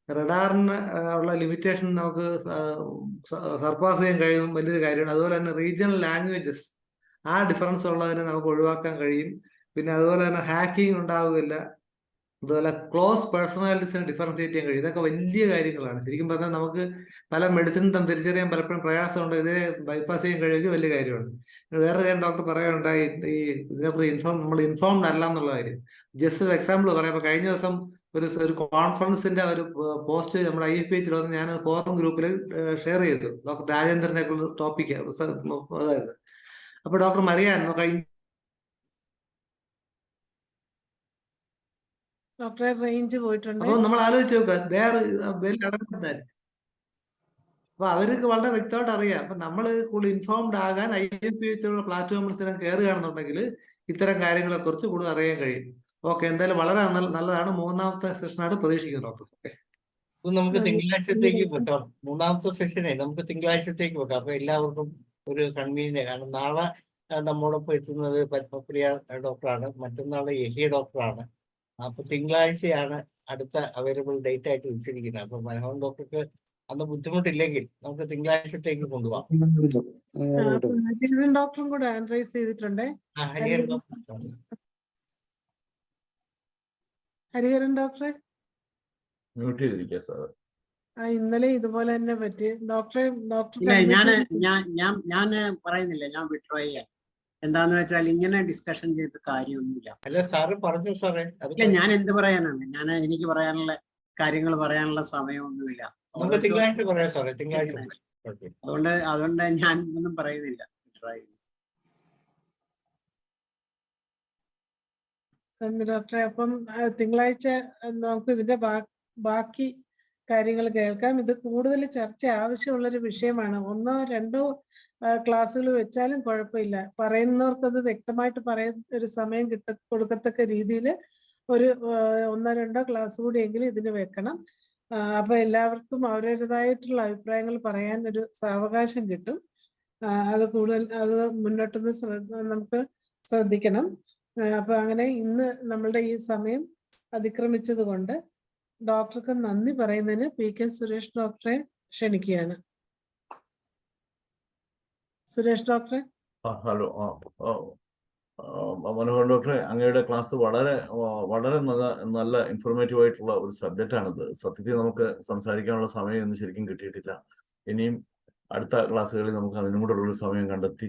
റഡാറിന് ഉള്ള ലിമിറ്റേഷൻ നമുക്ക് സർപ്പാസ് ചെയ്യാൻ കഴിയും, വലിയൊരു കാര്യമാണ്. അതുപോലെ തന്നെ റീജിയണൽ ലാംഗ്വേജസ്, ആ ഡിഫറൻസ് ഉള്ളതിനെ നമുക്ക് ഒഴിവാക്കാൻ കഴിയും. പിന്നെ അതുപോലെ തന്നെ ഹാക്കിംഗ് ഉണ്ടാവുകയില്ല. അതുപോലെ ക്ലോസ് പേഴ്സണാലിറ്റീസിനെ ഡിഫറൻഷിയേറ്റ് ചെയ്യാൻ കഴിയും. ഇതൊക്കെ വലിയ കാര്യങ്ങളാണ്. ശരിക്കും പറഞ്ഞാൽ നമുക്ക് പല മെഡിസിനും തിരിച്ചറിയാൻ പലപ്പോഴും പ്രയാസമുണ്ട്. ഇതിനെ ബൈപ്പാസ് ചെയ്യാൻ കഴിയുമെങ്കിൽ വലിയ കാര്യമാണ്. വേറെ കാര്യം ഡോക്ടർ പറയാനുണ്ടായി, ഈ ഇതിനെക്കുറിച്ച് നമ്മൾ ഇൻഫോംഡ് അല്ല എന്നുള്ള കാര്യം. ജസ്റ്റ് ഒരു എക്സാമ്പിൾ പറയാം. ഇപ്പൊ കഴിഞ്ഞ ദിവസം ഒരു കോൺഫറൻസിന്റെ ഒരു പോസ്റ്റ് നമ്മുടെ IFPH വന്ന് ഞാൻ ഫോറം ഗ്രൂപ്പിൽ ഷെയർ ചെയ്തു. ഡോക്ടർ രാജേന്ദ്രനെ ടോപ്പിക് അതായിരുന്നു. അപ്പൊ ഡോക്ടർ മറിയായിരുന്നു കഴിഞ്ഞ ഡോക്ടറെ റേഞ്ച് പോയിട്ടുണ്ട്. അപ്പൊ നമ്മൾ ആലോചിച്ച് നോക്കുക, അപ്പൊ അവർക്ക് വളരെ വ്യക്തമായിട്ട് അറിയാം. അപ്പൊ നമ്മൾ കൂടുതൽ ഇൻഫോംഡ് ആകാൻ IFPH പ്ലാറ്റ്ഫോമിൽ സ്ഥിരം കയറുകയാണെന്നുണ്ടെങ്കിൽ ഇത്തരം കാര്യങ്ങളെ കുറിച്ച് കൂടുതൽ അറിയാൻ കഴിയും. ഓക്കെ, എന്തായാലും വളരെ നല്ലതാണ്. മൂന്നാമത്തെ സെഷനാണ് പ്രതീക്ഷിക്കുന്നത് ഡോക്ടർ. നമുക്ക് തിങ്കളാഴ്ചത്തേക്ക് വെക്കാം. മൂന്നാമത്തെ സെഷനെ നമുക്ക് തിങ്കളാഴ്ചത്തേക്ക് വെക്കാം. അപ്പൊ എല്ലാവർക്കും ഒരു കൺവീനിയന്റ്. കാരണം നാളെ നമ്മോടൊപ്പം എത്തുന്നത് പത്മപ്രിയ ഡോക്ടറാണ്, മറ്റന്നാള് യഹിയ ഡോക്ടറാണ്. അപ്പൊ തിങ്കളാഴ്ചയാണ് അടുത്ത അവൈലബിൾ ഡേറ്റ് ആയിട്ട് വെച്ചിരിക്കുന്നത്. അപ്പൊ മനോഹരൻ ഡോക്ടർക്ക് അന്ന് ബുദ്ധിമുട്ടില്ലെങ്കിൽ നമുക്ക് തിങ്കളാഴ്ചത്തേക്ക് കൊണ്ടുപോകാം. ഡോക്ടറും കൂടെ ആൻഡ്രൈസ് ചെയ്തിട്ടുണ്ട്. ഹരിഹരൻ ഡോക്ടറെ ഇന്നലെ ഇതുപോലെ തന്നെ പറ്റി. ഡോക്ടർ ഞാൻ പറയുന്നില്ല, ഞാൻ വിഡ്രോ ചെയ്യാം. എന്താന്ന് വെച്ചാൽ ഇങ്ങനെ ഡിസ്കഷൻ ചെയ്ത് കാര്യമൊന്നുമില്ല. അല്ല സാറ് പറഞ്ഞു സാറേ. ഇല്ല, ഞാൻ എന്ത് പറയാനാണ്? എനിക്ക് പറയാനുള്ള കാര്യങ്ങൾ പറയാനുള്ള സമയമൊന്നുമില്ല. അതുകൊണ്ട് ഞാൻ ഒന്നും പറയുന്നില്ല. ഡോക്ടറെ, അപ്പം തിങ്കളാഴ്ച നമുക്ക് ഇതിന്റെ ബാക്കി കാര്യങ്ങൾ കേൾക്കാം. ഇത് കൂടുതൽ ചർച്ച ആവശ്യമുള്ളൊരു വിഷയമാണ്. 1 or 2 ക്ലാസ്സുകൾ വെച്ചാലും കുഴപ്പമില്ല. പറയുന്നവർക്കത് വ്യക്തമായിട്ട് ഒരു സമയം കൊടുക്കത്തക്ക രീതിയിൽ ഒരു 1 or 2 ക്ലാസ് കൂടിയെങ്കിലും ഇതിന് വെക്കണം. അപ്പൊ എല്ലാവർക്കും അവരുടേതായിട്ടുള്ള അഭിപ്രായങ്ങൾ പറയാൻ ഒരു സാവകാശം കിട്ടും. അത് മുന്നോട്ടൊന്ന് നമുക്ക് ശ്രദ്ധിക്കണം. അപ്പൊ അങ്ങനെ ഇന്ന് നമ്മളുടെ ഈ സമയം അതിക്രമിച്ചത് കൊണ്ട് ഡോക്ടർക്ക് നന്ദി പറയുന്നതിന് PK സുരേഷ് ഡോക്ടറെ ക്ഷണിക്കുകയാണ്. സുരേഷ് ഡോക്ടറെ. ഹലോ. മനോഹർ ഡോക്ടറെ, അങ്ങയുടെ ക്ലാസ് വളരെ നല്ല ഇൻഫോർമേറ്റീവ് ആയിട്ടുള്ള ഒരു സബ്ജക്റ്റ് ആണിത്. സത്യത്തിൽ നമുക്ക് സംസാരിക്കാനുള്ള സമയം ഒന്നും ശരിക്കും കിട്ടിയിട്ടില്ല. ഇനിയും അടുത്ത ക്ലാസ്സുകളിൽ നമുക്ക് അതിനും കൂടെ ഉള്ളൊരു സമയം കണ്ടെത്തി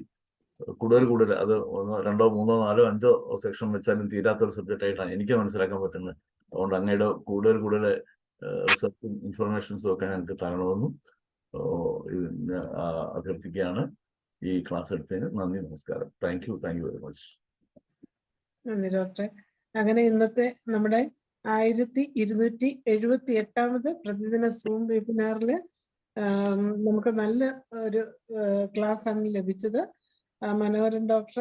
കൂടുതൽ അത് 1, 2, 3, 4, 5 സെക്ഷൻ വെച്ചാലും തീരാത്തൊരു സബ്ജക്റ്റ് ആയിട്ടാണ് എനിക്ക് മനസ്സിലാക്കാൻ പറ്റുന്നത്. അതുകൊണ്ട് അങ്ങയുടെ കൂടുതൽ റിസർച്ചും ഇൻഫർമേഷൻസും ഒക്കെ ഞങ്ങൾക്ക് തരണമെന്നും അഭ്യർത്ഥിക്കുകയാണ്. ഈ ക്ലാസ് എടുത്തതിന് നന്ദി, നമസ്കാരം. Thank you very much. നന്ദി ഡോക്ടറെ. അങ്ങനെ ഇന്നത്തെ നമ്മുടെ 1278ാമത് പ്രതിദിന സൂം വെബിനാറിൽ നമുക്ക് നല്ല ഒരു ക്ലാസ് ആണ് ലഭിച്ചത്. മനോഹരൻ ഡോക്ടർ,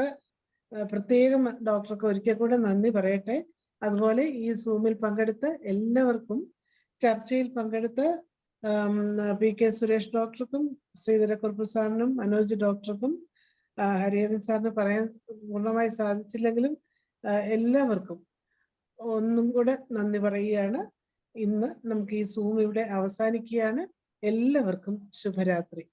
പ്രത്യേകം ഡോക്ടർക്ക് ഒരിക്കൽ കൂടെ നന്ദി പറയട്ടെ. അതുപോലെ ഈ സൂമിൽ പങ്കെടുത്ത് എല്ലാവർക്കും, ചർച്ചയിൽ പങ്കെടുത്ത് PK സുരേഷ് ഡോക്ടർക്കും ശ്രീധരക്കുറുപ്പ് സാറിനും മനോജ് ഡോക്ടർക്കും ഹരിഹരൻ സാറിന് പറയാൻ പൂർണ്ണമായി സാധിച്ചില്ലെങ്കിലും എല്ലാവർക്കും ഒന്നും കൂടെ നന്ദി പറയുകയാണ്. ഇന്ന് നമുക്ക് ഈ സൂം ഇവിടെ അവസാനിക്കുകയാണ്. എല്ലാവർക്കും ശുഭരാത്രി.